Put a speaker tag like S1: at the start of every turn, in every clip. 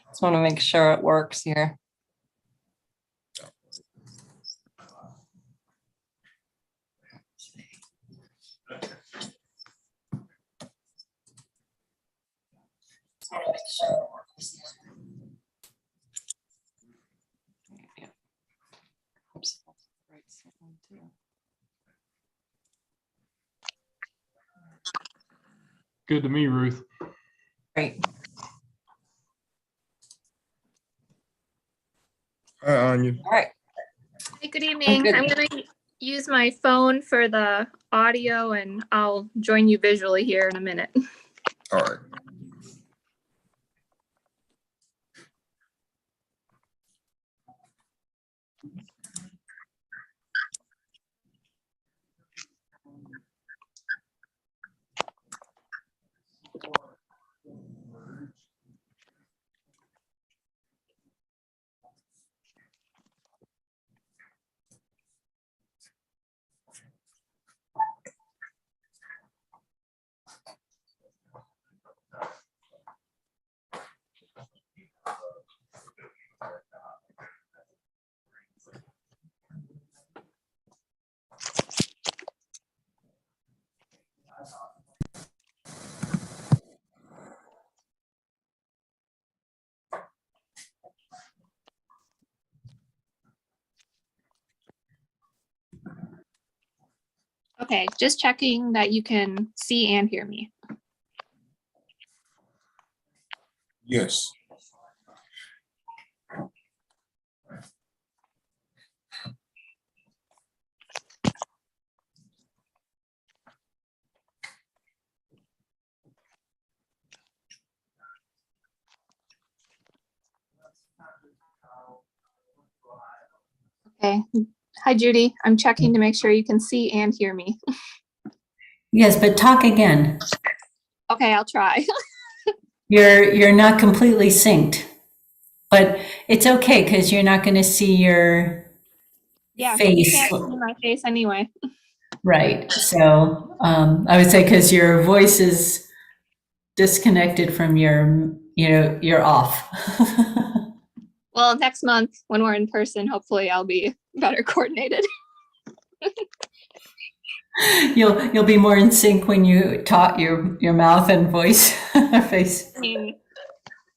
S1: Just want to make sure it works here.
S2: Good to me, Ruth.
S1: Great.
S3: Hi, Anya.
S1: All right.
S4: Hey, good evening.
S1: good.
S4: I'm going to use my phone for the audio and I'll join you visually here in a minute.
S3: All right.
S4: Okay, just checking that you can see and hear me.
S3: Yes.
S4: Okay. Hi, Judy. I'm checking to make sure you can see and hear me.
S5: Yes, but talk again.
S4: Okay, I'll try.
S5: You're not completely synced, but it's okay because you're not going to see your
S4: Yeah, you
S5: face.
S4: can't see my face anyway.
S5: Right. So I would say because your voice is disconnected from your, you're off.
S4: Well, next month when we're in person, hopefully I'll be better coordinated.
S5: You'll be more in sync when you talk your mouth and voice face.
S4: I mean,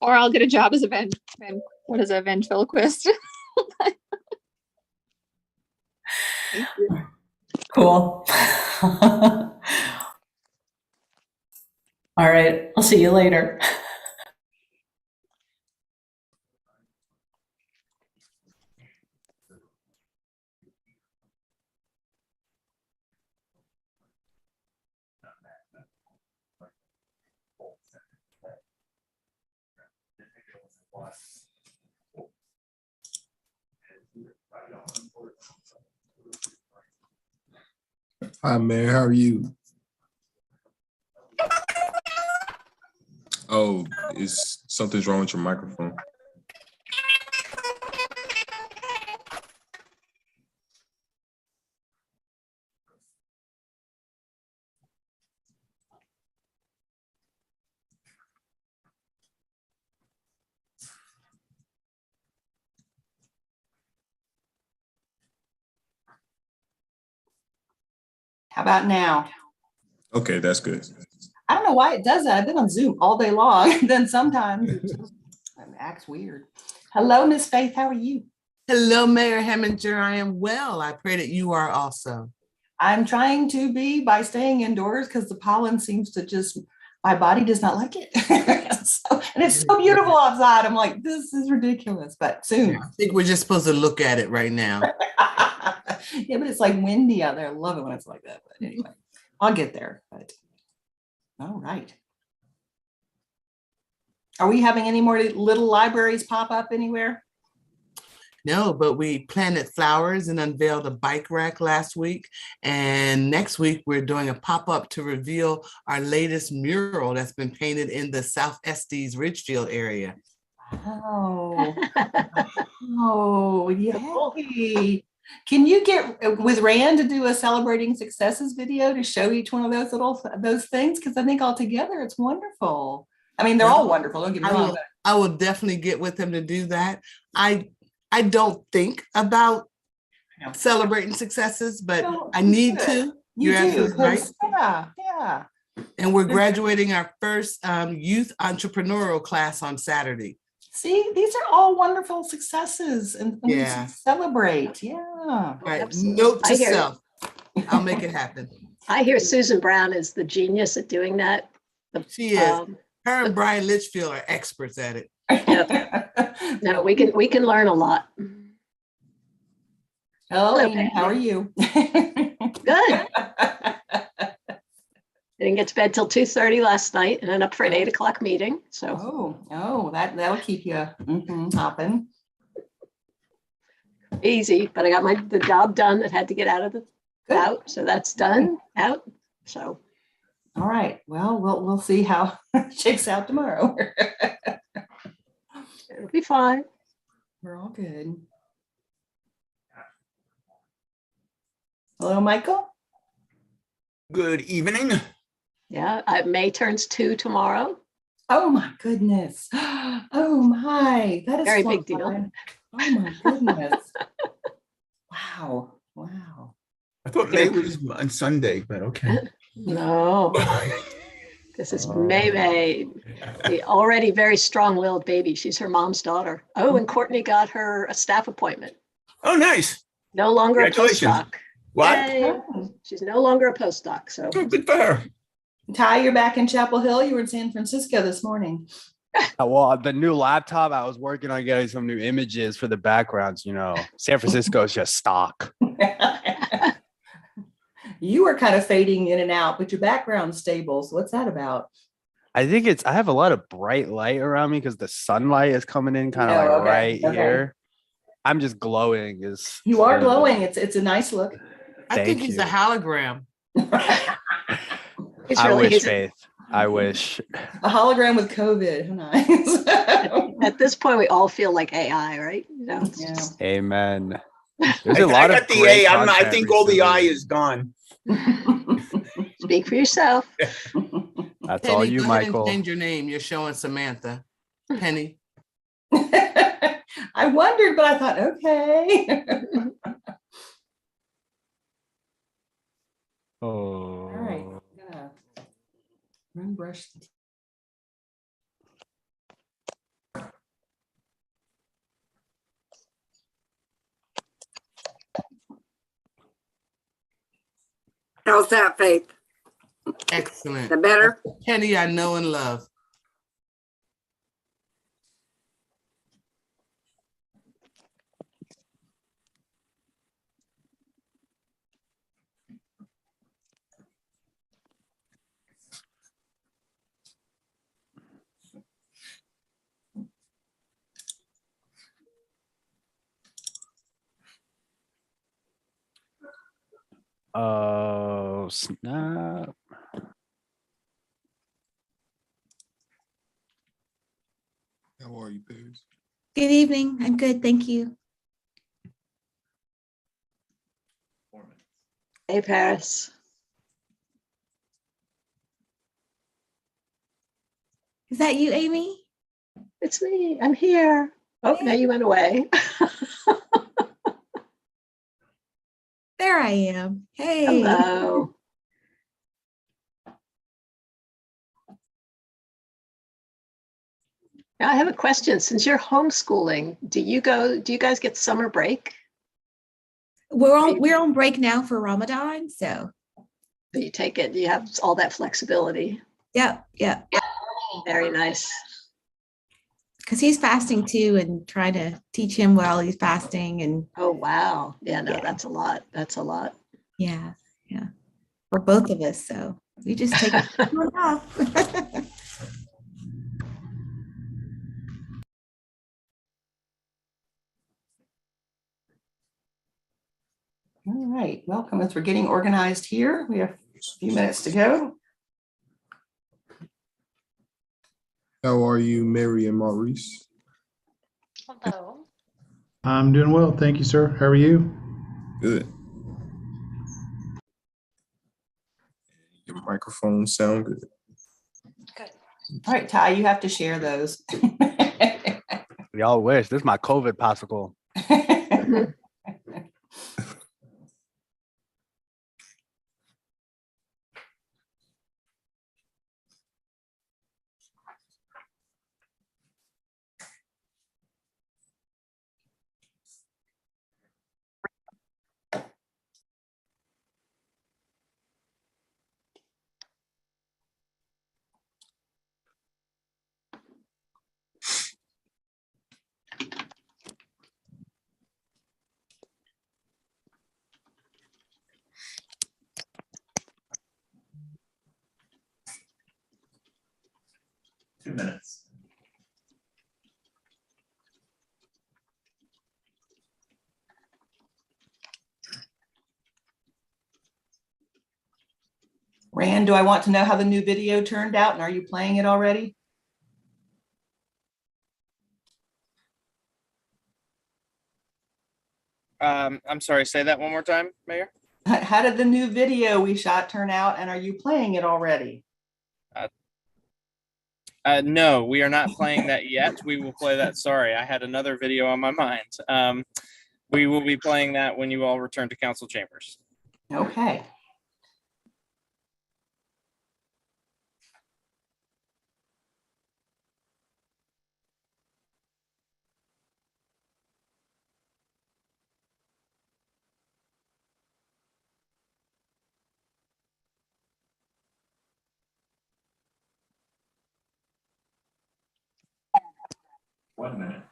S4: or I'll get a job as a what is a ventriloquist? Thank you.
S5: Cool. All right. I'll see you later.
S3: Hi, Mayor. How are you? Oh, is something's wrong with your microphone?
S1: How about now?
S3: Okay, that's good.
S1: I don't know why it does that. I've been on Zoom all day long. Then sometimes it just acts weird. Hello, Miss Faith. How are you?
S6: Hello, Mayor Heminger. I am well. I pray that you are also.
S1: I'm trying to be by staying indoors because the pollen seems to just, my body does not like it. And it's so beautiful outside. I'm like, this is ridiculous, but soon.
S6: I think we're just supposed to look at it right now.
S1: Yeah, but it's like windy out there. I love it when it's like that. But anyway, I'll get there. But all right. Are we having any more little libraries pop up anywhere?
S6: No, but we planted flowers and unveiled a bike rack last week. And next week, we're doing a pop-up to reveal our latest mural that's been painted in the South Estes Ridgefield area.
S1: Oh, oh, yay. Can you get with Rand to do a celebrating successes video to show each one of those things? Because I think altogether it's wonderful. I mean, they're all wonderful. Don't get me wrong.
S6: I will definitely get with him to do that. I don't think about
S1: No.
S6: celebrating successes, but
S1: No,
S6: I need
S1: good.
S6: to.
S1: You
S6: You're
S1: do,
S6: absolutely right.
S1: 'cause- yeah.
S6: And we're graduating our first youth entrepreneurial class on Saturday.
S1: See, these are all wonderful successes and we
S6: Yeah.
S1: should celebrate. Yeah.
S6: Right.
S2: Absolutely.
S6: Note to
S2: I hear-
S6: self. I'll make it happen.
S2: I hear Susan Brown is the genius at doing that.
S6: She is. Her and Brian Litchfield are experts at it.
S2: No, we can learn a lot.
S1: Hello,
S2: Hello,
S1: Amy, how are you?
S2: Good. I didn't get to bed till 2:30 last night and then up for an 8 o'clock meeting. So
S1: That'll keep you hopping.
S2: easy, but I got the job done that had to get out. So that's done out. So
S1: All right. Well, we'll see how it shakes out tomorrow.
S2: it'll be fine.
S1: We're all good. Hello, Michael.
S7: Good evening.
S2: Yeah, May turns 2 tomorrow.
S1: Oh my goodness. Oh my, that is
S2: Very
S1: so
S2: big deal.
S1: fun. Oh my goodness. Wow. Wow.
S7: I thought May was on Sunday, but okay.
S2: No, this is May, the already very strong-willed baby. She's her mom's daughter. Oh, and Courtney got her a staff appointment.
S7: Oh, nice.
S2: No longer a
S7: Congratulations.
S2: postdoc.
S7: What?
S2: Yay. She's no longer a postdoc. So
S7: Oh, good for her.
S1: Ty, you're back in Chapel Hill. You were in San Francisco this morning.
S8: Well, the new laptop, I was working on getting some new images for the backgrounds. San Francisco is just stock.
S1: You were kind of fading in and out, but your background's stable. So what's that about?
S8: I think I have a lot of bright light around me because the sunlight is coming in kind of
S1: Oh, okay,
S8: right
S1: okay.
S8: here. I'm just glowing.
S1: You are glowing. It's a nice look.
S6: I think
S8: Thank
S6: he's
S8: you.
S6: a hologram.
S2: he's
S8: I
S2: really,
S8: wish,
S2: he's,
S8: Faith. I wish.
S1: A hologram with COVID. How nice.
S2: at this point, we all feel like AI, right? It's
S1: Yeah.
S2: just-
S8: Amen. There's
S7: I
S8: a lot of
S7: got the
S8: great
S7: A. I
S8: content
S7: think all the I
S8: recently.
S7: is gone.
S2: speak for yourself.
S8: That's all
S6: Penny,
S8: you,
S6: go ahead and
S8: Michael.
S6: change your name. You're showing Samantha. Penny.
S1: I wondered, but I thought, okay.
S8: Oh.
S1: All right. I'm gonna run brush.
S9: How's that, Faith?
S6: Excellent.
S9: The better?
S6: Penny, I know and love.
S8: Oh, snap.
S3: How are you, Paris?
S10: Good evening. I'm good. Thank you.
S2: Hey, Paris.
S10: Is that you, Amy?
S2: It's me. I'm here. Oh, now you went away.
S10: There I am. Hey.
S2: Hello. Now I have a question. Since you're homeschooling, do you guys get summer break?
S10: We're on break now for Ramadan, so
S2: Do you take it? Do you have all that flexibility?
S10: yeah.
S2: Very nice.
S10: Because he's fasting too, and trying to teach him while he's fasting, and
S2: Oh, wow. Yeah, no,
S10: Yeah.
S2: that's a lot. That's a lot.
S10: yeah, for both of us. So we just take it off.
S1: All right, welcome. As we're getting organized here, we have a few minutes to go.
S3: How are you, Mary and Maurice?
S2: Hello.
S11: I'm doing well. Thank you, sir. How are you?
S3: Good. Your microphone sound good.
S1: All right, Ty, you have to share those.
S8: Y'all wish. This is my COVID popsicle.
S1: Rand, do I want to know how the new video turned out, and are you playing it already?
S12: I'm sorry, say that one more time, Mayor.
S1: How did the new video we shot turn out, and are you playing it already?
S12: No, we are not playing that yet. We will play that. Sorry, I had another video on my mind. We will be playing that when you all return to council chambers.
S1: Okay.
S13: One minute.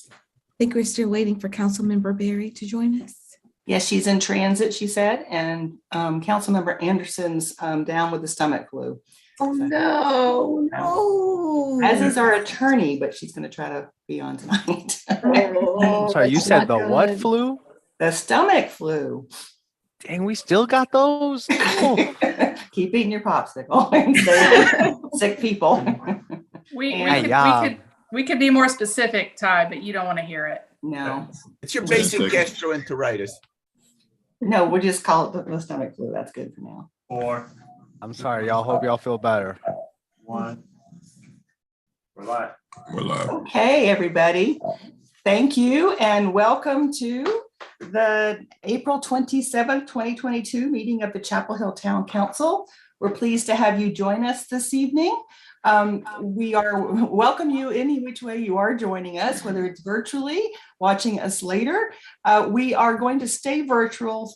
S10: I think we're still waiting for Councilmember Berry to join us.
S1: Yes, she's in transit, she said, and Councilmember Anderson's down with the stomach flu.
S2: Oh, no.
S10: Oh,
S1: As is our attorney, but she's going to try to be on tonight.
S8: Sorry, you said the what flu?
S1: The stomach flu.
S8: Dang, we still got those? Oh.
S1: Keep eating your popsicle and stay sick people.
S14: We could be more specific, Ty, but you don't want to hear it.
S1: No.
S7: It's your basic gastroenteritis.
S1: No, we'll just call it the stomach flu. That's good for now.
S13: 4.
S8: I'm sorry, y'all. Hope y'all feel better.
S13: 1. We're live.
S3: We're live.
S1: Okay, everybody. Thank you and welcome to the April 27th, 2022 meeting of the Chapel Hill Town Council. We're pleased to have you join us this evening. We welcome you any which way you are joining us, whether it's virtually, watching us later. We are going to stay virtual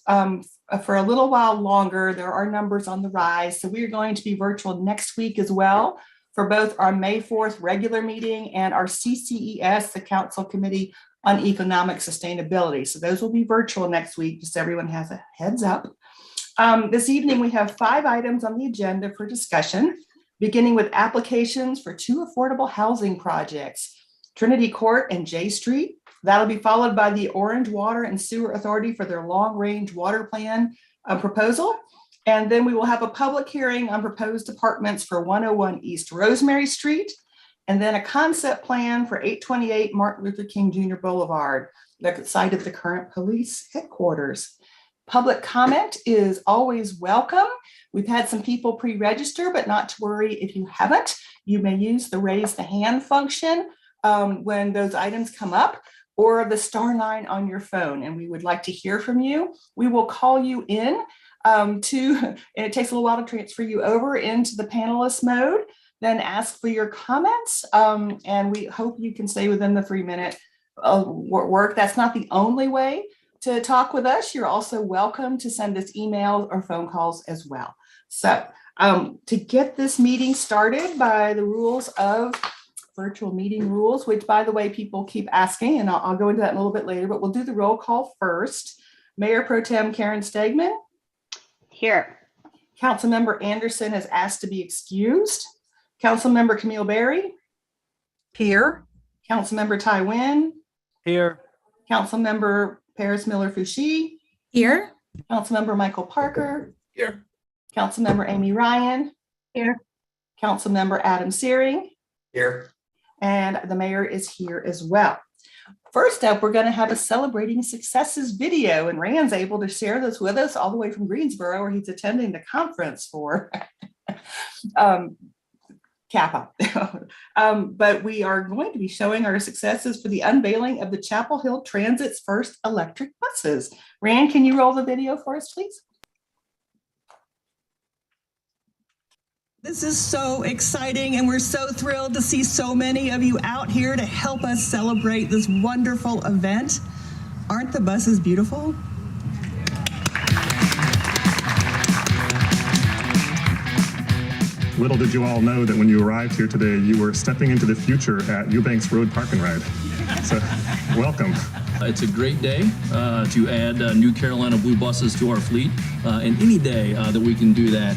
S1: for a little while longer. There are numbers on the rise. So we are going to be virtual next week as well for both our May 4th regular meeting and our CCES, the Council Committee on Economic Sustainability. So those will be virtual next week, just so everyone has a heads up. This evening, we have 5 items on the agenda for discussion, beginning with applications for 2 affordable housing projects, Trinity Court and J Street. That'll be followed by the Orange Water and Sewer Authority for their long-range water plan proposal. And then we will have a public hearing on proposed apartments for 101 East Rosemary Street, and then a concept plan for 828 Martin Luther King Jr. Boulevard, the site of the current police headquarters. Public comment is always welcome. We've had some people pre-register, but not to worry if you haven't. You may use the raise the hand function when those items come up, or the *9 on your phone, and we would like to hear from you. We will call you in and it takes a little while to transfer you over into the panelist mode, then ask for your comments, and we hope you can stay within the 3-minute work. That's not the only way to talk with us. You're also welcome to send us emails or phone calls as well. So to get this meeting started by the rules of virtual meeting rules, which by the way, people keep asking, and I'll go into that in a little bit later, but we'll do the roll call first. Mayor Pro Tem Karen Stegman.
S15: Here.
S1: Councilmember Anderson has asked to be excused. Councilmember Camille Berry.
S9: Here.
S1: Councilmember Ty Nguyen.
S8: Here.
S1: Councilmember Paris Miller Fouché.
S10: Here.
S1: Councilmember Michael Parker.
S7: Here.
S1: Councilmember Amy Ryan.
S2: Here.
S1: Councilmember Adam Searing.
S7: Here.
S1: And the mayor is here as well. First up, we're going to have a celebrating successes video, and Rand's able to share this with us all the way from Greensboro, where he's attending the conference for CAPA. But we are going to be showing our successes for the unveiling of the Chapel Hill Transit's first electric buses. Rand, can you roll the video for us, please?
S16: This is so exciting, and we're so thrilled to see so many of you out here to help us celebrate this wonderful event. Aren't the buses beautiful?
S17: Little did you all know that when you arrived here today, you were stepping into the future at Eubanks Road Park and Ride. So, welcome.
S18: It's a great day to add new Carolina Blue buses to our fleet. And any day that we can do that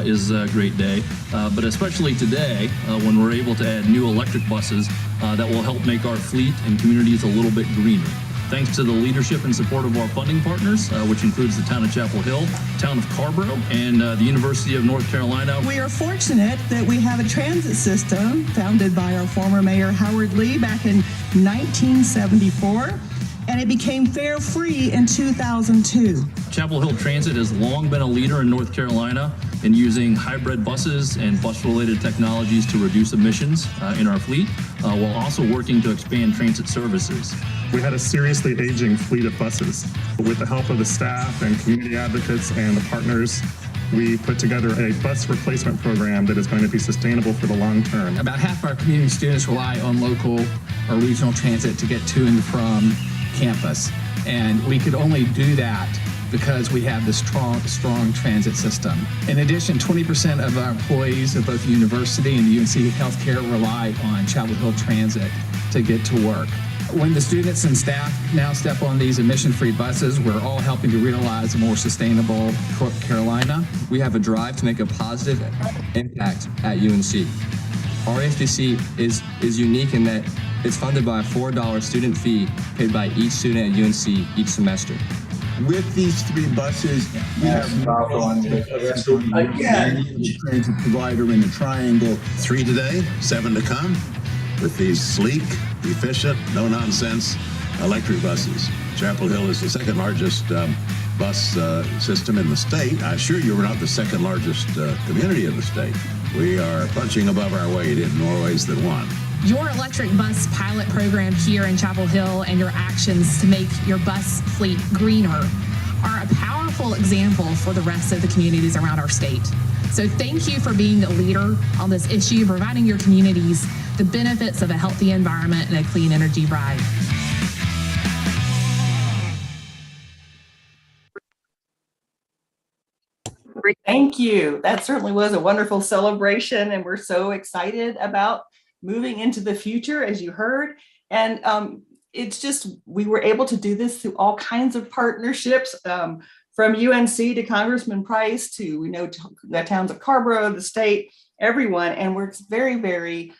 S18: is a great day. But especially today, when we're able to add new electric buses that will help make our fleet and communities a little bit greener. Thanks to the leadership and support of our funding partners, which includes the town of Chapel Hill, town of Carrboro, and the University of North Carolina.
S16: We are fortunate that we have a transit system founded by our former mayor, Howard Lee, back in 1974. And it became fare-free in 2002.
S18: Chapel Hill Transit has long been a leader in North Carolina in using hybrid buses and bus-related technologies to reduce emissions in our fleet, while also working to expand transit services.
S17: We had a seriously aging fleet of buses. With the help of the staff and community advocates and the partners, we put together a bus replacement program that is going to be sustainable for the long term.
S19: About half our community students rely on local or regional transit to get to and from campus, and we could only do that because we have this strong transit system. In addition, 20% of our employees of both the university and the UNC Healthcare rely on Chapel Hill Transit to get to work. When the students and staff now step on these emission-free buses, we're all helping to realize a more sustainable Carolina. We have a drive to make a positive impact at UNC. Our FDC is unique in that it's funded by a $4 student fee paid by each student at UNC each semester.
S20: With these three buses, we have transit provider in the triangle.
S21: 3 today, 7 to come, with these sleek, efficient, no-nonsense electric buses. Chapel Hill is the second largest bus system in the state. I assure you we're not the second largest community in the state. We are punching above our weight in more ways than one.
S22: Your electric bus pilot program here in Chapel Hill and your actions to make your bus fleet greener are a powerful example for the rest of the communities around our state. So thank you for being the leader on this issue, providing your communities the benefits of a healthy environment and a clean energy ride.
S1: Thank you. That certainly was a wonderful celebration, and we're so excited about moving into the future, as you heard. And it's just, we were able to do this through all kinds of partnerships, from UNC to Congressman Price to, the towns of Carrboro, the state, everyone. And we're very, very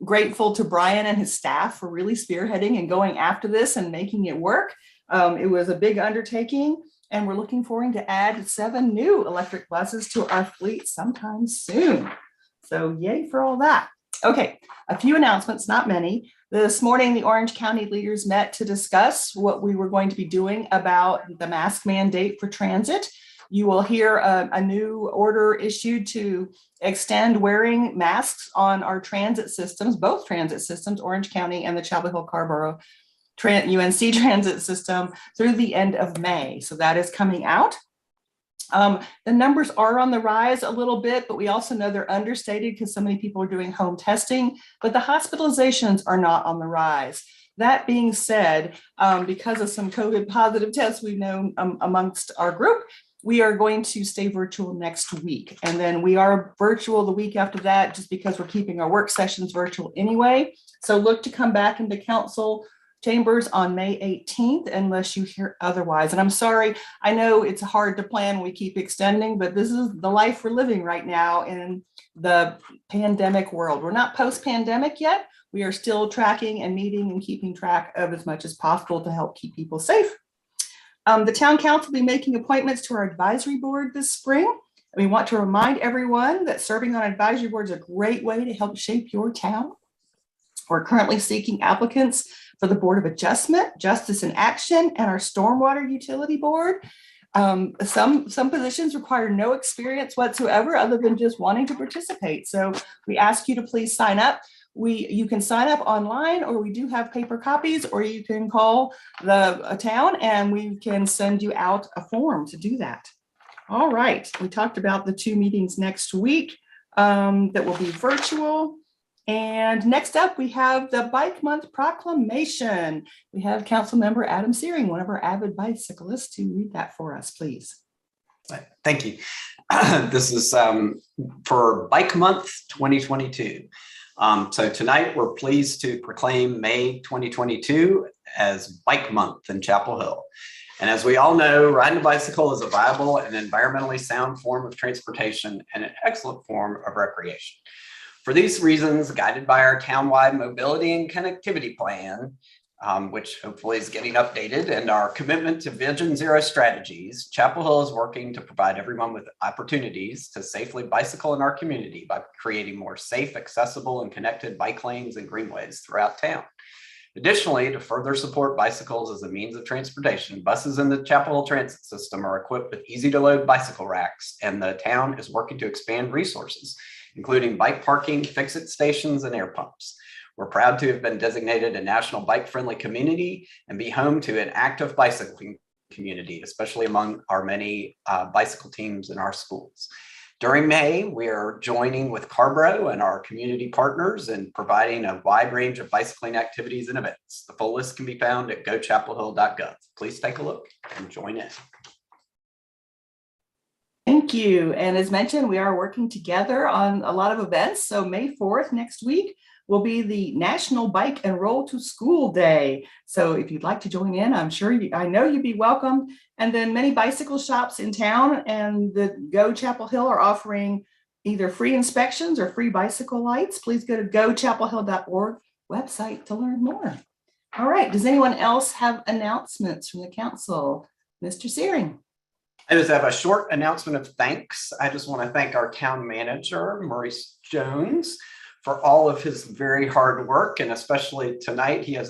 S1: grateful to Brian and his staff for really spearheading and going after this and making it work. It was a big undertaking, and we're looking forward to add 7 new electric buses to our fleet sometime soon. So yay for all that. Okay, a few announcements, not many. This morning, the Orange County leaders met to discuss what we were going to be doing about the mask mandate for transit. You will hear a new order issued to extend wearing masks on our transit systems, both transit systems, Orange County and the Chapel Hill Carrboro UNC transit system, through the end of May. So that is coming out. The numbers are on the rise a little bit, but we also know they're understated because so many people are doing home testing, but the hospitalizations are not on the rise. That being said, because of some COVID positive tests we've known amongst our group, we are going to stay virtual next week. And then we are virtual the week after that, just because we're keeping our work sessions virtual anyway. So look to come back into council chambers on May 18th, unless you hear otherwise. And I'm sorry, I know it's hard to plan when we keep extending, but this is the life we're living right now in the pandemic world. We're not post-pandemic yet. We are still tracking and meeting and keeping track of as much as possible to help keep people safe. The town council will be making appointments to our advisory board this spring. We want to remind everyone that serving on advisory boards is a great way to help shape your town. We're currently seeking applicants for the Board of Adjustment, Justice in Action, and our Stormwater Utility Board. Some positions require no experience whatsoever other than just wanting to participate. So we ask you to please sign up. You can sign up online, or we do have paper copies, or you can call the town and we can send you out a form to do that. All right, we talked about the 2 meetings next week that will be virtual. And next up, we have the Bike Month Proclamation. We have Council Member Adam Searing, one of our avid bicyclists, to read that for us, please.
S4: Thank you. This is for Bike Month 2022. So tonight we're pleased to proclaim May 2022 as Bike Month in Chapel Hill. And as we all know, riding a bicycle is a viable and environmentally sound form of transportation and an excellent form of recreation. For these reasons, guided by our townwide mobility and connectivity plan, which hopefully is getting updated, and our commitment to Vision Zero strategies, Chapel Hill is working to provide everyone with opportunities to safely bicycle in our community by creating more safe, accessible, and connected bike lanes and greenways throughout town. Additionally, to further support bicycles as a means of transportation, buses in the Chapel Hill transit system are equipped with easy-to-load bicycle racks, and the town is working to expand resources, including bike parking, fix-it stations, and air pumps. We're proud to have been designated a national bike-friendly community and be home to an active bicycling community, especially among our many bicycle teams in our schools. During May, we are joining with Carbro and our community partners in providing a wide range of bicycling activities and events. The full list can be found at gochapelhill.gov. Please take a look and join in.
S1: Thank you. And as mentioned, we are working together on a lot of events. So May 4th, next week, will be the National Bike Enroll to School Day. So if you'd like to join in, I know you'd be welcome. And then many bicycle shops in town and the Go Chapel Hill are offering either free inspections or free bicycle lights. Please go to gochapelhill.org website to learn more. All right, does anyone else have announcements from the council? Mr. Searing.
S4: I just have a short announcement of thanks. I just want to thank our town manager, Maurice Jones, for all of his very hard work, and especially tonight, he has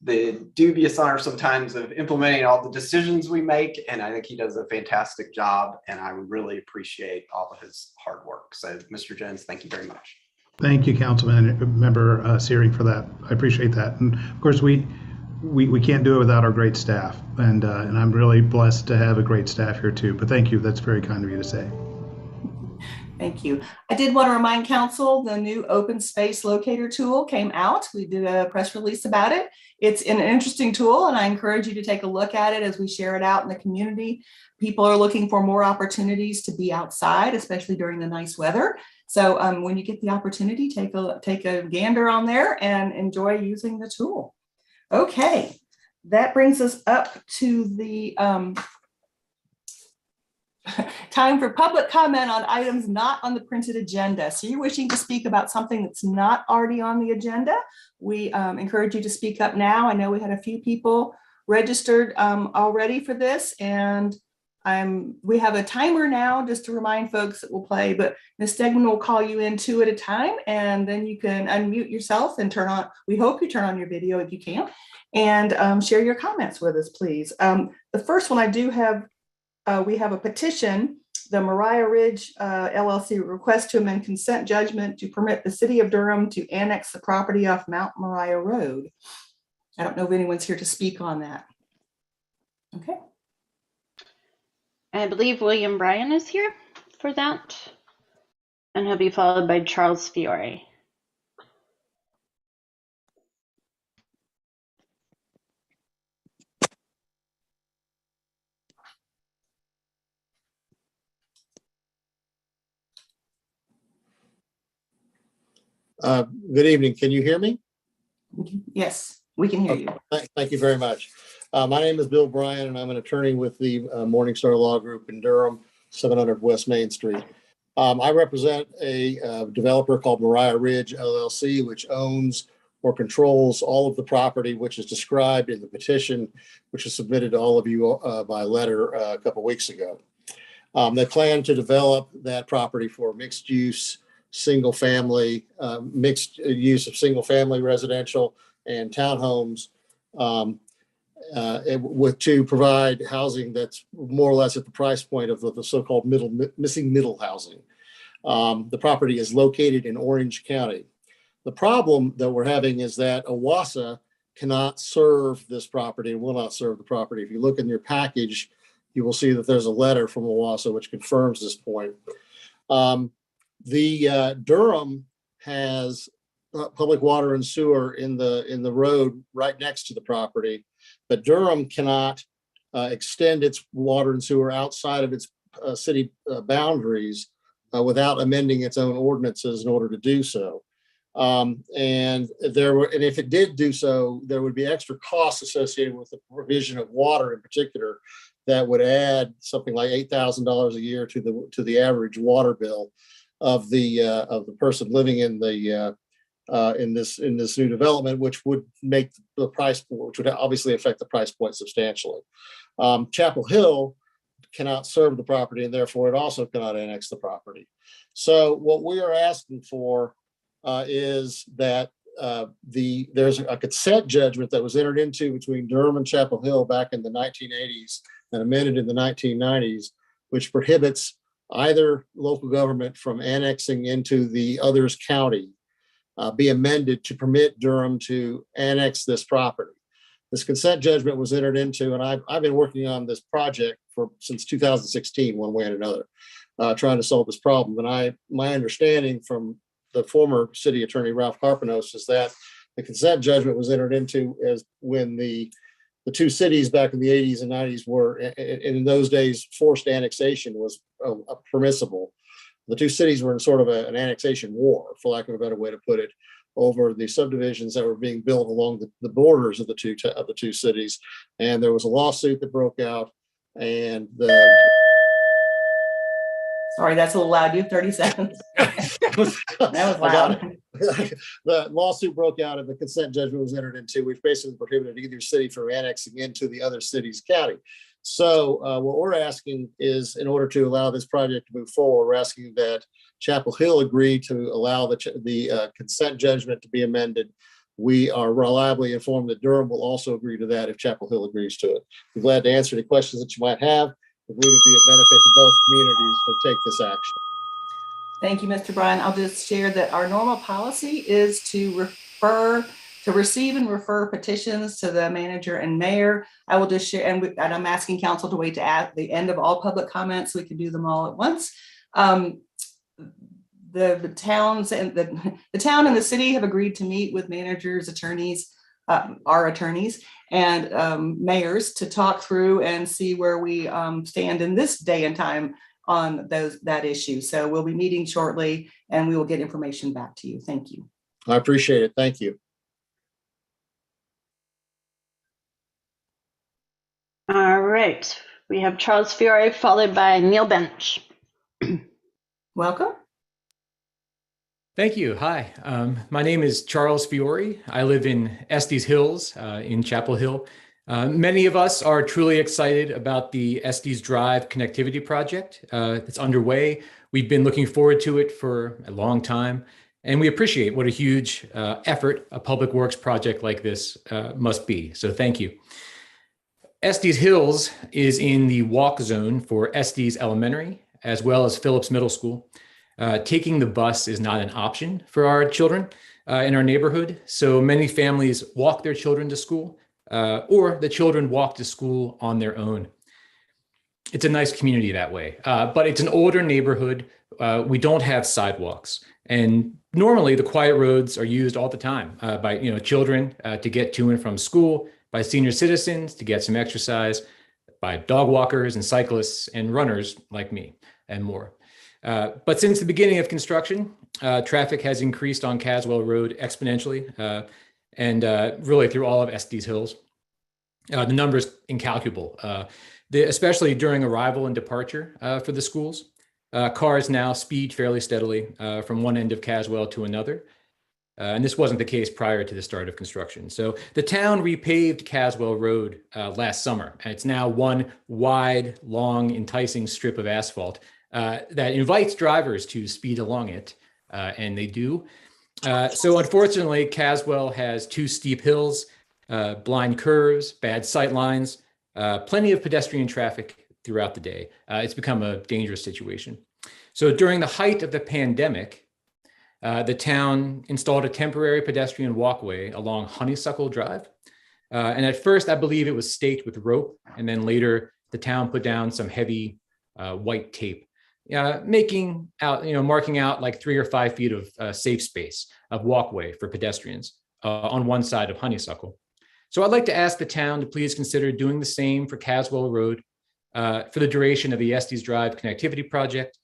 S4: the dubious honor sometimes of implementing all the decisions we make, and I think he does a fantastic job, and I really appreciate all of his hard work. So, Mr. Jones, thank you very much.
S11: Thank you, Councilman Member Searing, for that. I appreciate that. And of course, we can't do it without our great staff, and I'm really blessed to have a great staff here too. But thank you. That's very kind of you to say.
S1: Thank you. I did want to remind council the new open space locator tool came out. We did a press release about it. It's an interesting tool, and I encourage you to take a look at it as we share it out in the community. People are looking for more opportunities to be outside, especially during the nice weather. So when you get the opportunity, take a gander on there and enjoy using the tool. Okay, that brings us up to the time for public comment on items not on the printed agenda. So you're wishing to speak about something that's not already on the agenda. We encourage you to speak up now. I know we had a few people registered already for this, and we have a timer now just to remind folks that we'll play, but Ms. Stegman will call you in 2 at a time, and then you can unmute yourself and turn on, we hope you turn on your video if you can, and share your comments with us, please. The first one I do have, we have a petition, the Moriah Ridge LLC request to amend consent judgment to permit the city of Durham to annex the property off Mount Moriah Road. I don't know if anyone's here to speak on that. Okay.
S15: I believe William Bryan is here for that, and he'll be followed by Charles Fiore.
S5: Good evening. Can you hear me?
S1: Yes, we can hear you.
S5: Thank you very much. My name is Bill Bryan, and I'm an attorney with the Morningstar Law Group in Durham, 700 West Main Street. I represent a developer called Moriah Ridge LLC, which owns or controls all of the property which is described in the petition, which was submitted to all of you by letter a couple weeks ago. They plan to develop that property for mixed use, single family, mixed use of single family residential and townhomes, to provide housing that's more or less at the price point of the so-called missing middle housing. The property is located in Orange County. The problem that we're having is that Owasa cannot serve this property and will not serve the property. If you look in your package, you will see that there's a letter from Owasa which confirms this point. Durham has public water and sewer in the road right next to the property, but Durham cannot extend its water and sewer outside of its city boundaries without amending its own ordinances in order to do so. And if it did do so, there would be extra costs associated with the provision of water in particular that would add something like $8,000 a year to the average water bill of the person living in this new development, which would make the price, which would obviously affect the price point substantially. Chapel Hill cannot serve the property, and therefore it also cannot annex the property. So what we are asking for is that there's a consent judgment that was entered into between Durham and Chapel Hill back in the 1980s and amended in the 1990s, which prohibits either local government from annexing into the other's county, be amended to permit Durham to annex this property. This consent judgment was entered into, and I've been working on this project since 2016, one way or another, trying to solve this problem. And my understanding from the former city attorney, Ralph Carpanos, is that the consent judgment was entered into as when the two cities back in the 80s and 90s were, and in those days, forced annexation was permissible. The two cities were in sort of an annexation war, for lack of a better way to put it, over the subdivisions that were being built along the borders of the two cities. And there was a lawsuit that broke out, and
S1: Sorry, that's a little loud. You have 30 seconds. That was loud.
S5: The lawsuit broke out and the consent judgment was entered into, which basically prohibited either city from annexing into the other city's county. So what we're asking is, in order to allow this project to move forward, we're asking that Chapel Hill agree to allow the consent judgment to be amended. We are reliably informed that Durham will also agree to that if Chapel Hill agrees to it. We're glad to answer any questions that you might have. We believe it would be a benefit to both communities to take this action.
S1: Thank you, Mr. Bryan. I'll just share that our normal policy is to receive and refer petitions to the manager and mayor. I will just share, and I'm asking council to wait to at the end of all public comments so we can do them all at once. The towns and the town and the city have agreed to meet with managers, attorneys, our attorneys, and mayors to talk through and see where we stand in this day and time on that issue. So we'll be meeting shortly and we will get information back to you. Thank you.
S5: I appreciate it. Thank you.
S15: All right. We have Charles Fiore followed by Neil Bench.
S1: Welcome.
S6: Thank you. Hi, my name is Charles Fiore. I live in Estes Hills in Chapel Hill. Many of us are truly excited about the Estes Drive connectivity project that's underway. We've been looking forward to it for a long time, and we appreciate what a huge effort a public works project like this must be. So thank you. Estes Hills is in the walk zone for Estes Elementary, as well as Phillips Middle School. Taking the bus is not an option for our children in our neighborhood. So many families walk their children to school, or the children walk to school on their own. It's a nice community that way, but it's an older neighborhood. We don't have sidewalks, and normally the quiet roads are used all the time by children to get to and from school, by senior citizens to get some exercise, by dog walkers and cyclists and runners like me, and more. But since the beginning of construction, traffic has increased on Caswell Road exponentially, and really through all of Estes Hills. The number's incalculable, especially during arrival and departure for the schools. Cars now speed fairly steadily from one end of Caswell to another. And this wasn't the case prior to the start of construction. So the town repaved Caswell Road last summer, and it's now one wide, long, enticing strip of asphalt that invites drivers to speed along it, and they do. So unfortunately, Caswell has two steep hills, blind curves, bad sight lines, plenty of pedestrian traffic throughout the day. It's become a dangerous situation. So during the height of the pandemic, the town installed a temporary pedestrian walkway along Honeysuckle Drive. And at first, I believe it was staked with rope, and then later the town put down some heavy white tape, marking out like 3 or 5 feet of safe space of walkway for pedestrians on one side of Honeysuckle. So I'd like to ask the town to please consider doing the same for Caswell Road for the duration of the Estes Drive connectivity project.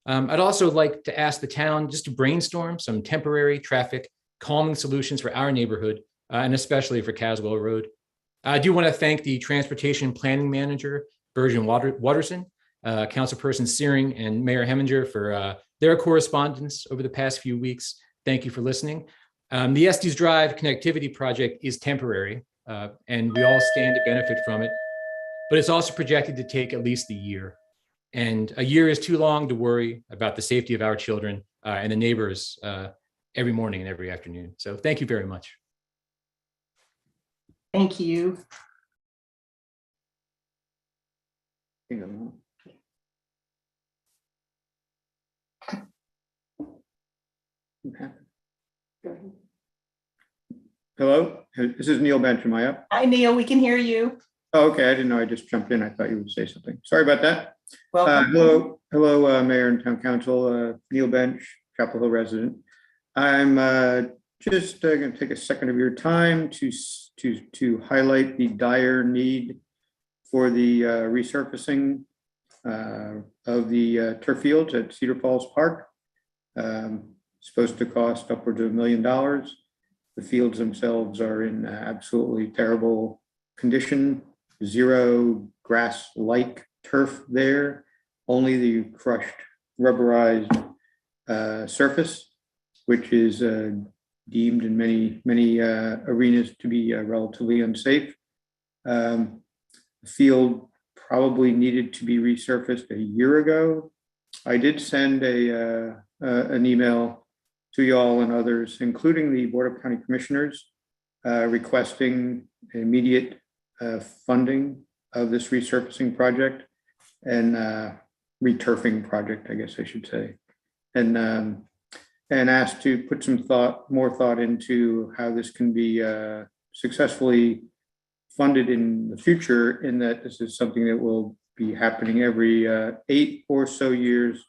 S6: I'd also like to ask the town just to brainstorm some temporary traffic calming solutions for our neighborhood, and especially for Caswell Road. I do want to thank the Transportation Planning Manager, Bergen Watterson, Councilperson Searing, and Mayor Heminger for their correspondence over the past few weeks. Thank you for listening. The Estes Drive connectivity project is temporary, and we all stand to benefit from it, but it's also projected to take at least a year. And a year is too long to worry about the safety of our children and the neighbors every morning and every afternoon. So thank you very much.
S1: Thank you.
S12: Hello, this is Neil Bench. Am I up?
S1: Hi, Neil. We can hear you.
S12: Oh, okay, I didn't know. I just jumped in. I thought you would say something. Sorry about that.
S1: Welcome.
S12: Hello, Mayor and Town Council. Neil Bench, Chapel Hill resident. I'm just going to take a second of your time to highlight the dire need for the resurfacing of the turf fields at Cedar Falls Park. Supposed to cost upwards of $1 million. The fields themselves are in absolutely terrible condition. Zero grass-like turf there, only the crushed rubberized surface, which is deemed in many arenas to be relatively unsafe. The field probably needed to be resurfaced a year ago. I did send an email to y'all and others, including the Board of County Commissioners, requesting immediate funding of this resurfacing project and returfing project, I guess I should say, and asked to put some more thought into how this can be successfully funded in the future, in that this is something that will be happening every 8 or so years,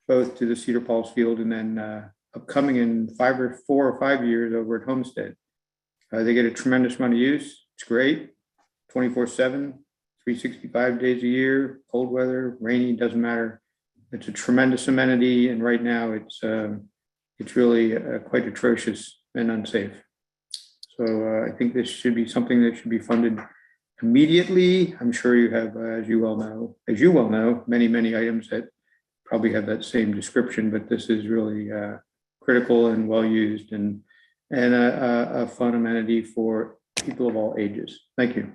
S12: both to the Cedar Falls field and then upcoming in 4 or 5 years over at Homestead. They get a tremendous amount of use. It's great, 24/7, 365 days a year, cold weather, rainy, doesn't matter. It's a tremendous amenity, and right now it's really quite atrocious and unsafe. So I think this should be something that should be funded immediately. I'm sure you have, as you well know, many items that probably have that same description, but this is really critical and well used, and a fun amenity for people of all ages. Thank you.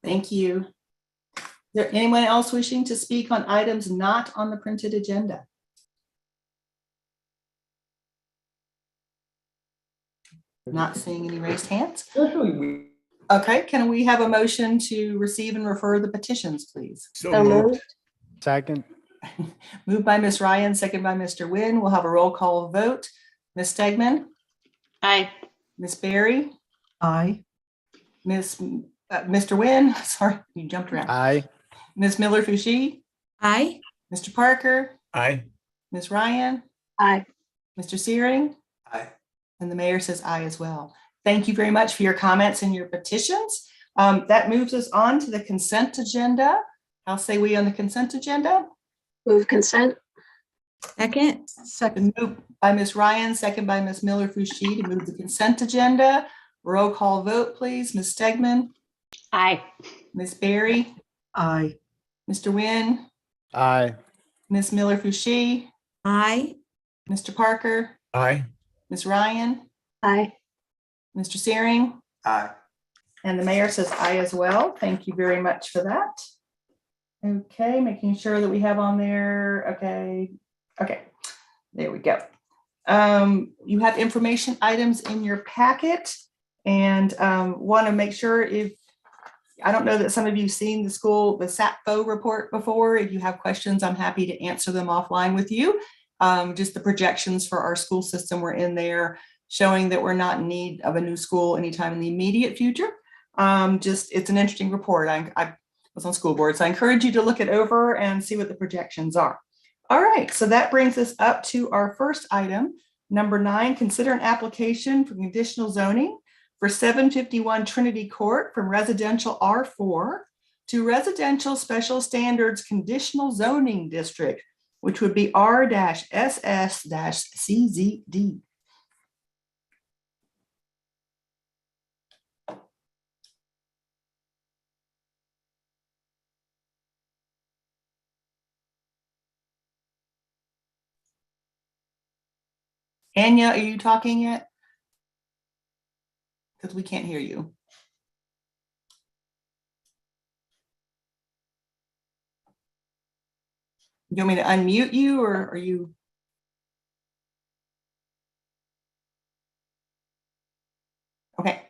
S1: Thank you. Is there anyone else wishing to speak on items not on the printed agenda? Not seeing any raised hands. Okay, can we have a motion to receive and refer the petitions, please?
S7: So moved.
S8: Second.
S1: Moved by Ms. Ryan, second by Mr. Nguyen. We'll have a roll call vote. Ms. Stegman?
S15: Aye.
S1: Ms. Berry?
S9: Aye.
S1: Mr. Nguyen, sorry, you jumped around.
S8: Aye.
S1: Ms. Miller-Fushi?
S10: Aye.
S1: Mr. Parker?
S7: Aye.
S1: Ms. Ryan?
S2: Aye.
S1: Mr. Searing?
S4: Aye.
S1: And the mayor says aye as well. Thank you very much for your comments and your petitions. That moves us on to the consent agenda. How say we on the consent agenda?
S2: Move consent.
S10: Second.
S1: Second. Moved by Ms. Ryan, second by Ms. Miller-Fushi to move the consent agenda. Roll call vote, please. Ms. Stegman?
S15: Aye.
S1: Ms. Berry?
S9: Aye.
S1: Mr. Nguyen?
S8: Aye.
S1: Ms. Miller-Fushi?
S10: Aye.
S1: Mr. Parker?
S7: Aye.
S1: Ms. Ryan?
S2: Aye.
S1: Mr. Searing?
S4: Aye.
S1: And the mayor says aye as well. Thank you very much for that. Okay, making sure that we have on there. Okay, there we go. You have information items in your packet and want to make sure I don't know that some of you have seen the SAPFO report before. If you have questions, I'm happy to answer them offline with you. Just the projections for our school system were in there, showing that we're not in need of a new school anytime in the immediate future. It's an interesting report. I was on school board, so I encourage you to look it over and see what the projections are. All right, so that brings us up to our first item, number 9, consider an application for conditional zoning for 751 Trinity Court from residential R4 to residential special standards conditional zoning district, which would be R-SS-CZD. Anya, are you talking yet? Because we can't hear you. You want me to unmute you, or are you? Okay.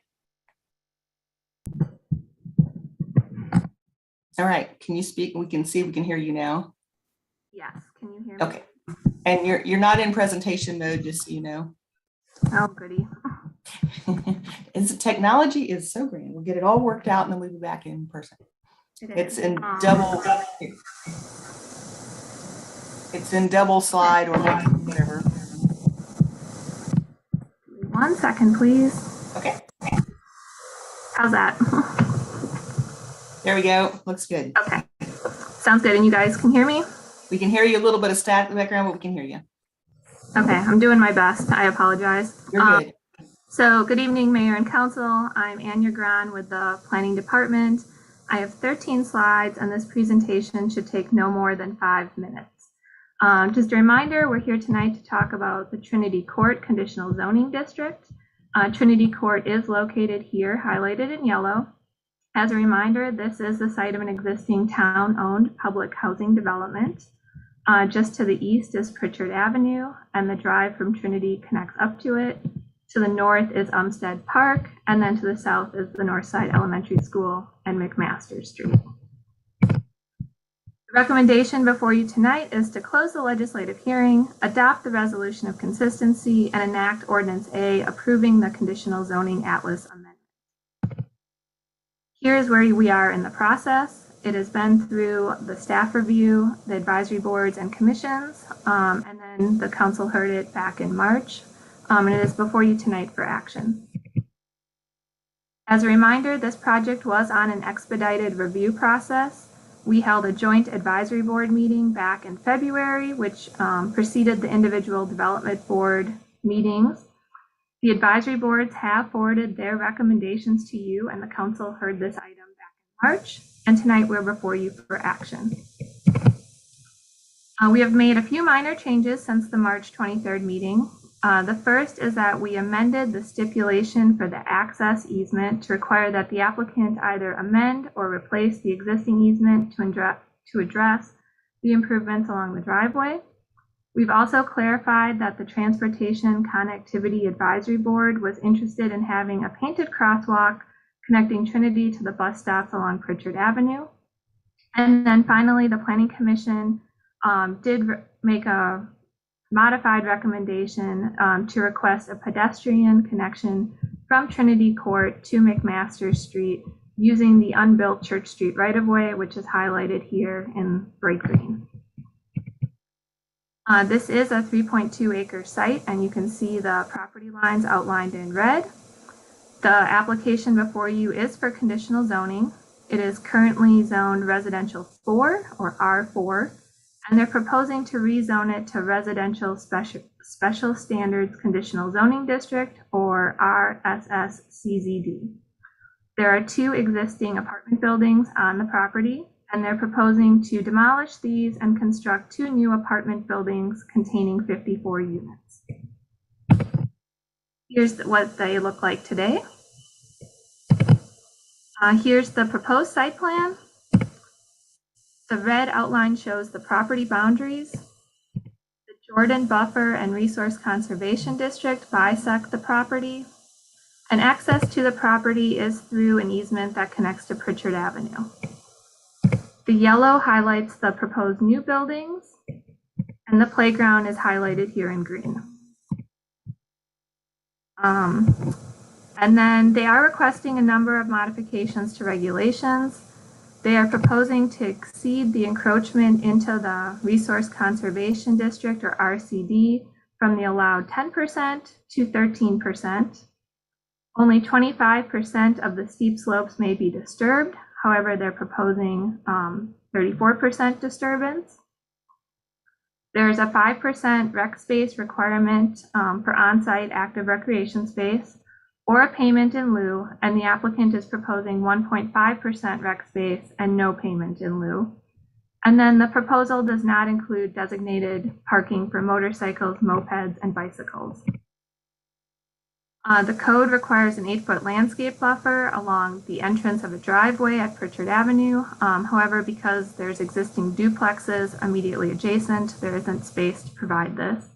S1: All right. Can you speak? We can see, we can hear you now.
S13: Yes. Can you hear me?
S1: Okay. And you're not in presentation mode, just so you know.
S13: Oh, goody.
S1: Technology is so grand. We'll get it all worked out and then we'll be back in person. It's in double slide or whatever.
S13: 1 second, please.
S1: Okay.
S13: How's that?
S1: There we go. Looks good.
S13: Okay. Sounds good. And you guys can hear me?
S1: We can hear you a little bit of static in the background, but we can hear you.
S13: Okay. I'm doing my best. I apologize.
S1: You're good.
S13: So good evening, Mayor and Council. I'm Anya Gran with the Planning Department. I have 13 slides, and this presentation should take no more than 5 minutes. Just a reminder, we're here tonight to talk about the Trinity Court Conditional Zoning District. Trinity Court is located here, highlighted in yellow. As a reminder, this is the site of an existing town-owned public housing development. Just to the east is Pritchard Avenue, and the drive from Trinity connects up to it. To the north is Umstead Park, and then to the south is the Northside Elementary School and McMaster Street. The recommendation before you tonight is to close the legislative hearing, adopt the resolution of consistency, and enact Ordinance A approving the Conditional Zoning Atlas Amendment. Here's where we are in the process. It has been through the staff review, the advisory boards and commissions, and then the council heard it back in March, and it is before you tonight for action. As a reminder, this project was on an expedited review process. We held a joint advisory board meeting back in February, which preceded the individual development board meetings. The advisory boards have forwarded their recommendations to you, and the council heard this item back in March, and tonight we're before you for action. We have made a few minor changes since the March 23rd meeting. The first is that we amended the stipulation for the access easement to require that the applicant either amend or replace the existing easement to address the improvements along the driveway. We've also clarified that the Transportation Connectivity Advisory Board was interested in having a painted crosswalk connecting Trinity to the bus stops along Pritchard Avenue. And then finally, the Planning Commission did make a modified recommendation to request a pedestrian connection from Trinity Court to McMaster Street using the unbuilt Church Street right-of-way, which is highlighted here in bright green. This is a 3.2 acre site, and you can see the property lines outlined in red. The application before you is for conditional zoning. It is currently zoned residential 4 or R4, and they're proposing to rezone it to residential special standards conditional zoning district or RSSCZD. There are 2 existing apartment buildings on the property, and they're proposing to demolish these and construct 2 new apartment buildings containing 54 units. The Here's what they look like today. Here's the proposed site plan. The red outline shows the property boundaries. The Jordan Buffer and Resource Conservation District bisect the property, and access to the property is through an easement that connects to Pritchard Avenue. The yellow highlights the proposed new buildings, and the playground is highlighted here in green. And then they are requesting a number of modifications to regulations. They are proposing to exceed the encroachment into the Resource Conservation District, or RCD, from the allowed 10% to 13%. Only 25% of the steep slopes may be disturbed. However, they're proposing 34% disturbance. There's a 5% rec space requirement for on-site active recreation space, or a payment in lieu, and the applicant is proposing 1.5% rec space and no payment in lieu. And then the proposal does not include designated parking for motorcycles, mopeds, and bicycles. The code requires an 8-foot landscape buffer along the entrance of a driveway at Pritchard Avenue. However, because there's existing duplexes immediately adjacent, there isn't space to provide this.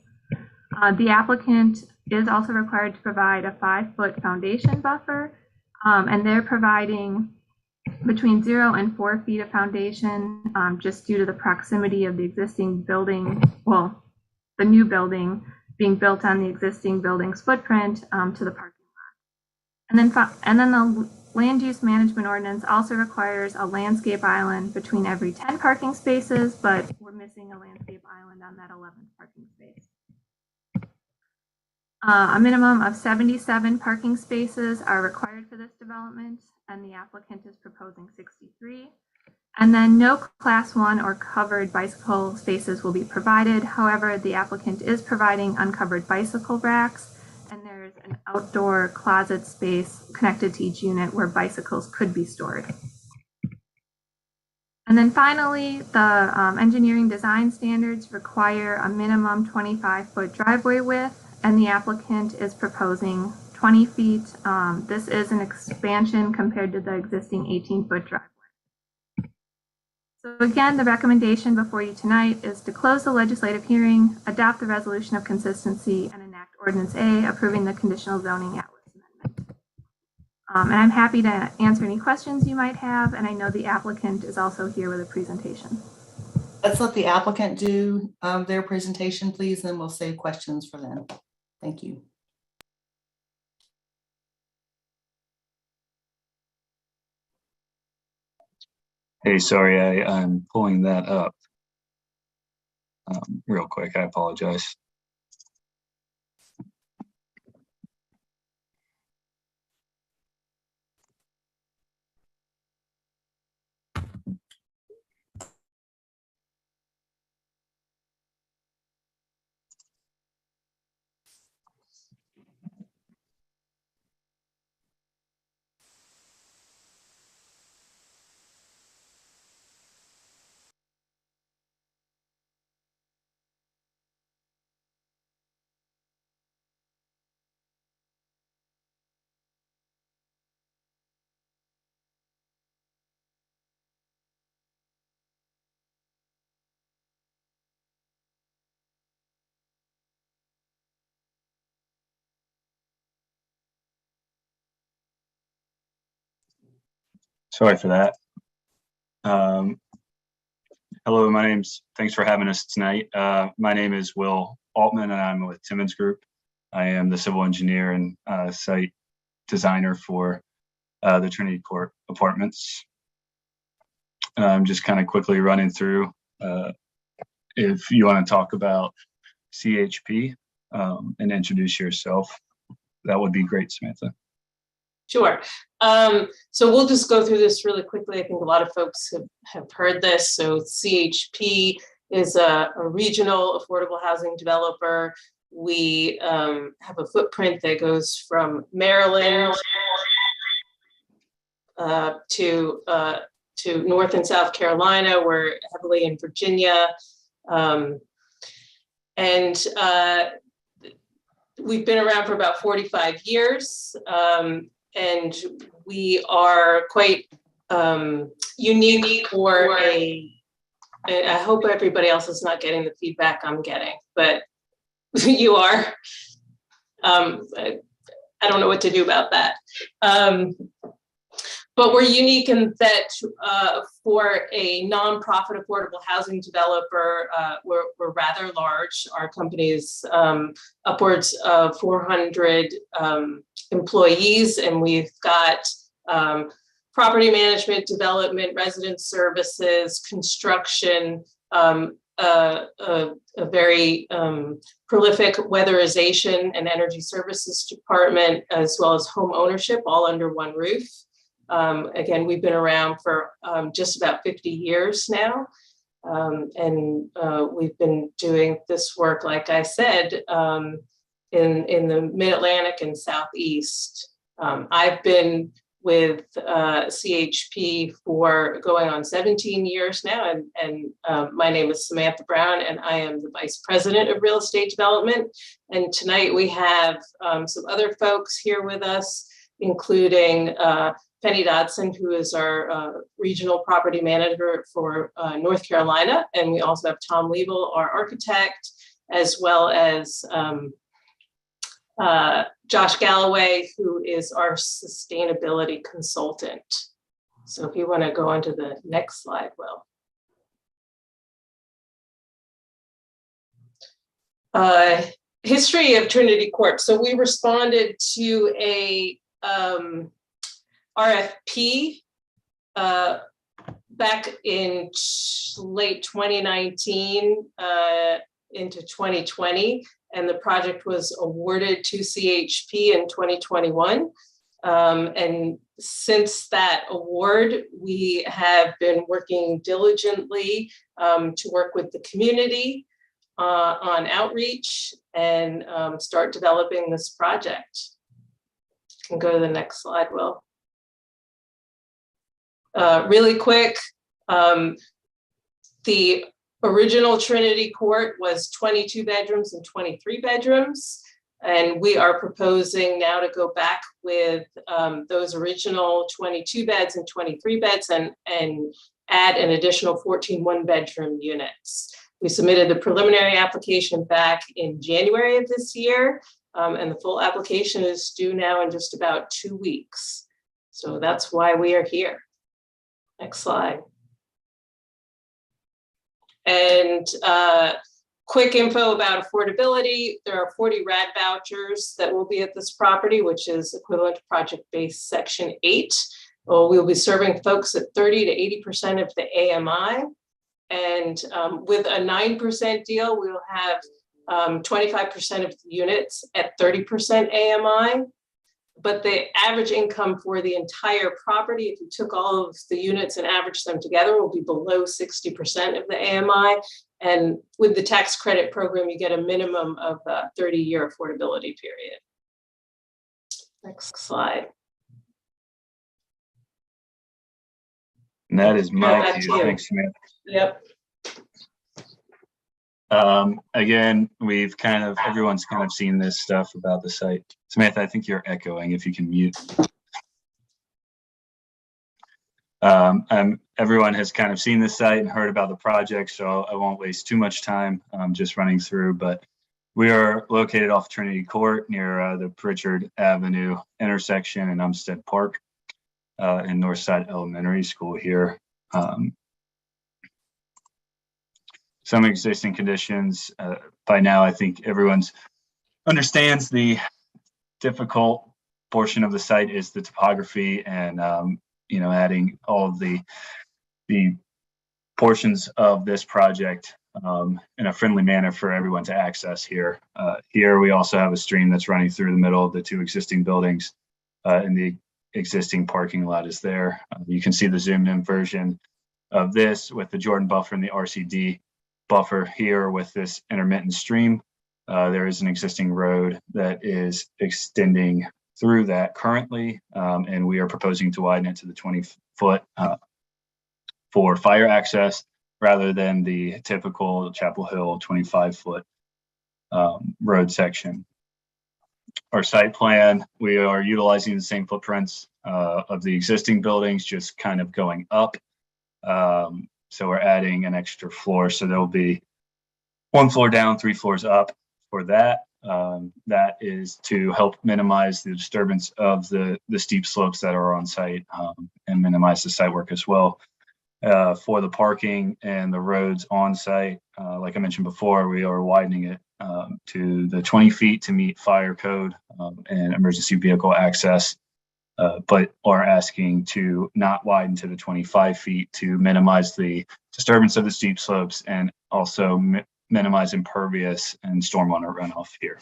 S13: The applicant is also required to provide a 5-foot foundation buffer, and they're providing between 0 and 4 feet of foundation just due to the proximity of the existing building, well, the new building being built on the existing building's footprint to the parking lot. And then the land use management ordinance also requires a landscape island between every 10 parking spaces, but we're missing a landscape island on that 11th parking space. A minimum of 77 parking spaces are required for this development, and the applicant is proposing 63. And then no class 1 or covered bicycle spaces will be provided. However, the applicant is providing uncovered bicycle racks, and there's an outdoor closet space connected to each unit where bicycles could be stored. And then finally, the engineering design standards require a minimum 25-foot driveway width, and the applicant is proposing 20 feet. This is an expansion compared to the existing 18-foot driveway. So again, the recommendation before you tonight is to close the legislative hearing, adopt the resolution of consistency, and enact Ordinance A approving the conditional zoning Atlas amendment. And I'm happy to answer any questions you might have, and I know the applicant is also here with a presentation.
S1: Let's let the applicant do their presentation, please, and then we'll save questions for them. Thank you.
S3: Hey, sorry, I'm pulling that up real quick. I apologize. Sorry for that. Hello, thanks for having us tonight. My name is Will Altman, and I'm with Timmons Group. I am the civil engineer and site designer for the Trinity Court Apartments. I'm just kind of quickly running through. If you want to talk about CHP and introduce yourself, that would be great, Samantha.
S14: Sure. So we'll just go through this really quickly. I think a lot of folks have heard this. So CHP is a regional affordable housing developer. We have a footprint that goes from Maryland to North and South Carolina. We're heavily in Virginia. we've been around for about 45 years, and we are quite unique for I hope everybody else is not getting the feedback I'm getting, but you are. I don't know what to do about that. But we're unique in that for a nonprofit affordable housing developer, we're rather large. Our company is upwards of 400 employees, and we've got property management, development, residence services, construction, a very prolific weatherization and energy services department, as well as home ownership, all under one roof. Again, we've been around for just about 50 years now. And we've been doing this work, like I said, in the Mid-Atlantic and Southeast. I've been with CHP for going on 17 years now, and my name is Samantha Brown, and I am the Vice President of Real Estate Development. And tonight we have some other folks here with us, including Penny Dodson, who is our regional property manager for North Carolina. And we also have Tom Liebel, our architect, as well as Josh Galloway, who is our sustainability consultant. So if you want to go on to the next slide, Will. History of Trinity Court. So we responded to a RFP back in late 2019 into 2020, and the project was awarded to CHP in 2021. And since that award, we have been working diligently to work with the community on outreach and start developing this project. You can go to the next slide, Will. Really quick, the original Trinity Court was 22 bedrooms and 23 bedrooms. And we are proposing now to go back with those original 22 beds and 23 beds and add an additional 14 one-bedroom units. We submitted the preliminary application back in January of this year, and the full application is due now in just about 2 weeks. So that's why we are here. Next slide. And quick info about affordability. There are 40 RAD vouchers that will be at this property, which is equivalent to project-based Section 8. Well, we'll be serving folks at 30 to 80% of the AMI. And with a 9% deal, we'll have 25% of the units at 30% AMI. But the average income for the entire property, if you took all of the units and averaged them together, will be below 60% of the AMI. And with the tax credit program, you get a minimum of a 30-year affordability period. Next slide.
S3: And that is my cue. Thanks, Samantha.
S14: Yep.
S3: Again, everyone's kind of seen this stuff about the site. Samantha, I think you're echoing, if you can mute. Everyone has kind of seen this site and heard about the project, so I won't waste too much time just running through, but we are located off Trinity Court near the Pritchard Avenue intersection in Umstead Park in Northside Elementary School here. Some existing conditions. By now, I think everyone understands the difficult portion of the site is the topography and adding all of the portions of this project in a friendly manner for everyone to access here. Here we also have a stream that's running through the middle of the two existing buildings, and the existing parking lot is there. You can see the zoomed in version of this with the Jordan buffer and the RCD buffer here with this intermittent stream. There is an existing road that is extending through that currently, and we are proposing to widen it to the 20-foot for fire access rather than the typical Chapel Hill 25-foot road section. our site plan, we are utilizing the same footprints of the existing buildings, just kind of going up. So we're adding an extra floor. So there'll be 1 floor down, 3 floors up for that. That is to help minimize the disturbance of the steep slopes that are on site and minimize the site work as well. For the parking and the roads on site, like I mentioned before, we are widening it to the 20 feet to meet fire code and emergency vehicle access, but are asking to not widen to the 25 feet to minimize the disturbance of the steep slopes and also minimize impervious and stormwater runoff here.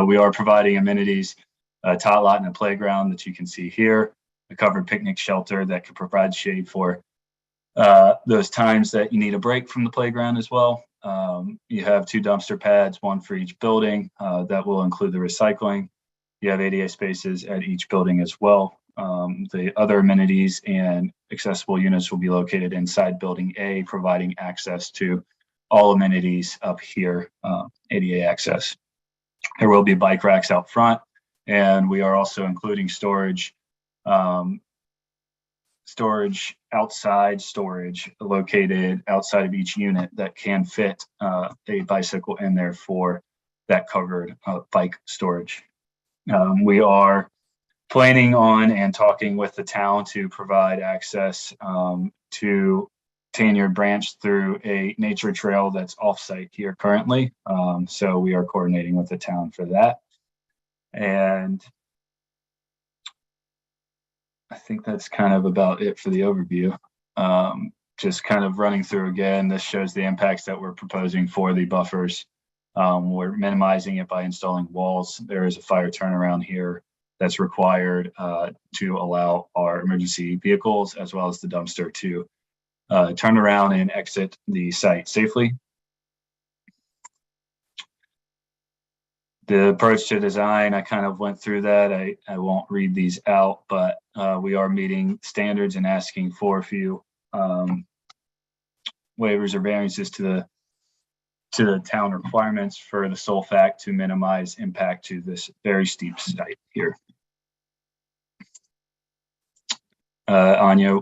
S3: We are providing amenities, a tot lot and a playground that you can see here, a covered picnic shelter that could provide shade for those times that you need a break from the playground as well. You have 2 dumpster pads, 1 for each building that will include the recycling. You have ADA spaces at each building as well. The other amenities and accessible units will be located inside building A, providing access to all amenities up here, ADA access. There will be bike racks out front, and we are also including storage located outside of each unit that can fit a bicycle in there for that covered bike storage. We are planning on and talking with the town to provide access to Tanyard Branch through a nature trail that's off-site here currently. So we are coordinating with the town for that. And I think that's kind of about it for the overview. Just kind of running through again, this shows the impacts that we're proposing for the buffers. We're minimizing it by installing walls. There is a fire turnaround here that's required to allow our emergency vehicles as well as the dumpster to turn around and exit the site safely. The approach to design, I kind of went through that. I won't read these out, but we are meeting standards and asking for a few waivers or variances to the town requirements for the sole fact to minimize impact to this very steep site here. Anya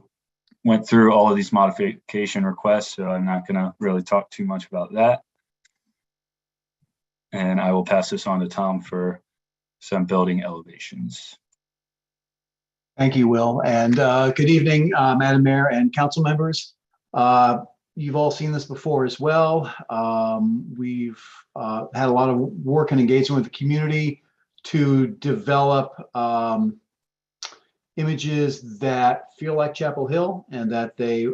S3: went through all of these modification requests, so I'm not going to really talk too much about that. And I will pass this on to Tom for some building elevations.
S16: Thank you, Will. And good evening, Madam Mayor and council members. You've all seen this before as well. We've had a lot of work and engagement with the community to develop images that feel like Chapel Hill and that they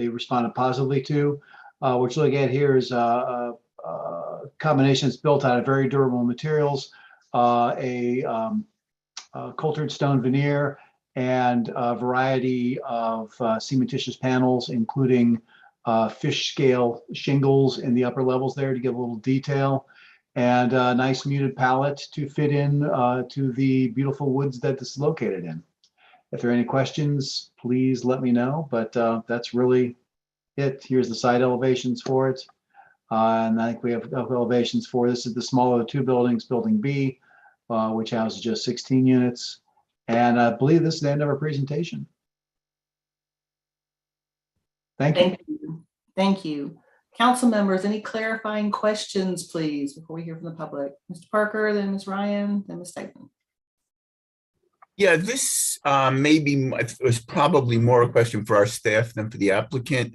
S16: responded positively to. What you look at here is a combination that's built out of very durable materials, a cultured stone veneer, and a variety of cementitious panels, including fish scale shingles in the upper levels there to give a little detail, and a nice muted palette to fit in to the beautiful woods that this is located in. If there are any questions, please let me know, but that's really it. Here's the side elevations for it. And I think we have elevations for this is the smaller of the 2 buildings, building B, which houses just 16 units. And I believe this is the end of our presentation. Thank you.
S1: Thank you. Council members, any clarifying questions, please, before we hear from the public? Mr. Parker, then Ms. Ryan, then Ms. Stapleton.
S7: Yeah, this was probably more a question for our staff than for the applicant.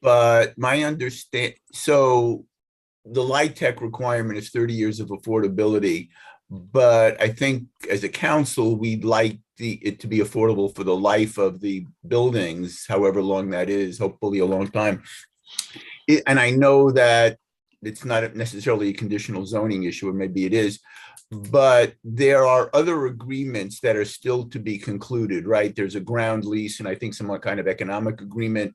S7: But my understand, so the light tech requirement is 30 years of affordability. But I think as a council, we'd like it to be affordable for the life of the buildings, however long that is, hopefully a long time. And I know that it's not necessarily a conditional zoning issue, or maybe it is, but there are other agreements that are still to be concluded, right? There's a ground lease and I think some kind of economic agreement.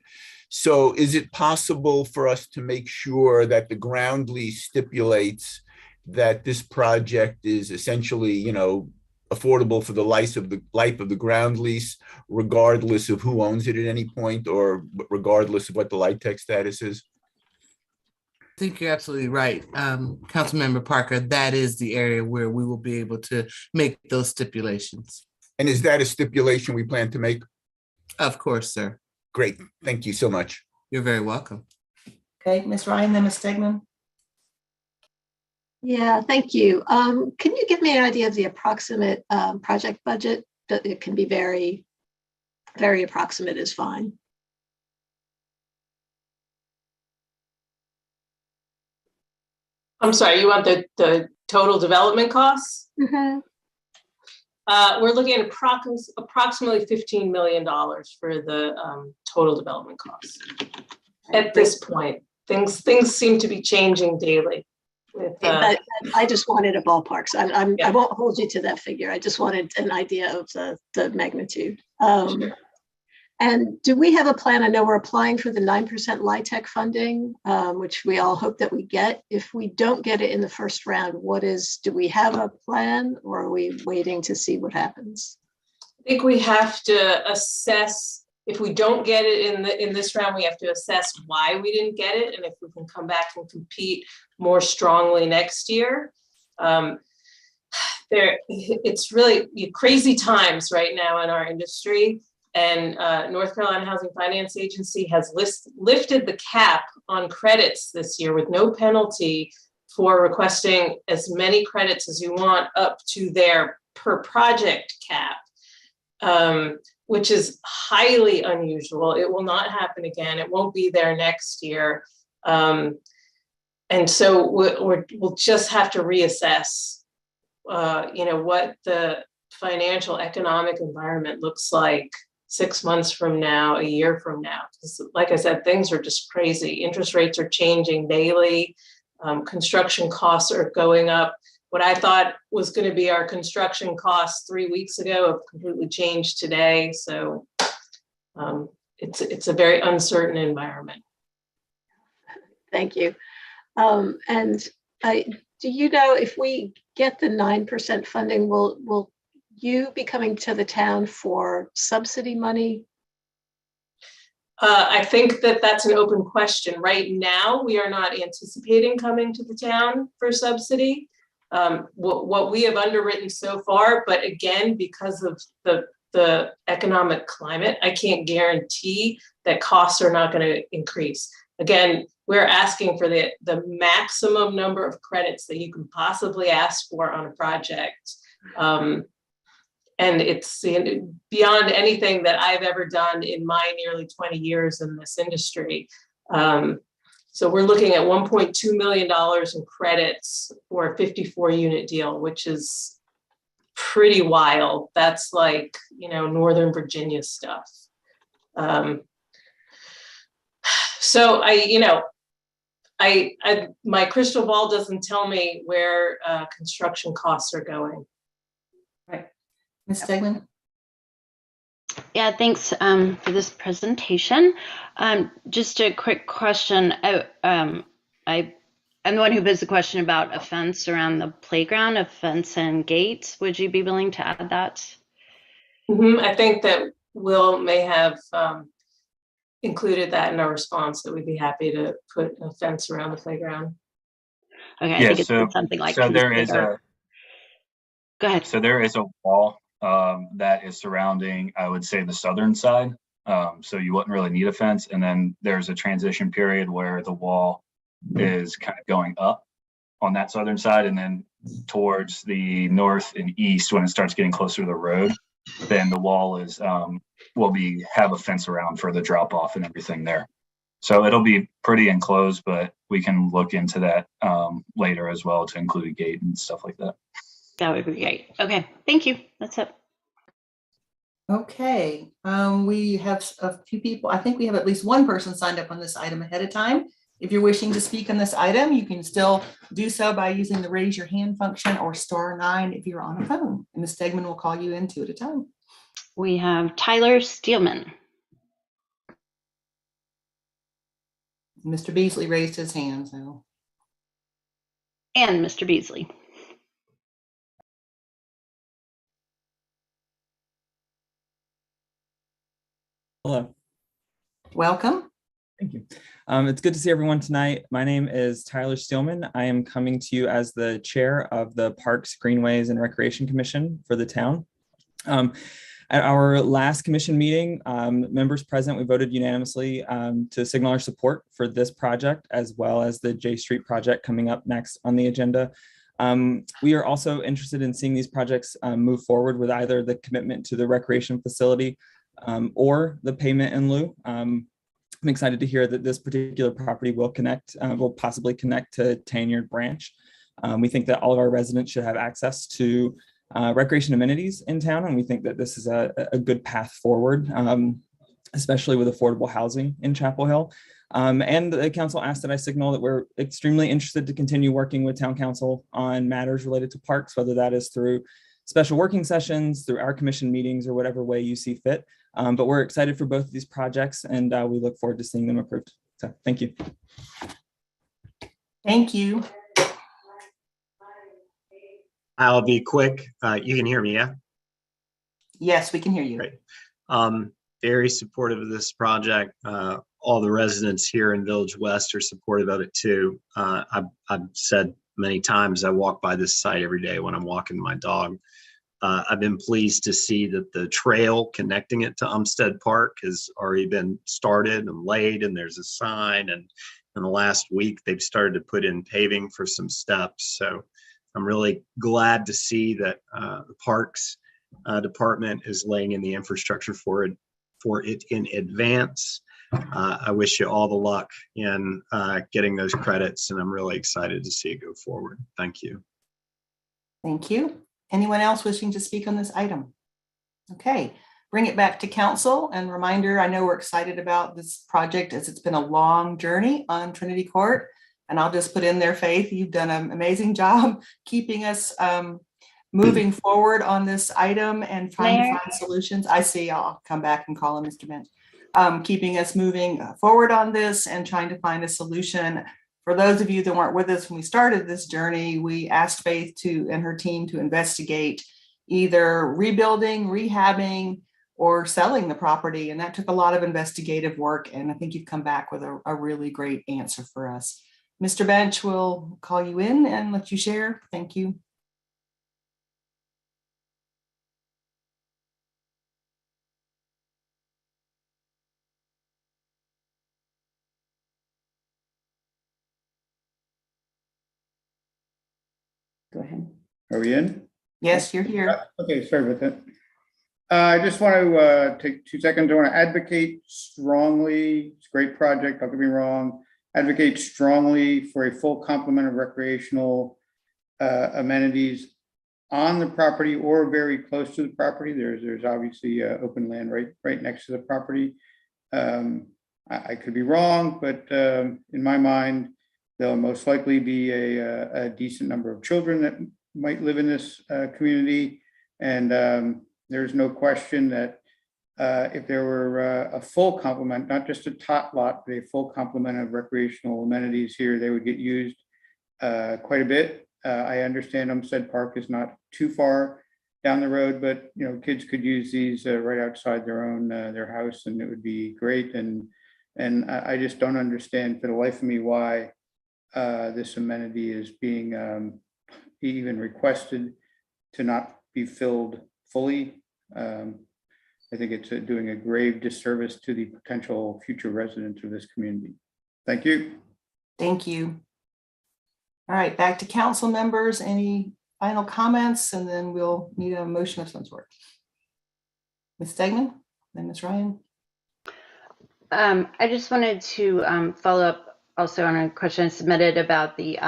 S7: So is it possible for us to make sure that the ground lease stipulates that this project is essentially, affordable for the life of the ground lease, regardless of who owns it at any point, or regardless of what the light tech status is?
S17: think you're absolutely right. Councilmember Parker, that is the area where we will be able to make those stipulations.
S7: And is that a stipulation we plan to make?
S17: Of course, sir.
S7: Great. Thank you so much.
S17: You're very welcome.
S1: Okay, Ms. Ryan, then Ms. Stegman.
S2: Yeah, thank you. Can you give me an idea of the approximate project budget? It can be very, very approximate is fine.
S14: I'm sorry, you want the total development costs?
S2: Mm-hmm.
S14: We're looking at approximately $15 million for the total development costs. At this point, things seem to be changing daily.
S2: But I just wanted a ballpark. So I won't hold you to that figure. I just wanted an idea of the magnitude.
S14: Sure.
S2: And do we have a plan? I know we're applying for the 9% LIHTC funding, which we all hope that we get. If we don't get it in the first round, do we have a plan, or are we waiting to see what happens?
S14: I think we have to assess, if we don't get it in this round, we have to assess why we didn't get it, and if we can come back and compete more strongly next year. It's really crazy times right now in our industry. And North Carolina Housing Finance Agency has lifted the cap on credits this year with no penalty for requesting as many credits as you want up to their per project cap, which is highly unusual. It will not happen again. It won't be there next year. And so we'll just have to reassess, what the financial economic environment looks like 6 months from now, a year from now. Because like I said, things are just crazy. Interest rates are changing daily. Construction costs are going up. What I thought was going to be our construction costs 3 weeks ago have completely changed today. So it's a very uncertain environment.
S2: Thank you. And do you know if we get the 9% funding, will you be coming to the town for subsidy money?
S14: I think that's an open question. Right now, we are not anticipating coming to the town for subsidy. What we have underwritten so far, but again, because of the economic climate, I can't guarantee that costs are not going to increase. Again, we're asking for the maximum number of credits that you can possibly ask for on a project. And it's beyond anything that I've ever done in my nearly 20 years in this industry. So we're looking at $1.2 million in credits for a 54 unit deal, which is pretty wild. That's like, Northern Virginia stuff. So my crystal ball doesn't tell me where construction costs are going.
S1: Right. Ms. Stegman?
S15: Yeah, thanks for this presentation. Just a quick question. I'm the one who posed the question about a fence around the playground, a fence and gates. Would you be willing to add that?
S14: I think that Will may have included that in our response, that we'd be happy to put a fence around the playground.
S15: Okay, I think it's something like.
S3: So there is
S15: Go ahead.
S3: So there is a wall that is surrounding, I would say, the southern side. So you wouldn't really need a fence. And then there's a transition period where the wall is kind of going up on that southern side. And then towards the north and east, when it starts getting closer to the road, then the wall is will have a fence around for the drop off and everything there. So it'll be pretty enclosed, but we can look into that later as well to include a gate and stuff like that.
S15: That would be great. Okay, thank you. That's it.
S1: Okay, we have a few people. I think we have at least one person signed up on this item ahead of time. If you're wishing to speak on this item, you can still do so by using the raise your hand function or *9 if you're on a phone. And Ms. Stegman will call you in 2 at a time.
S15: We have Tyler Steelman.
S1: Mr. Beasley raised his hand, so.
S15: And Mr. Beasley.
S18: Hello.
S1: Welcome.
S18: Thank you. It's good to see everyone tonight. My name is Tyler Steelman. I am coming to you as the chair of the Parks, Greenways, and Recreation Commission for the town. At our last commission meeting, members present, we voted unanimously to signal our support for this project, as well as the J Street project coming up next on the agenda. We are also interested in seeing these projects move forward with either the commitment to the recreation facility or the payment in lieu. I'm excited to hear that this particular property will possibly connect to Tanyard Branch. We think that all of our residents should have access to recreation amenities in town, and we think that this is a good path forward, especially with affordable housing in Chapel Hill. And the council asked that I signal that we're extremely interested to continue working with town council on matters related to parks, whether that is through special working sessions, through our commission meetings, or whatever way you see fit. But we're excited for both of these projects, and we look forward to seeing them approved. So thank you.
S1: Thank you.
S19: I'll be quick. You can hear me, yeah?
S1: Yes, we can hear you.
S19: Great. Very supportive of this project. All the residents here in Village West are supportive of it too. I've said many times I walk by this site every day when I'm walking my dog. I've been pleased to see that the trail connecting it to Umstead Park has already been started and laid, and there's a sign. And in the last week, they've started to put in paving for some steps. So I'm really glad to see that the Parks Department is laying in the infrastructure for it in advance. I wish you all the luck in getting those credits, and I'm really excited to see it go forward. Thank you.
S1: Thank you. Anyone else wishing to speak on this item? Okay, bring it back to council. And reminder, I know we're excited about this project as it's been a long journey on Trinity Court. And I'll just put in there, Faith, you've done an amazing job keeping us moving forward on this item and trying to find solutions. I see, I'll come back and call him Mr. Bench. Keeping us moving forward on this and trying to find a solution. For those of you that weren't with us when we started this journey, we asked Faith and her team to investigate either rebuilding, rehabbing, or selling the property. And that took a lot of investigative work. And I think you've come back with a really great answer for us. Mr. Bench will call you in and let you share. Thank you. Go ahead.
S12: Are we in?
S1: Yes, you're here.
S12: Okay, sorry about that. I just want to take 2 seconds. I want to advocate strongly. It's a great project, don't get me wrong. Advocate strongly for a full complement of recreational amenities on the property or very close to the property. There's obviously open land right next to the property. I could be wrong, but in my mind, there'll most likely be a decent number of children that might live in this community. And there's no question that if there were a full complement, not just a tot lot, but a full complement of recreational amenities here, they would get used quite a bit. I understand Umstead Park is not too far down the road, but kids could use these right outside their house, and it would be great. And I just don't understand for the life of me why this amenity is being even requested to not be filled fully. I think it's doing a grave disservice to the potential future residents of this community. Thank you.
S1: Thank you. All right, back to council members. Any final comments? And then we'll need a motion of some sort. Ms. Stegman, then Ms. Ryan.
S15: I just wanted to follow up also on a question submitted about the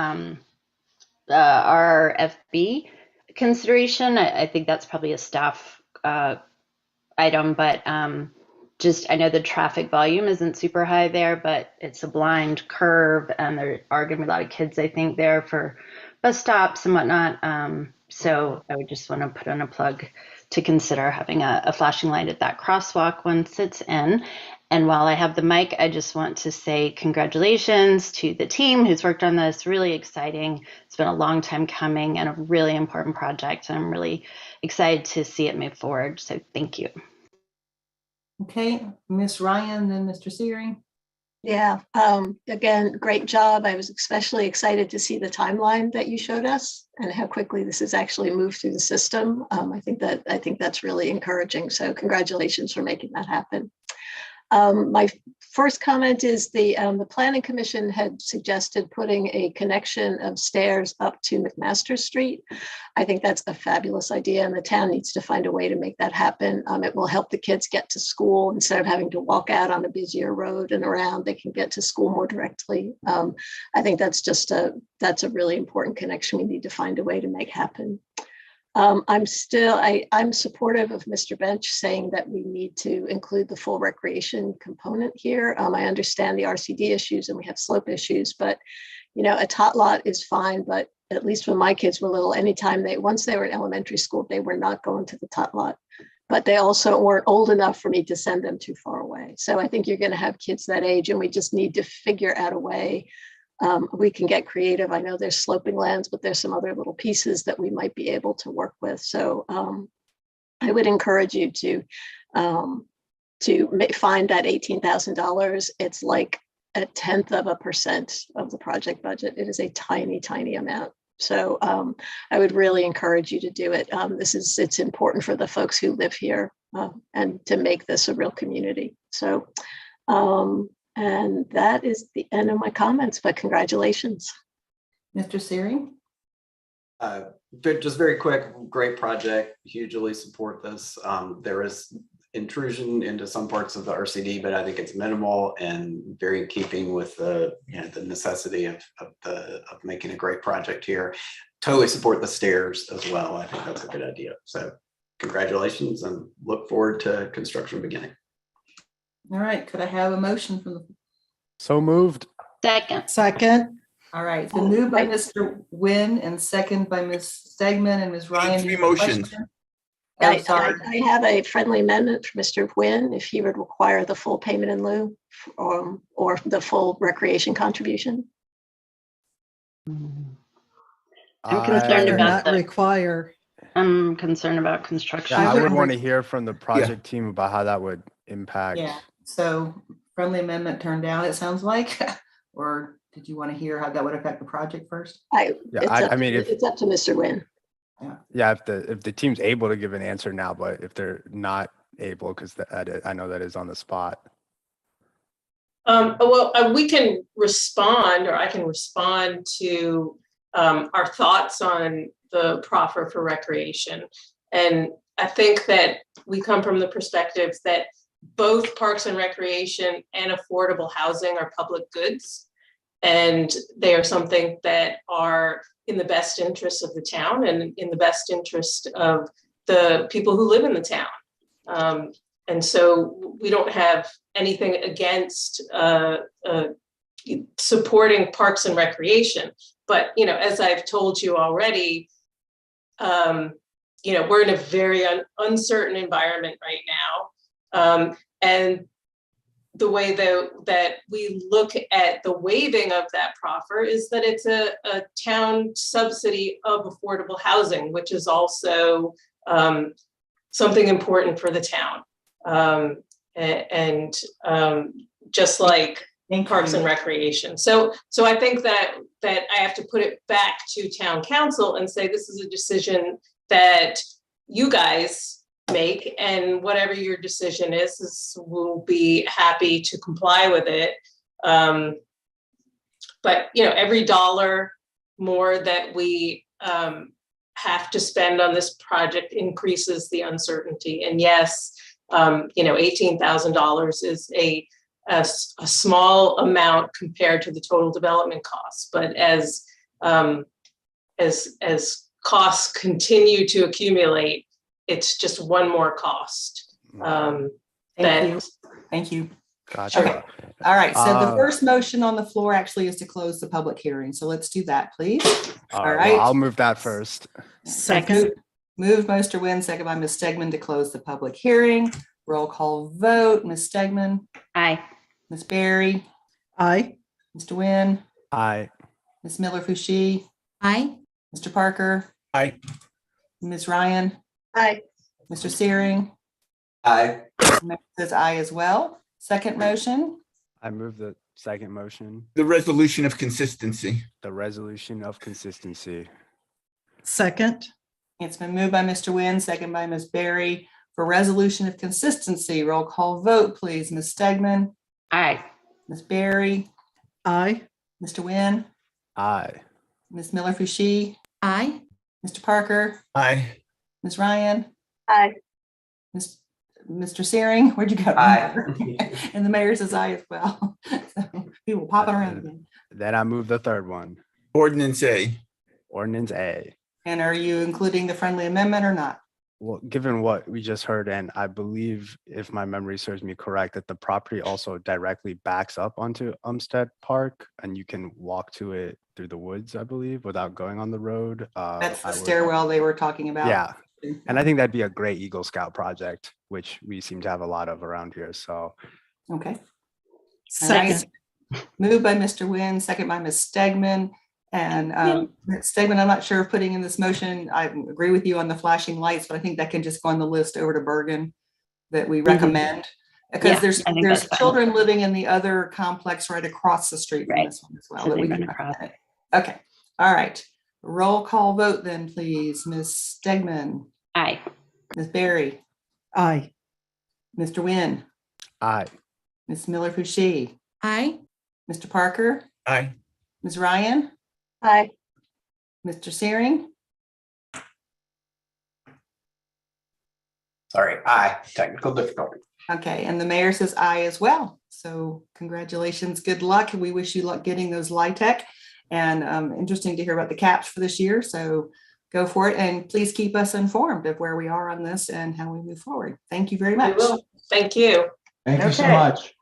S15: RFB consideration. I think that's probably a staff item, but just I know the traffic volume isn't super high there, but it's a blind curve and there are going to be a lot of kids, I think, there for bus stops and whatnot. So I would just want to put in a plug to consider having a flashing light at that crosswalk once it's in. And while I have the mic, I just want to say congratulations to the team who's worked on this. Really exciting. It's been a long time coming and a really important project. And I'm really excited to see it move forward. So thank you.
S1: Okay, Ms. Ryan, then Mr. Searing.
S2: Yeah, again, great job. I was especially excited to see the timeline that you showed us and how quickly this has actually moved through the system. I think that's really encouraging. So congratulations for making that happen. My first comment is the Planning Commission had suggested putting a connection of stairs up to McMaster Street. I think that's a fabulous idea, and the town needs to find a way to make that happen. It will help the kids get to school instead of having to walk out on a busier road and around. They can get to school more directly. I think that's a really important connection we need to find a way to make happen. I'm supportive of Mr. Bench saying that we need to include the full recreation component here. I understand the RCD issues and we have slope issues, but a tot lot is fine. But at least when my kids were little, once they were in elementary school, they were not going to the tot lot. But they also weren't old enough for me to send them too far away. So I think you're going to have kids that age, and we just need to figure out a way. We can get creative. I know there's sloping lands, but there's some other little pieces that we might be able to work with. So I would encourage you to find that $18,000. It's like 0.1% of the project budget. It is a tiny, tiny amount. So I would really encourage you to do it. It's important for the folks who live here and to make this a real community. So and that is the end of my comments, but congratulations.
S1: Mr. Searing?
S4: Just very quick, great project, hugely support this. There is intrusion into some parts of the RCD, but I think it's minimal and very in keeping with the necessity of making a great project here. Totally support the stairs as well. I think that's a good idea. So congratulations and look forward to construction beginning.
S1: All right, could I have a motion from the?
S8: So moved.
S9: Second.
S1: All right, so moved by Mr. Nguyen and second by Ms. Stegman and Ms. Ryan.
S7: Three motions.
S1: Oh, sorry.
S2: I have a friendly amendment for Mr. Nguyen if he would require the full payment in lieu or the full recreation contribution.
S15: I'm concerned about
S9: not require.
S15: I'm concerned about construction.
S8: Yeah, I would want to hear from the project team about how that would impact.
S1: Yeah, so friendly amendment turned down, it sounds like, or did you want to hear how that would affect the project first?
S2: It's up to Mr. Nguyen.
S8: Yeah, if the team's able to give an answer now, but if they're not able, because I know that is on the spot.
S14: We can respond, or I can respond to our thoughts on the proffer for recreation. And I think that we come from the perspective that both parks and recreation and affordable housing are public goods. And they are something that are in the best interest of the town and in the best interest of the people who live in the town. And so we don't have anything against supporting parks and recreation. But, as I've told you already, we're in a very uncertain environment right now. And the way that we look at the waiving of that proffer is that it's a town subsidy of affordable housing, which is also something important for the town. Just like parks and recreation. So I think that I have to put it back to town council and say, this is a decision that you guys make, and whatever your decision is we'll be happy to comply with it. But every dollar more that we have to spend on this project increases the uncertainty. And yes, $18,000 is a small amount compared to the total development costs. But as costs continue to accumulate, it's just one more cost.
S1: Thank you.
S8: Gotcha.
S1: Okay. All right. So the first motion on the floor actually is to close the public hearing. So let's do that, please.
S8: All right. Well, I'll move that first.
S1: Second. Moved by Mr. Nguyen, second by Ms. Stegman to close the public hearing. Roll call vote. Ms. Stegman.
S15: Aye.
S1: Ms. Berry.
S9: Aye.
S1: Mr. Nguyen.
S8: Aye.
S1: Ms. Miller-Fushi.
S10: Aye.
S1: Mr. Parker.
S7: Aye.
S1: Ms. Ryan.
S2: Aye.
S1: Mr. Searing.
S4: Aye.
S1: Mayor says aye as well. Second motion.
S8: I move that Second motion,
S7: The resolution of consistency.
S8: the resolution of consistency.
S9: Second.
S1: It's been moved by Mr. Nguyen, second by Ms. Berry for resolution of consistency. Roll call vote, please. Ms. Stegman,
S15: Aye.
S1: Ms. Berry,
S9: Aye.
S1: Mr. Nguyen,
S8: Aye.
S1: Ms. Miller Fushi,
S10: Aye.
S1: Mr. Parker,
S7: Aye.
S1: Ms. Ryan,
S2: Aye.
S1: Mr. Searing, where'd you go?
S4: Aye.
S1: And the mayor says aye as well. So people popping around again.
S8: Then I move the third one.
S7: Ordinance A.
S8: Ordinance A.
S1: And are you including the friendly amendment or not?
S8: Well, given what we just heard, and I believe, if my memory serves me correct, that the property also directly backs up onto Umstead Park, and you can walk to it through the woods, I believe, without going on the road.
S1: That's the
S8: I would-
S1: stairwell they were talking about.
S8: Yeah, and I think that'd be a great Eagle Scout project, which we seem to have a lot of around here. So,
S1: Okay. All
S9: Second.
S1: right. Moved by Mr. Nguyen, second by Ms. Stegman. And Ms. Stegman, I'm not sure if putting in this motion, I agree with you on the flashing lights, but I think that can just go on the list over to Bergen that we recommend. Because
S15: Yeah,
S1: there's
S15: I think that's fine.
S1: children living in the other complex right across the street from
S15: Right.
S1: this one as well.
S15: So
S1: that
S15: they
S1: we
S15: run
S1: can
S15: across.
S1: recommend. Okay, all right. Roll call vote then, please. Ms. Stegman,
S15: Aye.
S1: Ms. Berry,
S9: Aye.
S1: Mr. Nguyen,
S8: aye.
S1: Ms. Miller Fushi,
S10: Aye.
S1: Mr. Parker,
S7: Aye.
S1: Ms. Ryan,
S2: Aye.
S1: Mr. Searing,
S4: Sorry, aye. Technical difficulty.
S1: okay, and the mayor says aye as well. So congratulations, good luck. We wish you luck getting those LIHTC. And interesting to hear about the caps for this year. So go for it, and please keep us informed of where we are on this and how we move forward. Thank you very
S14: We
S1: much.
S14: will. Thank you.
S12: Thank you so
S1: Okay.
S12: much.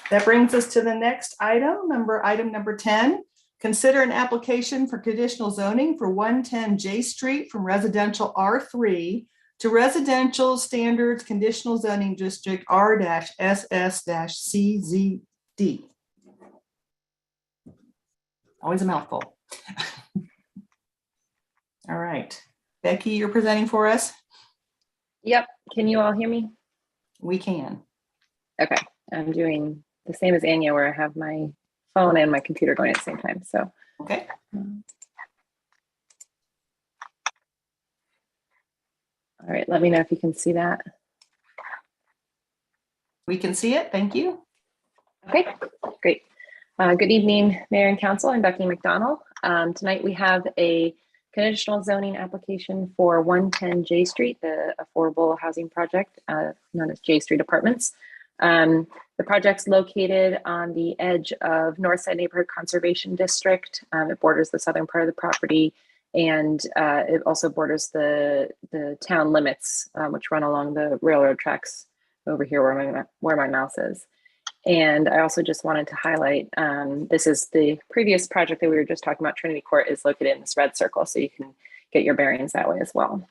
S1: That brings us to the next item number 10. Consider an application for conditional zoning for 110 J Street from residential R3 to residential standards conditional zoning district R-SS-CZD. Always a mouthful. All right. Becky, you're presenting for us?
S20: Yep. Can you all hear me?
S1: We can.
S20: Okay. I'm doing the same as Anya, where I have my phone and my computer going at the same time. So,
S1: okay.
S20: All right. Let me know if you can see that.
S1: We can see it. Thank you.
S20: Okay, great. Good evening, Mayor and Council. I'm Becky McDonald. Tonight we have a conditional zoning application for 110 J Street, the affordable housing project known as J Street Apartments. The project's located on the edge of Northside Neighborhood Conservation District. It borders the southern part of the property, and it also borders the town limits, which run along the railroad tracks over here where my mouse is. And I also just wanted to highlight, this is the previous project that we were just talking about. Trinity Court is located in this red circle, so you can get your bearings that way as well.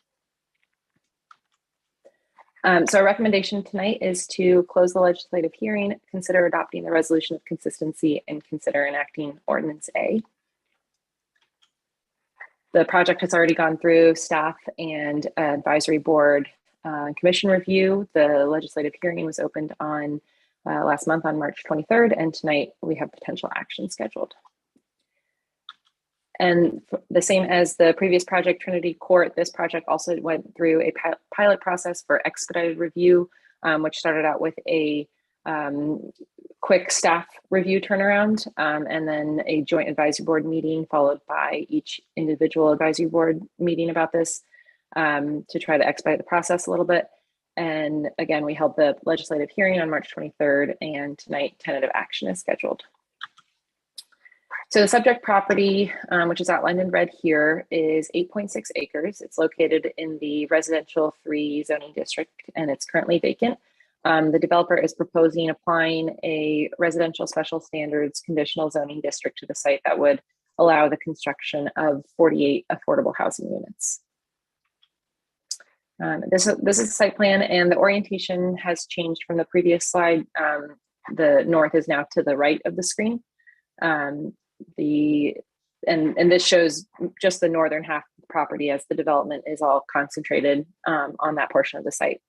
S20: So our recommendation tonight is to close the legislative hearing, consider adopting the resolution of consistency, and consider enacting Ordinance A. The project has already gone through staff and advisory board commission review. The legislative hearing was opened on last month on March 23rd, and tonight we have potential action scheduled. And the same as the previous project, Trinity Court, this project also went through a pilot process for expedited review, which started out with a quick staff review turnaround, and then a joint advisory board meeting followed by each individual advisory board meeting about this to try to expedite the process a little bit. And again, we held the legislative hearing on March 23rd, and tonight tentative action is scheduled. So the subject property, which is outlined in red here, is 8.6 acres. It's located in the residential 3 zoning district, and it's currently vacant. The developer is proposing applying a residential special standards conditional zoning district to the site that would allow the construction of 48 affordable housing units. This is a site plan, and the orientation has changed from the previous slide. The north is now to the right of the screen. And this shows just the northern half of the property, as the development is all concentrated on that portion of the site.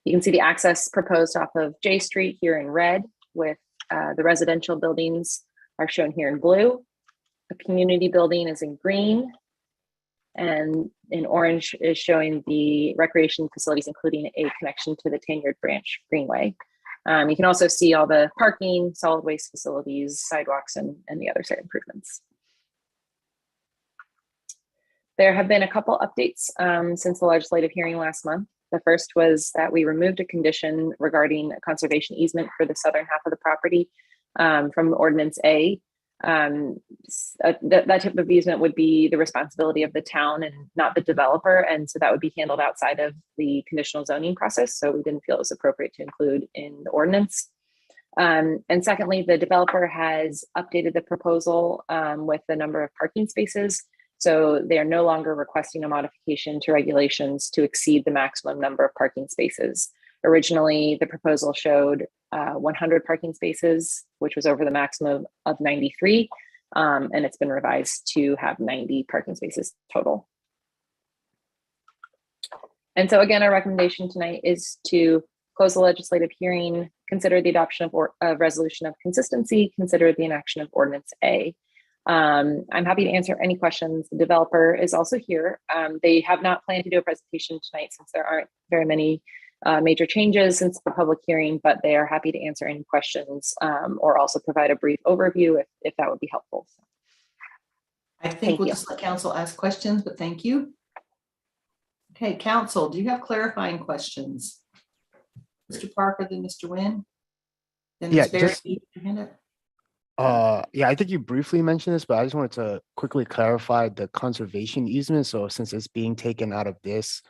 S20: You can see the access proposed off of J Street here in red, with The residential buildings are shown here in blue. The community building is in green. And in orange is showing the recreation facilities, including a connection to the Tenured Branch Greenway. You can also see all the parking, solid waste facilities, sidewalks, and the other site improvements. There have been a couple updates since the legislative hearing last month. The first was that we removed a condition regarding a conservation easement for the southern half of the property from Ordinance A. That type of easement would be the responsibility of the town and not the developer. And so that would be handled outside of the conditional zoning process. So we didn't feel it was appropriate to include in the ordinance. And secondly, the developer has updated the proposal with the number of parking spaces. So they are no longer requesting a modification to regulations to exceed the maximum number of parking spaces. Originally, the proposal showed 100 parking spaces, which was over the maximum of 93, and it's been revised to have 90 parking spaces total. And so again, our recommendation tonight is to close the legislative hearing, consider the adoption of a resolution of consistency, consider the enaction of Ordinance A. I'm happy to answer any questions. The developer is also here. They have not planned to do a presentation tonight since there aren't very many major changes since the public hearing, but they are happy to answer any questions or also provide a brief overview if that would be helpful.
S1: I think we'll just let council ask questions, but thank you. Okay, council, do you have clarifying questions? Mr. Parker, then Mr. Nguyen, then
S8: Yeah,
S1: Ms. Berry,
S8: just-
S1: your hand up.
S8: Yeah, I think you briefly mentioned this, but I just wanted to quickly clarify the conservation easement. So since it's being taken out of this,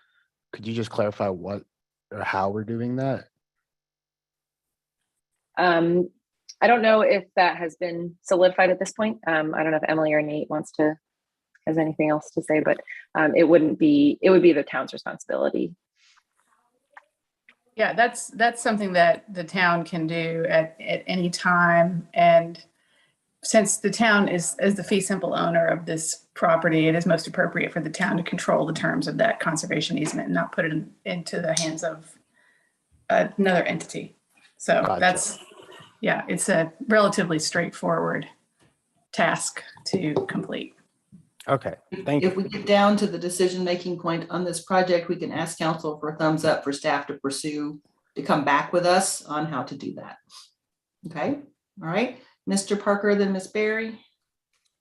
S8: could you just clarify what or how we're doing that?
S20: I don't know if that has been solidified at this point. I don't know if Emily or Nate has anything else to say, but it would be the town's responsibility.
S21: Yeah, that's something that the town can do at any time. And since the town is the fee simple owner of this property, it is most appropriate for the town to control the terms of that conservation easement and not put it into the hands of another entity. So
S8: Gotcha.
S21: it's a relatively straightforward task to complete.
S8: Okay, thank you.
S1: If we get down to the decision-making point on this project, we can ask council for a thumbs up for staff to pursue, to come back with us on how to do that. Okay, all right. Mr. Parker, then Ms. Berry.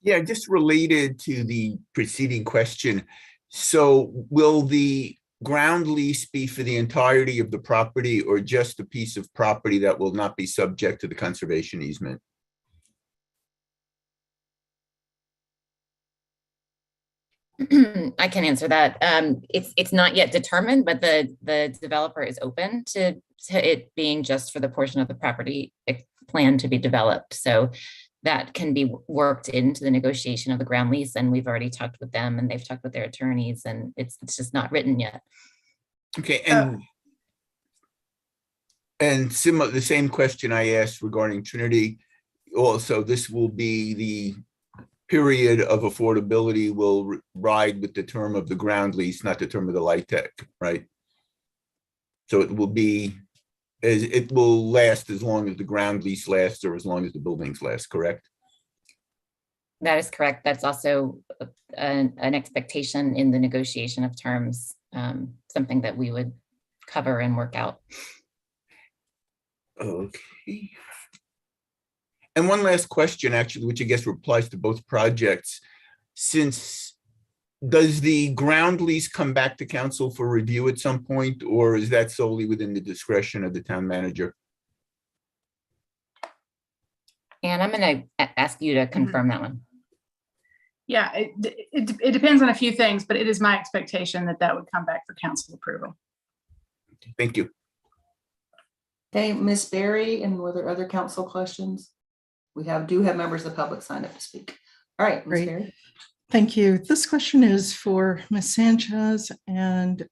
S7: Yeah, just related to the preceding question. So will the ground lease be for the entirety of the property or just a piece of property that will not be subject to the conservation easement?
S22: I can answer that. It's not yet determined, but the developer is open to it being just for the portion of the property planned to be developed. So that can be worked into the negotiation of the ground lease, and we've already talked with them, and they've talked with their attorneys, and it's just not written yet.
S7: Okay, and similar, the same question I asked regarding Trinity. Also, this will be the period of affordability will ride with the term of the ground lease, not the term of the LIHTC, right? So it will last as long as the ground lease lasts or as long as the buildings last, correct?
S22: That is correct. That's also an expectation in the negotiation of terms, something that we would cover and work out.
S7: Okay. And one last question, actually, which I guess applies to both projects. Does the ground lease come back to council for review at some point, or is that solely within the discretion of the town manager?
S22: And I'm going to ask you to confirm that one.
S21: Yeah, it depends on a few things, but it is my expectation that that would come back for council approval.
S7: Thank you.
S1: Okay, Ms. Berry, and were there other council questions? We do have members of the public sign up to speak. All right, Ms. Berry.
S9: Thank you. This question is for Ms. Sanchez, and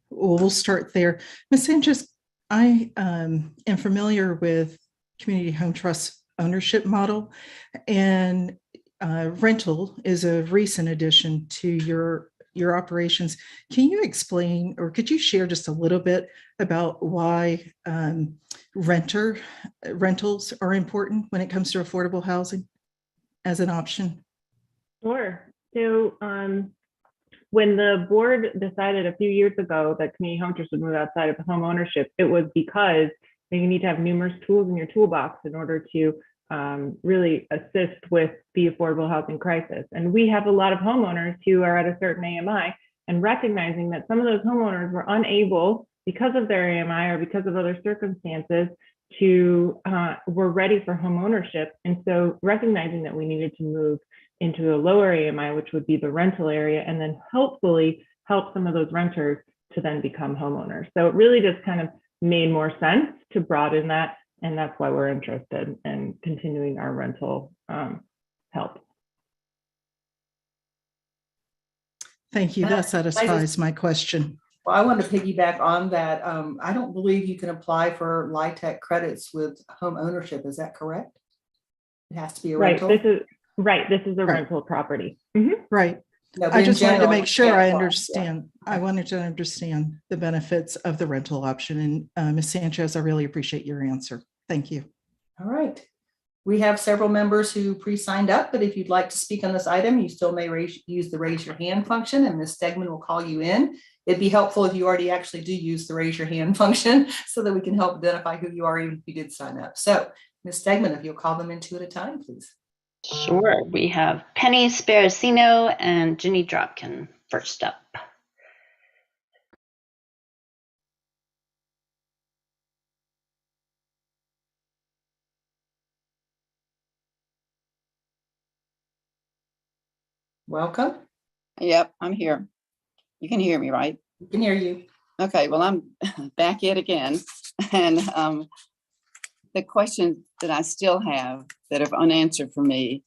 S9: we'll start there. Ms. Sanchez, I am familiar with community home trust ownership model, and rental is a recent addition to your your operations. Can you explain, or could you share just a little bit about why rentals are important when it comes to affordable housing as an option?
S5: Sure. So when the board decided a few years ago that community home interest would move outside of home ownership, it was because you need to have numerous tools in your toolbox in order to really assist with the affordable housing crisis. And we have a lot of homeowners who are at a certain AMI, and recognizing that some of those homeowners were unable, because of their AMI or because of other circumstances, were ready for home ownership. And so recognizing that we needed to move into a lower AMI, which would be the rental area, and then hopefully help some of those renters to then become homeowners. So it really just kind of made more sense to broaden that. And that's why we're interested in continuing our rental help.
S9: Thank you. That satisfies my question.
S1: Well, I want to piggyback on that. I don't believe you can apply for LIHTC credits with home ownership. Is that correct? It has to be a rental.
S5: This is a rental property. Mm-hmm.
S9: Right.
S1: No,
S9: I just wanted to make sure I
S1: yeah.
S9: understand. I wanted to understand the benefits of the rental option. And Ms. Sanchez, I really appreciate your answer. Thank you.
S1: All right. We have several members who pre-signed up, but if you'd like to speak on this item, you still may use the raise your hand function, and Ms. Stegman will call you in. It'd be helpful if you already actually do use the raise your hand function so that we can help identify who you are even if you did sign up. So Ms. Stegman, if you'll call them in two at a time, please.
S15: Sure. We have Penny Sparacino and Ginny Dropkin first up.
S1: Welcome.
S11: Yep, I'm here. You can hear me, right?
S1: We can hear you.
S11: Okay, well, I'm back yet again. And the question that I still have that are unanswered for me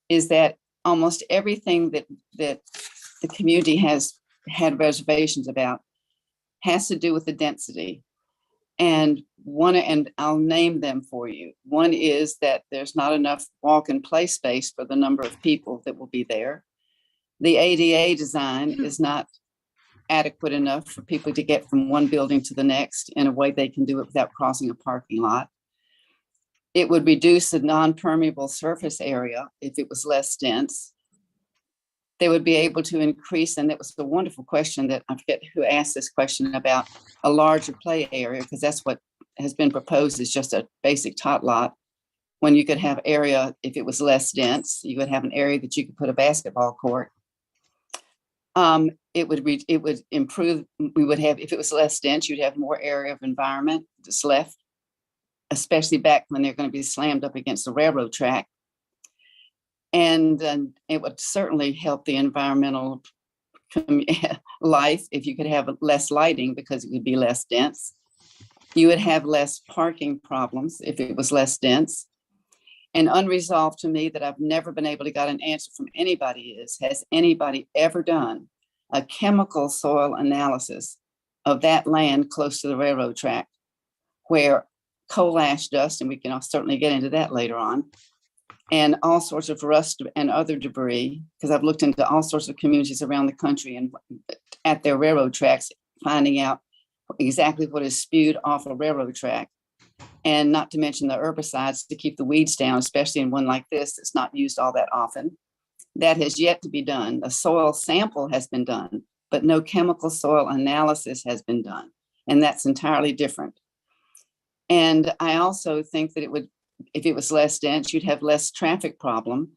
S11: is that almost everything that the community has had reservations about has to do with the density. And I'll name them for you. One is that there's not enough walk and play space for the number of people that will be there. The ADA design is not adequate enough for people to get from one building to the next in a way they can do it without crossing a parking lot. It would reduce the non-permeable surface area if it was less dense. They would be able to increase, and it was a wonderful question that I forget who asked this question about a larger play area, because that's what has been proposed is just a basic tot lot. When you could have area, if it was less dense, you would have an area that you could put a basketball court. It would improve. We would have, if it was less dense, you'd have more area of environment that's left, especially back when they're going to be slammed up against the railroad track. And it would certainly help the environmental life if you could have less lighting because it would be less dense. You would have less parking problems if it was less dense. And unresolved to me that I've never been able to get an answer from anybody is, has anybody ever done a chemical soil analysis of that land close to the railroad track where coal ash dust, and we can certainly get into that later on, and all sorts of rust and other debris, because I've looked into all sorts of communities around the country and at their railroad tracks, finding out exactly what is spewed off a railroad track. And not to mention the herbicides to keep the weeds down, especially in one like this that's not used all that often. That has yet to be done. A soil sample has been done, but no chemical soil analysis has been done. And that's entirely different. And I also think that it would, if it was less dense, you'd have less traffic problem.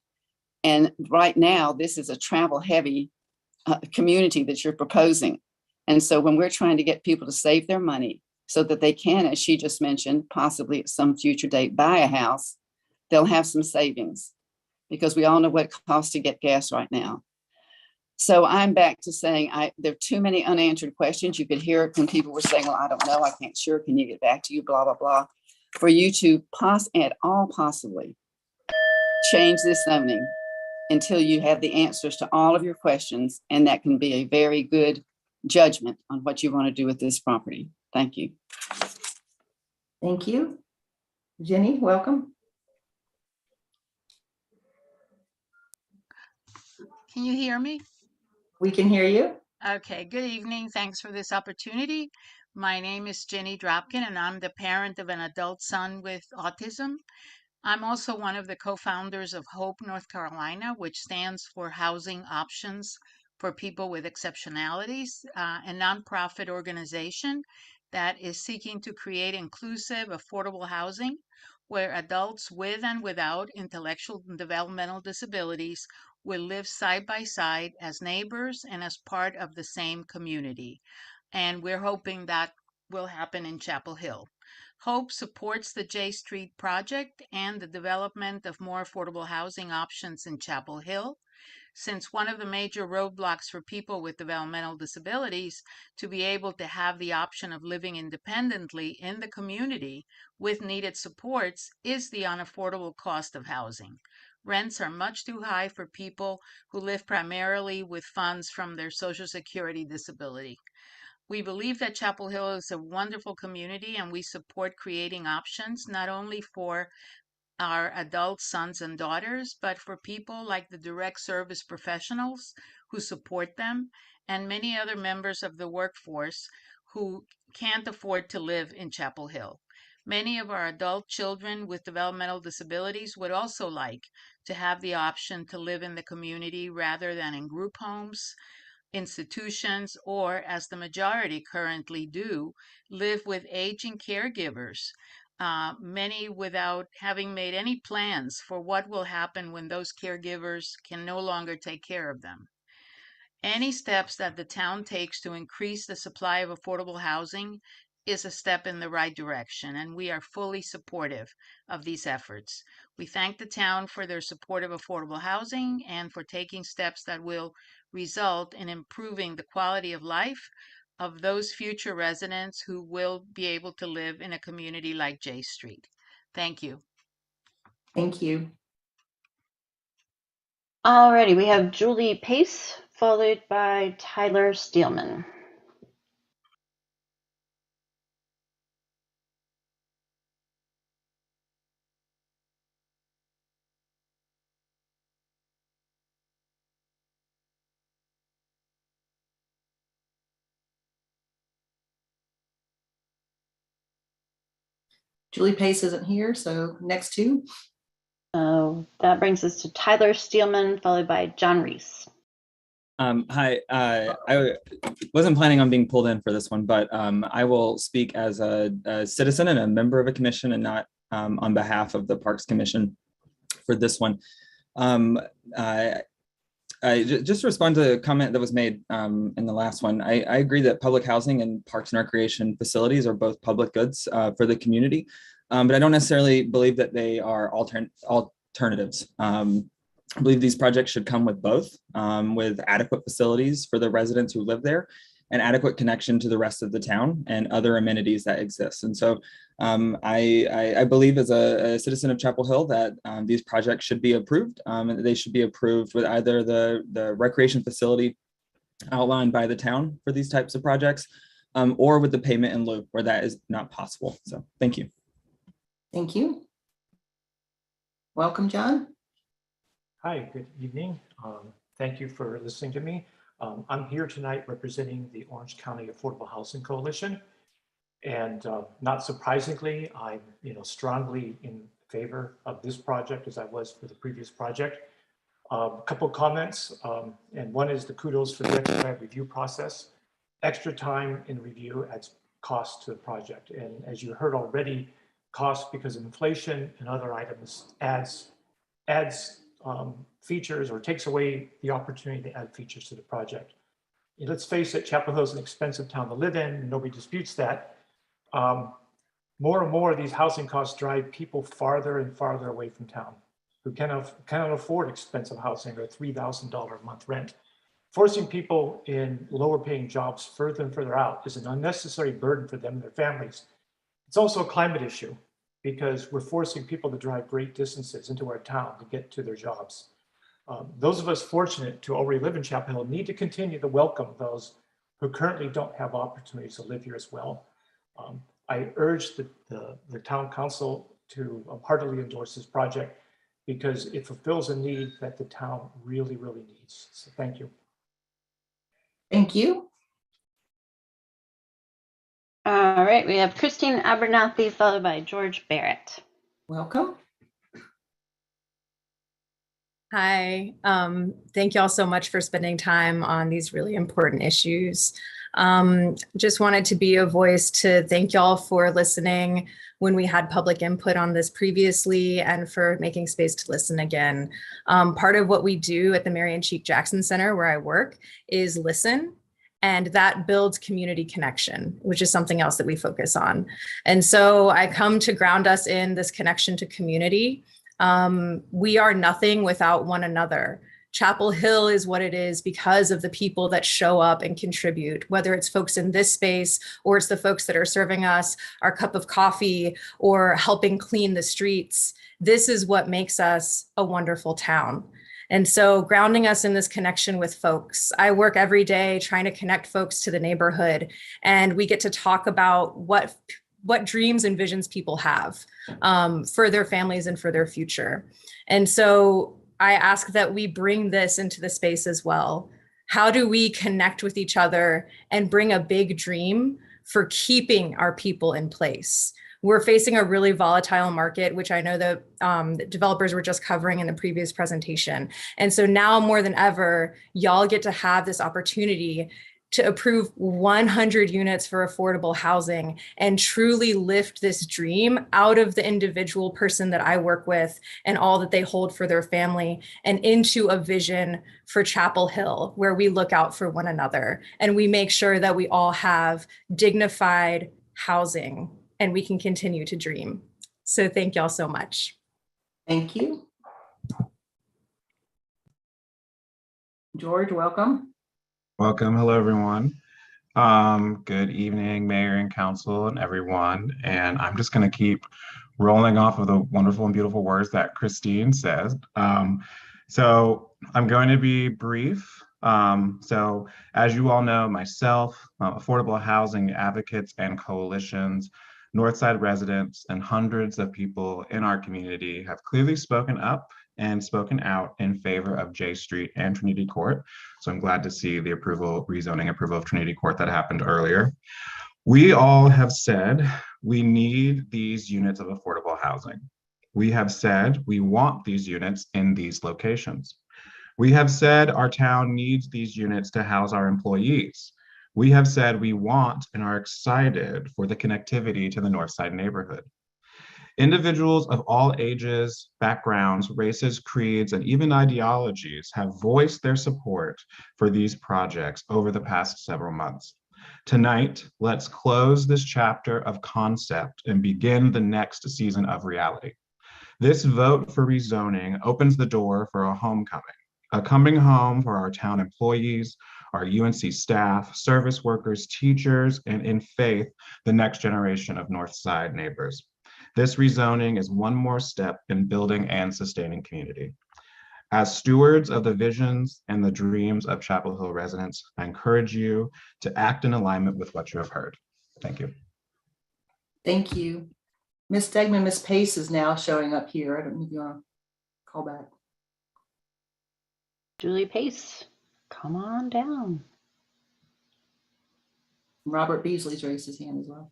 S11: And right now, this is a travel heavy community that you're proposing. And so when we're trying to get people to save their money so that they can, as she just mentioned, possibly at some future date, buy a house, they'll have some savings because we all know what it costs to get gas right now. So I'm back to saying there are too many unanswered questions. You could hear it when people were saying, well, I don't know, I can't sure, can you get back to you, blah, blah, blah. For you to at all possibly change this zoning until you have the answers to all of your questions. And that can be a very good judgment on what you want to do with this property. Thank you.
S1: Thank you. Jenny, welcome.
S23: Can you hear me?
S1: We can hear you.
S6: Okay, good evening. Thanks for this opportunity. My name is Jenny Dropkin, and I'm the parent of an adult son with autism. I'm also one of the co-founders of Hope North Carolina, which stands for Housing Options for People with Exceptionalities, a nonprofit organization that is seeking to create inclusive, affordable housing where adults with and without intellectual and developmental disabilities will live side by side as neighbors and as part of the same community. And we're hoping that will happen in Chapel Hill. Hope supports the J Street project and the development of more affordable housing options in Chapel Hill, since one of the major roadblocks for people with developmental disabilities to be able to have the option of living independently in the community with needed supports is the unaffordable cost of housing. Rents are much too high for people who live primarily with funds from their Social Security disability. We believe that Chapel Hill is a wonderful community, and we support creating options not only for our adult sons and daughters, but for people like the direct service professionals who support them and many other members of the workforce who can't afford to live in Chapel Hill. Many of our adult children with developmental disabilities would also like to have the option to live in the community rather than in group homes, institutions, or, as the majority currently do, live with aging caregivers, many without having made any plans for what will happen when those caregivers can no longer take care of them. Any steps that the town takes to increase the supply of affordable housing is a step in the right direction, and we are fully supportive of these efforts. We thank the town for their support of affordable housing and for taking steps that will result in improving the quality of life of those future residents who will be able to live in a community like J Street. Thank you.
S1: Thank you.
S15: Alrighty, we have Julie Pace, followed by Tyler Steelman.
S1: Julie Pace isn't here, so next two.
S15: That brings us to Tyler Steelman, followed by John Reese.
S18: Hi, I wasn't planning on being pulled in for this one, but I will speak as a citizen and a member of a commission and not on behalf of the Parks Commission for this one. I just respond to a comment that was made in the last one. I agree that public housing and parks and recreation facilities are both public goods for the community, but I don't necessarily believe that they are alternatives. I believe these projects should come with both, with adequate facilities for the residents who live there and adequate connection to the rest of the town and other amenities that exist. And so I believe as a citizen of Chapel Hill that these projects should be approved, and they should be approved with either the recreation facility outlined by the town for these types of projects, or with the payment in lieu where that is not possible. So thank you.
S1: Thank you. Welcome, John.
S13: Hi, good evening. Thank you for listening to me. I'm here tonight representing the Orange County Affordable Housing Coalition. And not surprisingly, I'm strongly in favor of this project as I was for the previous project. A couple comments, and one is the kudos for the expedited review process. Extra time in review adds cost to the project. And as you heard already, cost because of inflation and other items adds features or takes away the opportunity to add features to the project. And let's face it, Chapel Hill is an expensive town to live in, and nobody disputes that. More and more of these housing costs drive people farther and farther away from town who cannot afford expensive housing or a $3,000 a month rent. Forcing people in lower paying jobs further and further out is an unnecessary burden for them and their families. It's also a climate issue because we're forcing people to drive great distances into our town to get to their jobs. Those of us fortunate to already live in Chapel Hill need to continue to welcome those who currently don't have opportunities to live here as well. I urge the town council to heartily endorse this project because it fulfills a need that the town really, really needs. So thank you.
S1: Thank you.
S15: All right, we have Christine Abernathy followed by George Barrett.
S1: Welcome.
S16: Hi, thank you all so much for spending time on these really important issues. Just wanted to be a voice to thank y'all for listening when we had public input on this previously and for making space to listen again. Part of what we do at the Marion Cheek Jackson Center where I work is listen. And that builds community connection, which is something else that we focus on. And so I come to ground us in this connection to community. We are nothing without one another. Chapel Hill is what it is because of the people that show up and contribute, whether it's folks in this space or it's the folks that are serving us our cup of coffee or helping clean the streets. This is what makes us a wonderful town. And so grounding us in this connection with folks. I work every day trying to connect folks to the neighborhood, and we get to talk about what dreams and visions people have for their families and for their future. And so I ask that we bring this into the space as well. How do we connect with each other and bring a big dream for keeping our people in place? We're facing a really volatile market, which I know the developers were just covering in the previous presentation. And so now more than ever, y'all get to have this opportunity to approve 100 units for affordable housing and truly lift this dream out of the individual person that I work with and all that they hold for their family and into a vision for Chapel Hill where we look out for one another and we make sure that we all have dignified housing and we can continue to dream. So thank y'all so much.
S1: Thank you. George, welcome.
S17: Welcome. Hello, everyone. Good evening, Mayor and Council and everyone. And I'm just going to keep rolling off of the wonderful and beautiful words that Christine says. So I'm going to be brief. So as you all know, myself, affordable housing advocates and coalitions, Northside residents, and hundreds of people in our community have clearly spoken up and spoken out in favor of J Street and Trinity Court. So I'm glad to see the rezoning approval of Trinity Court that happened earlier. We all have said we need these units of affordable housing. We have said we want these units in these locations. We have said our town needs these units to house our employees. We have said we want and are excited for the connectivity to the Northside neighborhood. Individuals of all ages, backgrounds, races, creeds, and even ideologies have voiced their support for these projects over the past several months. Tonight, let's close this chapter of concept and begin the next season of reality. This vote for rezoning opens the door for a homecoming, a coming home for our town employees, our UNC staff, service workers, teachers, and in faith, the next generation of Northside neighbors. This rezoning is one more step in building and sustaining community. As stewards of the visions and the dreams of Chapel Hill residents, I encourage you to act in alignment with what you have heard. Thank you.
S1: Thank you. Ms. Stegman, Ms. Pace is now showing up here. I don't know if you want to call back.
S15: Julie Pace, come on down.
S1: Robert Beasley's raised his hand as well.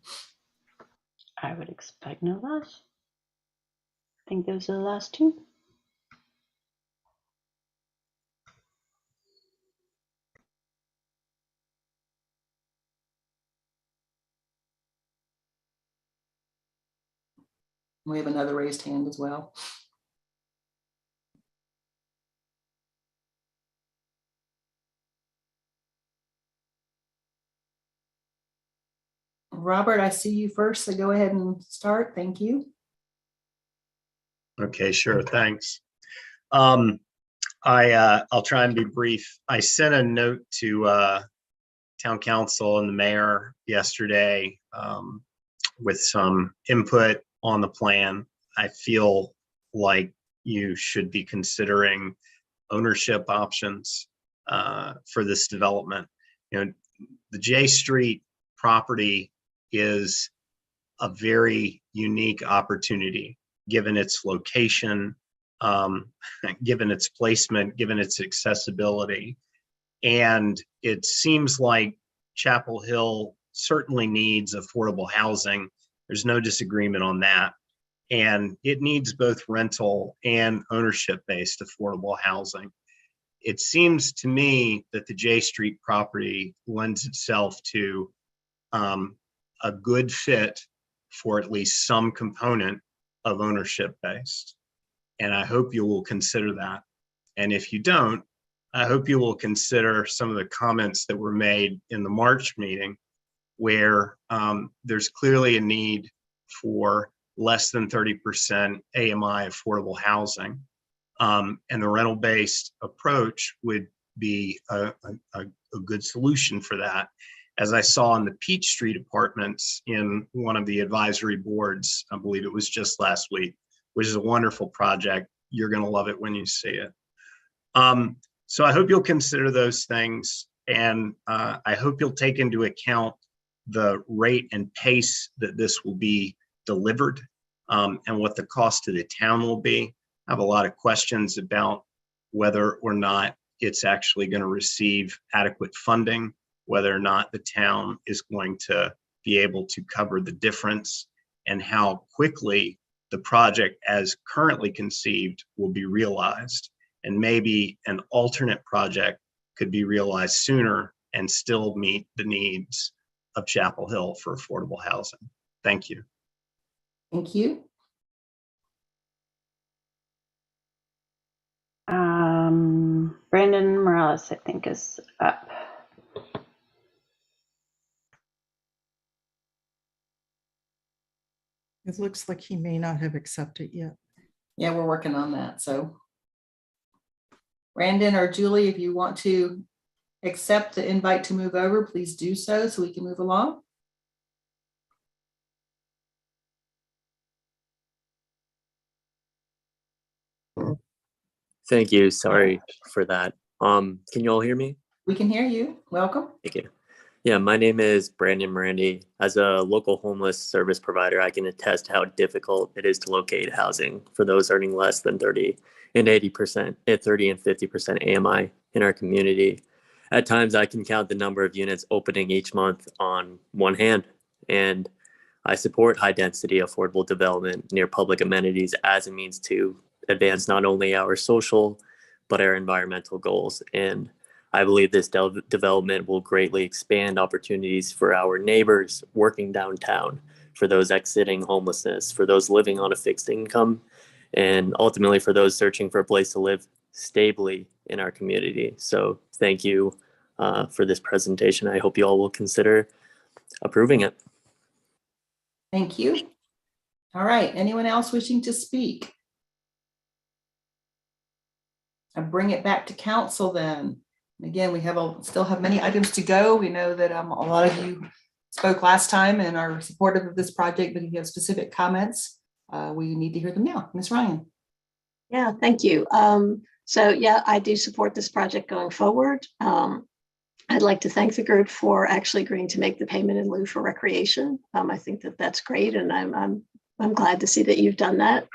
S15: I would expect no less. I think those are the last two.
S1: We have another raised hand as well. Robert, I see you first, so go ahead and start. Thank you.
S19: Okay, sure. Thanks. I'll try and be brief. I sent a note to town council and the mayor yesterday with some input on the plan. I feel like you should be considering ownership options for this development. You know, the J Street property is a very unique opportunity, given its location, given its placement, given its accessibility. And it seems like Chapel Hill certainly needs affordable housing. There's no disagreement on that. And it needs both rental and ownership-based affordable housing. It seems to me that the J Street property lends itself to a good fit for at least some component of ownership-based. And I hope you will consider that. And if you don't, I hope you will consider some of the comments that were made in the March meeting, where there's clearly a need for less than 30% AMI affordable housing. And the rental-based approach would be a good solution for that. As I saw in the Peach Street apartments in one of the advisory boards, I believe it was just last week, which is a wonderful project. You're going to love it when you see it. So I hope you'll consider those things, and I hope you'll take into account the rate and pace that this will be delivered, and what the cost to the town will be. I have a lot of questions about whether or not it's actually going to receive adequate funding, whether or not the town is going to be able to cover the difference, and how quickly the project as currently conceived will be realized. And maybe an alternate project could be realized sooner and still meet the needs of Chapel Hill for affordable housing. Thank you.
S1: Thank you.
S15: Brandon Morales, I think, is up.
S9: It looks like he may not have accepted yet.
S1: Yeah, we're working on that. So Brandon or Julie, if you want to accept the invite to move over, please do so we can move along.
S3: Thank you. Sorry for that. Can you all hear me?
S1: We can hear you. Welcome.
S3: Thank you. Yeah, my name is Brandon Morandi. As a local homeless service provider, I can attest how difficult it is to locate housing for those earning less than 30 and 80%, at 30 and 50% AMI in our community. At times, I can count the number of units opening each month on one hand, and I support high density affordable development near public amenities as a means to advance not only our social, but our environmental goals. And I believe this development will greatly expand opportunities for our neighbors working downtown, for those exiting homelessness, for those living on a fixed income, and ultimately for those searching for a place to live stably in our community. So thank you for this presentation. I hope you all will consider approving it.
S1: Thank you. All right, anyone else wishing to speak? I bring it back to council then. Again, we still have many items to go. We know that a lot of you spoke last time and are supportive of this project, but if you have specific comments, we need to hear them now. Ms. Ryan.
S2: Yeah, thank you. So yeah, I do support this project going forward. I'd like to thank the group for actually agreeing to make the payment in lieu for recreation. I think that that's great, and I'm glad to see that you've done that.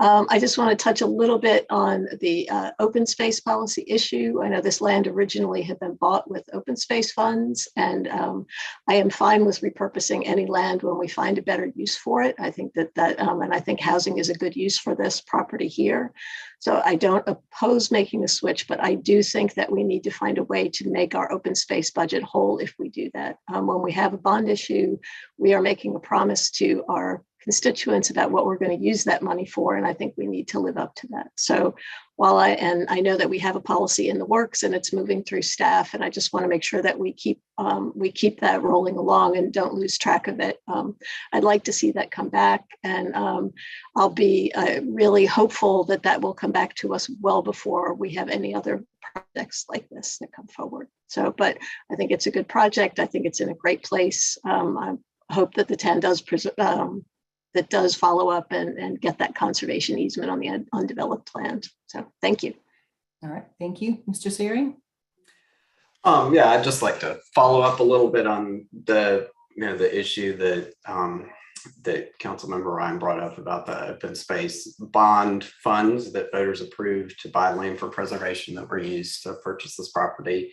S2: I just want to touch a little bit on the open space policy issue. I know this land originally had been bought with open space funds, and I am fine with repurposing any land when we find a better use for it. I think that and I think housing is a good use for this property here. So I don't oppose making the switch, but I do think that we need to find a way to make our open space budget whole if we do that. When we have a bond issue, we are making a promise to our constituents about what we're going to use that money for, and I think we need to live up to that. So while I know that we have a policy in the works and it's moving through staff, and I just want to make sure that we keep that rolling along and don't lose track of it. I'd like to see that come back, and I'll be really hopeful that that will come back to us well before we have any other projects like this that come forward. So, but I think it's a good project. I think it's in a great place. I hope that the town does follow up and get that conservation easement on the undeveloped land. So thank you.
S1: All right, thank you. Mr. Searing?
S4: Yeah, I'd just like to follow up a little bit on the issue that that Councilmember Ryan brought up about the open space bond funds that voters approved to buy land for preservation that were used to purchase this property.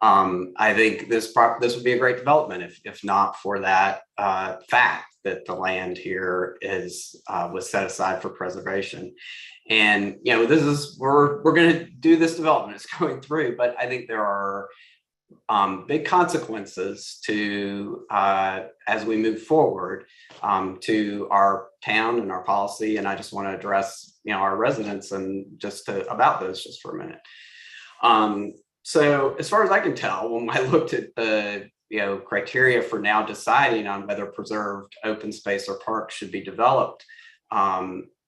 S4: I think this would be a great development if not for that fact that the land here was set aside for preservation. And we're going to do this development. It's going through, but I think there are big consequences to as we move forward to our town and our policy. And I just want to address our residents and about those just for a minute. So as far as I can tell, when I looked at the criteria for now deciding on whether preserved open space or park should be developed,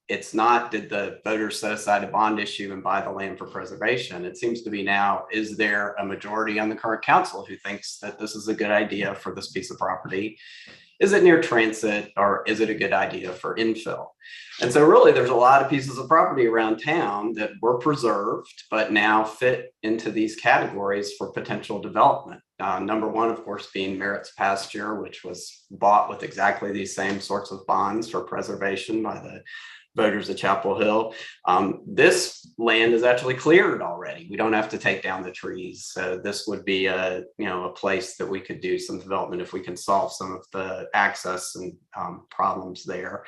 S4: it's not did the voters set aside a bond issue and buy the land for preservation. It seems to be now, is there a majority on the current council who thinks that this is a good idea for this piece of property? Is it near transit, or is it a good idea for infill? And so really there's a lot of pieces of property around town that were preserved, but now fit into these categories for potential development. Number one, of course, being Merritt's pasture, which was bought with exactly these same sorts of bonds for preservation by the voters of Chapel Hill. This land is actually cleared already. We don't have to take down the trees. So this would be a place that we could do some development if we can solve some of the access and problems there,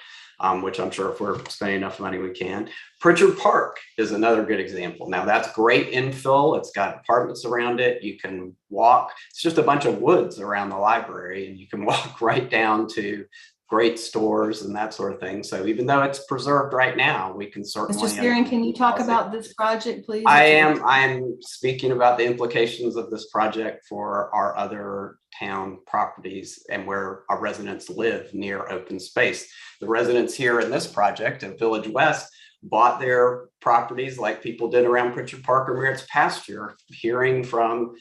S4: which I'm sure if we're spending enough money, we can. Pritchard Park is another good example. Now that's great infill. It's got apartments around it. You can walk. It's just a bunch of woods around the library, and you can walk right down to great stores and that sort of thing. So even though it's preserved right now, we can certainly—
S1: Mr. Steering, can you talk about this project, please?
S4: I'm speaking about the implications of this project for our other town properties and where our residents live near open space. The residents here in this project at Village West bought their properties like people did around Pritchard Park or Merritt's pasture, hearing from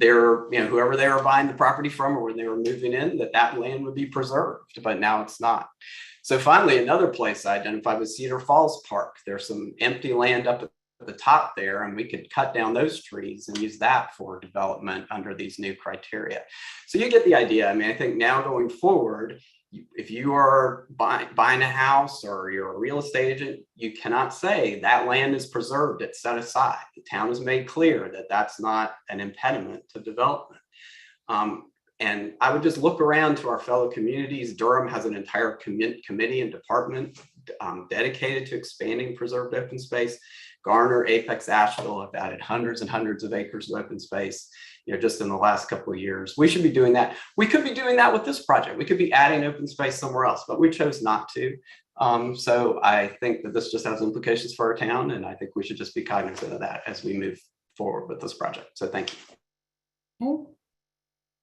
S4: whoever they were buying the property from or when they were moving in, that land would be preserved, but now it's not. So finally, another place I identified was Cedar Falls Park. There's some empty land up at the top there, and we could cut down those trees and use that for development under these new criteria. So you get the idea. I mean, I think now going forward, if you are buying a house or you're a real estate agent, you cannot say that land is preserved, it's set aside. The town has made clear that that's not an impediment to development. And I would just look around to our fellow communities. Durham has an entire committee and department dedicated to expanding preserved open space. Garner, Apex, Asheville have added hundreds and hundreds of acres of open space, just in the last couple of years. We should be doing that. We could be doing that with this project. We could be adding open space somewhere else, but we chose not to. So I think that this just has implications for our town, and I think we should just be cognizant of that as we move forward with this project. So thank you.
S1: Okay.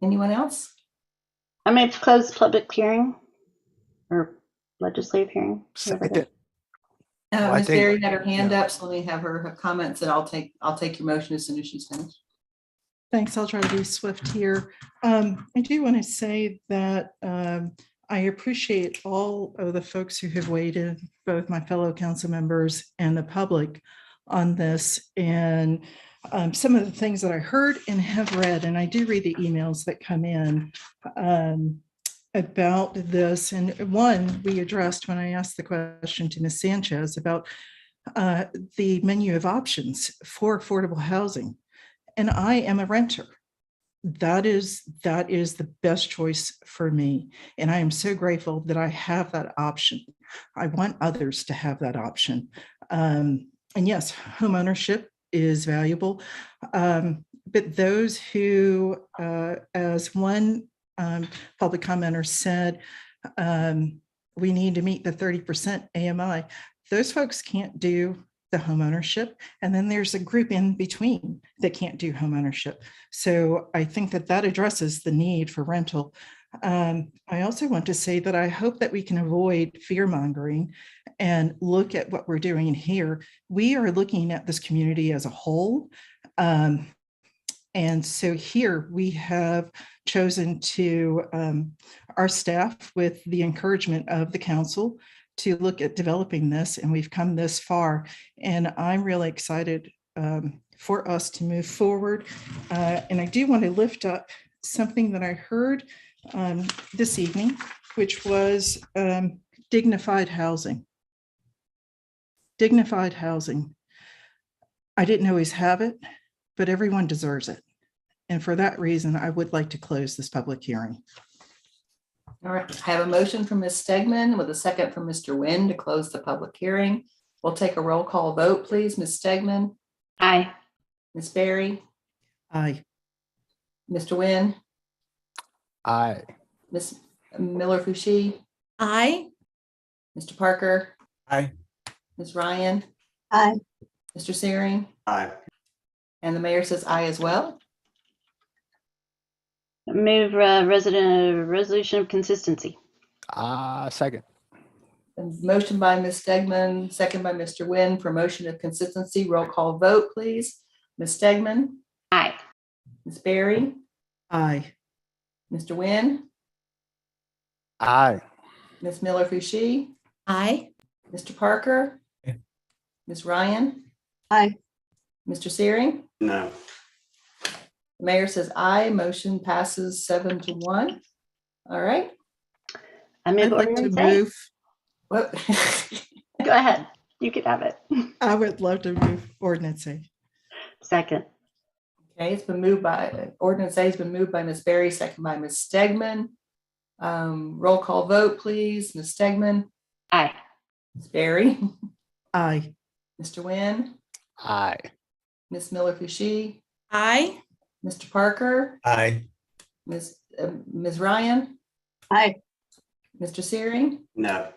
S1: Anyone else?
S15: I move to close public hearing or legislative hearing.
S1: Ms. Berry had her hand up, so let me have her comments, and I'll take your motion as soon as she's finished.
S9: Thanks. I'll try to be swift here. I do want to say that I appreciate all of the folks who have weighed in, both my fellow council members and the public on this. And some of the things that I heard and have read, and I do read the emails that come in about this. And one we addressed when I asked the question to Ms. Sanchez about the menu of options for affordable housing. And I am a renter. That is the best choice for me. And I am so grateful that I have that option. I want others to have that option. And yes, home ownership is valuable. But those who, as one public commenter said, we need to meet the 30% AMI. Those folks can't do the home ownership. And then there's a group in between that can't do home ownership. So I think that addresses the need for rental. I also want to say that I hope that we can avoid fear mongering and look at what we're doing here. We are looking at this community as a whole. And so here we have chosen to, our staff with the encouragement of the council, to look at developing this, and we've come this far. And I'm really excited for us to move forward. And I do want to lift up something that I heard this evening which was dignified housing. Dignified housing. I didn't always have it, but everyone deserves it. And for that reason, I would like to close this public hearing.
S1: All right, I have a motion from Ms. Stegman with a second from Mr. Nguyen to close the public hearing. We'll take a roll call vote, please. Ms. Stegman?
S15: Aye.
S1: Ms. Berry?
S9: Aye.
S1: Mr. Nguyen?
S8: Aye.
S1: Ms. Miller-Fouché?
S10: Aye.
S1: Mr. Parker?
S7: Aye.
S1: Ms. Ryan?
S2: Aye.
S1: Mr. Searing?
S4: Aye.
S1: And the mayor says aye as well.
S15: Move resolution of consistency.
S8: Second.
S1: Motion by Ms. Stegman, second by Mr. Nguyen for motion of consistency. Roll call vote, please. Ms. Stegman?
S15: Aye.
S1: Ms. Berry?
S9: Aye.
S1: Mr. Nguyen?
S8: Aye.
S1: Ms. Miller-Fouché?
S10: Aye.
S1: Mr. Parker?
S7: Aye.
S1: Ms. Ryan?
S2: Aye.
S1: Mr. Searing?
S4: No.
S1: The mayor says aye. Motion passes 7-1. All right.
S15: I move
S9: I'd like to
S15: ordinance A.
S9: move.
S1: What?
S15: Go ahead. You can have it.
S9: I would love to move ordinance A.
S15: Second.
S1: Okay, it's been moved by, ordinance A has been moved by Ms. Berry, second by Ms. Stegman. Roll call vote, please. Ms. Stegman?
S15: Aye.
S1: Ms. Berry?
S9: Aye.
S1: Mr. Nguyen?
S8: Aye.
S1: Ms. Miller-Fouché?
S10: Aye.
S1: Mr. Parker?
S7: Aye.
S1: Ms. Ryan?
S2: Aye.
S1: Mr. Searing?
S4: No.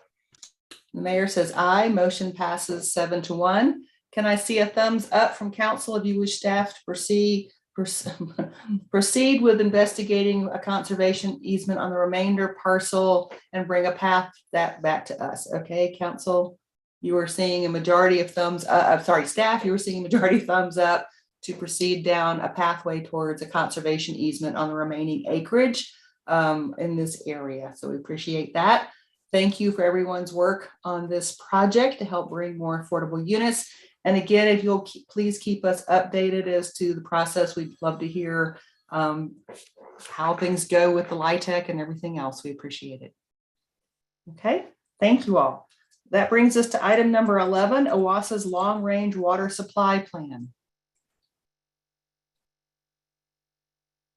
S1: The mayor says aye. Motion passes 7-1. Can I see a thumbs up from council if you wish staff to proceed with investigating a conservation easement on the remainder parcel and bring a path that back to us? Okay, council, you are seeing a majority of thumbs up. Sorry, staff, you were seeing a majority of thumbs up to proceed down a pathway towards a conservation easement on the remaining acreage in this area. So we appreciate that. Thank you for everyone's work on this project to help bring more affordable units. And again, if you'll please keep us updated as to the process, we'd love to hear how things go with the LIHTC and everything else. We appreciate it. Okay, thank you all. That brings us to item number 11, Owasa's long-range water supply plan.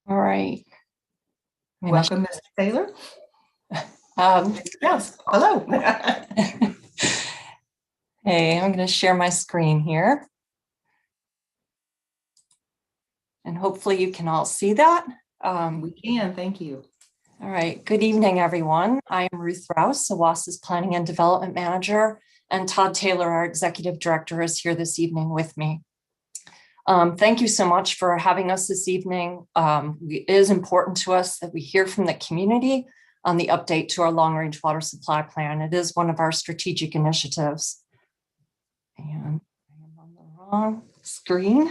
S10: All right.
S1: Welcome, Mr. Taylor.
S10: Yes.
S1: Hello.
S10: Hey, I'm going to share my screen here. And hopefully you can all see that.
S1: We can, thank you.
S10: All right, good evening, everyone. I am Ruth Rouse, Owasa's Planning and Development Manager, and Todd Taylor, our Executive Director, is here this evening with me. Thank you so much for having us this evening. It is important to us that we hear from the community on the update to our long-range water supply plan. It is one of our strategic initiatives. And I am on the wrong screen.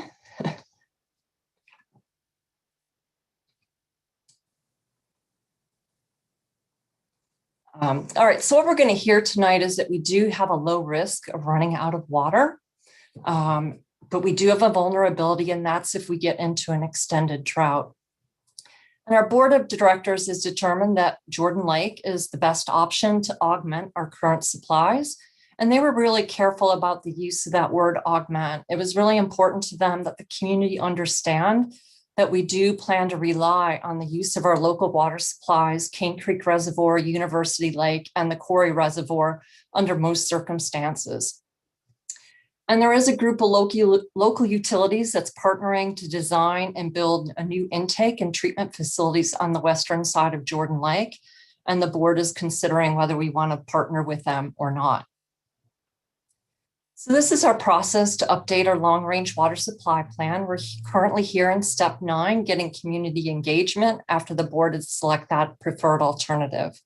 S10: All right, so what we're going to hear tonight is that we do have a low risk of running out of water, but we do have a vulnerability, and that's if we get into an extended drought. And our board of directors has determined that Jordan Lake is the best option to augment our current supplies. And they were really careful about the use of that word augment. It was really important to them that the community understand that we do plan to rely on the use of our local water supplies, Cane Creek Reservoir, University Lake, and the Quarry Reservoir under most circumstances. And there is a group of local utilities that's partnering to design and build a new intake and treatment facilities on the western side of Jordan Lake. And the board is considering whether we want to partner with them or not. So this is our process to update our long-range water supply plan. We're currently here in step 9, getting community engagement after the board has select that preferred alternative.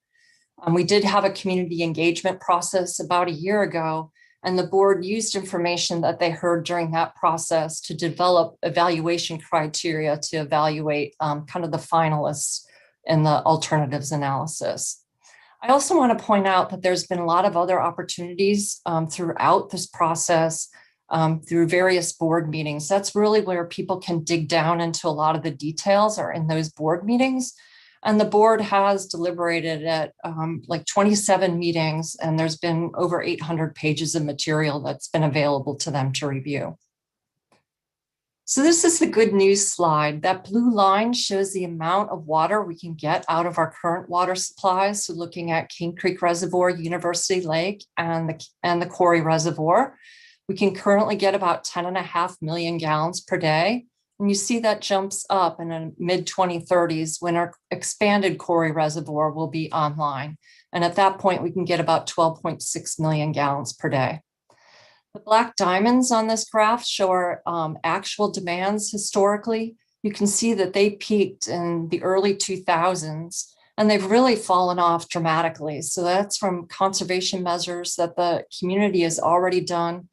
S10: We did have a community engagement process about a year ago, and the board used information that they heard during that process to develop evaluation criteria to evaluate kind of the finalists in the alternatives analysis. I also want to point out that there's been a lot of other opportunities throughout this process through various board meetings. That's really where people can dig down into a lot of the details are in those board meetings. And the board has deliberated at like 27 meetings, and there's been over 800 pages of material that's been available to them to review. So this is the good news slide. That blue line shows the amount of water we can get out of our current water supplies. So looking at King Creek Reservoir, University Lake, and the Quarry Reservoir, we can currently get about 10.5 million gallons per day. And you see that jumps up in the mid-2030s when our expanded Quarry Reservoir will be online. And at that point, we can get about 12.6 million gallons per day. The black diamonds on this graph show our actual demands historically. You can see that they peaked in the early 2000s, and they've really fallen off dramatically. So that's from conservation measures that the community has already done,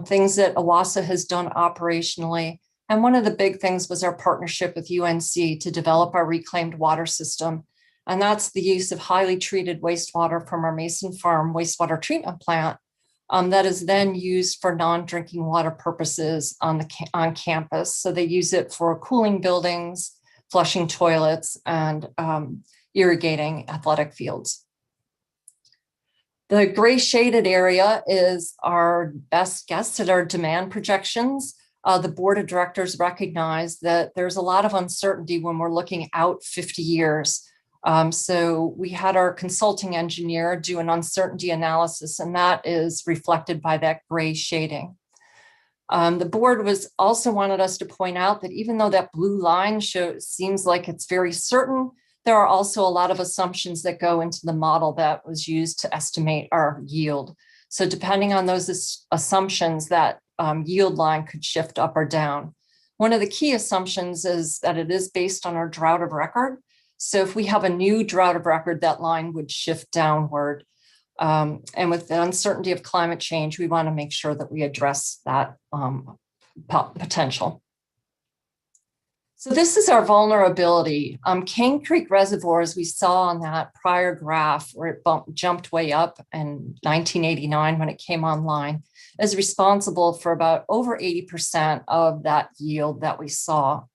S10: things that Owasa has done operationally. And one of the big things was our partnership with UNC to develop our reclaimed water system. And that's the use of highly treated wastewater from our Mason Farm wastewater treatment plant that is then used for non-drinking water purposes on campus. So they use it for cooling buildings, flushing toilets, and irrigating athletic fields. The gray shaded area is our best guess at our demand projections. The board of directors recognize that there's a lot of uncertainty when we're looking out 50 years. So we had our consulting engineer do an uncertainty analysis, and that is reflected by that gray shading. The board also wanted us to point out that even though that blue line seems like it's very certain, there are also a lot of assumptions that go into the model that was used to estimate our yield. So depending on those assumptions, that yield line could shift up or down. One of the key assumptions is that it is based on our drought of record. So if we have a new drought of record, that line would shift downward. And with the uncertainty of climate change, we want to make sure that we address that potential. So this is our vulnerability. Cane Creek Reservoir, as we saw on that prior graph where it jumped way up in 1989 when it came online, is responsible for about over 80% of that yield that we saw.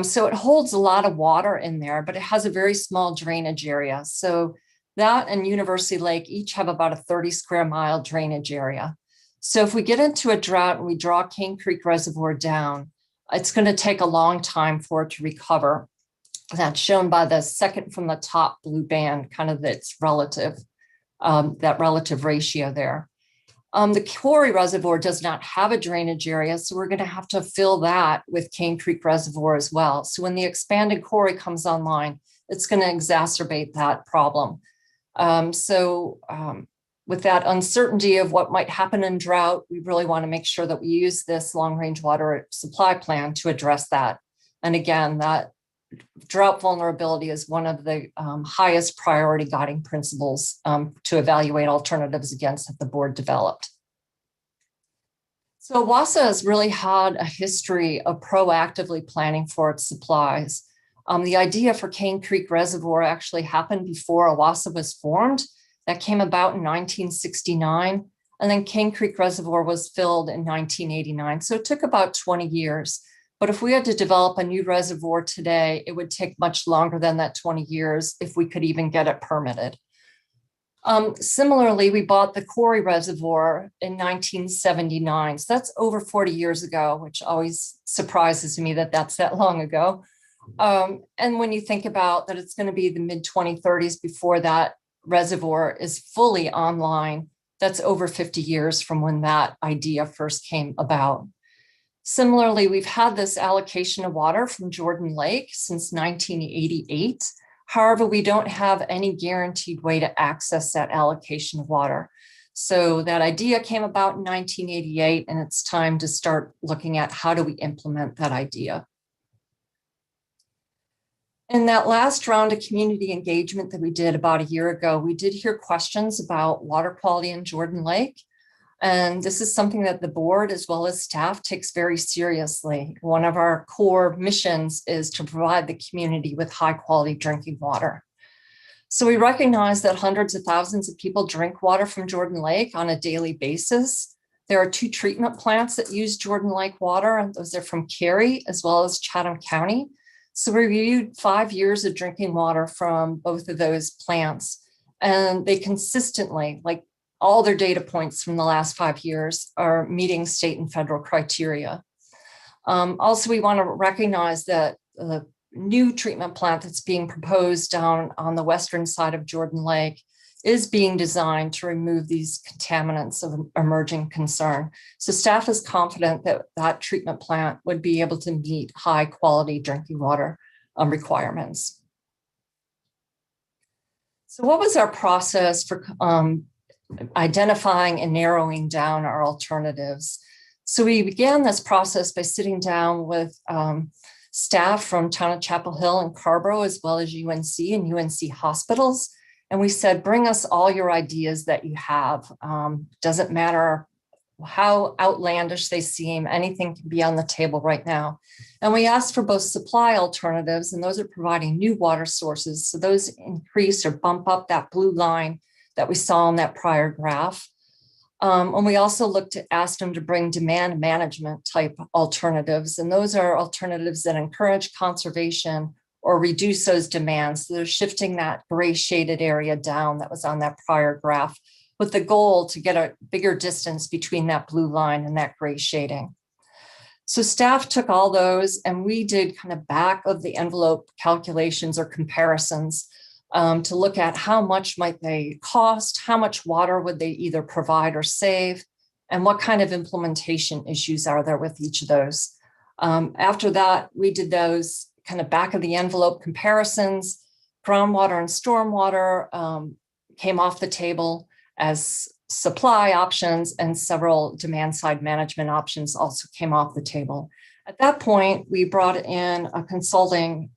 S10: So it holds a lot of water in there, but it has a very small drainage area. So that and University Lake each have about a 30 square mile drainage area. So if we get into a drought and we draw Cane Creek Reservoir down, it's going to take a long time for it to recover. That's shown by the second from the top blue band, kind of its relative, that relative ratio there. The Quarry Reservoir does not have a drainage area, so we're going to have to fill that with Cane Creek Reservoir as well. So when the expanded quarry comes online, it's going to exacerbate that problem. With that uncertainty of what might happen in drought, we really want to make sure that we use this long-range water supply plan to address that. And again, that drought vulnerability is one of the highest priority guiding principles to evaluate alternatives against that the board developed. So Owasa has really had a history of proactively planning for its supplies. The idea for Cane Creek Reservoir actually happened before Owasa was formed. That came about in 1969, and then Cane Creek Reservoir was filled in 1989. So it took about 20 years. But if we had to develop a new reservoir today, it would take much longer than that 20 years if we could even get it permitted. Similarly, we bought the Quarry Reservoir in 1979. So that's over 40 years ago, which always surprises me that that's that long ago. And when you think about that, it's going to be the mid-2030s before that reservoir is fully online. That's over 50 years from when that idea first came about. Similarly, we've had this allocation of water from Jordan Lake since 1988. However, we don't have any guaranteed way to access that allocation of water. So that idea came about in 1988, and it's time to start looking at how do we implement that idea. In that last round of community engagement that we did about a year ago, we did hear questions about water quality in Jordan Lake. And this is something that the board as well as staff takes very seriously. One of our core missions is to provide the community with high quality drinking water. So we recognize that hundreds of thousands of people drink water from Jordan Lake on a daily basis. There are 2 treatment plants that use Jordan Lake water, and those are from Cary as well as Chatham County. So we reviewed 5 years of drinking water from both of those plants, and they consistently, like all their data points from the last 5 years, are meeting state and federal criteria. Also, we want to recognize that the new treatment plant that's being proposed down on the western side of Jordan Lake is being designed to remove these contaminants of emerging concern. So staff is confident that that treatment plant would be able to meet high quality drinking water requirements. So what was our process for identifying and narrowing down our alternatives? So we began this process by sitting down with staff from Town of Chapel Hill and Carborough, as well as UNC and UNC hospitals. And we said, bring us all your ideas that you have. Doesn't matter how outlandish they seem, anything can be on the table right now. And we asked for both supply alternatives, and those are providing new water sources. So those increase or bump up that blue line that we saw in that prior graph. And we also asked them to bring demand management type alternatives. And those are alternatives that encourage conservation or reduce those demands. So they're shifting that gray shaded area down that was on that prior graph, with the goal to get a bigger distance between that blue line and that gray shading. So staff took all those and we did kind of back of the envelope calculations or comparisons to look at how much might they cost, how much water would they either provide or save, and what kind of implementation issues are there with each of those. After that, we did those kind of back of the envelope comparisons. Groundwater and stormwater came off the table as supply options, and several demand side management options also came off the table. At that point, we brought in a consulting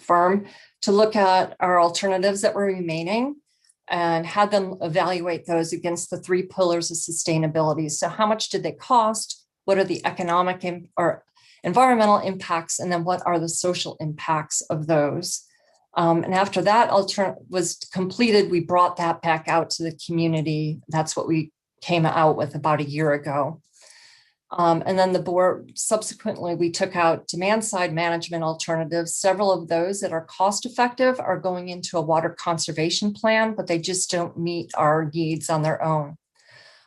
S10: firm to look at our alternatives that were remaining and had them evaluate those against the 3 pillars of sustainability. So how much did they cost? What are the economic or environmental impacts? And then what are the social impacts of those? And after that was completed, we brought that back out to the community. That's what we came out with about a year ago. And then the board, subsequently, we took out demand side management alternatives. Several of those that are cost effective are going into a water conservation plan, but they just don't meet our needs on their own.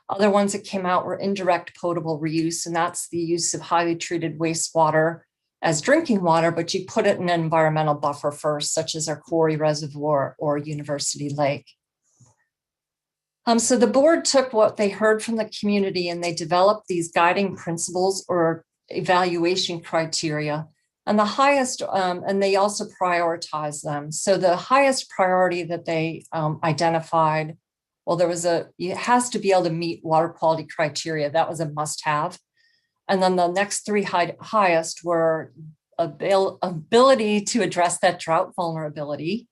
S10: Other ones that came out were indirect potable reuse, and that's the use of highly treated wastewater as drinking water, but you put it in an environmental buffer first, such as our quarry reservoir or University Lake. So the board took what they heard from the community and they developed these guiding principles or evaluation criteria. And the highest, and they also prioritized them. So the highest priority that they identified, well, it has to be able to meet water quality criteria. That was a must-have. And then the next 3 highest were ability to address that drought vulnerability,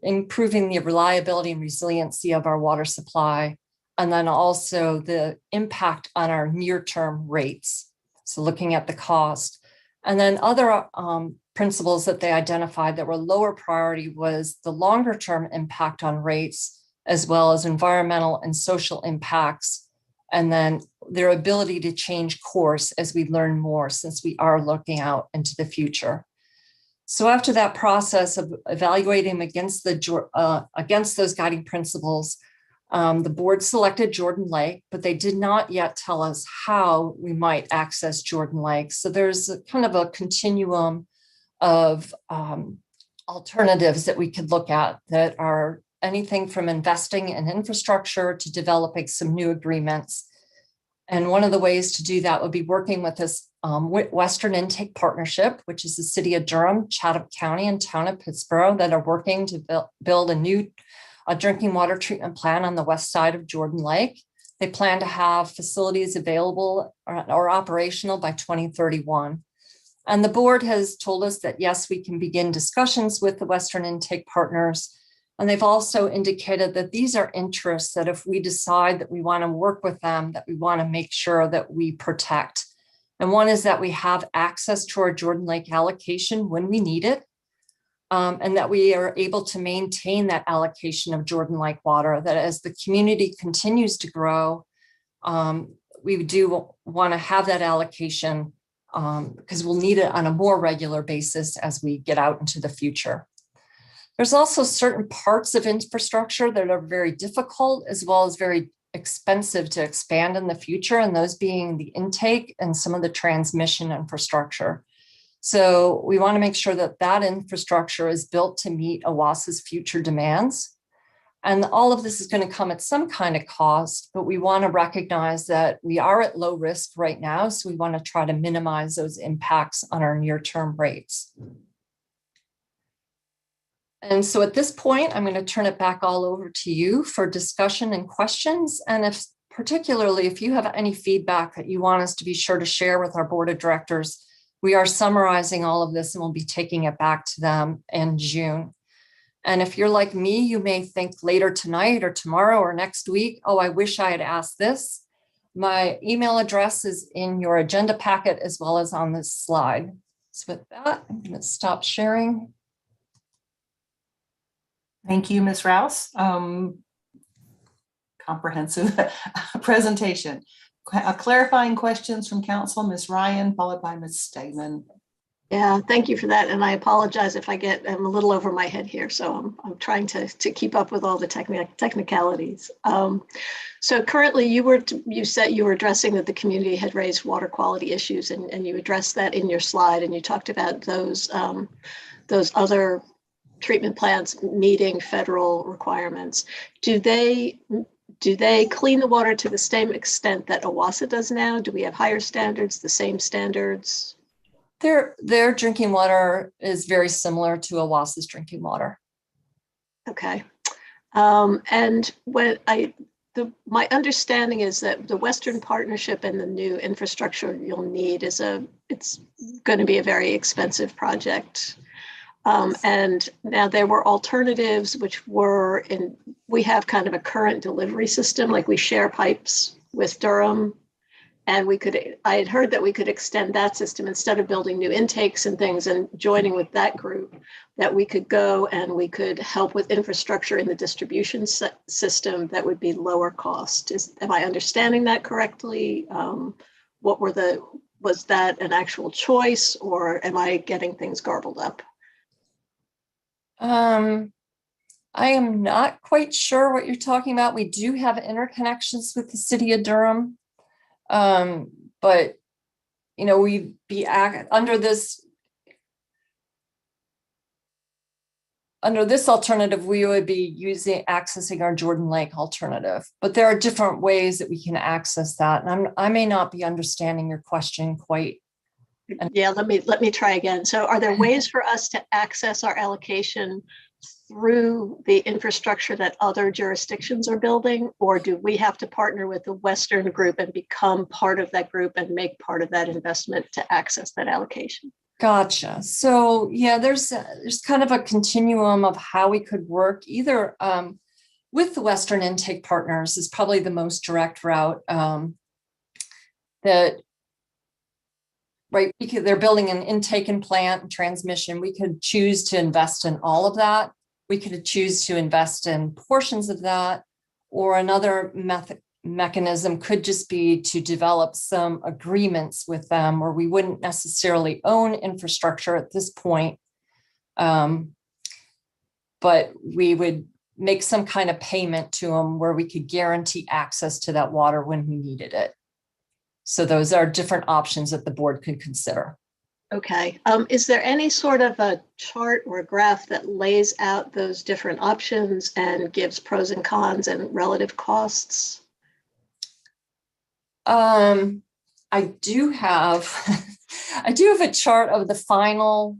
S10: improving the reliability and resiliency of our water supply, and then also the impact on our near-term rates. So looking at the cost. And then other principles that they identified that were lower priority was the longer-term impact on rates, as well as environmental and social impacts, and then their ability to change course as we learn more, since we are looking out into the future. So after that process of evaluating against those guiding principles, the board selected Jordan Lake, but they did not yet tell us how we might access Jordan Lake. So there's kind of a continuum of alternatives that we could look at that are anything from investing in infrastructure to developing some new agreements. And one of the ways to do that would be working with this Western Intake Partnership, which is the city of Durham, Chatham County, and town of Pittsburgh that are working to build a new drinking water treatment plant on the west side of Jordan Lake. They plan to have facilities available or operational by 2031. And the board has told us that, yes, we can begin discussions with the Western Intake Partners. And they've also indicated that these are interests that if we decide that we want to work with them, that we want to make sure that we protect. And one is that we have access to our Jordan Lake allocation when we need it, and that we are able to maintain that allocation of Jordan Lake water, that as the community continues to grow, we do want to have that allocation because we'll need it on a more regular basis as we get out into the future. There's also certain parts of infrastructure that are very difficult as well as very expensive to expand in the future, and those being the intake and some of the transmission infrastructure. So we want to make sure that that infrastructure is built to meet Owasa's future demands. And all of this is going to come at some kind of cost, but we want to recognize that we are at low risk right now. So we want to try to minimize those impacts on our near-term rates. And so at this point, I'm going to turn it back all over to you for discussion and questions. And particularly if you have any feedback that you want us to be sure to share with our board of directors, we are summarizing all of this and we'll be taking it back to them in June. And if you're like me, you may think later tonight or tomorrow or next week, oh, I wish I had asked this. My email address is in your agenda packet as well as on this slide. So with that, I'm going to stop sharing.
S1: Thank you, Ms. Rouse. Comprehensive presentation. Clarifying questions from council, Ms. Ryan, followed by Ms. Stegman.
S2: Yeah, thank you for that. And I apologize if I'm a little over my head here. So I'm trying to keep up with all the technicalities. So currently you said you were addressing that the community had raised water quality issues, and you addressed that in your slide, and you talked about those other treatment plants meeting federal requirements. Do they clean the water to the same extent that Owasa does now? Do we have higher standards, the same standards?
S10: Their drinking water is very similar to Owasa's drinking water.
S2: Okay. And my understanding is that the Western Partnership and the new infrastructure you'll need it's going to be a very expensive project. And now there were alternatives, which were we have kind of a current delivery system, like we share pipes with Durham. And I had heard that we could extend that system instead of building new intakes and things and joining with that group, that we could go and we could help with infrastructure in the distribution system that would be lower cost. Am I understanding that correctly? Was that an actual choice, or am I getting things garbled up?
S10: I am not quite sure what you're talking about. We do have interconnections with the city of Durham. But, we'd be under this alternative, we would be accessing our Jordan Lake alternative, but there are different ways that we can access that. And I may not be understanding your question quite.
S2: Yeah, let me try again. So are there ways for us to access our allocation through the infrastructure that other jurisdictions are building, or do we have to partner with the Western group and become part of that group and make part of that investment to access that allocation?
S10: Gotcha. So yeah, there's kind of a continuum of how we could work either with the Western intake partners is probably the most direct route right, because they're building an intake and plant and transmission. We could choose to invest in all of that. We could choose to invest in portions of that, or another mechanism could just be to develop some agreements with them where we wouldn't necessarily own infrastructure at this point, but we would make some kind of payment to them where we could guarantee access to that water when we needed it. So those are different options that the board could consider.
S2: Okay. Is there any sort of a chart or a graph that lays out those different options and gives pros and cons and relative costs?
S10: I do have a chart of the final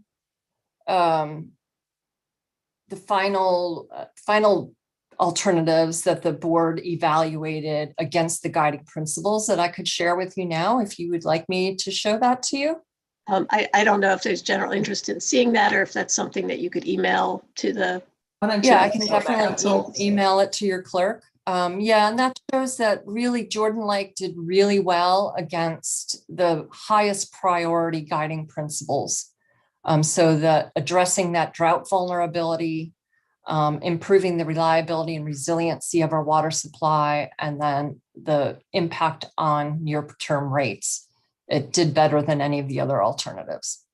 S10: alternatives that the board evaluated against the guiding principles that I could share with you now, if you would like me to show that to you.
S2: I don't know if there's general interest in seeing that, or if that's something that you could email to the.
S10: Yeah, I can definitely email it to your clerk. Yeah, and that shows that really Jordan Lake did really well against the highest priority guiding principles. So that addressing that drought vulnerability, improving the reliability and resiliency of our water supply, and then the impact on near-term rates it did better than any of the other alternatives.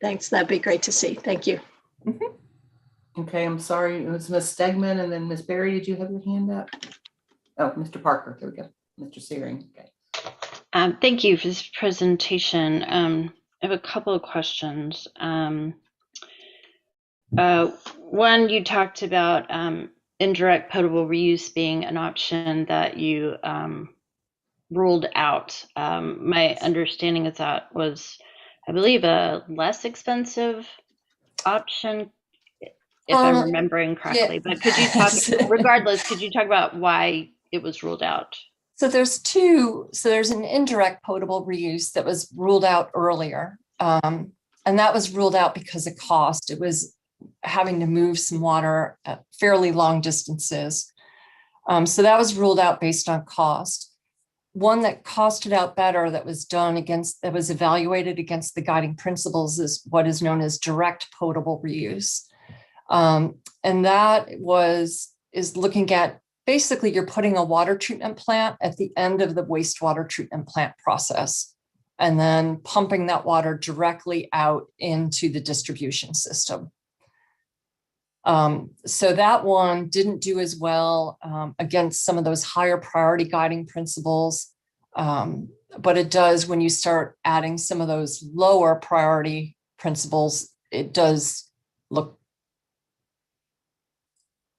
S2: Thanks. That'd be great to see. Thank you.
S1: Okay, I'm sorry. It was Ms. Stegman and then Ms. Berry. Did you have your hand up? Oh, Mr. Parker. There we go. Mr. Searing. Okay.
S15: Thank you for this presentation. I have a couple of questions. One, you talked about indirect potable reuse being an option that you ruled out. My understanding is that was, I believe, a less expensive option, if I'm remembering correctly. Yeah. But could you talk, regardless, could you talk about why it was ruled out?
S10: So there's an indirect potable reuse that was ruled out earlier. And that was ruled out because of cost. It was having to move some water at fairly long distances. So that was ruled out based on cost. One that costed out better that was evaluated against the guiding principles is what is known as direct potable reuse. And that is looking at, basically you're putting a water treatment plant at the end of the wastewater treatment plant process, and then pumping that water directly out into the distribution system. So that one didn't do as well against some of those higher priority guiding principles. But it does, when you start adding some of those lower priority principles, it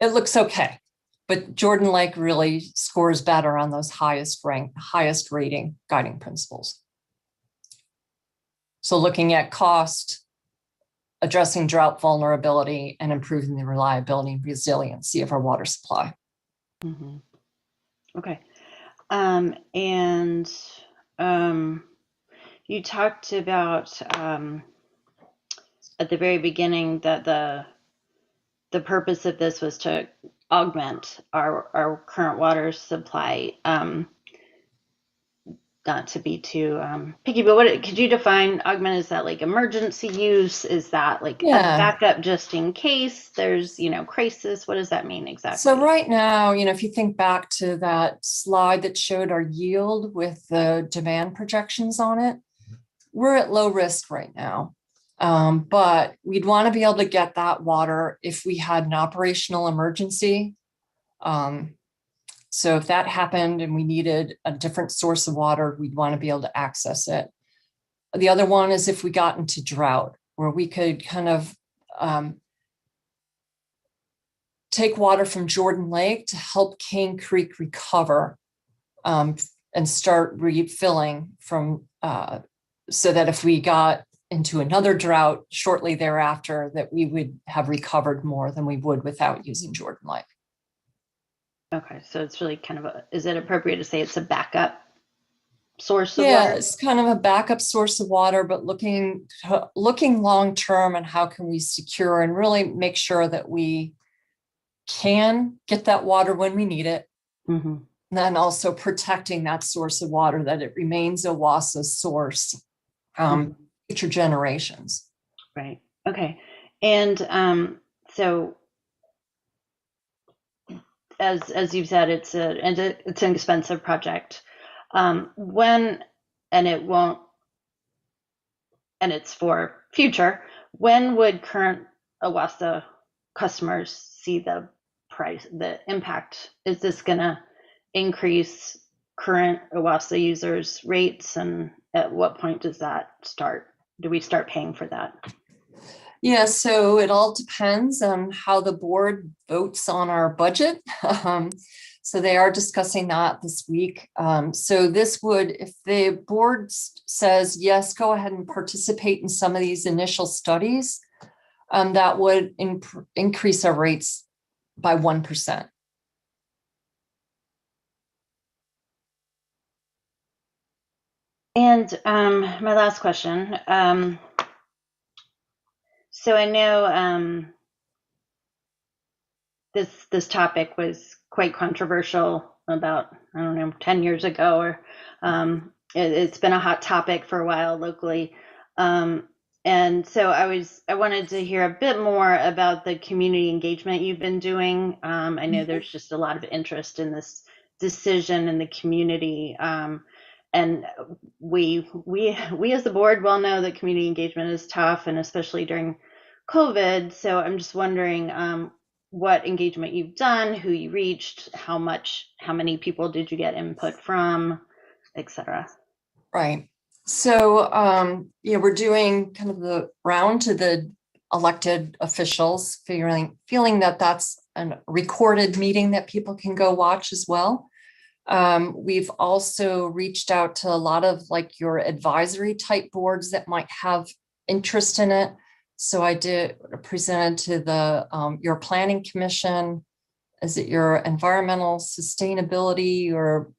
S10: looks okay. But Jordan Lake really scores better on those highest rating guiding principles. So looking at cost, addressing drought vulnerability, and improving the reliability and resiliency of our water supply.
S15: Mm-hmm. Okay. You talked about at the very beginning that the purpose of this was to augment our current water supply. Not to be too picky, but could you define augment? Is that like emergency use? Is that like a backup just in case there's, crisis? What does that mean exactly?
S10: So right now, if you think back to that slide that showed our yield with the demand projections on it, we're at low risk right now. But we'd want to be able to get that water if we had an operational emergency. So if that happened and we needed a different source of water, we'd want to be able to access it. The other one is if we got into drought, where we could kind of take water from Jordan Lake to help Cane Creek recover and start refilling from, so that if we got into another drought shortly thereafter, that we would have recovered more than we would without using Jordan Lake.
S15: Okay, so it's really kind of is it appropriate to say it's a backup source of water?
S10: Yeah, it's kind of a backup source of water, but looking long-term and how can we secure and really make sure that we can get that water when we need it.
S15: Mm-hmm.
S10: And then also protecting that source of water, that it remains Owasa's source, future generations.
S15: Right, okay. And so, as you've said, it's an expensive project. When, and it won't, and it's for future, when would current Owasa customers see the price, the impact? Is this gonna increase current Owasa users' rates? And at what point does that start? Do we start paying for that?
S10: Yeah, so it all depends on how the board votes on our budget. So they are discussing that this week. So this would, if the board says, yes, go ahead and participate in some of these initial studies, that would increase our rates by 1%.
S15: And my last question. So I know this topic was quite controversial about, 10 years ago, or it's been a hot topic for a while locally. And so I wanted to hear a bit more about the community engagement you've been doing. I know there's just a lot of interest in this decision in the community. and we as the board well know that community engagement is tough, and especially during COVID. So I'm just wondering what engagement you've done, who you reached, how many people did you get input from, etc.
S10: Right. So, we're doing kind of the round to the elected officials, feeling that that's a recorded meeting that people can go watch as well. We've also reached out to a lot of like your advisory type boards that might have interest in it. So I presented to the your planning commission. Is it your environmental sustainability or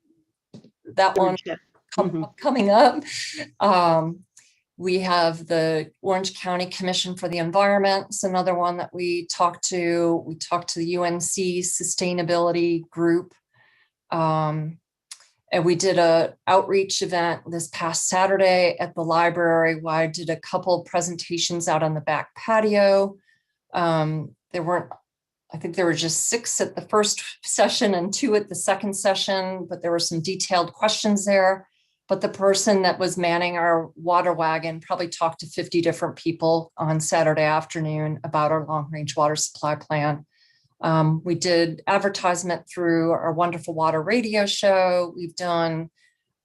S10: that one coming up? We have the Orange County Commission for the Environment. It's another one that we talked to. We talked to the UNC Sustainability Group. And we did a outreach event this past Saturday at the library where I did a couple presentations out on the back patio. I think there were just 6 at the first session and 2 at the second session, but there were some detailed questions there. But the person that was manning our water wagon probably talked to 50 different people on Saturday afternoon about our long-range water supply plan. We did advertisement through our Wonderful Water radio show. We've done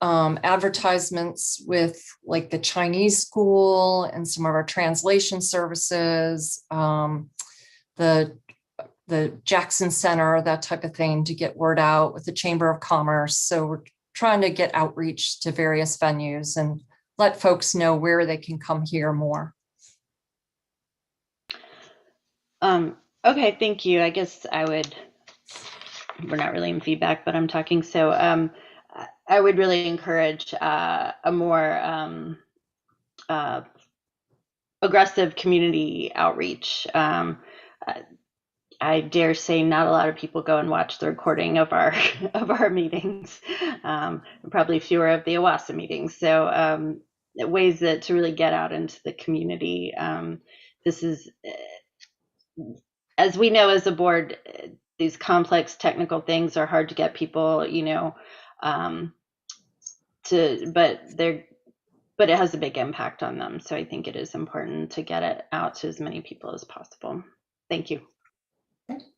S10: advertisements with like the Chinese school and some of our translation services, the Jackson Center, that type of thing, to get word out with the Chamber of Commerce. So we're trying to get outreach to various venues and let folks know where they can come hear more.
S15: Okay, thank you. I guess we're not really in feedback, but I'm talking. So I would really encourage a more aggressive community outreach. I dare say not a lot of people go and watch the recording of our meetings, probably fewer of the Owasa meetings. So ways to really get out into the community. This is, as we know as a board, these complex technical things are hard to get people, but it has a big impact on them. So I think it is important to get it out to as many people as possible. Thank you.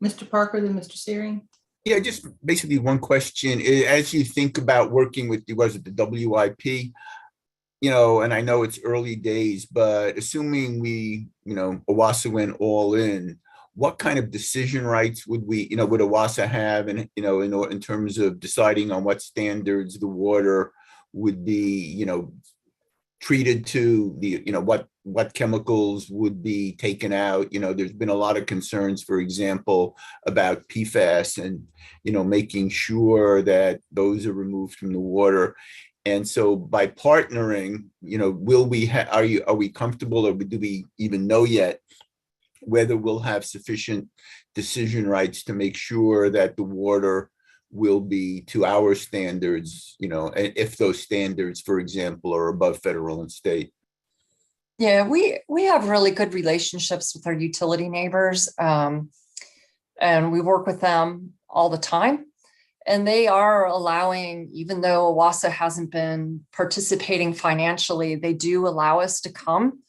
S1: Mr. Parker, then Mr. Searing.
S7: Yeah, just basically one question. As you think about working with the WIP, and I know it's early days, but assuming we, Owasa went all in, what kind of decision rights would would Owasa have, and in terms of deciding on what standards the water would be, treated to, what chemicals would be taken out? There's been a lot of concerns, for example, about PFAS and, making sure that those are removed from the water. And so by partnering, are we comfortable, or do we even know yet whether we'll have sufficient decision rights to make sure that the water will be to our standards, if those standards, for example, are above federal and state?
S10: Yeah, we have really good relationships with our utility neighbors, and we work with them all the time. And they are allowing, even though Owasa hasn't been participating financially, they do allow us to come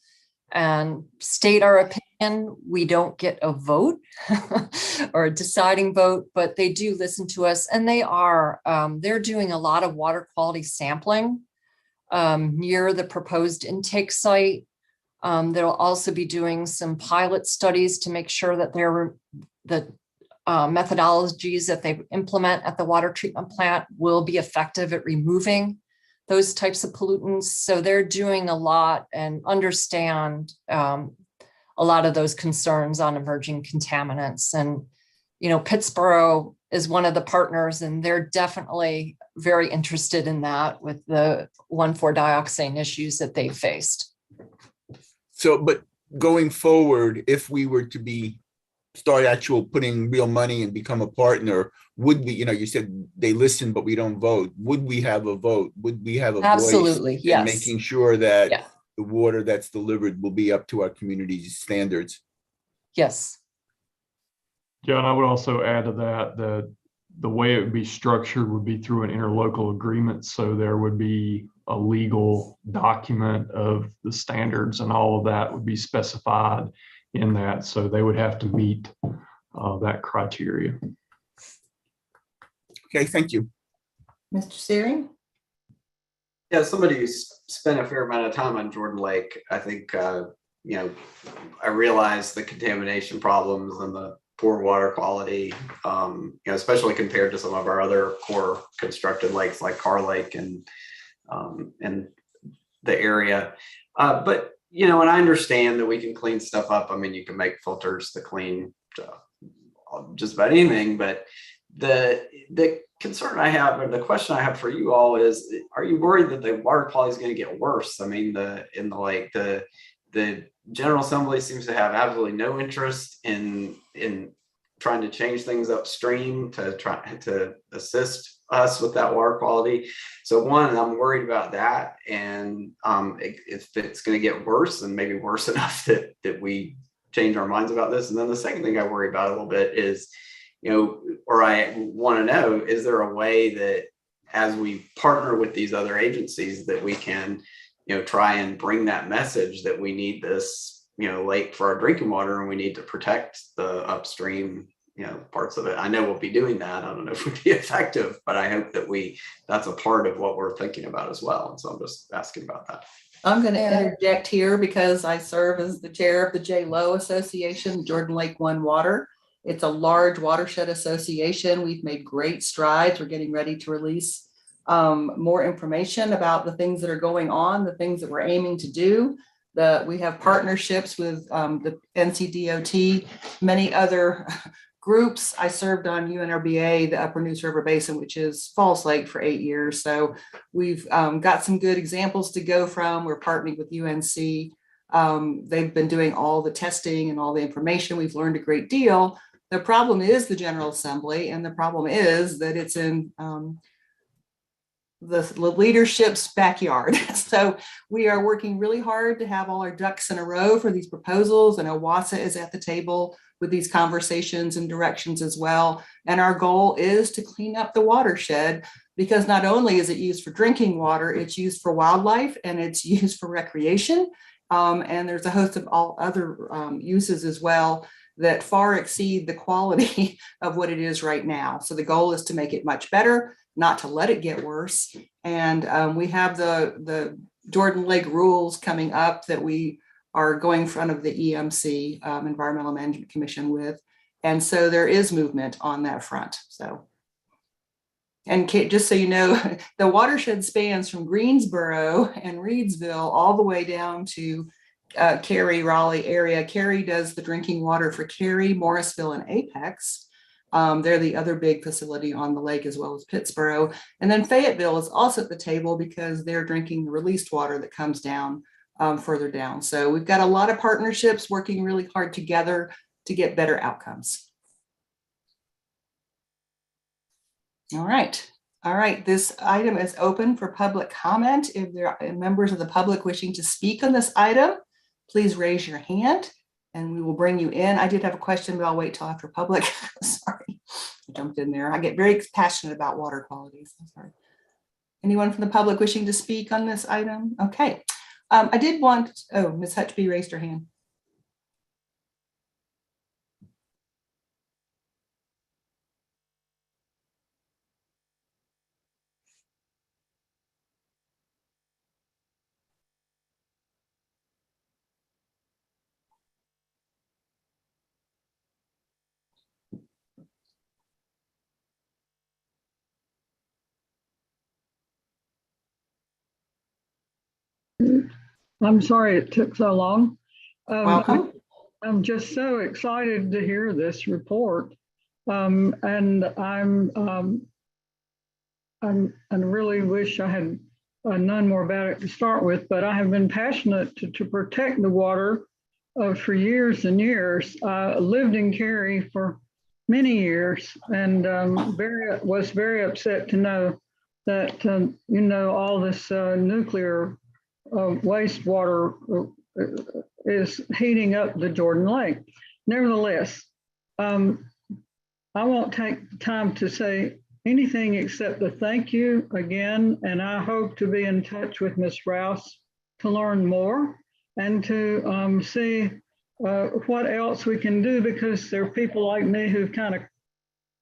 S10: and state our opinion. We don't get a vote or a deciding vote, but they do listen to us, and they're doing a lot of water quality sampling near the proposed intake site. They'll also be doing some pilot studies to make sure that the methodologies that they implement at the water treatment plant will be effective at removing those types of pollutants. So they're doing a lot and understand a lot of those concerns on emerging contaminants. And, Pittsburgh is one of the partners, and they're definitely very interested in that with the 1,4-dioxane issues that they faced.
S7: So, but going forward, if we were to start putting real money and become a partner, would we, you said they listen, but we don't vote. Would we have a vote? Would we have a
S10: Absolutely,
S7: voice
S10: yes.
S7: in making sure that the water that's delivered will be up to our community's standards?
S10: Yes.
S12: Yeah, and I would also add to that the way it would be structured would be through an interlocal agreement. So there would be a legal document of the standards and all of that would be specified in that. So they would have to meet that criteria.
S7: Okay, thank you.
S1: Mr. Searing?
S4: Yeah, somebody who's spent a fair amount of time on Jordan Lake, I think, you know, I realize the contamination problems and the poor water quality, you know, especially compared to some of our other core constructed lakes like Carr Lake and the area. But, you know, and I understand that we can clean stuff up. I mean, you can make filters to clean just about anything, but the concern I have, or the question I have for you all is, are you worried that the water quality is going to get worse? I mean, in the lake, the General Assembly seems to have absolutely no interest in trying to change things upstream to try to assist us with that water quality. So one, I'm worried about that, and if it's going to get worse, and maybe worse enough that we change our minds about this. And then the second thing I worry about a little bit is, you know, or I want to know, is there a way that as we partner with these other agencies that we can, you know, try and bring that message that we need this, you know, lake for our drinking water, and we need to protect the upstream, you know, parts of it. I know we'll be doing that. I don't know if we'll be effective, but I hope that that's a part of what we're thinking about as well. And so I'm just asking about that.
S1: I'm going to interject here because I serve as the chair of the J. Lowe Association, Jordan Lake One Water. It's a large watershed association. We've made great strides. We're getting ready to release more information about the things that are going on, the things that we're aiming to do. We have partnerships with the NCDOT, many other groups. I served on UNRBA, the Upper Neuse River Basin, which is Falls Lake, for 8 years. So we've got some good examples to go from. We're partnering with UNC. They've been doing all the testing and all the information. We've learned a great deal. The problem is the General Assembly, and the problem is that it's in the leadership's backyard. So we are working really hard to have all our ducks in a row for these proposals, and Owasa is at the table with these conversations and directions as well. And our goal is to clean up the watershed, because not only is it used for drinking water, it's used for wildlife and it's used for recreation. And there's a host of all other uses as well that far exceed the quality of what it is right now. So the goal is to make it much better, not to let it get worse. And we have the Jordan Lake rules coming up that we are going in front of the EMC, Environmental Management Commission, with. And so there is movement on that front. So, and just so you know, the watershed spans from Greensboro and Reedsville all the way down to Cary, Raleigh area. Cary does the drinking water for Cary, Morrisville, and Apex. They're the other big facility on the lake, as well as Pittsboro. And then Fayetteville is also at the table because they're drinking the released water that comes down further down. So we've got a lot of partnerships working really hard together to get better outcomes. All right. All right. This item is open for public comment. If there are members of the public wishing to speak on this item, please raise your hand and we will bring you in. I did have a question, but I'll wait till after public. Sorry, I jumped in there. I get very passionate about water quality. So sorry. Anyone from the public wishing to speak on this item? Okay. I did want, Ms. Hutchby raised her hand.
S14: I'm sorry it took so long.
S1: Welcome.
S14: I'm just so excited to hear this report. And I really wish I had known more about it to start with, but I have been passionate to protect the water for years and years. Lived in Cary for many years, and was very upset to know that all this nuclear wastewater is heating up the Jordan Lake. Nevertheless, I won't take time to say anything except to thank you again. And I hope to be in touch with Ms. Rouse to learn more and to see what else we can do, because there are people like me who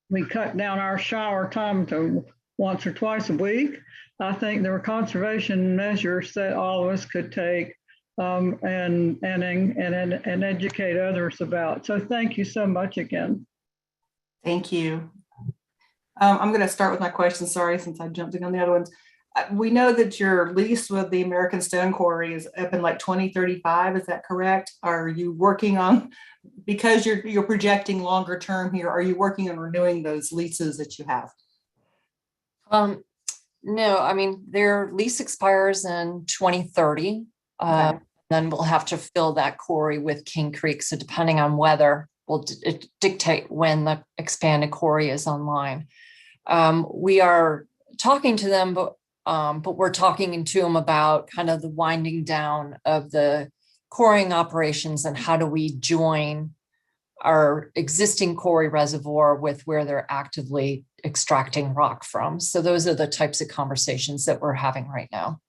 S14: we cut down our shower time to once or twice a week. I think there are conservation measures that all of us could take and educate others about. So thank you so much again.
S1: Thank you. I'm going to start with my question. Sorry, since I jumped in on the other ones. We know that your lease with the American Stone Quarry is up in like 2035. Is that correct? Are you working on, because you're projecting longer term here, are you working on renewing those leases that you have?
S10: No, I mean, their lease expires in 2030.
S1: Okay.
S10: Then we'll have to fill that quarry with King Creek. So depending on weather, will dictate when the expanded quarry is online. We are talking to them, but we're talking to them about kind of the winding down of the quarrying operations and how do we join our existing quarry reservoir with where they're actively extracting rock from. So those are the types of conversations that we're having right now.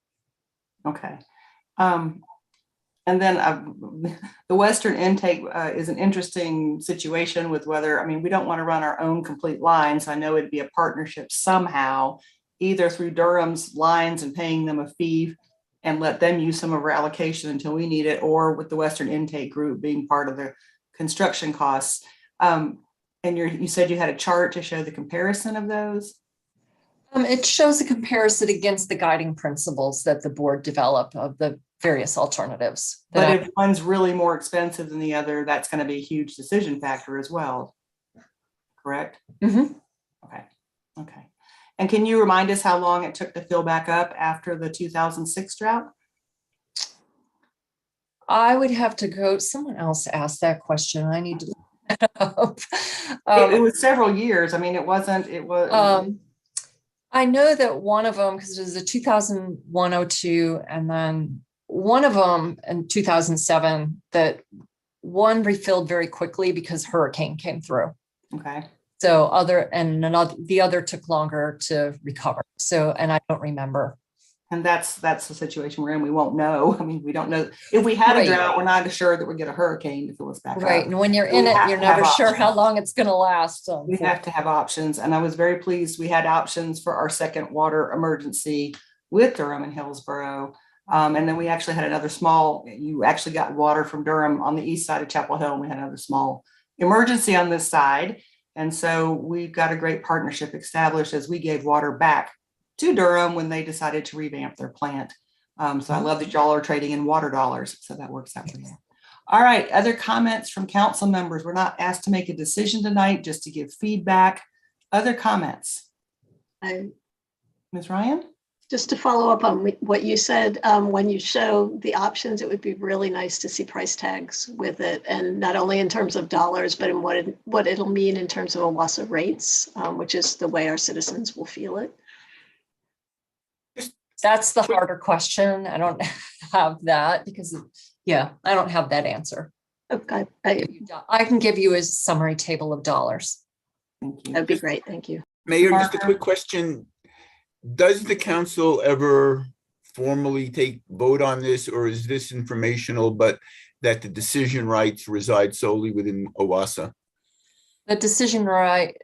S1: Okay. And then the Western intake is an interesting situation with whether, I mean, we don't want to run our own complete lines. I know it'd be a partnership somehow, either through Durham's lines and paying them a fee and let them use some of our allocation until we need it, or with the Western intake group being part of the construction costs. And you said you had a chart to show the comparison of those?
S10: It shows a comparison against the guiding principles that the board developed of the various alternatives.
S1: But if one's really more expensive than the other, that's going to be a huge decision factor as well, correct?
S10: Mm-hmm.
S1: Okay. Okay. And can you remind us how long it took to fill back up after the 2006 drought?
S10: I would have to go, someone else asked that question. I need to look that up.
S1: It was several years. I mean, it was.
S10: I know that one of them, because it was a 2001-02, and then one of them in 2007, that one refilled very quickly because hurricane came through.
S1: Okay.
S10: So the other took longer to recover. So, and I don't remember.
S1: And that's the situation we're in. We won't know. I mean, we don't know if we had a drought. We're not sure that we get a hurricane if it was back
S10: right.
S1: up.
S10: And when you're in it, you're never sure how long it's going to last.
S1: We have to have options. And I was very pleased we had options for our second water emergency with Durham and Hillsborough. And then we actually had another small, you actually got water from Durham on the east side of Chapel Hill. And we had another small emergency on this side. And so we've got a great partnership established as we gave water back to Durham when they decided to revamp their plant. So I love that y'all are trading in water dollars. So that works out for you. All right. Other comments from council members? We're not asked to make a decision tonight, just to give feedback. Other comments? Ms. Ryan?
S2: Just to follow up on what you said, when you show the options, it would be really nice to see price tags with it, and not only in terms of dollars, but in what it'll mean in terms of Owasa rates, which is the way our citizens will feel it.
S10: That's the harder question. I don't have that because, I don't have that answer.
S2: Okay.
S10: I can give you a summary table of dollars.
S1: Thank you.
S2: That'd be great. Thank you.
S7: Mayor, just a quick question. Does the council ever formally vote on this, or is this informational, but that the decision rights reside solely within Owasa?
S10: The decision right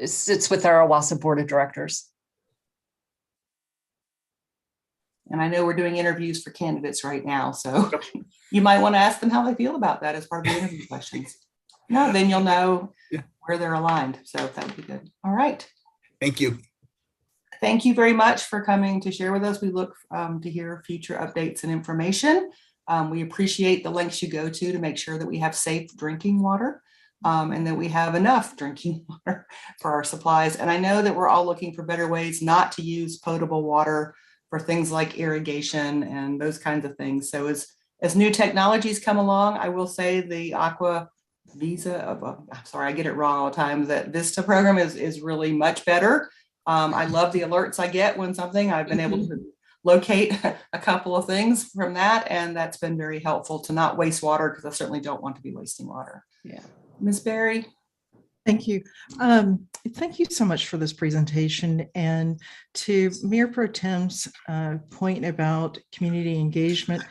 S10: sits with our Owasa Board of Directors.
S1: And I know we're doing interviews for candidates right now, so you might want to ask them how they feel about that as part of the interview questions. No, then you'll know where they're aligned. So that would be good. All right.
S7: Thank you.
S1: Thank you very much for coming to share with us. We look to hear future updates and information. We appreciate the lengths you go to make sure that we have safe drinking water and that we have enough drinking water for our supplies. And I know that we're all looking for better ways not to use potable water for things like irrigation and those kinds of things. So as new technologies come along, I will say the Aqua Visa, I'm sorry, I get it wrong all the time, that Vista program is really much better. I love the alerts I get when I've been able to locate a couple of things from that. And that's been very helpful to not waste water, because I certainly don't want to be wasting water.
S2: Yeah.
S1: Ms. Berry?
S9: Thank you. Thank you so much for this presentation. And to Mayor Pro Tem's point about community engagement,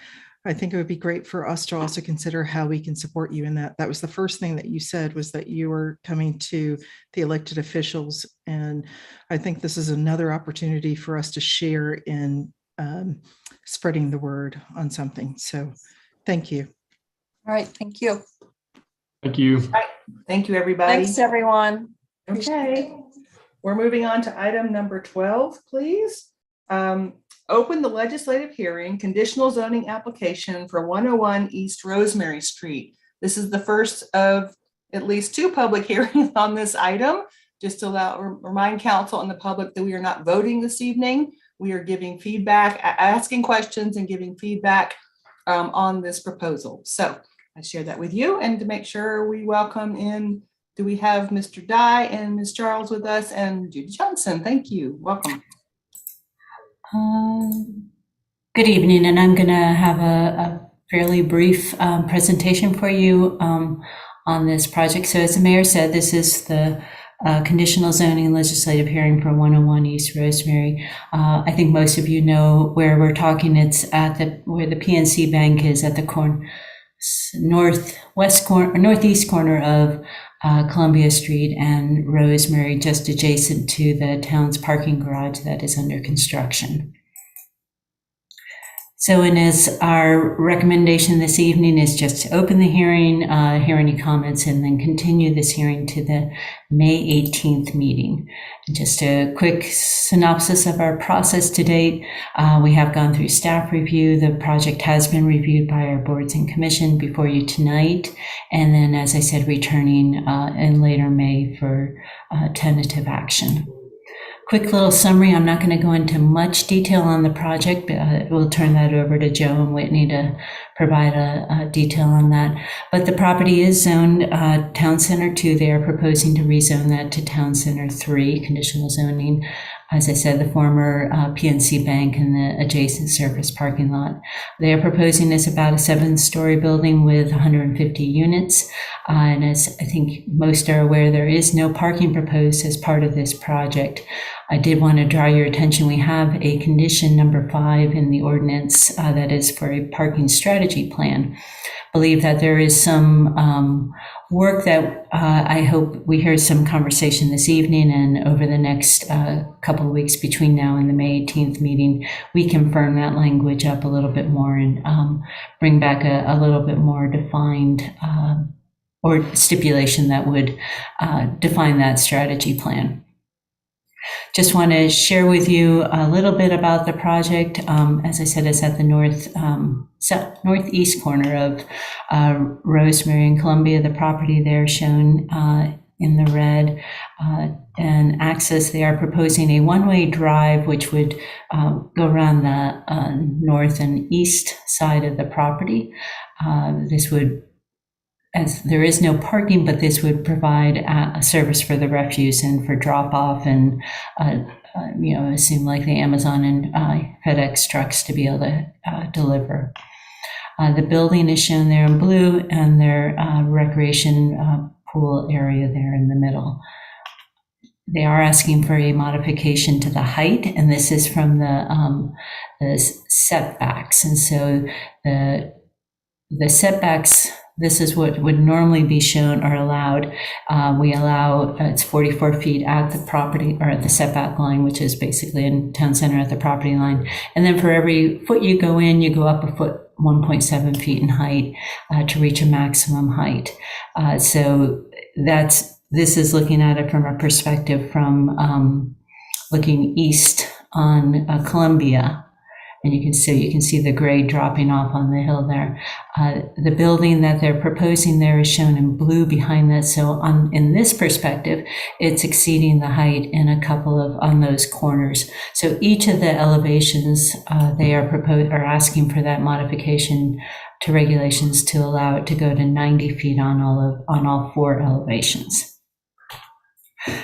S9: I think it would be great for us to also consider how we can support you in that. That was the first thing that you said, was that you were coming to the elected officials. And I think this is another opportunity for us to share in spreading the word on something. So thank you.
S10: All right, thank you.
S12: Thank you.
S1: All right. Thank you, everybody.
S10: Thanks, everyone.
S1: Okay, we're moving on to item number 12, please. Open the legislative hearing, conditional zoning application for 101 East Rosemary Street. This is the first of at least 2 public hearings on this item. Just to remind council and the public that we are not voting this evening. We are giving feedback, asking questions and giving feedback on this proposal. So I share that with you, and to make sure we welcome in, do we have Mr. Dye and Ms. Charles with us, and Judy Johnson? Thank you. Welcome.
S20: Good evening, and I'm going to have a fairly brief presentation for you on this project. So as the mayor said, this is the conditional zoning legislative hearing for 101 East Rosemary. I think most of you know where we're talking. It's at where the PNC Bank is, at the northeast corner of Columbia Street and Rosemary, just adjacent to the town's parking garage that is under construction. So, and as our recommendation this evening is just to open the hearing, hear any comments, and then continue this hearing to the May 18th meeting. And just a quick synopsis of our process to date. We have gone through staff review. The project has been reviewed by our boards and commission before you tonight. And then, as I said, returning in later May for tentative action. Quick little summary. I'm not going to go into much detail on the project, but we'll turn that over to Joe and Whitney to provide a detail on that. But the property is zoned Town Center 2. They are proposing to rezone that to Town Center 3, conditional zoning. As I said, the former PNC Bank and the adjacent surface parking lot. They are proposing this about a 7-story building with 150 units. And as I think most are aware, there is no parking proposed as part of this project. I did want to draw your attention. We have a condition number 5 in the ordinance that is for a parking strategy plan. Believe that there is some work that I hope we hear some conversation this evening, and over the next couple of weeks between now and the May 18th meeting, we can firm that language up a little bit more and bring back a little bit more defined or stipulation that would define that strategy plan. Just want to share with you a little bit about the project. As I said, it's at the northeast corner of Rosemary and Columbia. The property there shown in the red. And access, they are proposing a one-way drive, which would go around the north and east side of the property. This would, as there is no parking, but this would provide a service for the refuse and for drop off and, assume like the Amazon and FedEx trucks to be able to deliver. The building is shown there in blue, and their recreation pool area there in the middle. They are asking for a modification to the height, and this is from the setbacks. And so the setbacks, this is what would normally be shown or allowed. We allow, it's 44 feet at the property or at the setback line, which is basically in town center at the property line. And then for every foot you go in, you go up a foot, 1.7 feet in height to reach a maximum height. So this is looking at it from a perspective from looking east on Columbia. And you can see the grade dropping off on the hill there. The building that they're proposing there is shown in blue behind that. So in this perspective, it's exceeding the height in a couple of on those corners. So each of the elevations they are asking for that modification to regulations to allow it to go to 90 feet on all 4 elevations.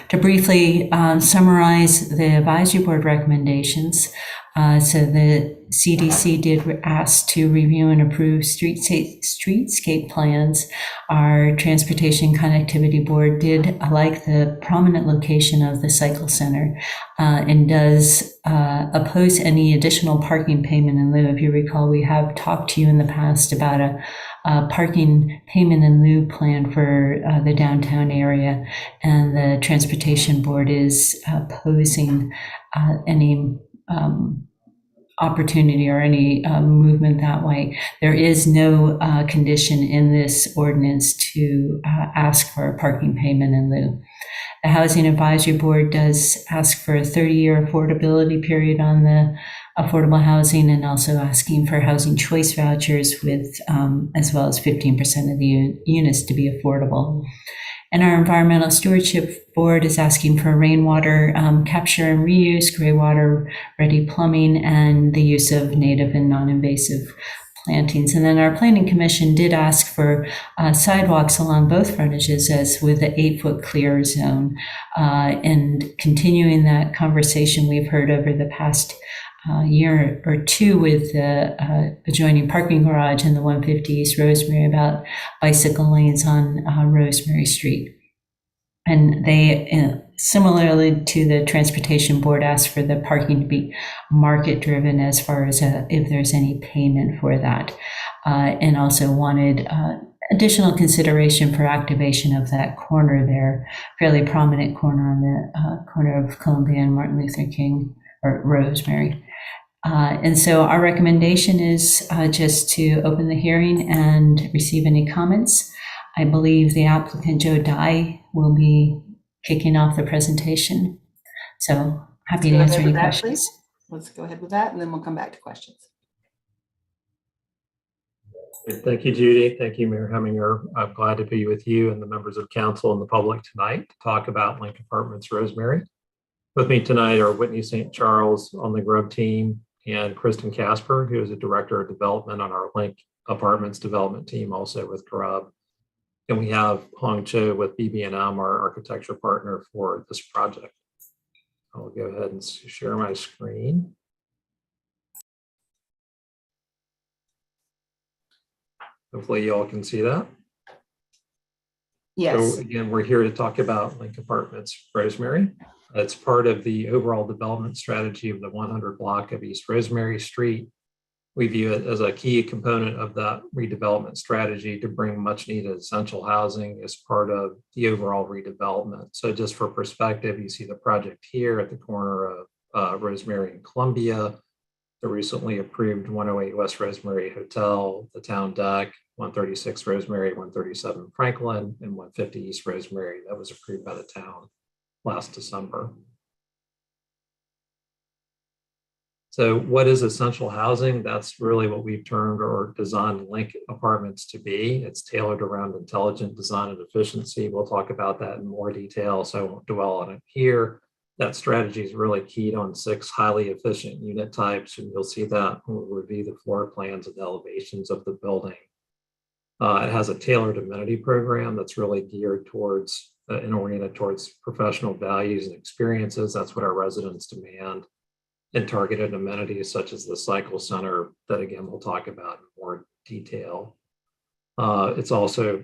S20: To briefly summarize the advisory board recommendations, So the CDC did ask to review and approve streetscape plans. Our Transportation Connectivity Board did like the prominent location of the cycle center and does oppose any additional parking payment in lieu. If you recall, we have talked to you in the past about a parking payment in lieu plan for the downtown area, and the Transportation Board is opposing any opportunity or any movement that way. There is no condition in this ordinance to ask for a parking payment in lieu. The Housing Advisory Board does ask for a 30-year affordability period on the affordable housing, and also asking for housing choice vouchers with as well as 15% of the units to be affordable. And our Environmental Stewardship Board is asking for rainwater capture and reuse, gray water ready plumbing, and the use of native and non-invasive plantings. And then our Planning Commission did ask for sidewalks along both frontages as with the 8-foot clear zone. And continuing that conversation we've heard over the past year or two with the adjoining parking garage and the 150 East Rosemary about bicycle lanes on Rosemary Street. And they, similarly to the Transportation Board, asked for the parking to be market driven as far as if there's any payment for that, and also wanted additional consideration for activation of that corner there, fairly prominent corner on the corner of Columbia and Martin Luther King or Rosemary. And so our recommendation is just to open the hearing and receive any comments. I believe the applicant, Joe Dye, will be kicking off the presentation. So happy to answer any questions.
S1: Let's go ahead with that, and then we'll come back to questions.
S21: Thank you, Judy. Thank you, Mayor Hemminger. I'm glad to be with you and the members of council and the public tonight to talk about Link Apartments Rosemary. With me tonight are Whitney St. Charles on the Grub team and Kristen Casper, who is a director of development on our Link Apartments development team, also with Grub. And we have Hong Cho with BB&M, our architecture partner for this project. I'll go ahead and share my screen. Hopefully you all can see that.
S1: Yes.
S21: So again, we're here to talk about Link Apartments Rosemary. It's part of the overall development strategy of the 100 block of East Rosemary Street. We view it as a key component of that redevelopment strategy to bring much needed essential housing as part of the overall redevelopment. So just for perspective, you see the project here at the corner of Rosemary and Columbia, the recently approved 108 West Rosemary Hotel, the Town Deck, 136 Rosemary, 137 Franklin, and 150 East Rosemary that was approved by the town last December. So what is essential housing? That's really what we've termed or designed Link Apartments to be. It's tailored around intelligent design and efficiency. We'll talk about that in more detail, so I won't dwell on it here. That strategy is really keyed on 6 highly efficient unit types, and you'll see that when we review the floor plans and elevations of the building. It has a tailored amenity program that's really geared towards and oriented towards professional values and experiences. That's what our residents demand. And targeted amenities such as the cycle center that again we'll talk about in more detail. It's also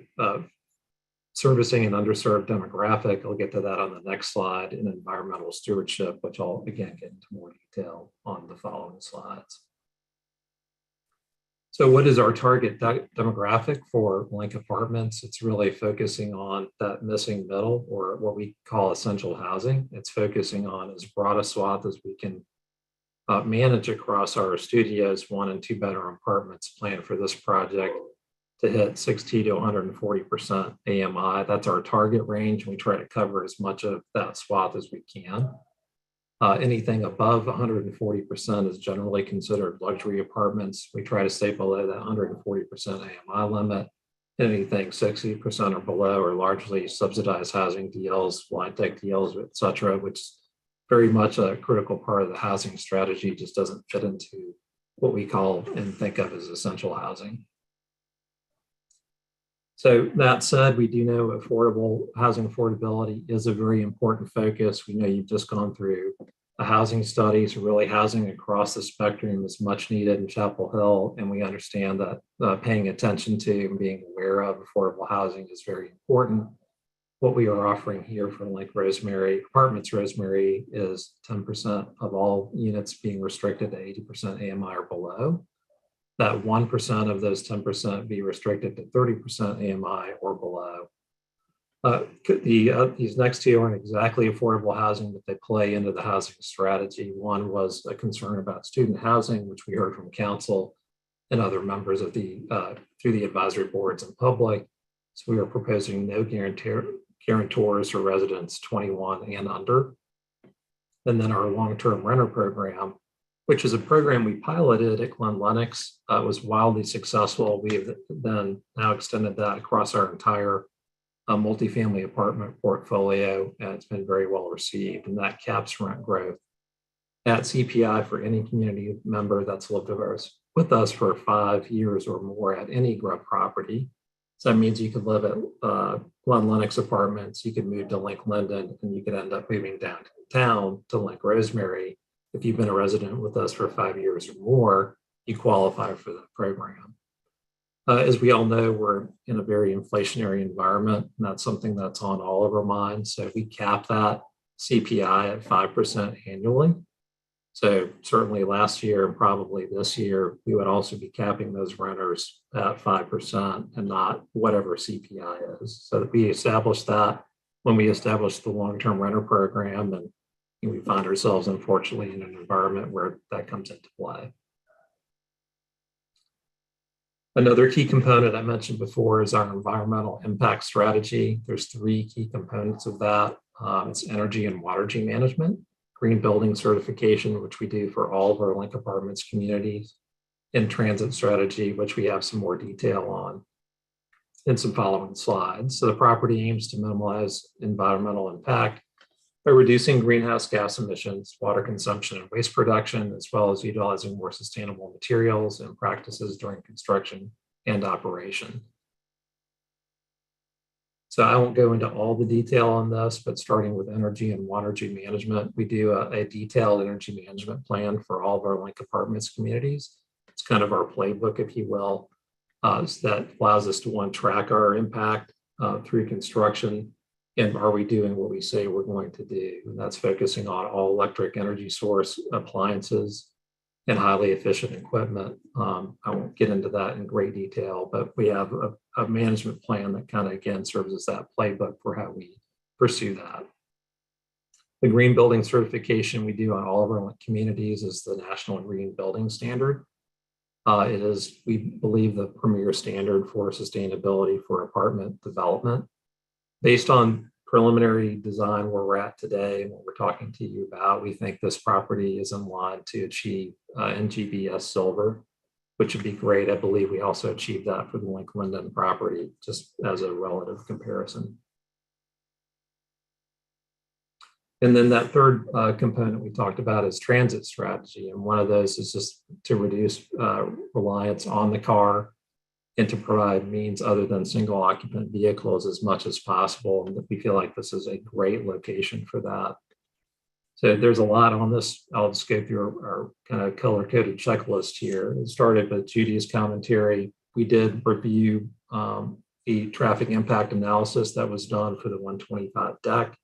S21: servicing an underserved demographic. I'll get to that on the next slide, in environmental stewardship, which I'll again get into more detail on the following slides. So what is our target demographic for Link Apartments? It's really focusing on that missing middle, or what we call essential housing. It's focusing on as broad a swath as we can manage across our studios, 1 and 2 bedroom apartments planned for this project to hit 60 to 140% AMI. That's our target range. We try to cover as much of that swath as we can. Anything above 140% is generally considered luxury apartments. We try to stay below that 140% AMI limit. Anything 60% or below are largely subsidized housing deals, line tech deals, et cetera, which very much a critical part of the housing strategy, just doesn't fit into what we call and think of as essential housing. So that said, we do know affordable housing affordability is a very important focus. We know you've just gone through a housing study, so really housing across the spectrum is much needed in Chapel Hill, and we understand that paying attention to and being aware of affordable housing is very important. What we are offering here for Lake Rosemary, Apartments Rosemary, is 10% of all units being restricted to 80% AMI or below. That 1% of those 10% be restricted to 30% AMI or below. These next two aren't exactly affordable housing, but they play into the housing strategy. One was a concern about student housing, which we heard from council and other members of through the advisory boards and public. So we are proposing no guarantors for residents 21 and under. And then our long-term renter program, which is a program we piloted at Glen Lennox, was wildly successful. We have then now extended that across our entire multifamily apartment portfolio, and it's been very well received. And that caps rent growth at CPI for any community member that's lived with us for 5 years or more at any GRUB property. So that means you could live at Glen Lennox Apartments, you could move to Lake Linden, and you could end up moving downtown to Lake Rosemary. If you've been a resident with us for 5 years or more, you qualify for that program. As we all know, we're in a very inflationary environment, and that's something that's on all of our minds. So we cap that CPI at 5% annually. So certainly last year and probably this year, we would also be capping those renters at 5% and not whatever CPI is. So we established that when we established the long-term renter program, and we find ourselves, unfortunately, in an environment where that comes into play. Another key component I mentioned before is our environmental impact strategy. There's 3 key components of that. It's energy and watergy management, green building certification, which we do for all of our Link Apartments communities, and transit strategy, which we have some more detail on in some following slides. So the property aims to minimize environmental impact by reducing greenhouse gas emissions, water consumption, and waste production, as well as utilizing more sustainable materials and practices during construction and operation. So I won't go into all the detail on this, but starting with energy and watergy management, we do a detailed energy management plan for all of our Link Apartments communities. It's kind of our playbook, if you will, that allows us to, one, track our impact through construction. And are we doing what we say we're going to do? And that's focusing on all electric energy source appliances and highly efficient equipment. I won't get into that in great detail, but we have a management plan that kind of, again, serves as that playbook for how we pursue that. The green building certification we do on all of our communities is the National Green Building Standard. It is, we believe, the premier standard for sustainability for apartment development. Based on preliminary design where we're at today and what we're talking to you about, we think this property is in line to achieve NGBS Silver, which would be great. I believe we also achieved that for the Link Linden property, just as a relative comparison. And then that third component we talked about is transit strategy. And one of those is just to reduce reliance on the car and to provide means other than single occupant vehicles as much as possible. And we feel like this is a great location for that. So there's a lot on this. I'll just go through our kind of color-coded checklist here. It started with Judy's commentary. We did review the traffic impact analysis that was done for the 125 deck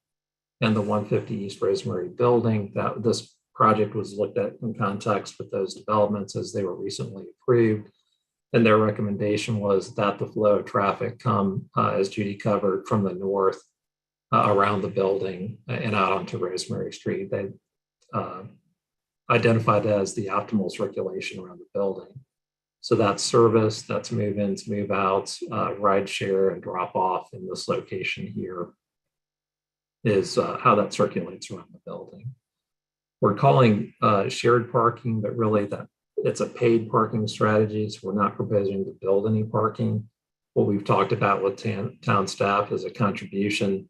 S21: and the 150 East Rosemary building. That this project was looked at in context with those developments as they were recently approved. And their recommendation was that the flow of traffic come, as Judy covered, from the north around the building and out onto Rosemary Street. They identified that as the optimal circulation around the building. So that's service, that's move-ins, move-outs, ride share, and drop-off in this location here is how that circulates around the building. We're calling shared parking, but really that it's a paid parking strategy, so we're not proposing to build any parking. What we've talked about with town staff is a contribution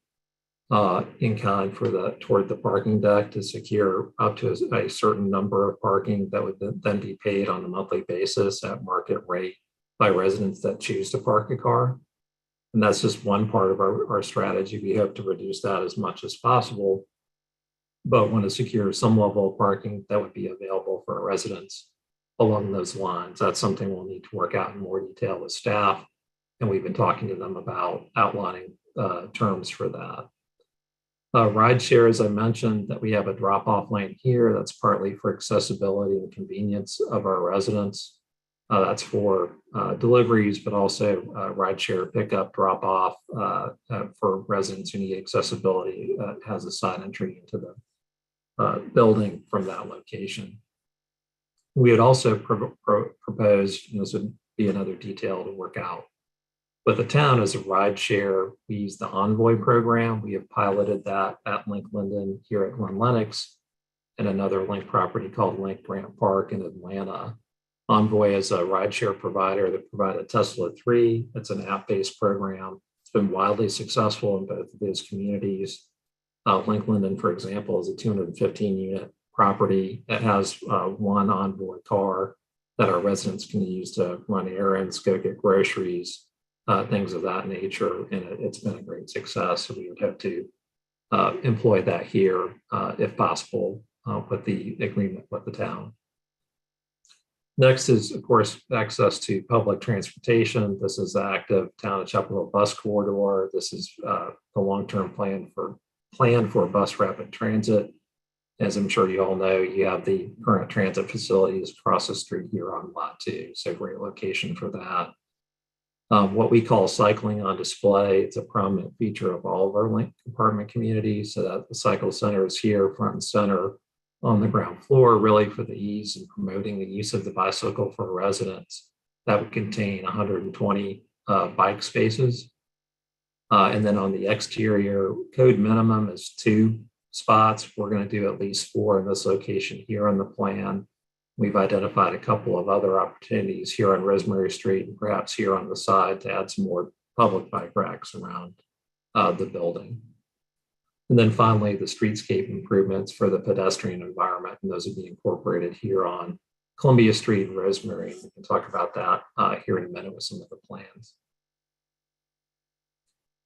S21: in kind for toward the parking deck to secure up to a certain number of parking that would then be paid on a monthly basis at market rate by residents that choose to park a car. And that's just one part of our strategy. We hope to reduce that as much as possible but want to secure some level of parking that would be available for our residents along those lines. That's something we'll need to work out in more detail with staff. And we've been talking to them about outlining terms for that. Rideshare, as I mentioned, that we have a drop-off lane here that's partly for accessibility and convenience of our residents. That's for deliveries, but also rideshare pickup, drop-off for residents who need accessibility. Has a side entry into the building from that location. We had also proposed, and this would be another detail to work out, but the town as a rideshare, we use the Envoy program. We have piloted that at Link Linden here at Glen Lennox and another Link property called Link Grant Park in Atlanta. Envoy is a rideshare provider that provides a Tesla 3. It's an app-based program. It's been wildly successful in both of those communities. Link Linden, for example, is a 215-unit property that has one Envoy car that our residents can use to run errands, go get groceries, things of that nature. And it's been a great success. So we would hope to employ that here if possible with the agreement with the town. Next is, of course, access to public transportation. This is the active Town of Chapel Hill bus corridor. This is the long-term plan for bus rapid transit. As I'm sure you all know, you have the current transit facilities across the street here on Lot 2. So great location for that. What we call cycling on display. It's a prominent feature of all of our Link apartment communities. So that the cycle center is here front and center on the ground floor, really for the ease and promoting the use of the bicycle for residents. That would contain 120 bike spaces. And then on the exterior, code minimum is 2 spots. We're going to do at least 4 in this location here on the plan. We've identified a couple of other opportunities here on Rosemary Street and perhaps here on the side to add some more public bike racks around the building. And then finally, the streetscape improvements for the pedestrian environment, and those will be incorporated here on Columbia Street and Rosemary. We can talk about that here in a minute with some of the plans.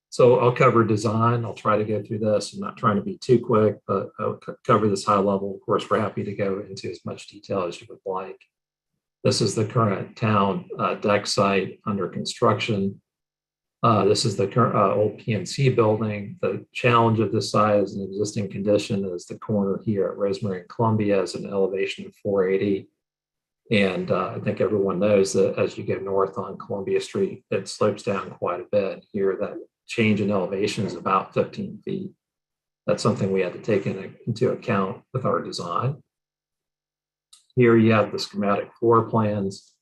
S21: So I'll cover design. I'll try to go through this. I'm not trying to be too quick, but I'll cover this high level. Of course, we're happy to go into as much detail as you would like. This is the current town deck site under construction. This is the current old PNC building. The challenge of this site is an existing condition is the corner here at Rosemary and Columbia is an elevation of 480. And I think everyone knows that as you go north on Columbia Street, it slopes down quite a bit. Here, that change in elevation is about 15 feet. That's something we had to take into account with our design. Here you have the schematic floor plans.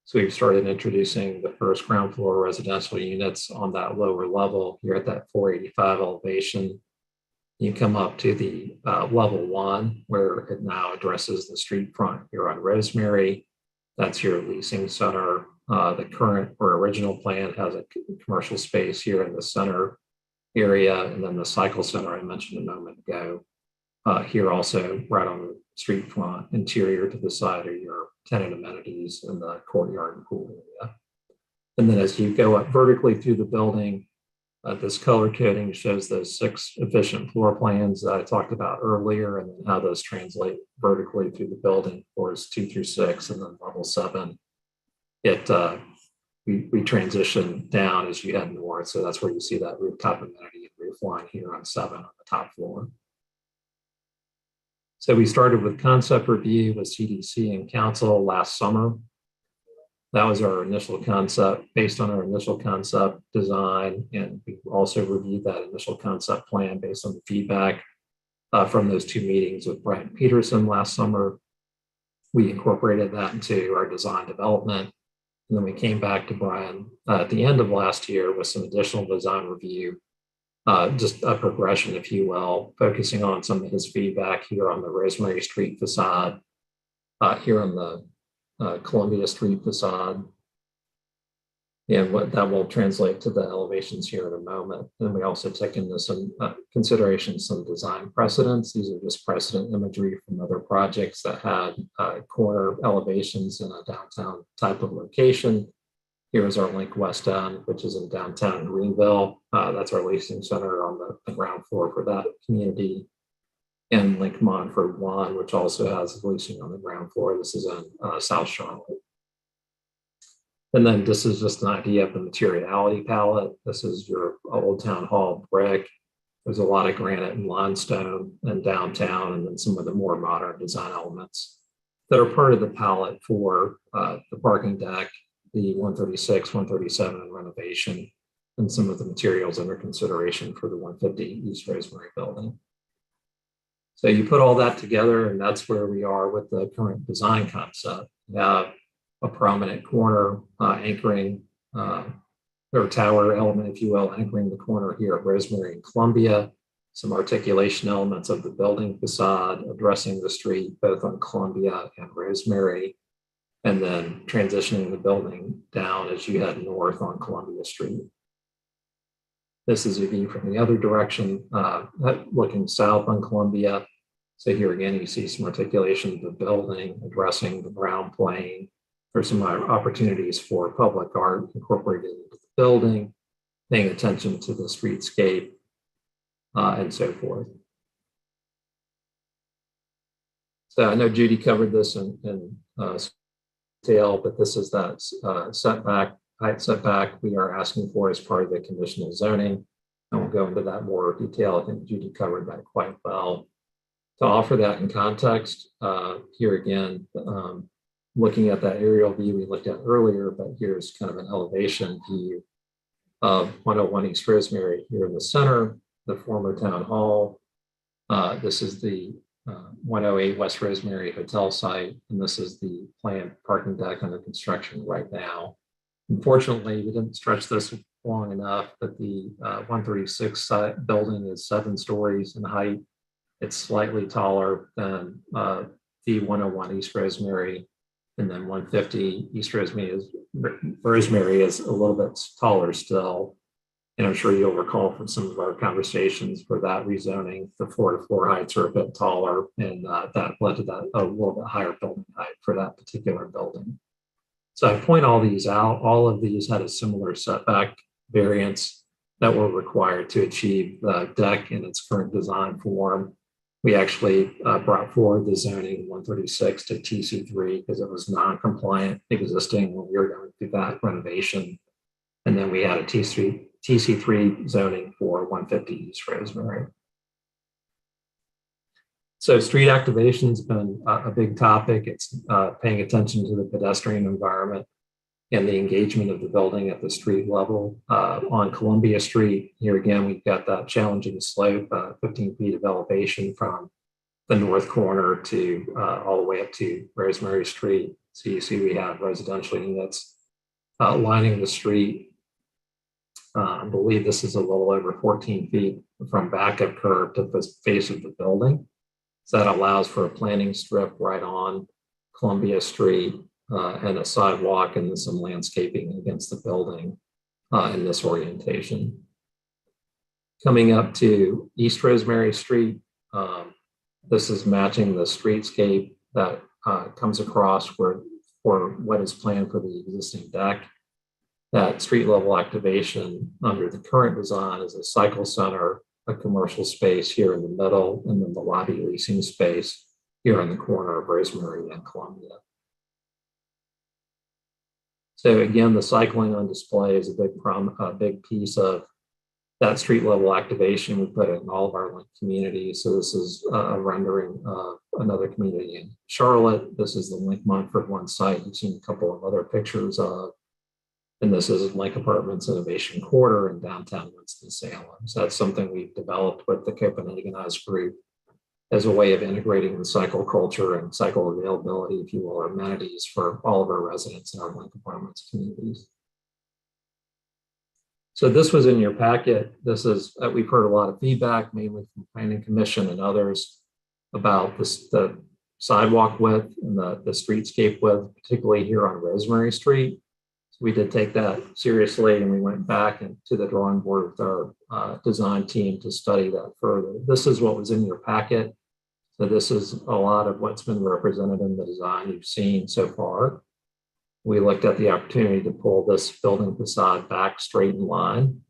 S21: So we've started introducing the first ground floor residential units on that lower level here at that 485 elevation. You come up to the level 1 where it now addresses the street front here on Rosemary. That's your leasing center. The current or original plan has a commercial space here in the center area, and then the cycle center I mentioned a moment ago. Here also, right on the street front, interior to the side are your tenant amenities in the courtyard and pool area. And then as you go up vertically through the building, this color coding shows those 6 efficient floor plans that I talked about earlier, and then how those translate vertically through the building, floors 2 through 6, and then level 7. We transition down as you head north, so that's where you see that rooftop amenity and roof line here on 7 on the top floor. So we started with concept review with CDC and council last summer. That was our initial concept, based on our initial concept design, and we also reviewed that initial concept plan based on the feedback from those 2 meetings with Brian Peterson last summer. We incorporated that into our design development. And then we came back to Brian at the end of last year with some additional design review, just a progression, if you will, focusing on some of his feedback here on the Rosemary Street facade, here on the Columbia Street facade, and what that will translate to the elevations here in a moment. And we also took into some consideration some design precedents. These are just precedent imagery from other projects that had corner elevations in a downtown type of location. Here is our Link West End, which is in downtown Greenville. That's our leasing center on the ground floor for that community. and Link Montford 1, which also has leasing on the ground floor. This is in South Charlotte. And then this is just an idea of the materiality palette. This is your Old Town Hall brick. There's a lot of granite and limestone in downtown, and then some of the more modern design elements that are part of the palette for the parking deck, the 136, 137 renovation, and some of the materials under consideration for the 150 East Rosemary building. So you put all that together, and that's where we are with the current design concept. We have a prominent corner anchoring, or tower element, if you will, anchoring the corner here at Rosemary and Columbia, some articulation elements of the building facade addressing the street, both on Columbia and Rosemary, and then transitioning the building down as you head north on Columbia Street. This is a view from the other direction, looking south on Columbia. So here again, you see some articulation of the building addressing the ground plane. There's some opportunities for public art incorporated into the building, paying attention to the streetscape, and so forth. So I know Judy covered this in detail, but this is that height setback we are asking for as part of the conditional zoning. I won't go into that more detail. I think Judy covered that quite well. To offer that in context, here again, looking at that aerial view we looked at earlier, but here's kind of an elevation view of 101 East Rosemary here in the center, the former town hall. This is the 108 West Rosemary hotel site, and this is the planned parking deck under construction right now. Unfortunately, we didn't stretch this long enough, but the 136 site building is 7 stories in height. It's slightly taller than the 101 East Rosemary, and then 150 East Rosemary is a little bit taller still. And I'm sure you'll recall from some of our conversations for that rezoning, the floor-to-floor heights are a bit taller, and that led to that a little bit higher building height for that particular building. So I point all these out. All of these had a similar setback variance that were required to achieve the deck in its current design form. We actually brought forward the zoning 136 to TC3 because it was non-compliant existing when we were going through that renovation. And then we had a TC3 zoning for 150 East Rosemary. So street activation has been a big topic. It's paying attention to the pedestrian environment and the engagement of the building at the street level. On Columbia Street, here again, we've got that challenging slope, 15 feet of elevation from the north corner to all the way up to Rosemary Street. So you see we have residential units lining the street. I believe this is a little over 14 feet from backup curb to the face of the building. So that allows for a planting strip right on Columbia Street and a sidewalk and then some landscaping against the building in this orientation. Coming up to East Rosemary Street, this is matching the streetscape that comes across for what is planned for the existing deck. That street level activation under the current design is a cycle center, a commercial space here in the middle, and then the lobby leasing space here on the corner of Rosemary and Columbia. So again, the cycling on display is a big piece of that street level activation. We put it in all of our linked communities. So this is a rendering of another community in Charlotte. This is the Link Montford 1 site. You've seen a couple of other pictures of. And this is Link Apartments Innovation Quarter in downtown Winston-Salem. So that's something we've developed with the Copenhagenized group as a way of integrating the cycle culture and cycle availability, if you will, or amenities for all of our residents in our Link Apartments communities. So this was in your packet. This is, we've heard a lot of feedback, mainly from Planning Commission and others, about the sidewalk width and the streetscape width, particularly here on Rosemary Street. We did take that seriously, and we went back to the drawing board with our design team to study that further. This is what was in your packet. So this is a lot of what's been represented in the design you've seen so far. We looked at the opportunity to pull this building facade back straight in line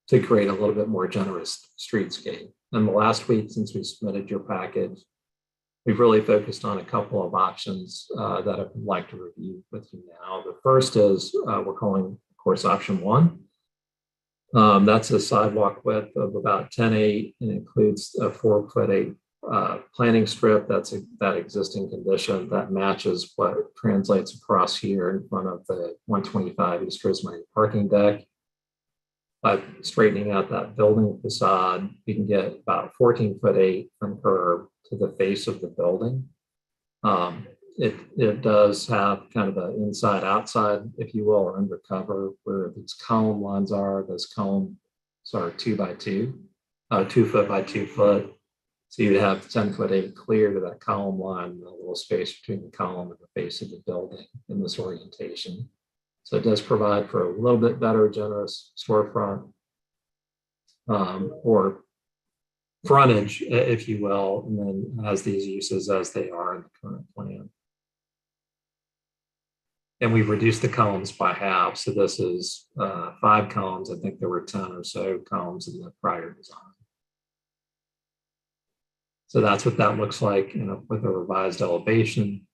S21: to create a little bit more generous streetscape. in the last week since we submitted your package, we've really focused on a couple of options that I'd like to review with you now. The first is we're calling, of course, option 1. That's a sidewalk width of about 10.8 and includes a 4'8" planting strip. That's that existing condition that matches what translates across here in front of the 125 East Rosemary parking deck. By straightening out that building facade, you can get about 14'8" from curb to the face of the building. It does have kind of an inside outside, if you will, or undercover, where its column lines are. Those columns are 2 by 2, 2 foot by 2 foot. So you'd have 10'8" clear to that column line, and a little space between the column and the face of the building in this orientation. So it does provide for a little bit better, generous storefront or frontage, if you will, and then has these uses as they are in the current plan. And we've reduced the columns by half. So this is 5 columns. I think there were 10 or so columns in the prior design. So that's what that looks like with a revised elevation.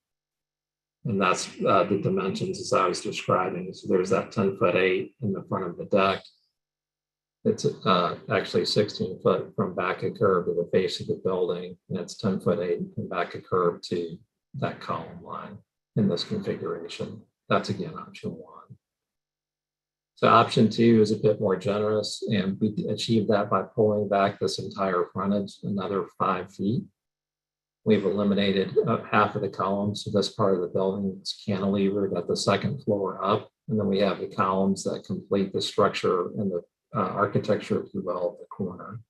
S21: And that's the dimensions as I was describing. So there's that 10'8" in the front of the deck. It's actually 16 foot from back of curb to the face of the building. And it's 10'8" from back of curb to that column line in this configuration. That's again option 1. So option 2 is a bit more generous, and we achieved that by pulling back this entire frontage another 5 feet. We've eliminated half of the columns, so this part of the building is cantilevered at the second floor up, and then we have the columns that complete the structure and the architecture, if you will, of the corner.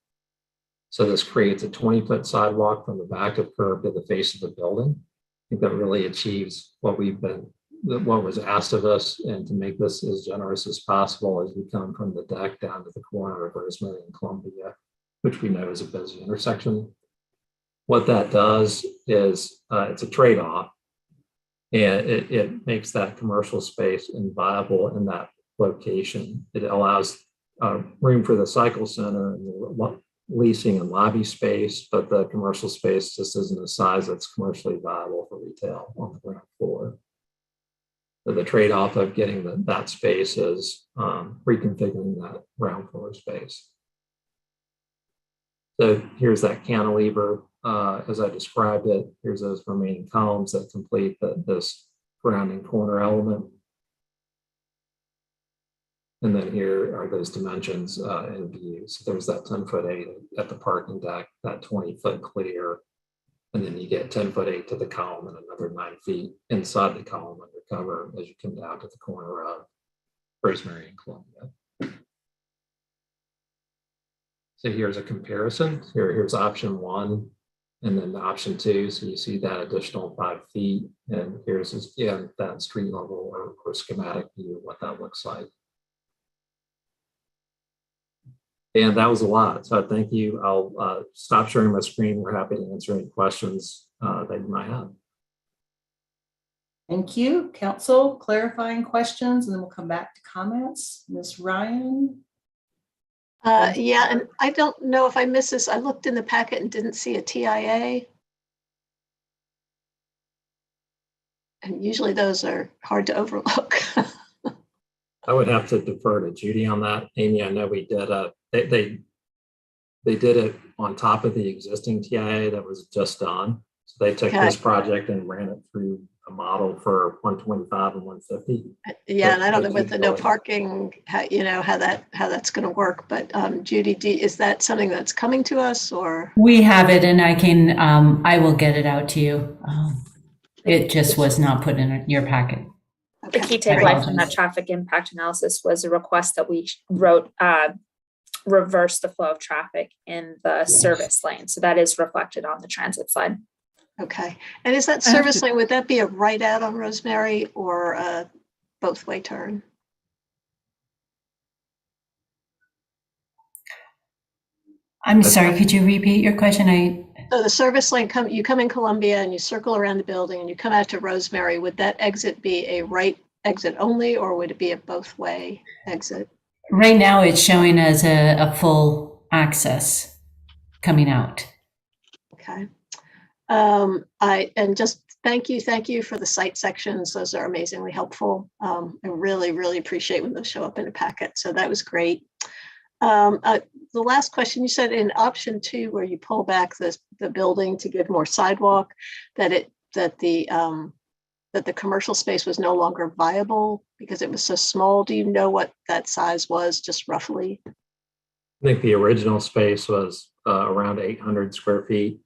S21: So this creates a 20-foot sidewalk from the back of curb to the face of the building. I think that really achieves what was asked of us, and to make this as generous as possible as we come from the deck down to the corner of Rosemary and Columbia, which we know is a busy intersection. What that does is it's a trade-off, and it makes that commercial space inviable in that location. It allows room for the cycle center and the leasing and lobby space, but the commercial space just isn't a size that's commercially viable for retail on the ground floor. So the trade-off of getting that space is reconfiguring that ground floor space. So here's that cantilever as I described it. Here's those remaining columns that complete this grounding corner element. And then here are those dimensions in view. So there's that 10'8" at the parking deck, that 20-foot clear. And then you get 10'8" to the column and another 9 feet inside the column undercover as you come down to the corner of Rosemary and Columbia. So here's a comparison. Here's option 1 and then option 2. So you see that additional 5 feet. And here's again that street level or schematic view of what that looks like. And that was a lot. So thank you. I'll stop sharing my screen. We're happy to answer any questions that you might have.
S1: Thank you. Council, clarifying questions, and then we'll come back to comments. Ms. Ryan?
S2: Yeah, and I don't know if I missed this. I looked in the packet and didn't see a TIA. And usually those are hard to overlook.
S21: I would have to defer to Judy on that. Amy, I know we did they did it on top of the existing TIA that was just done. So they took this project and ran it through a model for 125 and 150.
S2: Yeah, and I don't know with the no parking, how that's going to work. But Judy, is that something that's coming to us, or?
S20: We have it, and I will get it out to you. It just was not put in your packet.
S5: The key takeaway from that traffic impact analysis was a request that we wrote reverse the flow of traffic in the service lane. So that is reflected on the transit side.
S2: Okay. And is that service lane, would that be a right out on Rosemary or a both way turn?
S20: I'm sorry, could you repeat your question?
S2: So the service lane, you come in Columbia and you circle around the building and you come out to Rosemary. Would that exit be a right exit only, or would it be a both way exit?
S20: Right now it's showing as a full access. coming out.
S2: Okay. And just thank you for the site sections. Those are amazingly helpful. I really, really appreciate when those show up in a packet. So that was great. The last question, you said in option 2, where you pull back the building to give more sidewalk, that the commercial space was no longer viable because it was so small. Do you know what that size was, just roughly?
S21: I think the original space was around 800 square feet.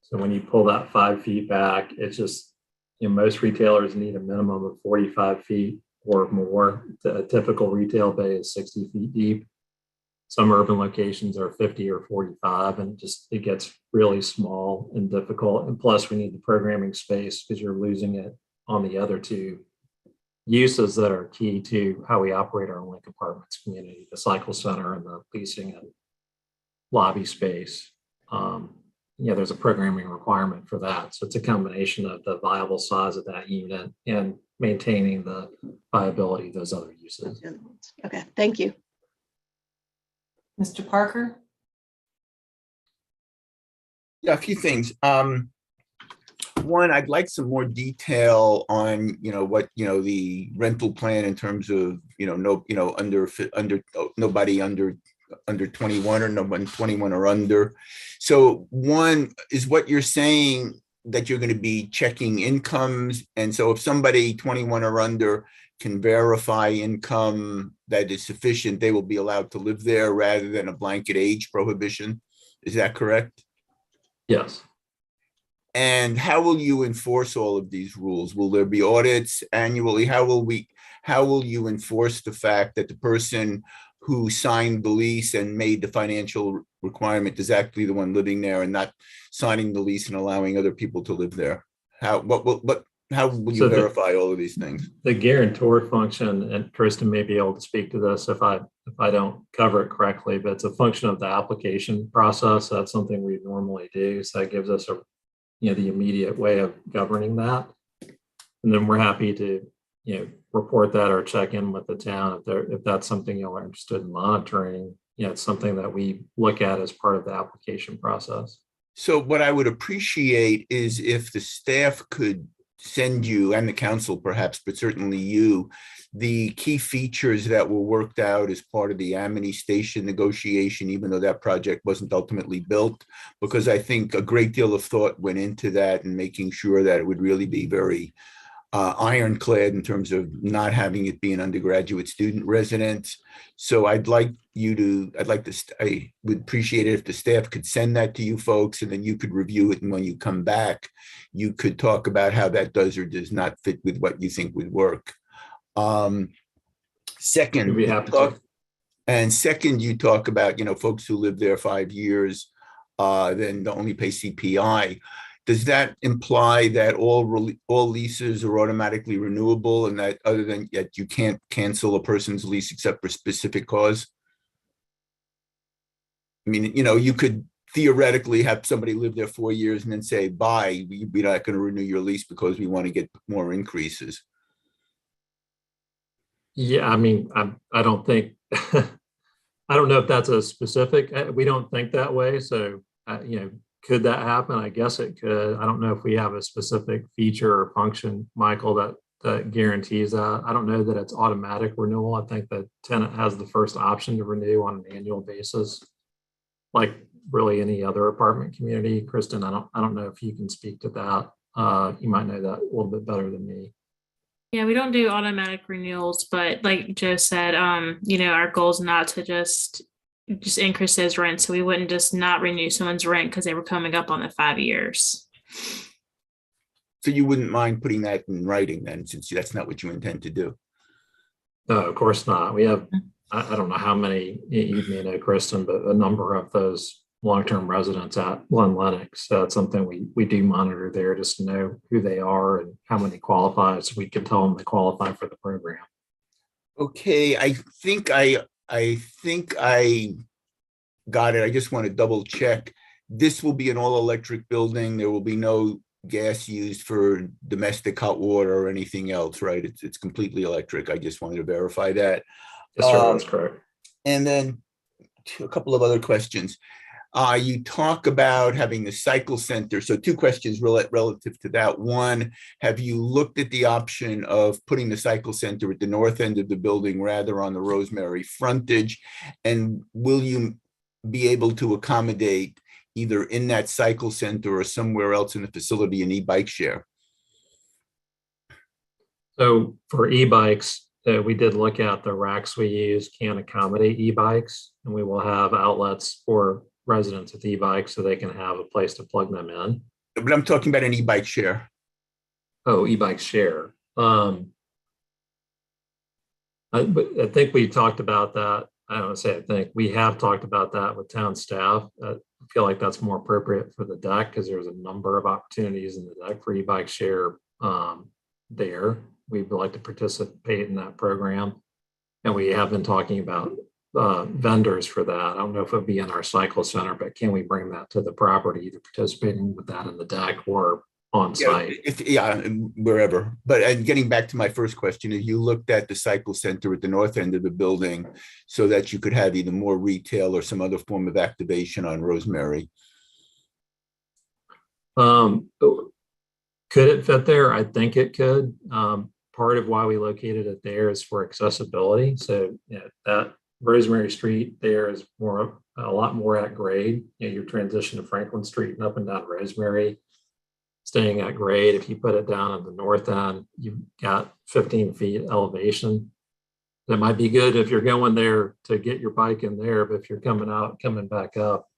S21: So when you pull that 5 feet back, it's just, most retailers need a minimum of 45 feet or more. A typical retail bay is 60 feet deep. Some urban locations are 50 or 45, and it gets really small and difficult. And plus we need the programming space because you're losing it on the other 2 uses that are key to how we operate our Link Apartments community, the cycle center and the leasing and lobby space. There's a programming requirement for that. So it's a combination of the viable size of that unit and maintaining the viability of those other uses.
S2: Okay, thank you.
S1: Mr. Parker?
S7: Yeah, a few things. One, I'd like some more detail on, what, the rental plan in terms of, nobody under 21 or no one 21 or under. So one is what you're saying, that you're going to be checking incomes. And so if somebody 21 or under can verify income that is sufficient, they will be allowed to live there rather than a blanket age prohibition. Is that correct?
S21: Yes.
S7: And how will you enforce all of these rules? Will there be audits annually? How will you enforce the fact that the person who signed the lease and made the financial requirement is actually the one living there and not signing the lease and allowing other people to live there? How will you verify all of these things?
S21: The guarantor function, and Kristen may be able to speak to this if I don't cover it correctly, but it's a function of the application process. That's something we normally do. So that gives us the immediate way of governing that. And then we're happy to, report that or check in with the town if that's something y'all are interested in monitoring. It's something that we look at as part of the application process.
S7: So what I would appreciate is if the staff could send you, and the council perhaps, but certainly you, the key features that were worked out as part of the Amity Station negotiation, even though that project wasn't ultimately built, because I think a great deal of thought went into that and making sure that it would really be very ironclad in terms of not having it be an undergraduate student residence. So I would appreciate it if the staff could send that to you folks, and then you could review it. And when you come back, you could talk about how that does or does not fit with what you think would work. Second, you talk about, folks who live there 5 years, then they only pay CPI. Does that imply that all leases are automatically renewable, and that other than that you can't cancel a person's lease except for specific cause? I mean, you could theoretically have somebody live there 4 years and then say, bye, we're not going to renew your lease because we want to get more increases.
S21: Yeah, I mean, I don't think, I don't know if that's a specific, we don't think that way. So, could that happen? I guess it could. I don't know if we have a specific feature or function, Michael, that guarantees that. I don't know that it's automatic renewal. I think the tenant has the first option to renew on an annual basis, like really any other apartment community. Kristen, I don't know if you can speak to that. You might know that a little bit better than me.
S11: Yeah, we don't do automatic renewals, but like Joe said, our goal is not to just increase his rent. So we wouldn't just not renew someone's rent because they were coming up on the 5 years.
S7: So you wouldn't mind putting that in writing then, since that's not what you intend to do?
S21: No, of course not. We have, I don't know how many you may know, Kristen, but a number of those long-term residents at Glen Lennox. So it's something we do monitor there, just to know who they are and how many qualify, so we can tell them they qualify for the program.
S7: Okay, I think I got it. I just want to double check. This will be an all-electric building. There will be no gas used for domestic hot water or anything else, right? It's completely electric. I just wanted to verify that.
S21: Yes, sir, that's correct.
S7: And then a couple of other questions. You talk about having the cycle center. So two questions relative to that. One, have you looked at the option of putting the cycle center at the north end of the building rather on the Rosemary frontage? And will you be able to accommodate either in that cycle center or somewhere else in the facility an e-bike share?
S21: So for e-bikes, we did look at the racks we use can accommodate e-bikes, and we will have outlets for residents with e-bikes so they can have a place to plug them in.
S7: But I'm talking about an e-bike share.
S21: Oh, e-bike share. I think we talked about that. I don't say I think we have talked about that with town staff. I feel like that's more appropriate for the deck because there's a number of opportunities in the deck for e-bike share there. We would like to participate in that program. And we have been talking about vendors for that. I don't know if it would be in our cycle center, but can we bring that to the property, either participating with that in the deck or on site?
S7: Yeah, wherever. But getting back to my first question, if you looked at the cycle center at the north end of the building so that you could have either more retail or some other form of activation on Rosemary?
S21: Could it fit there? I think it could. Part of why we located it there is for accessibility. So that Rosemary Street there is a lot more at grade. Your transition to Franklin Street and up and down Rosemary, staying at grade. If you put it down at the north end, you've got 15 feet elevation. That might be good if you're going there to get your bike in there, but if you're coming back up,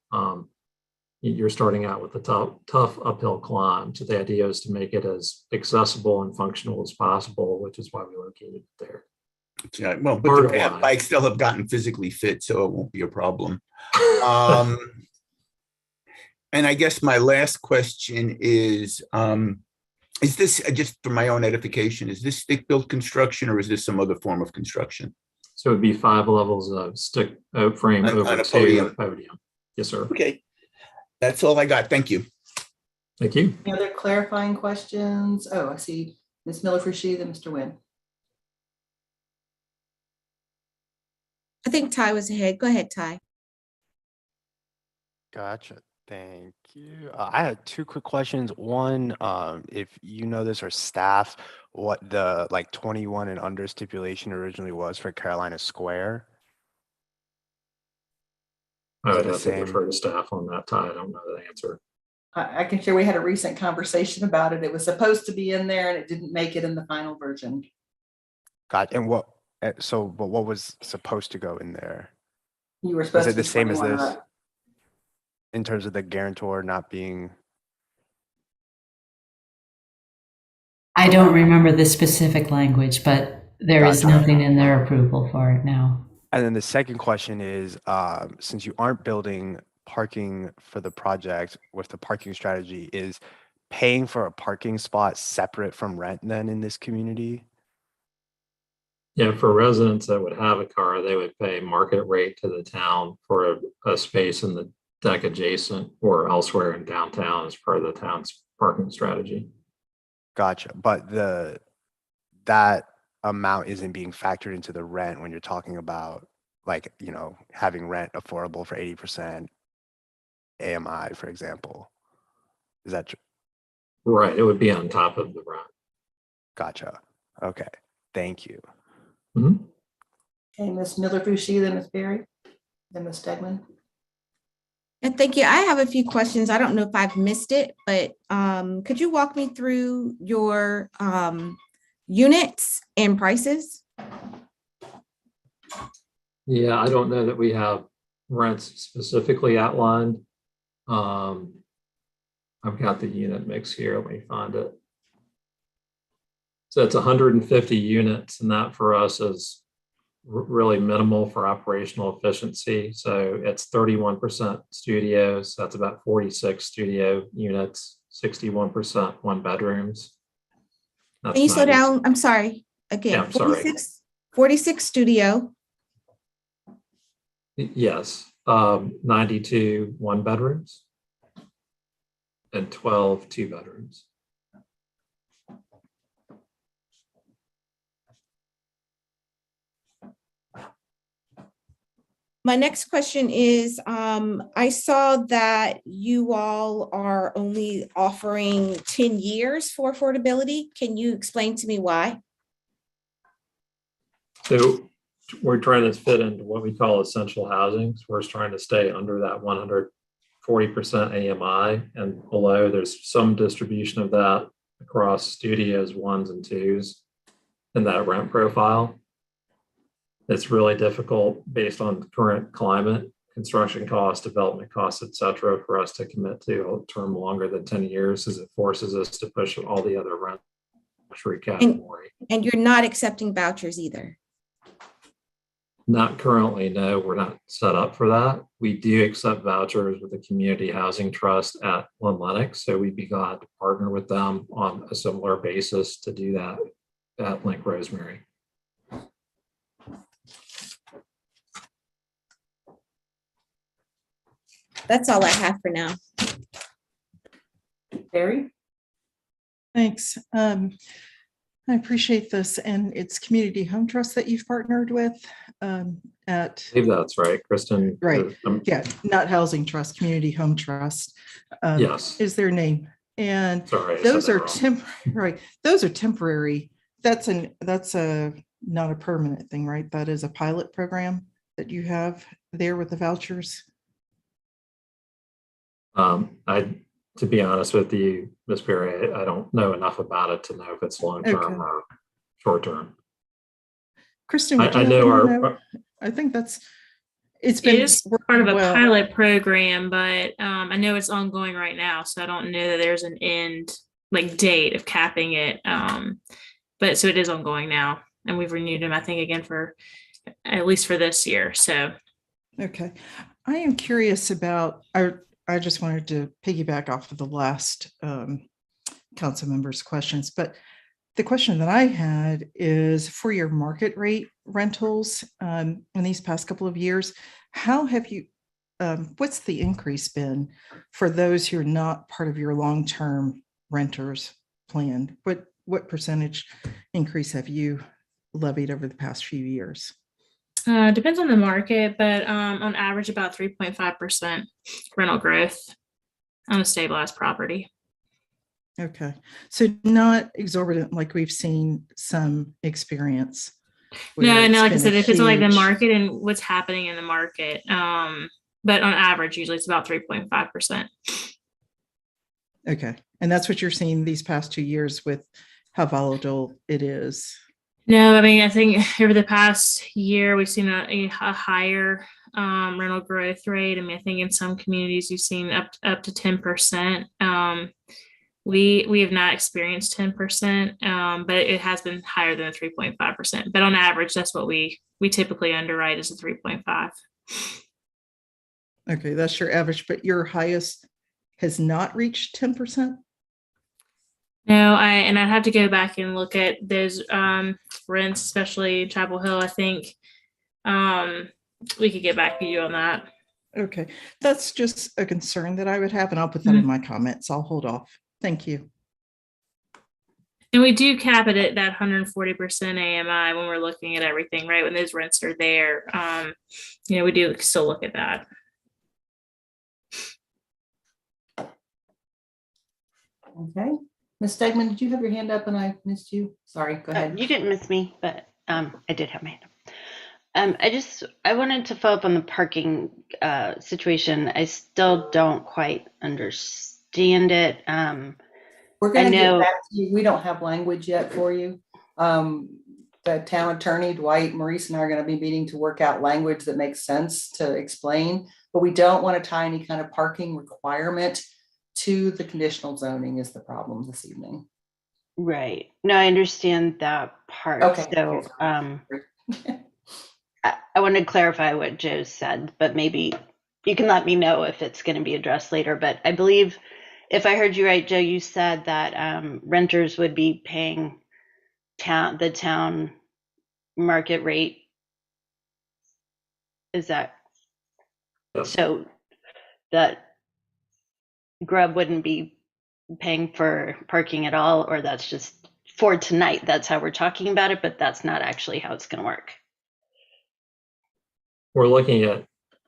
S21: you're starting out with a tough uphill climb. So the idea is to make it as accessible and functional as possible, which is why we located it there.
S7: Yeah, well, but the bikes still have gotten physically fit, so it won't be a problem. And I guess my last question is this, just for my own edification, is this stick-built construction or is this some other form of construction?
S21: So it'd be 5 levels of stick frame over
S7: on a
S21: podium. Yes, sir.
S7: Okay. That's all I got. Thank you.
S21: Thank you.
S1: Any other clarifying questions? Oh, I see Ms. Miller-Frashid and Mr. Nguyen.
S6: I think Ty was ahead. Go ahead, Ty.
S8: Gotcha. Thank you. I had two quick questions. One, if you know this or staff, what the 21 and under stipulation originally was for Carolina Square?
S21: I would have to defer to staff on that, Ty. I don't know the answer.
S1: I can share we had a recent conversation about it. It was supposed to be in there and it didn't make it in the final version.
S8: Got and but what was supposed to go in there?
S1: You were supposed
S8: to
S1: be
S8: the same as
S1: 21
S8: this
S1: up.
S8: in terms of the guarantor not being?
S20: I don't remember the specific language, but there is nothing in their approval for it now.
S8: And then the second question is, since you aren't building parking for the project with the parking strategy, is paying for a parking spot separate from rent then in this community?
S21: Yeah, for residents that would have a car, they would pay market rate to the town for a space in the deck adjacent or elsewhere in downtown as part of the town's parking strategy.
S8: Gotcha. But that amount isn't being factored into the rent when you're talking about having rent affordable for 80% AMI, for example. Is that true?
S21: Right. It would be on top of the rent.
S8: Gotcha. Okay. Thank you.
S21: Mm-hmm.
S1: Okay, Ms. Miller-Frashid, then Ms. Berry, then Ms. Stegman.
S6: And thank you. I have a few questions. I don't know if I've missed it, but could you walk me through your units and prices?
S21: Yeah, I don't know that we have rents specifically outlined. I've got the unit mix here. Let me find it. So it's 150 units, and that for us is really minimal for operational efficiency. So it's 31% studios. So that's about 46 studio units, 61% one bedrooms. That's
S6: Can you slow down? I'm sorry. Again,
S21: yeah, I'm
S6: 46 studio.
S21: Yes, 92 one bedrooms and 12 two bedrooms.
S6: My next question is, I saw that you all are only offering 10 years for affordability. Can you explain to me why?
S21: So we're trying to fit into what we call essential housing. So we're trying to stay under that 140% AMI and below. There's some distribution of that across studios 1s and 2s in that rent profile. It's really difficult based on the current climate, construction costs, development costs, et cetera, for us to commit to a term longer than 10 years as it forces us to push all the other rent category.
S6: And you're not accepting vouchers either?
S21: Not currently, no, we're not set up for that. We do accept vouchers with the Community Housing Trust at One Lennox, so we'd be glad to partner with them on a similar basis to do that at Link Rosemary.
S6: That's all I have for now.
S1: Barry?
S9: Thanks. I appreciate this, and it's Community Home Trust that you've partnered with at.
S21: I believe that's right, Kristen.
S9: Right. Yeah, not Housing Trust, Community Home Trust.
S21: Yes.
S9: Is their name. And
S21: sorry,
S9: those are right. Those are temporary. That's not a permanent thing, right? That is a pilot program that you have there with the vouchers.
S21: To be honest with you, Ms. Perry, I don't know enough about it to know if it's long-term or short-term.
S9: Kristen,
S21: I know
S9: I think it's
S11: been part of a pilot program, but I know it's ongoing right now, so I don't know that there's an end date of capping it. But so it is ongoing now, and we've renewed them, I think, again for at least for this year. So
S9: okay, I am curious about I just wanted to piggyback off of the last council members' questions, but the question that I had is for your market rate rentals in these past couple of years, how have you, what's the increase been for those who are not part of your long-term renters plan? What percentage increase have you levied over the past few years?
S11: Depends on the market, but on average about 3.5% rental growth on a stabilized property.
S9: Okay, so not exorbitant like we've seen some experience.
S11: No, like I said, it depends on the market and what's happening in the market. But on average, usually it's about 3.5%.
S9: Okay, and that's what you're seeing these past 2 years with how volatile it is.
S11: No, I mean, I think over the past year, we've seen a higher rental growth rate. I mean, I think in some communities you've seen up to 10%. We have not experienced 10%, but it has been higher than 3.5%. But on average, that's what we typically underwrite is a 3.5.
S9: Okay, that's your average, but your highest has not reached 10%?
S11: No, I'd have to go back and look at those rents, especially Chapel Hill. I think we could get back to you on that.
S9: Okay, that's just a concern that I would have, and I'll put that in my comments. I'll hold off. Thank you.
S11: And we do cap it at that 140% AMI when we're looking at everything, right? When those rents are there, we do still look at that.
S1: Okay. Ms. Stegman, did you have your hand up and I missed you? Sorry, go ahead.
S15: You didn't miss me, but I did have my hand up. I wanted to follow up on the parking situation. I still don't quite understand it.
S1: We're going to get back to you. We don't have language yet for you. The town attorney, Dwight, Maurice, and I are going to be meeting to work out language that makes sense to explain, but we don't want to tie any kind of parking requirement to the conditional zoning is the problem this evening.
S15: Right. No, I understand that part.
S1: Okay.
S15: So I want to clarify what Joe said, but maybe you can let me know if it's going to be addressed later. But I believe if I heard you right, Joe, you said that renters would be paying the town market rate. Is that so that Grub wouldn't be paying for parking at all, or that's just for tonight? That's how we're talking about it, but that's not actually how it's going to work.
S21: We're looking at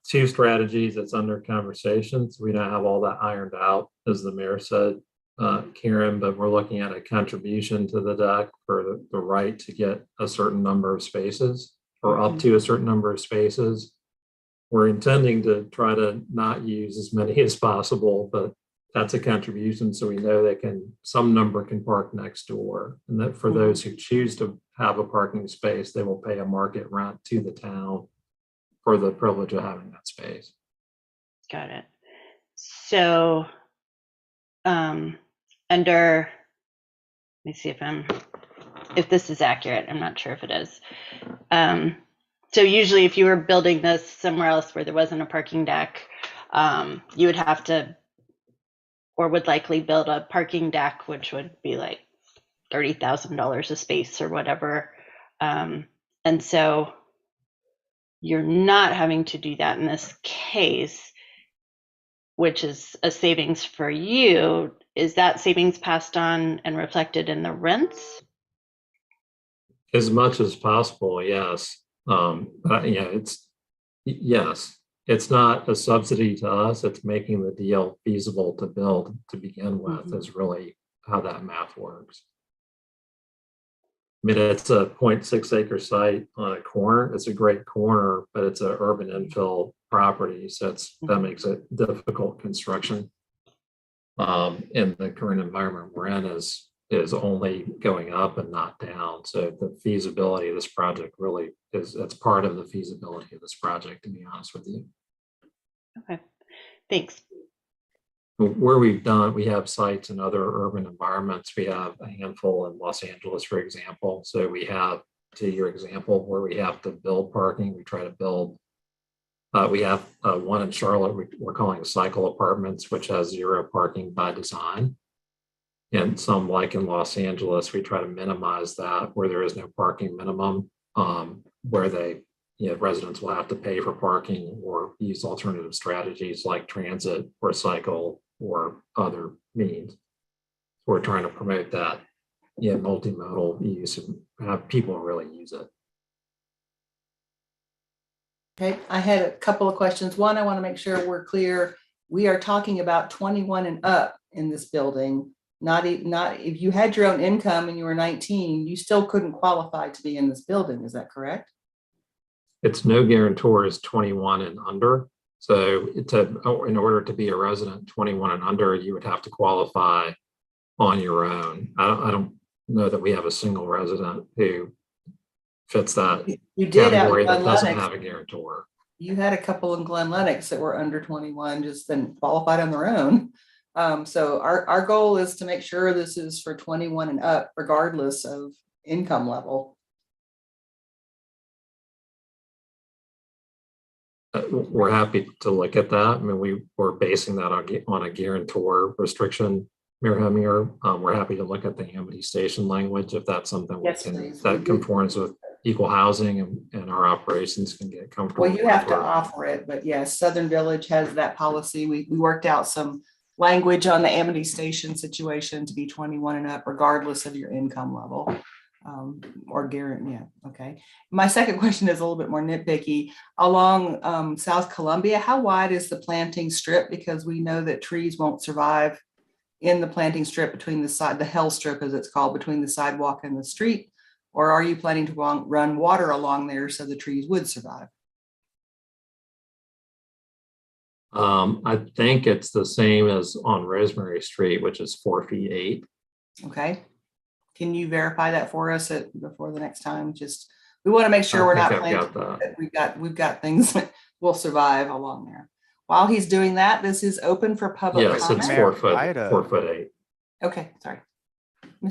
S21: two strategies that's under conversations. We don't have all that ironed out, as the mayor said, Karen, but we're looking at a contribution to the deck for the right to get a certain number of spaces or up to a certain number of spaces. We're intending to try to not use as many as possible, but that's a contribution. So we know some number can park next door. And that for those who choose to have a parking space, they will pay a market rent to the town for the privilege of having that space.
S15: Got it. So under, let me see if this is accurate. I'm not sure if it is. So usually if you were building this somewhere else where there wasn't a parking deck, you would have to, or would likely build a parking deck, which would be like $30,000 a space or whatever. And so you're not having to do that in this case, which is a savings for you. Is that savings passed on and reflected in the rents?
S21: As much as possible, yes. But yeah, yes. It's not a subsidy to us. It's making the deal feasible to build to begin with is really how that math works. I mean, it's a 0.6 acre site on a corner. It's a great corner, but it's an urban infill property. So that makes it difficult construction. And the current environment we're in is only going up and not down. So the feasibility of this project really it's part of the feasibility of this project, to be honest with you.
S15: Okay, thanks.
S21: Where we have sites in other urban environments. We have a handful in Los Angeles, for example. So we have, to your example, where we have to build parking, we try to build. We have one in Charlotte, we're calling cycle apartments, which has 0 parking by design. And some, like in Los Angeles, we try to minimize that where there is no parking minimum, where residents will have to pay for parking or use alternative strategies like transit or cycle or other means. We're trying to promote that multimodal use and have people really use it.
S1: Okay, I had a couple of questions. One, I want to make sure we're clear. We are talking about 21 and up in this building. Not if you had your own income and you were 19, you still couldn't qualify to be in this building. Is that correct?
S21: It's no guarantors 21 and under. So in order to be a resident 21 and under, you would have to qualify on your own. I don't know that we have a single resident who fits that category that doesn't have a guarantor.
S1: You had a couple in Glen Lennox that were under 21, just then qualified on their own. So our goal is to make sure this is for 21 and up, regardless of income level.
S21: We're happy to look at that. I mean, we're basing that on a guarantor restriction, Mayor Heminger. We're happy to look at the Amity Station language if that's something that conforms with equal housing and our operations can get comfortable.
S1: Well, you have to offer it, but yes, Southern Village has that policy. We worked out some language on the Amity Station situation to be 21 and up, regardless of your income level. Or guarantee, yeah, okay. My second question is a little bit more nitpicky. Along South Columbia, how wide is the planting strip? Because we know that trees won't survive in the planting strip between the hell strip, as it's called, between the sidewalk and the street. Or are you planning to run water along there so the trees would survive?
S21: I think it's the same as on Rosemary Street, which is 4 feet 8.
S1: Okay. Can you verify that for us before the next time? Just, we want to make sure we're not planting that we've got things that will survive along there. While he's doing that, this is open for public comment.
S21: Yes, it's 4 foot, 4 foot 8.
S1: Okay, sorry.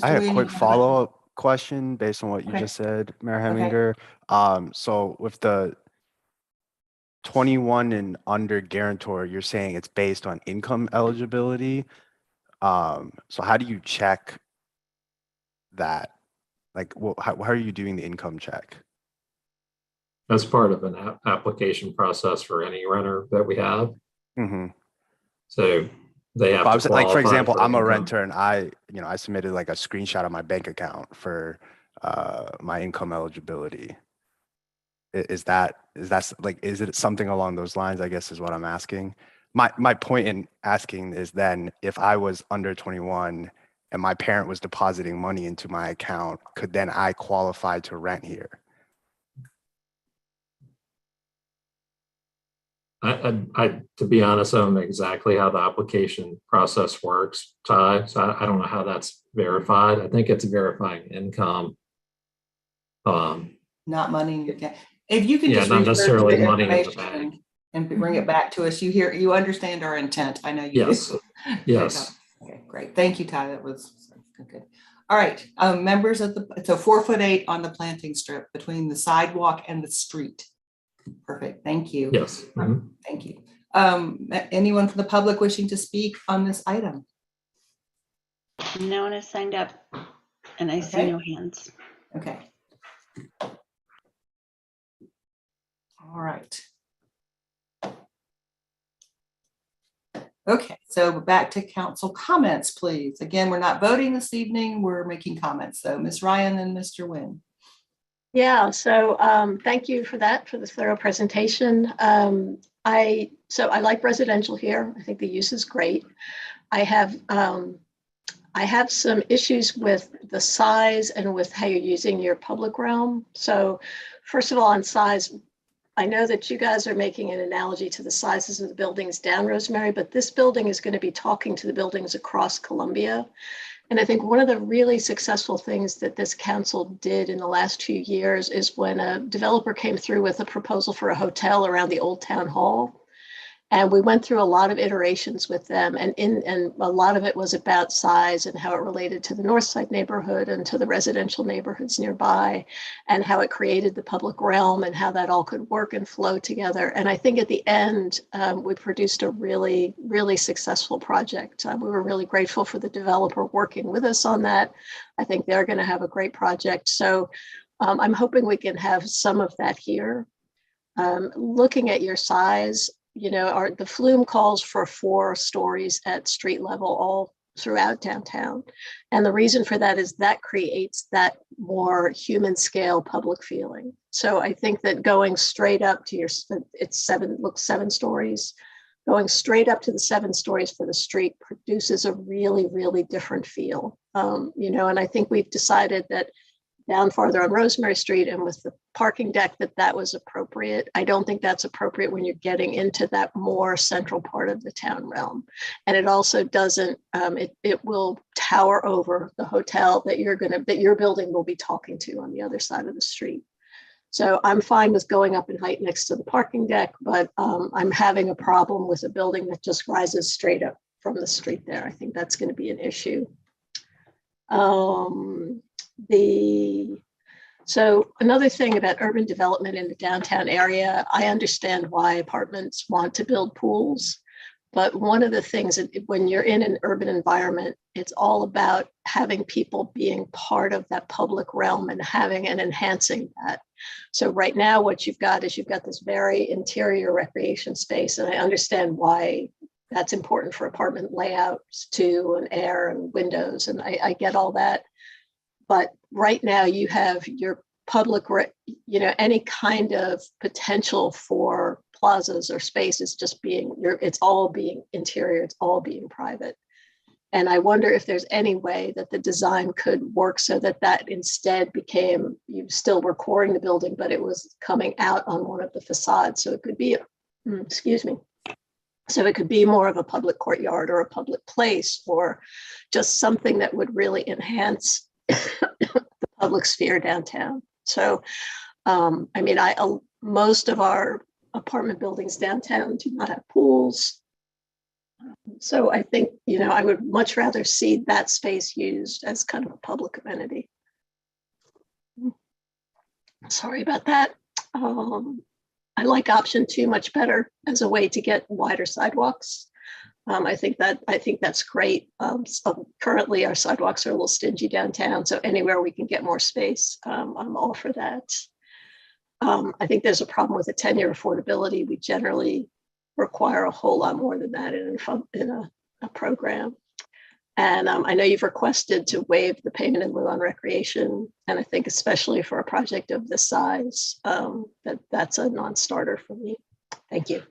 S8: I had a quick follow-up question based on what you just said, Mayor Heminger. So with the 21 and under guarantor, you're saying it's based on income eligibility. So how do you check that? Like, how are you doing the income check?
S21: That's part of an application process for any renter that we have.
S8: Mm-hmm.
S21: So they have to
S8: like, for example, I'm a renter and I submitted like a screenshot of my bank account for my income eligibility. Is it something along those lines, I guess is what I'm asking. My point in asking is then if I was under 21 and my parent was depositing money into my account, could then I qualify to rent here?
S21: To be honest, I don't know exactly how the application process works, Ty. So I don't know how that's verified. I think it's verifying income.
S1: Not money in your account. If you can
S21: Yeah,
S1: just
S21: not
S1: refer to
S21: necessarily
S1: the
S21: money in the
S1: information
S21: bank.
S1: and bring it back to us. You understand our intent. I know you
S21: Yes.
S1: do.
S21: Yes.
S1: Okay, great. Thank you, Ty. That was good. All right, members of it's a 4'8" on the planting strip between the sidewalk and the street. Perfect. Thank you.
S21: Yes. Mhm.
S1: Thank you. Anyone from the public wishing to speak on this item?
S15: No one has signed up, and I see no hands.
S1: Okay. All right. Okay, so back to council comments, please. Again, we're not voting this evening. We're making comments. So Ms. Ryan and Mr. Nguyen.
S2: Yeah, so thank you for that, for this thorough presentation. I like residential here. I think the use is great. I have some issues with the size and with how you're using your public realm. So first of all, on size, I know that you guys are making an analogy to the sizes of the buildings down Rosemary, but this building is going to be talking to the buildings across Columbia. And I think one of the really successful things that this council did in the last 2 years is when a developer came through with a proposal for a hotel around the old town hall. And we went through a lot of iterations with them, and a lot of it was about size and how it related to the North Side neighborhood and to the residential neighborhoods nearby, and how it created the public realm and how that all could work and flow together. And I think at the end, we produced a really, really successful project. We were really grateful for the developer working with us on that. I think they're going to have a great project. So I'm hoping we can have some of that here. Looking at your size, the flume calls for 4 stories at street level all throughout downtown. And the reason for that is that creates that more human scale public feeling. So I think that going straight up to it's 7 stories, going straight up to the 7 stories for the street produces a really, really different feel. And I think we've decided that down farther on Rosemary Street and with the parking deck that was appropriate. I don't think that's appropriate when you're getting into that more central part of the town realm. And it also doesn't, it will tower over the hotel that your building will be talking to on the other side of the street. So I'm fine with going up in height next to the parking deck, but I'm having a problem with a building that just rises straight up from the street there. I think that's going to be an issue. So another thing about urban development in the downtown area, I understand why apartments want to build pools, but one of the things that when you're in an urban environment, it's all about having people being part of that public realm and having and enhancing that. So right now, what you've got is this very interior recreation space, and I understand why that's important for apartment layouts too, and air and windows, and I get all that. But right now you have your public, any kind of potential for plazas or spaces just it's all being interior, it's all being private. And I wonder if there's any way that the design could work so that instead became, you still were coring the building, but it was coming out on one of the facades. So it could be, so it could be more of a public courtyard or a public place, or just something that would really enhance the public sphere downtown. So, most of our apartment buildings downtown do not have pools. So I think, I would much rather see that space used as kind of a public amenity. Sorry about that. I like option 2 much better as a way to get wider sidewalks. I think that's great. So currently our sidewalks are a little stingy downtown, so anywhere we can get more space, I'm all for that. I think there's a problem with the 10-year affordability. We generally require a whole lot more than that in a program. And I know you've requested to waive the payment in lieu on recreation. And I think especially for a project of this size, that's a non-starter for me. Thank you.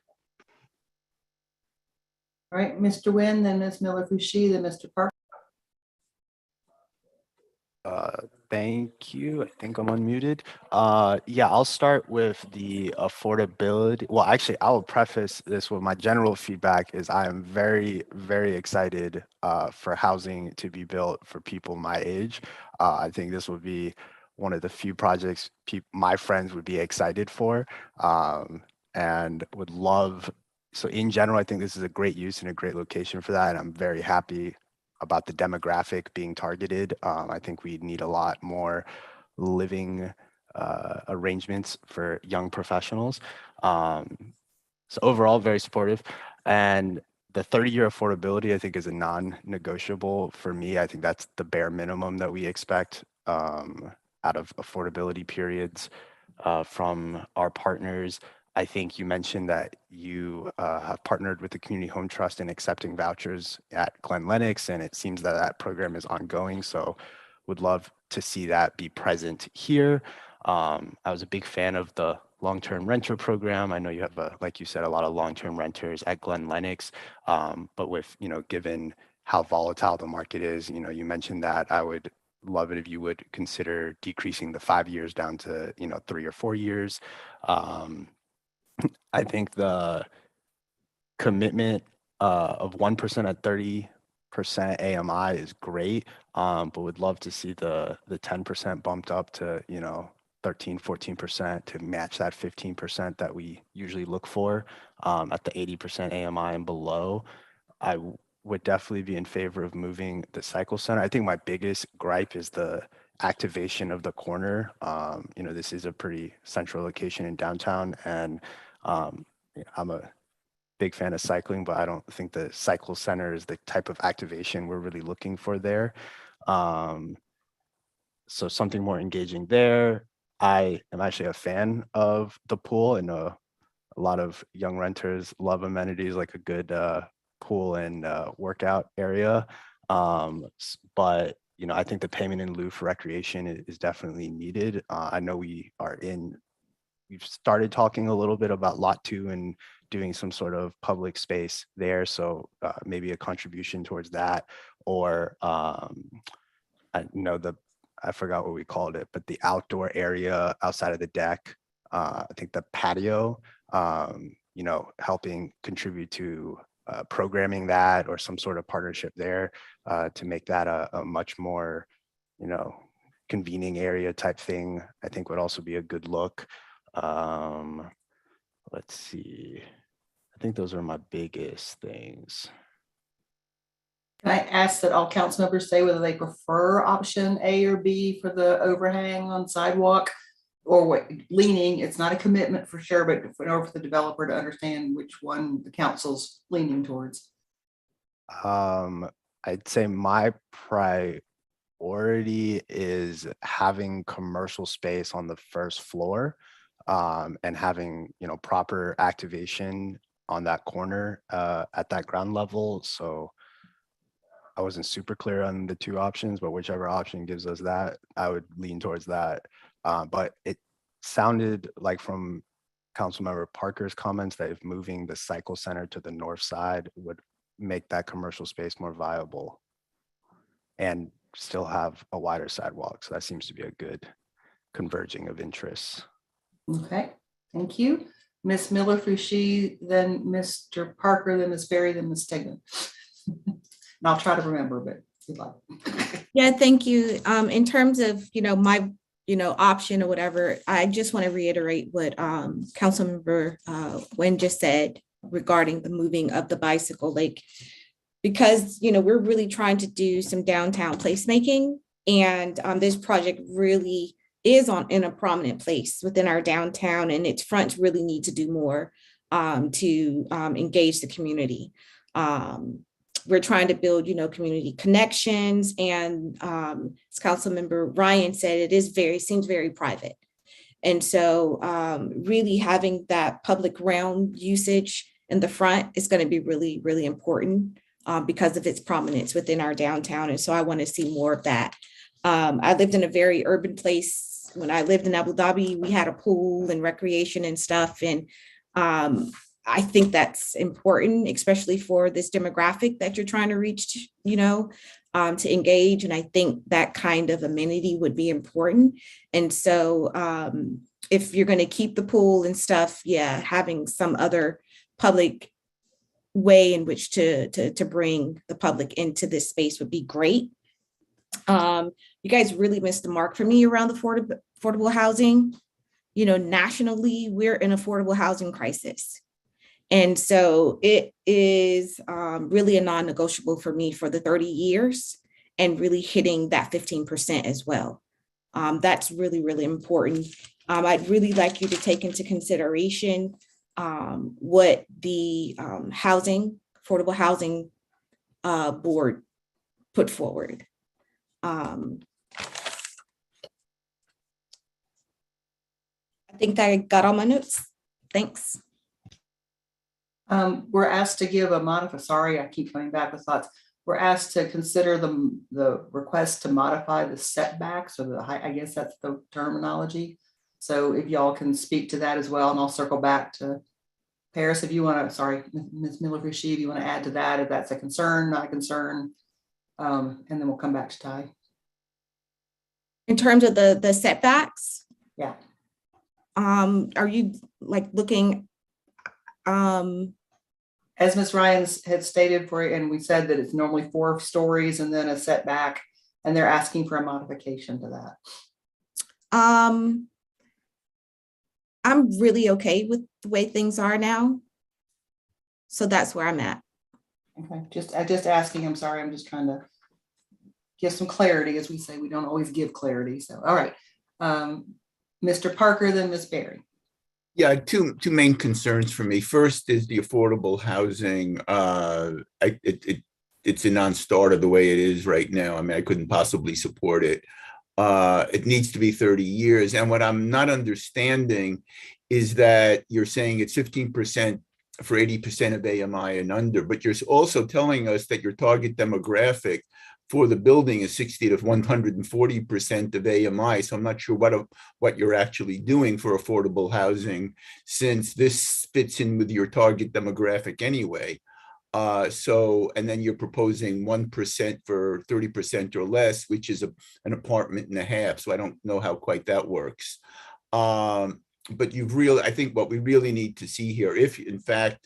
S1: All right, Mr. Nguyen, then Ms. Miller-Fouché, then Mr. Parker.
S8: Thank you. I think I'm unmuted. Yeah, I'll start with the affordability. Well, actually, I will preface this with my general feedback is I am very, very excited for housing to be built for people my age. I think this would be one of the few projects my friends would be excited for, and would love. So in general, I think this is a great use and a great location for that. And I'm very happy about the demographic being targeted. I think we need a lot more living arrangements for young professionals. So overall, very supportive. And the 30-year affordability, I think, is a non-negotiable for me. I think that's the bare minimum that we expect out of affordability periods from our partners. I think you mentioned that you have partnered with the Community Home Trust in accepting vouchers at Glen Lennox, and it seems that that program is ongoing. So would love to see that be present here. I was a big fan of the long-term renter program. I know you have, like you said, a lot of long-term renters at Glen Lennox, but with, given how volatile the market is, you mentioned that. I would love it if you would consider decreasing the 5 years down to, 3 or 4 years. I think the commitment of 1% at 30% AMI is great, but would love to see the 10% bumped up to 13, 14% to match that 15% that we usually look for at the 80% AMI and below. I would definitely be in favor of moving the cycle center. I think my biggest gripe is the activation of the corner. This is a pretty central location in downtown, and I'm a big fan of cycling, but I don't think the cycle center is the type of activation we're really looking for there. So something more engaging there. I am actually a fan of the pool, and a lot of young renters love amenities like a good pool and workout area. But I think the payment in lieu for recreation is definitely needed. I know we've started talking a little bit about Lot 2 and doing some sort of public space there. So maybe a contribution towards that, or I forgot what we called it, but the outdoor area outside of the deck, I think the patio, helping contribute to programming that, or some sort of partnership there to make that a much more, convening area type thing, I think would also be a good look. Let's see. I think those are my biggest things.
S1: Can I ask that all council members say whether they prefer option A or B for the overhang on sidewalk, or what leaning? It's not a commitment for sure, but in order for the developer to understand which one the council's leaning towards.
S8: I'd say my priority is having commercial space on the first floor, and having proper activation on that corner at that ground level. So I wasn't super clear on the two options, but whichever option gives us that, I would lean towards that. But it sounded like from Councilmember Parker's comments that if moving the cycle center to the north side would make that commercial space more viable and still have a wider sidewalk. So that seems to be a good converging of interests.
S1: Okay, thank you. Ms. Miller-Fouché, then Mr. Parker, then Ms. Berry, then Ms. Stegman. And I'll try to remember, but good luck.
S6: Yeah, thank you. In terms of, my, option or whatever, I just want to reiterate what Councilmember Nguyen just said regarding the moving of the bicycle lake, because, we're really trying to do some downtown placemaking, and this project really is in a prominent place within our downtown, and its fronts really need to do more to engage the community. We're trying to build, community connections, and as Councilmember Ryan said, seems very private. And so really having that public realm usage in the front is going to be really, really important because of its prominence within our downtown. And so I want to see more of that. I lived in a very urban place. When I lived in Abu Dhabi, we had a pool and recreation and stuff. And I think that's important, especially for this demographic that you're trying to reach, to engage. And I think that kind of amenity would be important. And so if you're going to keep the pool and stuff, having some other public way in which to bring the public into this space would be great. You guys really missed the mark for me around the affordable housing. Nationally, we're in affordable housing crisis. And so it is really a non-negotiable for me for the 30 years and really hitting that 15% as well. That's really, really important. I'd really like you to take into consideration what the affordable housing board put forward. I think I got all my notes. Thanks.
S1: We're asked to give a sorry, I keep coming back with thoughts. We're asked to consider the request to modify the setbacks or the height, I guess that's the terminology. So if y'all can speak to that as well, and I'll circle back to Paris if you want to, sorry, Ms. Miller-Rishi, if you want to add to that, if that's a concern, not a concern, and then we'll come back to Ty.
S6: In terms of the setbacks?
S1: Yeah.
S6: Are you looking,
S1: as Ms. Ryan had stated and we said that it's normally 4 stories and then a setback, and they're asking for a modification to that. I'm
S6: really okay with the way things are now. So that's where I'm at.
S1: Okay, just asking, I'm sorry, I'm just trying to give some clarity. As we say, we don't always give clarity. So, all right. Mr. Parker, then Ms. Berry.
S7: Yeah, two main concerns for me. First is the affordable housing. It's a non-starter the way it is right now. I mean, I couldn't possibly support it. It needs to be 30 years. And what I'm not understanding is that you're saying it's 15% for 80% of AMI and under, but you're also telling us that your target demographic for the building is 60 to 140% of AMI. So I'm not sure what you're actually doing for affordable housing, since this fits in with your target demographic anyway. And then you're proposing 1% for 30% or less, which is an apartment and a half. So I don't know how quite that works. But I think what we really need to see here, if in fact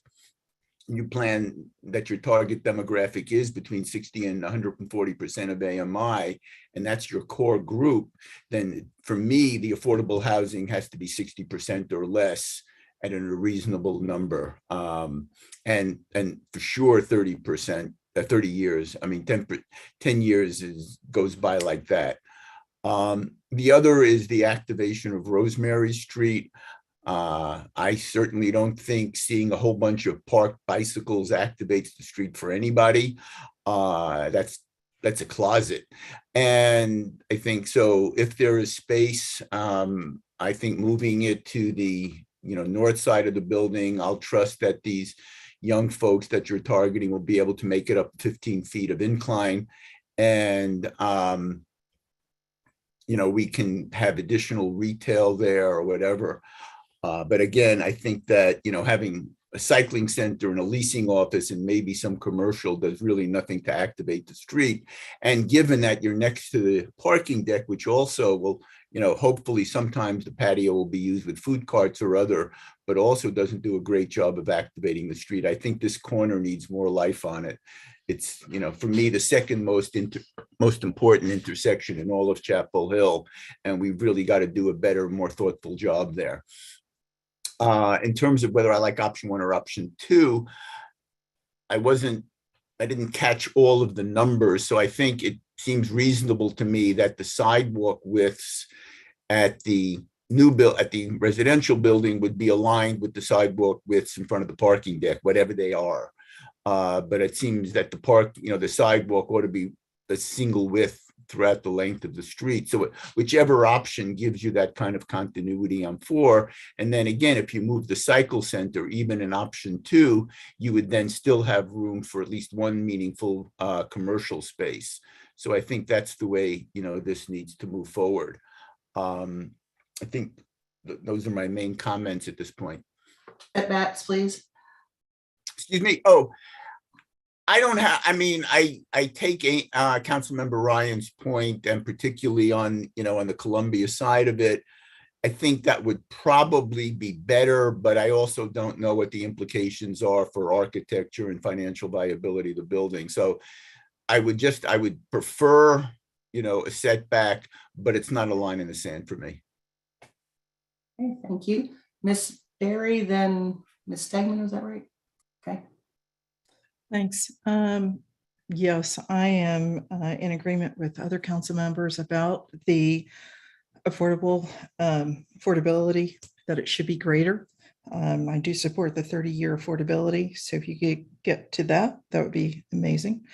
S7: you plan that your target demographic is between 60 and 140% of AMI, and that's your core group, then for me, the affordable housing has to be 60% or less at a reasonable number. And for sure, 30%, 30 years, I mean, 10 years goes by like that. The other is the activation of Rosemary Street. I certainly don't think seeing a whole bunch of parked bicycles activates the street for anybody. That's a closet. And I think so if there is space, I think moving it to the north side of the building, I'll trust that these young folks that you're targeting will be able to make it up 15 feet of incline. And we can have additional retail there or whatever. But again, I think that, having a cycling center and a leasing office and maybe some commercial does really nothing to activate the street. And given that you're next to the parking deck, which also will, hopefully sometimes the patio will be used with food carts or other, but also doesn't do a great job of activating the street. I think this corner needs more life on it. It's, for me, the second most important intersection in all of Chapel Hill. And we've really got to do a better, more thoughtful job there. In terms of whether I like option 1 or option 2, I didn't catch all of the numbers. So I think it seems reasonable to me that the sidewalk widths at the at the residential building would be aligned with the sidewalk widths in front of the parking deck, whatever they are. But it seems that the sidewalk ought to be a single width throughout the length of the street. So whichever option gives you that kind of continuity, I'm for. And then again, if you move the cycle center, even in option 2, you would then still have room for at least one meaningful commercial space. So I think that's the way, this needs to move forward. I think those are my main comments at this point.
S1: Setbacks, please.
S7: Excuse me. Oh, I don't have, I take Councilmember Ryan's point, and particularly on, on the Columbia side of it. I think that would probably be better, but I also don't know what the implications are for architecture and financial viability of the building. So I would prefer, a setback, but it's not a line in the sand for me.
S1: Okay, thank you. Ms. Berry, then Ms. Stegman, is that right? Okay.
S9: Thanks. Yes, I am in agreement with other council members about the affordability, that it should be greater. I do support the 30-year affordability. So if you could get to that, that would be amazing.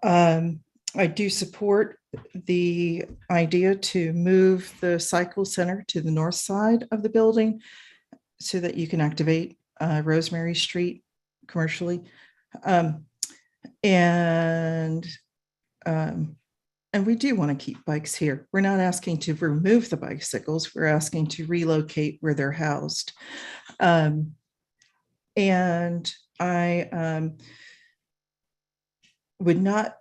S9: I do support the idea to move the cycle center to the north side of the building so that you can activate Rosemary Street commercially. And we do want to keep bikes here. We're not asking to remove the bicycles. We're asking to relocate where they're housed. And I would not,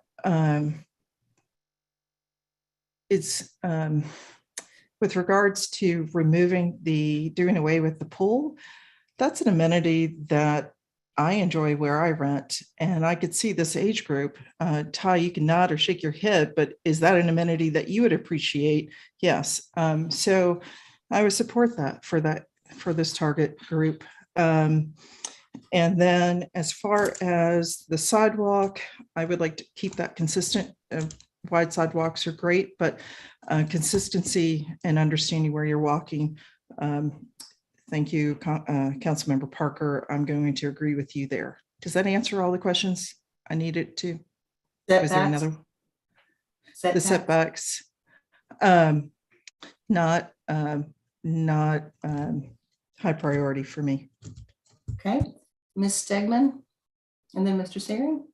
S9: with regards to doing away with the pool, that's an amenity that I enjoy where I rent, and I could see this age group. Ty, you can nod or shake your head, but is that an amenity that you would appreciate? Yes. So I would support that for this target group. And then as far as the sidewalk, I would like to keep that consistent. Wide sidewalks are great, but consistency and understanding where you're walking. Thank you, Councilmember Parker. I'm going to agree with you there. Does that answer all the questions I needed to? Was there another? The setbacks. Not high priority for me.
S1: Okay, Ms. Stegman, and then Mr. Searing.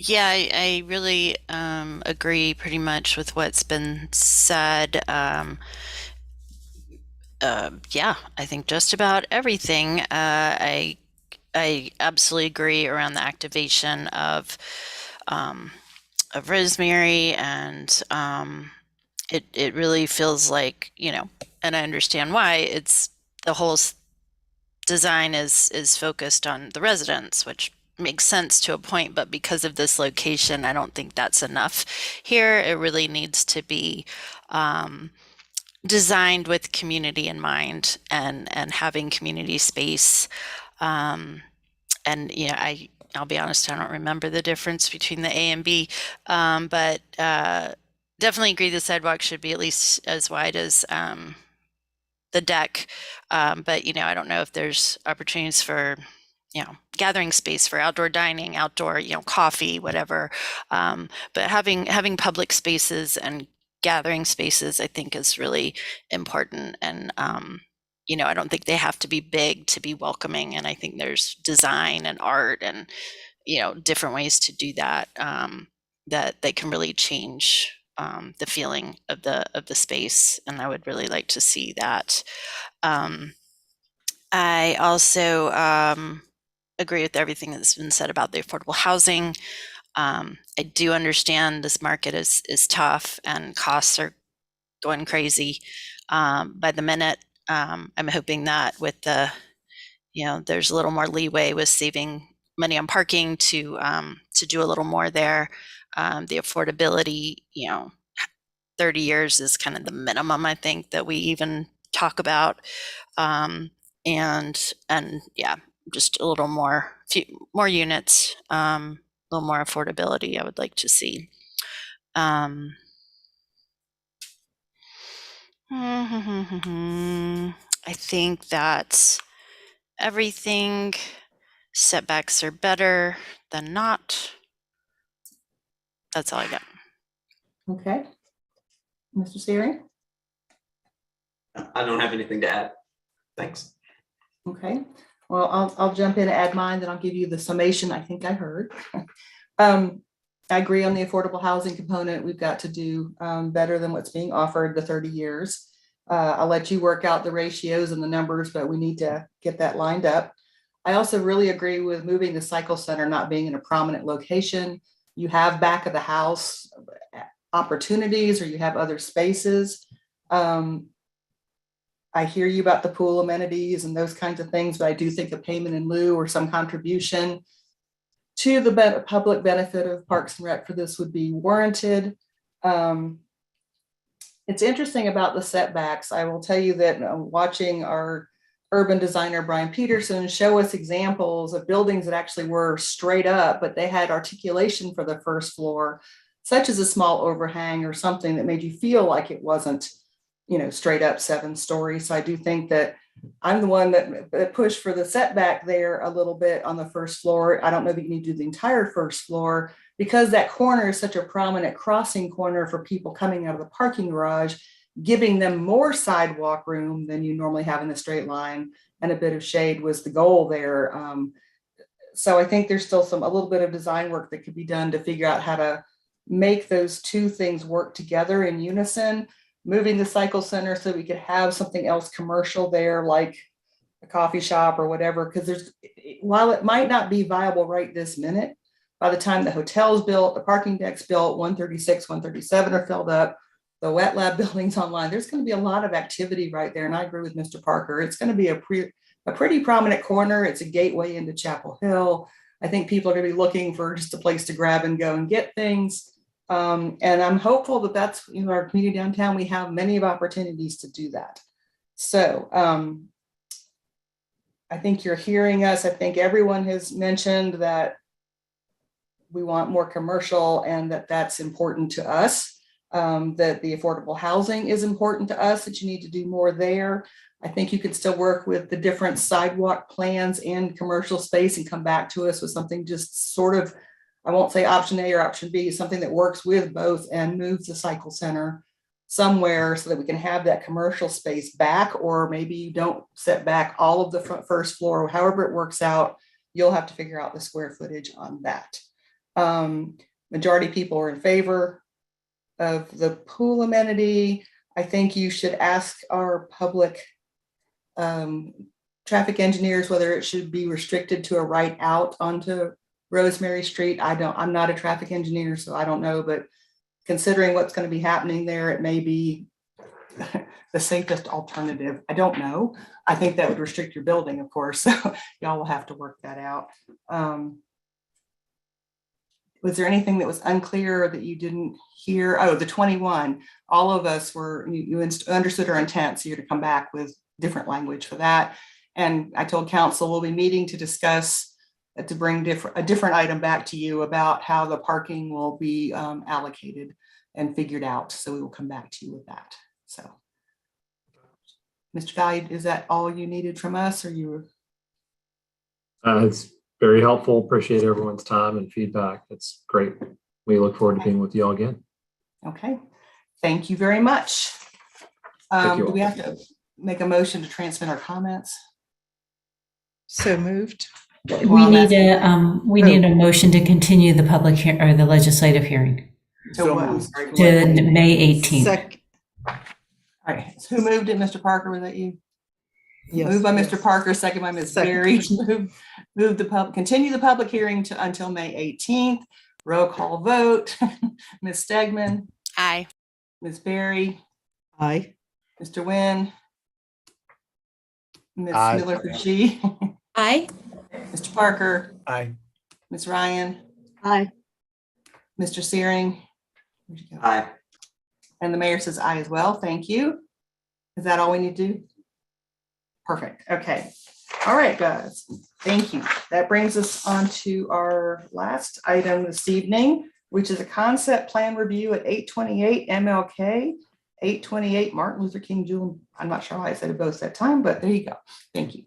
S15: Yeah, I really agree pretty much with what's been said. Yeah, I think just about everything. I absolutely agree around the activation of Rosemary, and it really feels like, and I understand why it's the whole design is focused on the residents, which makes sense to a point, but because of this location, I don't think that's enough here. It really needs to be designed with community in mind, and having community space. And I'll be honest, I don't remember the difference between the A and B, but definitely agree the sidewalk should be at least as wide as the deck. But I don't know if there's opportunities for gathering space for outdoor dining, outdoor coffee, whatever. But having public spaces and gathering spaces, I think, is really important. And I don't think they have to be big to be welcoming. And I think there's design and art and different ways to do that, that they can really change the feeling of the space. And I would really like to see that. I also agree with everything that's been said about the affordable housing. I do understand this market is tough and costs are going crazy by the minute. I'm hoping that with there's a little more leeway with saving money on parking to do a little more there. The affordability, 30 years is kind of the minimum, I think, that we even talk about. And yeah, just a little more, few more units, a little more affordability I would like to see. I think that everything, setbacks are better than not.
S18: That's all I got.
S1: Okay. Mr. Searing?
S4: I don't have anything to add. Thanks.
S1: Okay. Well, I'll jump in and add mine, then I'll give you the summation I think I heard. I agree on the affordable housing component. We've got to do better than what's being offered the 30 years. I'll let you work out the ratios and the numbers, but we need to get that lined up. I also really agree with moving the cycle center not being in a prominent location. You have back of the house opportunities, or you have other spaces. I hear you about the pool amenities and those kinds of things, but I do think a payment in lieu or some contribution to the public benefit of Parks and Rec for this would be warranted. It's interesting about the setbacks. I will tell you that watching our urban designer, Brian Peterson, show us examples of buildings that actually were straight up, but they had articulation for the first floor, such as a small overhang or something that made you feel like it wasn't, you know, straight up 7 stories. So I do think that I'm the one that pushed for the setback there a little bit on the first floor. I don't know that you need to do the entire first floor, because that corner is such a prominent crossing corner for people coming out of the parking garage, giving them more sidewalk room than you normally have in the straight line, and a bit of shade was the goal there. So I think there's still a little bit of design work that could be done to figure out how to make those two things work together in unison. Moving the cycle center so we could have something else commercial there, like a coffee shop or whatever, because while it might not be viable right this minute, by the time the hotel's built, the parking deck's built, 136, 137 are filled up, the wet lab building's online, there's going to be a lot of activity right there. And I agree with Mr. Parker. It's going to be a pretty prominent corner. It's a gateway into Chapel Hill. I think people are going to be looking for just a place to grab and go and get things. And I'm hopeful that that's, you know, our community downtown, we have many of opportunities to do that. So I think you're hearing us. I think everyone has mentioned that we want more commercial and that that's important to us, that the affordable housing is important to us, that you need to do more there. I think you could still work with the different sidewalk plans and commercial space and come back to us with something just sort of, I won't say option A or option B, something that works with both and moves the cycle center somewhere so that we can have that commercial space back, or maybe you don't set back all of the first floor, however it works out, you'll have to figure out the square footage on that. Majority of people are in favor of the pool amenity. I think you should ask our public traffic engineers whether it should be restricted to a right out onto Rosemary Street. I'm not a traffic engineer, so I don't know, but considering what's going to be happening there, it may be the safest alternative. I don't know. I think that would restrict your building, of course, so y'all will have to work that out. Was there anything that was unclear that you didn't hear? Oh, the 21, all of us were, you understood our intent, so you're to come back with different language for that. And I told council we'll be meeting to discuss, to bring a different item back to you about how the parking will be allocated and figured out. So we will come back to you with that. So, Mr. Guy, is that all you needed from us, or you?
S21: It's very helpful. Appreciate everyone's time and feedback. It's great. We look forward to being with you all again.
S1: Okay. Thank you very much. Do we have to make a motion to transmit our comments?
S9: So moved.
S20: We need a motion to continue the public or the legislative hearing
S1: to
S20: May 18th.
S1: All right. So who moved it? Mr. Parker, was that you?
S9: Yes.
S1: Moved by Mr. Parker, second by Ms. Berry. Continue the public hearing until May 18th. Roll call vote. Ms. Stegman.
S18: Aye.
S1: Ms. Berry.
S9: Aye.
S1: Mr. Nguyen. Ms.
S8: Aye.
S1: Miller-Fushi.
S6: Aye.
S1: Mr. Parker.
S7: Aye.
S1: Ms. Ryan.
S2: Aye.
S1: Mr. Searing.
S4: Aye.
S1: And the mayor says aye as well. Thank you. Is that all we need to do? Perfect. Okay. All right, guys. Thank you. That brings us on to our last item this evening, which is a concept plan review at 828 MLK, 828 Martin Luther King Jr. I'm not sure how I said it both that time, but there you go. Thank you.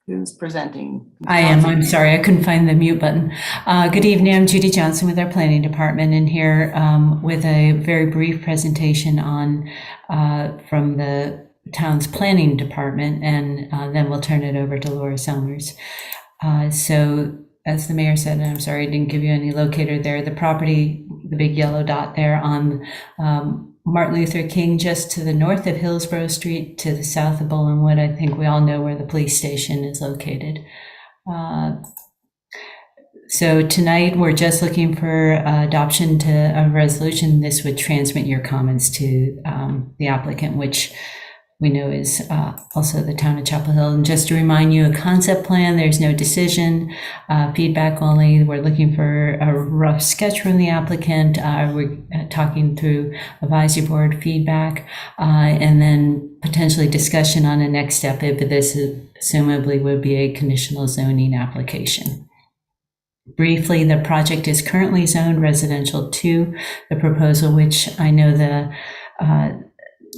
S1: who's presenting?
S20: I am. I'm sorry, I couldn't find the mute button. Good evening. I'm Judy Johnson with our planning department, and here with a very brief presentation on from the town's planning department, and then we'll turn it over to Laura Selmers. So, as the mayor said, and I'm sorry I didn't give you any locator there, the property, the big yellow dot there on Martin Luther King, just to the north of Hillsborough Street, to the south of Bolinwood. I think we all know where the police station is located. So tonight we're just looking for adoption to a resolution. This would transmit your comments to the applicant, which we know is also the town of Chapel Hill. And just to remind you, a concept plan, there's no decision, feedback only. We're looking for a rough sketch from the applicant. We're talking through advisory board feedback, and then potentially discussion on a next step if this assumably would be a conditional zoning application. Briefly, the project is currently zoned residential 2. The proposal, which I know the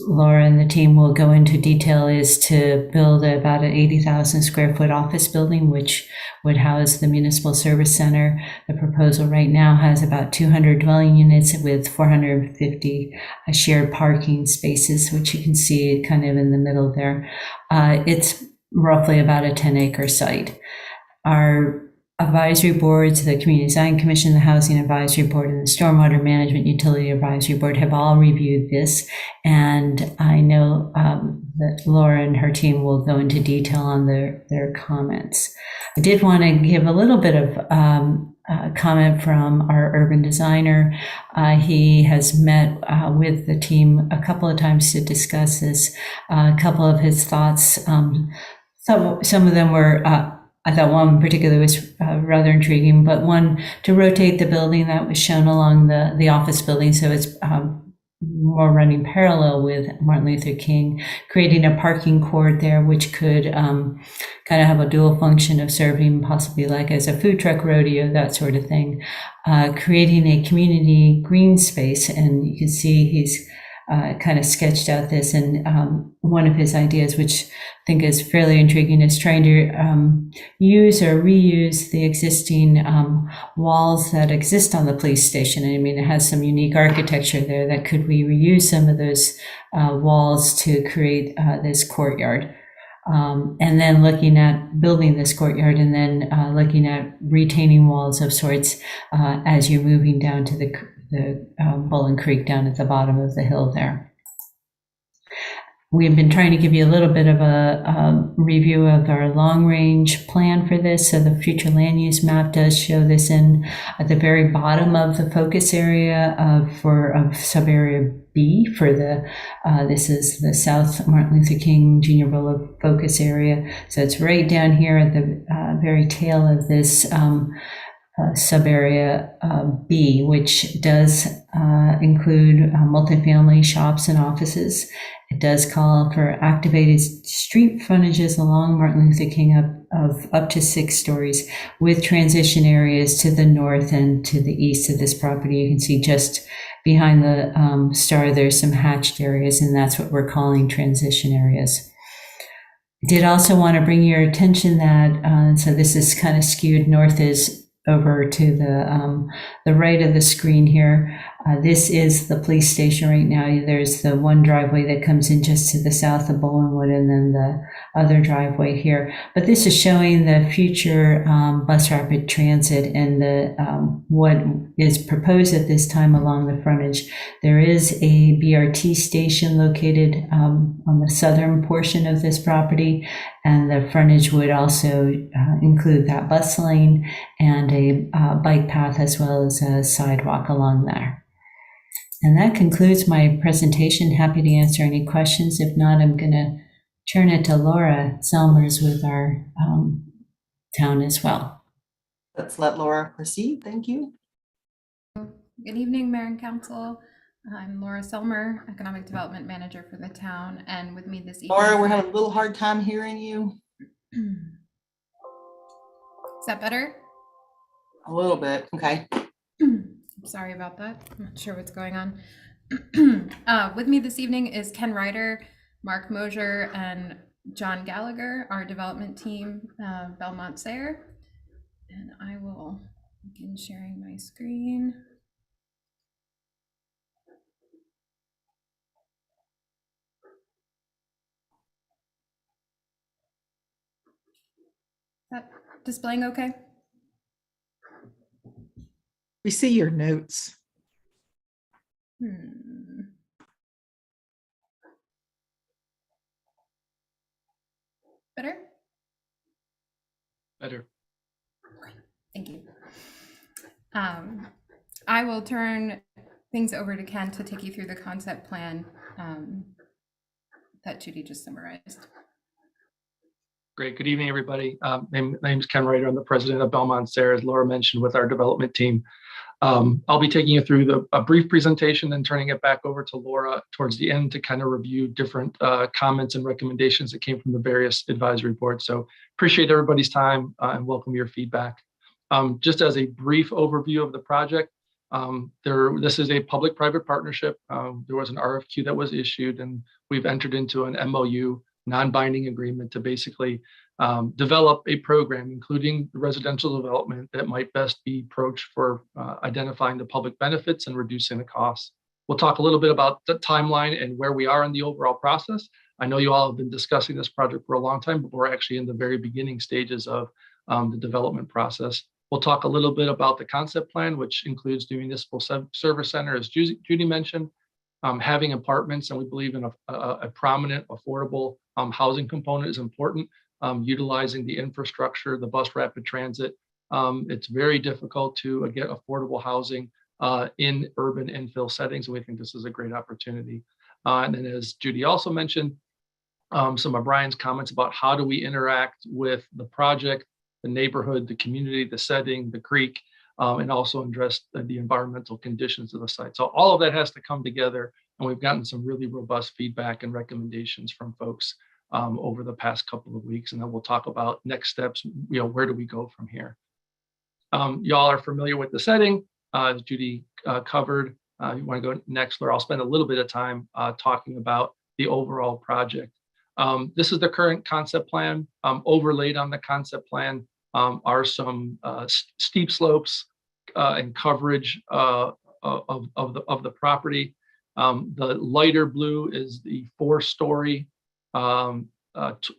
S20: Laura and the team will go into detail, is to build about an 80,000 square foot office building, which would house the municipal service center. The proposal right now has about 200 dwelling units with 450 shared parking spaces, which you can see kind of in the middle there. It's roughly about a 10-acre site. Our advisory boards, the Community Design Commission, the Housing Advisory Board, and the Stormwater Management Utility Advisory Board have all reviewed this. And I know that Laura and her team will go into detail on their comments. I did want to give a little bit of comment from our urban designer. He has met with the team a couple of times to discuss this. A couple of his thoughts, some of them were I thought one particularly was rather intriguing, but one, to rotate the building that was shown along the office building, so it's more running parallel with Martin Luther King, creating a parking court there, which could kind of have a dual function of serving possibly like as a food truck rodeo, that sort of thing. Creating a community green space, and you can see he's kind of sketched out this, and one of his ideas, which I think is fairly intriguing, is trying to use or reuse the existing walls that exist on the police station. I mean, it has some unique architecture there. That could we reuse some of those walls to create this courtyard? And then looking at building this courtyard, and then looking at retaining walls of sorts as you're moving down to the Bowling Creek down at the bottom of the hill there. We've been trying to give you a little bit of a review of our long-range plan for this. So the future land use map does show this in at the very bottom of the focus area of sub-area B for this is the South Martin Luther King Jr. Boulevard focus area. So it's right down here at the very tail of this sub-area B, which does include multifamily shops and offices. It does call for activated street frontages along Martin Luther King of up to 6 stories, with transition areas to the north and to the east of this property. You can see just behind the star, there's some hatched areas, and that's what we're calling transition areas. Did also want to bring your attention that, so this is kind of skewed north is over to the right of the screen here. This is the police station right now. There's the one driveway that comes in just to the south of Bolinwood, and then the other driveway here. But this is showing the future bus rapid transit and the what is proposed at this time along the frontage. There is a BRT station located on the southern portion of this property, and the frontage would also include that bus lane and a bike path, as well as a sidewalk along there. And that concludes my presentation. Happy to answer any questions. If not, I'm going to turn it to Laura Selmers with our town as well.
S1: Let's let Laura proceed. Thank you.
S18: Good evening, Mayor and Council. I'm Laura Selmer, Economic Development Manager for the town, and with me this evening.
S1: Laura, we're having a little hard time hearing you.
S18: Is that better?
S1: A little bit. Okay.
S18: Sorry about that. I'm not sure what's going on. With me this evening is Ken Ryder, Mark Mosier, and John Gallagher, our development team, Belmont Sayre. And I will begin sharing my screen. Is that displaying okay?
S9: We see your notes.
S18: Better?
S13: Better.
S18: Okay, thank you. I will turn things over to Ken to take you through the concept plan that Judy just summarized.
S13: Great. Good evening, everybody. My name's Ken Ryder. I'm the president of Belmont Sayre, as Laura mentioned, with our development team. I'll be taking you through a brief presentation, then turning it back over to Laura towards the end to kind of review different comments and recommendations that came from the various advisory boards. So appreciate everybody's time and welcome your feedback. Just as a brief overview of the project, this is a public-private partnership. There was an RFQ that was issued, and we've entered into an MOU, non-binding agreement, to basically develop a program, including the residential development, that might best be approached for identifying the public benefits and reducing the costs. We'll talk a little bit about the timeline and where we are in the overall process. I know you all have been discussing this project for a long time, but we're actually in the very beginning stages of the development process. We'll talk a little bit about the concept plan, which includes the municipal service center, as Judy mentioned, having apartments, and we believe in a prominent, affordable housing component is important. Utilizing the infrastructure, the bus rapid transit. It's very difficult to get affordable housing in urban infill settings, and we think this is a great opportunity. And then, as Judy also mentioned, some of Brian's comments about how do we interact with the project, the neighborhood, the community, the setting, the creek, and also address the environmental conditions of the site. So all of that has to come together, and we've gotten some really robust feedback and recommendations from folks over the past couple of weeks, and then we'll talk about next steps. Where do we go from here? Y'all are familiar with the setting, as Judy covered. You want to go next, Laura? I'll spend a little bit of time talking about the overall project. This is the current concept plan. Overlaid on the concept plan are some steep slopes and coverage of the property. The lighter blue is the 4-story,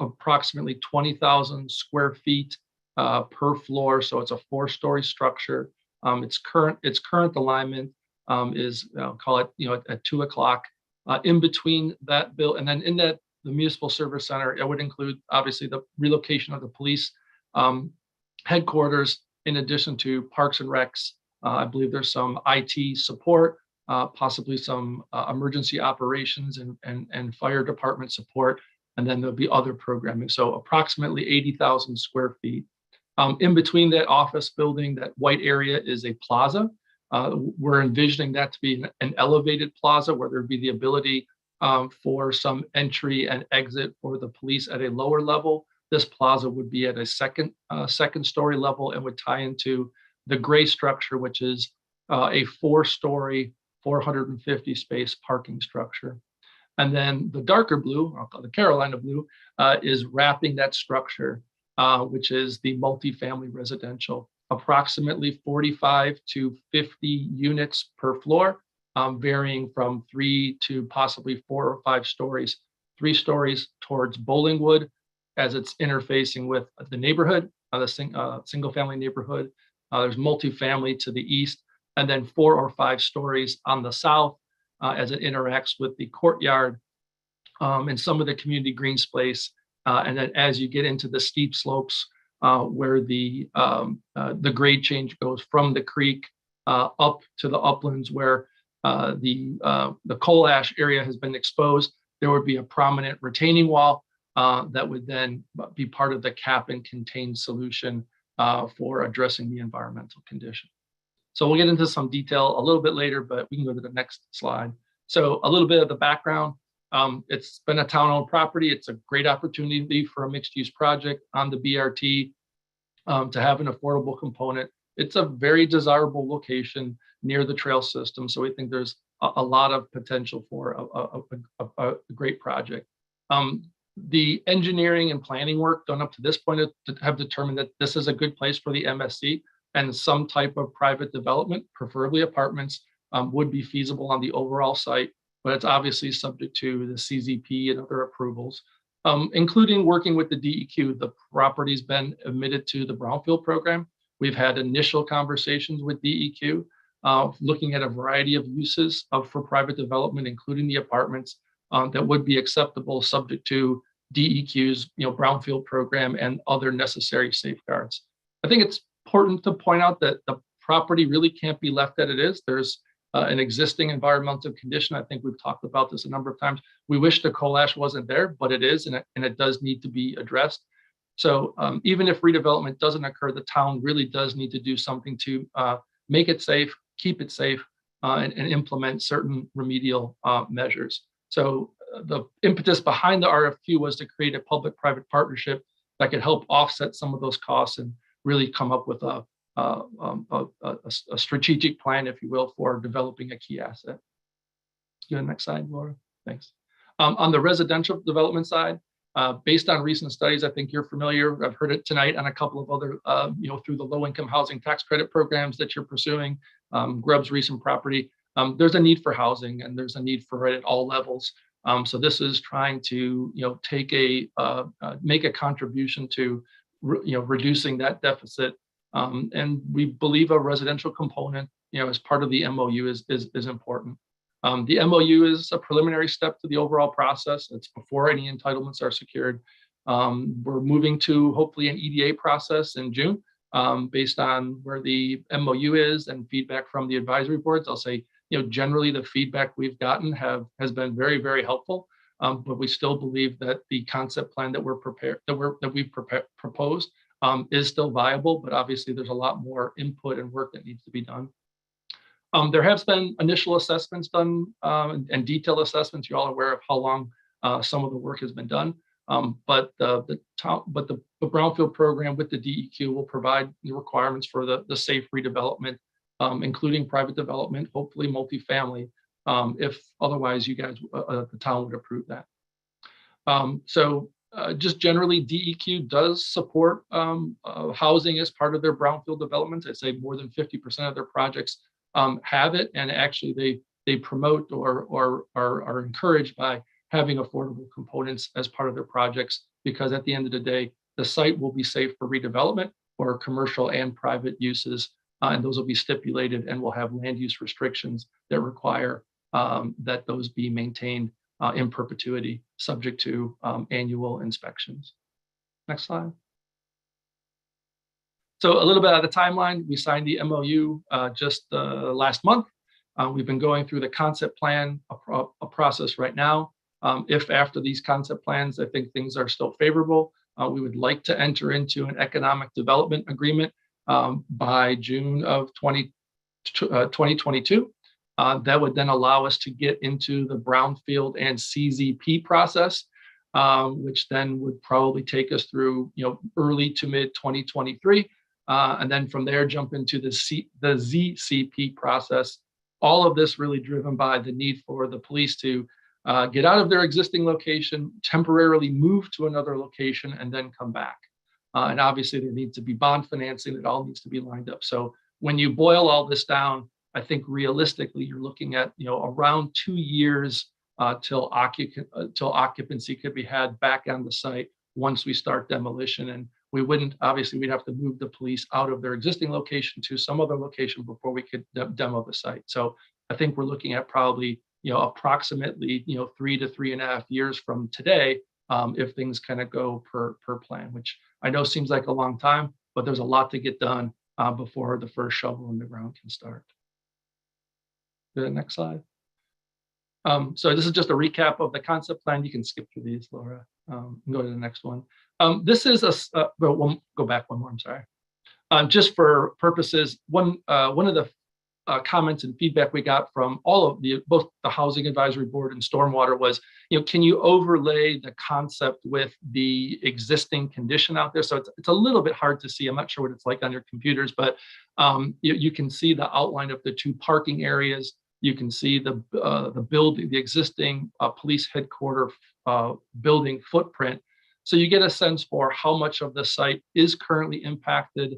S13: approximately 20,000 square feet per floor. So it's a 4-story structure. Its current alignment is call it at 2 o'clock. In between that bill, and then in that the municipal service center, it would include obviously the relocation of the police headquarters, in addition to parks and recs. I believe there's some IT support, possibly some emergency operations and fire department support, and then there'll be other programming. So approximately 80,000 square feet. In between that office building, that white area is a plaza. We're envisioning that to be an elevated plaza where there'd be the ability for some entry and exit for the police at a lower level. This plaza would be at a second story level and would tie into the gray structure, which is a 4-story, 450 space parking structure. And then the darker blue, I'll call the Carolina blue, is wrapping that structure, which is the multifamily residential, approximately 45 to 50 units per floor, varying from 3 to possibly 4 or 5 stories. 3 stories towards Bollingwood, as it's interfacing with the neighborhood, the single family neighborhood. There's multifamily to the east, and then 4 or 5 stories on the south as it interacts with the courtyard and some of the community green space. And then as you get into the steep slopes where the grade change goes from the creek up to the uplands where the coal ash area has been exposed, there would be a prominent retaining wall that would then be part of the cap and contain solution for addressing the environmental condition. So we'll get into some detail a little bit later, but we can go to the next slide. So a little bit of the background. It's been a town-owned property. It's a great opportunity for a mixed-use project on the BRT to have an affordable component. It's a very desirable location near the trail system, so we think there's a lot of potential for a great project. The engineering and planning work done up to this point have determined that this is a good place for the MSC, and some type of private development, preferably apartments, would be feasible on the overall site, but it's obviously subject to the CZP and other approvals, including working with the DEQ. The property's been admitted to the Brownfield program. We've had initial conversations with DEQ, looking at a variety of uses for private development, including the apartments, that would be acceptable subject to DEQ's Brownfield program and other necessary safeguards. I think it's important to point out that the property really can't be left as it is. There's an existing environmental condition. I think we've talked about this a number of times. We wish the coal ash wasn't there, but it is, and it does need to be addressed. So even if redevelopment doesn't occur, the town really does need to do something to make it safe, keep it safe, and implement certain remedial measures. So the impetus behind the RFQ was to create a public-private partnership that could help offset some of those costs and really come up with a strategic plan, if you will, for developing a key asset. Go to the next slide, Laura. Thanks. On the residential development side, based on recent studies, I think you're familiar. I've heard it tonight on a couple of other, through the low-income housing tax credit programs that you're pursuing, Grubb's recent property. There's a need for housing, and there's a need for it at all levels. So this is trying to, take make a contribution to, reducing that deficit. And we believe a residential component, as part of the MOU is important. The MOU is a preliminary step to the overall process. It's before any entitlements are secured. We're moving to hopefully an EDA process in June, based on where the MOU is and feedback from the advisory boards. I'll say, generally the feedback we've gotten has been very, very helpful. But we still believe that the concept plan that we've proposed is still viable, but obviously there's a lot more input and work that needs to be done. There have been initial assessments done and detailed assessments. You're all aware of how long some of the work has been done. But the Brownfield program with the DEQ will provide the requirements for the safe redevelopment, including private development, hopefully multifamily, if otherwise you guys, the town would approve that. Just generally, DEQ does support housing as part of their brownfield developments. I'd say more than 50% of their projects have it, and actually they promote or are encouraged by having affordable components as part of their projects, because at the end of the day, the site will be safe for redevelopment or commercial and private uses, and those will be stipulated, and will have land use restrictions that require that those be maintained in perpetuity, subject to annual inspections. Next slide. So a little bit of the timeline. We signed the MOU just last month. We've been going through the concept plan, a process right now. If after these concept plans, I think things are still favorable, we would like to enter into an economic development agreement by June of 2022. That would then allow us to get into the Brownfield and CZP process, which then would probably take us through early to mid 2023. And then from there jump into the ZCP process. All of this really driven by the need for the police to get out of their existing location, temporarily move to another location, and then come back. And obviously there needs to be bond financing. It all needs to be lined up. So when you boil all this down, I think realistically you're looking at around 2 years till occupancy could be had back on the site once we start demolition. And we wouldn't, obviously we'd have to move the police out of their existing location to some other location before we could demo the site. So I think we're looking at probably approximately 3 to 3.5 years from today, if things kind of go per plan, which I know seems like a long time, but there's a lot to get done before the first shovel in the ground can start. The next slide. So this is just a recap of the concept plan. You can skip through these, Laura, and go to the next one. This is we'll go back one more, I'm sorry. Just for purposes, one of the comments and feedback we got from both the Housing Advisory Board and Stormwater was, can you overlay the concept with the existing condition out there? So it's a little bit hard to see. I'm not sure what it's like on your computers, but you can see the outline of the 2 parking areas. You can see the building, the existing police headquarters building footprint. So you get a sense for how much of the site is currently impacted,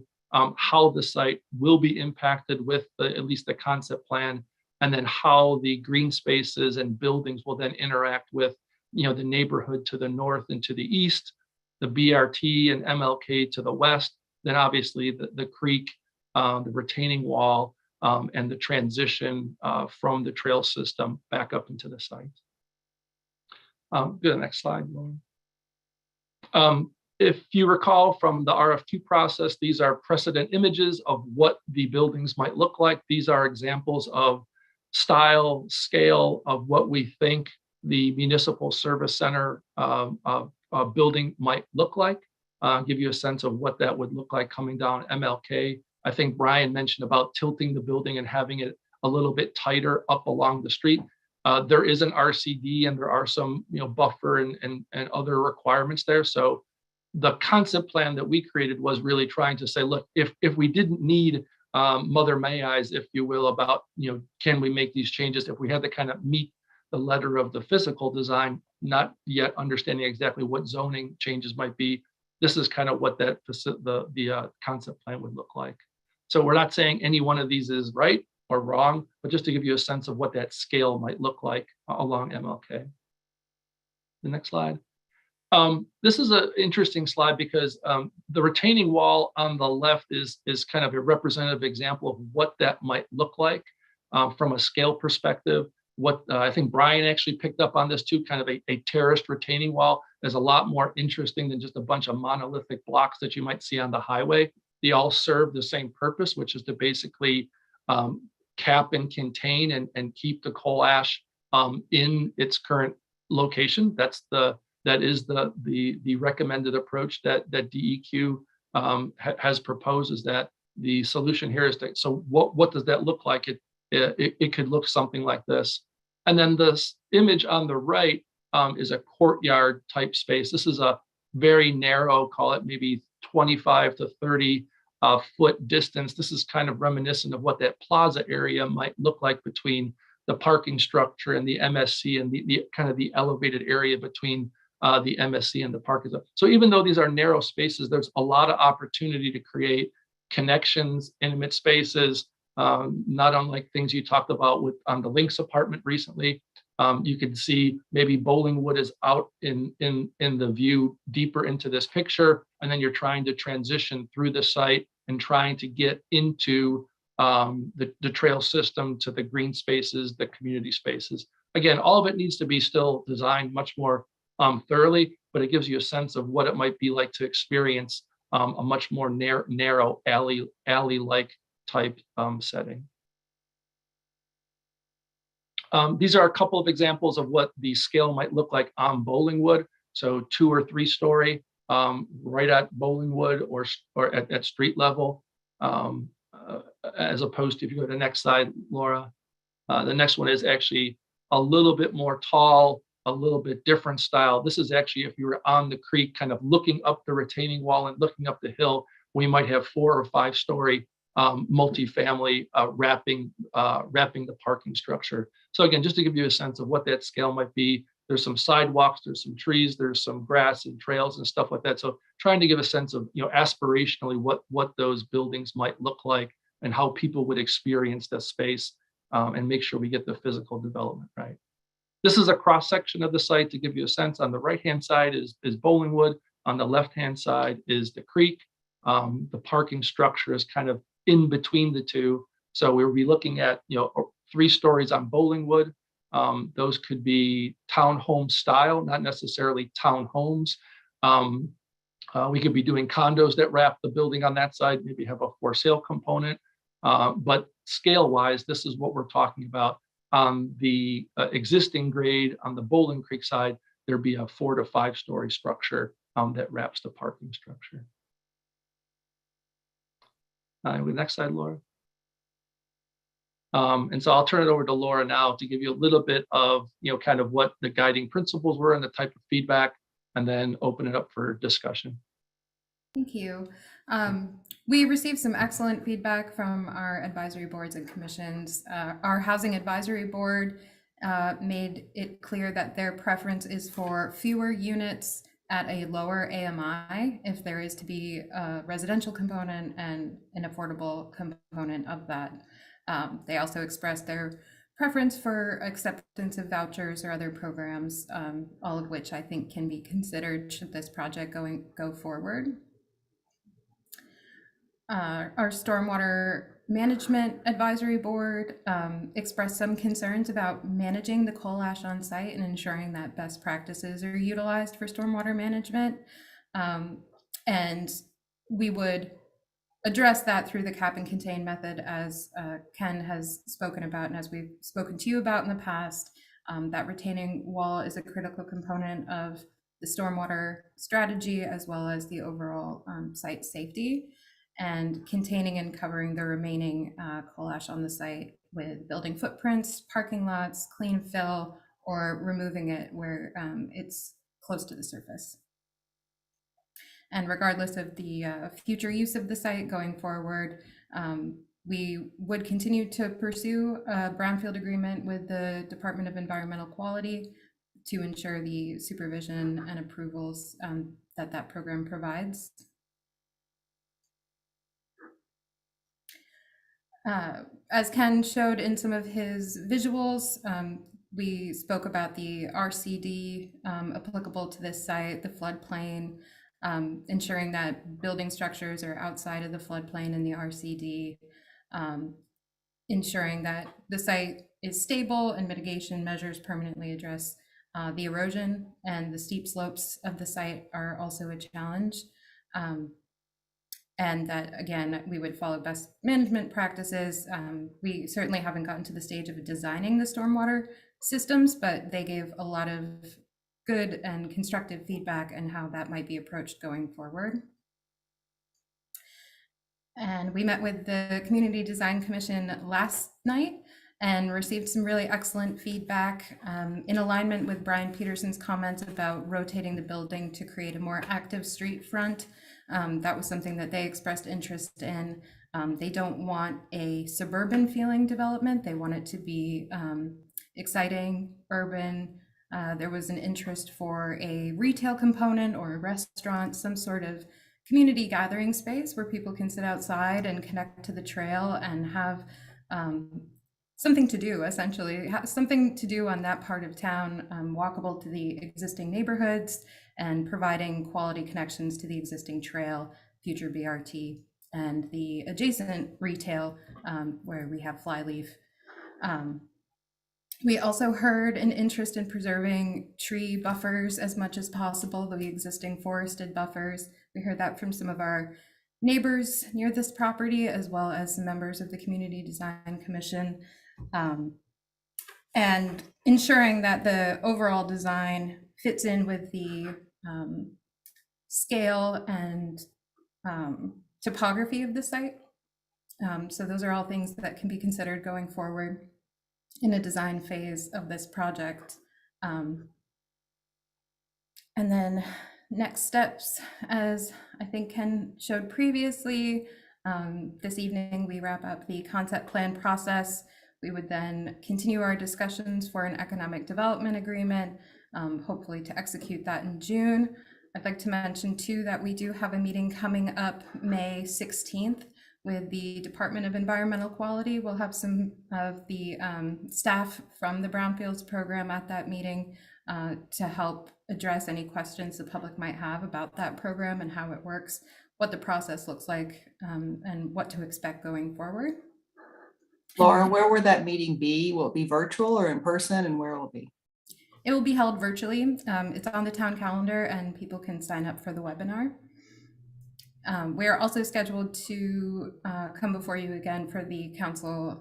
S13: how the site will be impacted with at least the concept plan, and then how the green spaces and buildings will then interact with, the neighborhood to the north and to the east, the BRT and MLK to the west, then obviously the creek, the retaining wall, and the transition from the trail system back up into the site. Go to the next slide, Lauren. If you recall from the RFQ process, these are precedent images of what the buildings might look like. These are examples of style, scale of what we think the municipal service center building might look like. Give you a sense of what that would look like coming down MLK. I think Brian mentioned about tilting the building and having it a little bit tighter up along the street. There is an RCD and there are some buffer and other requirements there. So the concept plan that we created was really trying to say, look, if we didn't need Mother May I's, if you will, about can we make these changes, if we had to kind of meet the letter of the physical design, not yet understanding exactly what zoning changes might be, this is kind of what that the concept plan would look like. So we're not saying any one of these is right or wrong, but just to give you a sense of what that scale might look like along MLK. The next slide. This is an interesting slide because the retaining wall on the left is kind of a representative example of what that might look like from a scale perspective. What I think Brian actually picked up on this too, kind of a terraced retaining wall is a lot more interesting than just a bunch of monolithic blocks that you might see on the highway. They all serve the same purpose, which is to basically cap and contain and keep the coal ash in its current location. That is the recommended approach that DEQ has proposed, is that the solution here is to, so what does that look like? It could look something like this. And then this image on the right is a courtyard type space. This is a very narrow, call it maybe 25 to 30 foot distance. This is kind of reminiscent of what that plaza area might look like between the parking structure and the MSC and the kind of the elevated area between the MSC and the parking. So even though these are narrow spaces, there's a lot of opportunity to create connections, intimate spaces, not unlike things you talked about on the Lynx apartment recently. You can see maybe Bollingwood is out in the view deeper into this picture, and then you're trying to transition through the site and trying to get into the trail system to the green spaces, the community spaces. Again, all of it needs to be still designed much more thoroughly, but it gives you a sense of what it might be like to experience a much more narrow alley-like type setting. These are a couple of examples of what the scale might look like on Bollingwood. So 2 or 3 story, right at Bollingwood or at street level, as opposed to, if you go to the next slide, Laura, the next one is actually a little bit more tall, a little bit different style. This is actually, if you were on the creek, kind of looking up the retaining wall and looking up the hill, we might have 4 or 5 story multifamily wrapping the parking structure. So again, just to give you a sense of what that scale might be, there's some sidewalks, there's some trees, there's some grass and trails and stuff like that. So trying to give a sense of, aspirationally what those buildings might look like and how people would experience the space, and make sure we get the physical development right. This is a cross section of the site to give you a sense. On the right-hand side is Bollingwood. On the left-hand side is the creek. The parking structure is kind of in between the two. So we'll be looking at 3 stories on Bollingwood. Those could be townhome style, not necessarily townhomes. We could be doing condos that wrap the building on that side, maybe have a for sale component. But scale-wise, this is what we're talking about. On the existing grade on the Bowling Creek side, there'd be a 4 to 5 story structure that wraps the parking structure. The next slide, Laura. And so I'll turn it over to Laura now to give you a little bit of, kind of what the guiding principles were and the type of feedback, and then open it up for discussion.
S18: Thank you. We received some excellent feedback from our advisory boards and commissions. Our Housing Advisory Board made it clear that their preference is for fewer units at a lower AMI if there is to be a residential component and an affordable component of that. They also expressed their preference for acceptance of vouchers or other programs, all of which I think can be considered should this project go forward. Our Stormwater Management Advisory Board expressed some concerns about managing the coal ash on site and ensuring that best practices are utilized for stormwater management. And we would address that through the cap and contain method, as Ken has spoken about and as we've spoken to you about in the past. That retaining wall is a critical component of the stormwater strategy as well as the overall site safety, and containing and covering the remaining coal ash on the site with building footprints, parking lots, clean fill, or removing it where it's close to the surface. And regardless of the future use of the site going forward, we would continue to pursue a brownfield agreement with the Department of Environmental Quality to ensure the supervision and approvals that program provides. As Ken showed in some of his visuals, we spoke about the RCD applicable to this site, the floodplain, ensuring that building structures are outside of the floodplain in the RCD, ensuring that the site is stable and mitigation measures permanently address the erosion, and the steep slopes of the site are also a challenge. And that, again, we would follow best management practices. We certainly haven't gotten to the stage of designing the stormwater systems, but they gave a lot of good and constructive feedback on how that might be approached going forward. And we met with the Community Design Commission last night and received some really excellent feedback in alignment with Brian Peterson's comments about rotating the building to create a more active street front. That was something that they expressed interest in. They don't want a suburban feeling development. They want it to be exciting, urban. There was an interest for a retail component or a restaurant, some sort of community gathering space where people can sit outside and connect to the trail and have something to do, essentially, something to do on that part of town, walkable to the existing neighborhoods and providing quality connections to the existing trail, future BRT, and the adjacent retail where we have Flyleaf. We also heard an interest in preserving tree buffers as much as possible, the existing forested buffers. We heard that from some of our neighbors near this property, as well as some members of the Community Design Commission, and ensuring that the overall design fits in with the scale and topography of the site. So those are all things that can be considered going forward in a design phase of this project. And then next steps, as I think Ken showed previously, this evening we wrap up the concept plan process. We would then continue our discussions for an economic development agreement, hopefully to execute that in June. I'd like to mention too that we do have a meeting coming up May 16th with the Department of Environmental Quality. We'll have some of the staff from the Brownfields program at that meeting to help address any questions the public might have about that program and how it works, what the process looks like, and what to expect going forward.
S1: Laura, where will that meeting be? Will it be virtual or in person, and where will it be?
S18: It will be held virtually. It's on the town calendar and people can sign up for the webinar. We are also scheduled to come before you again for the Council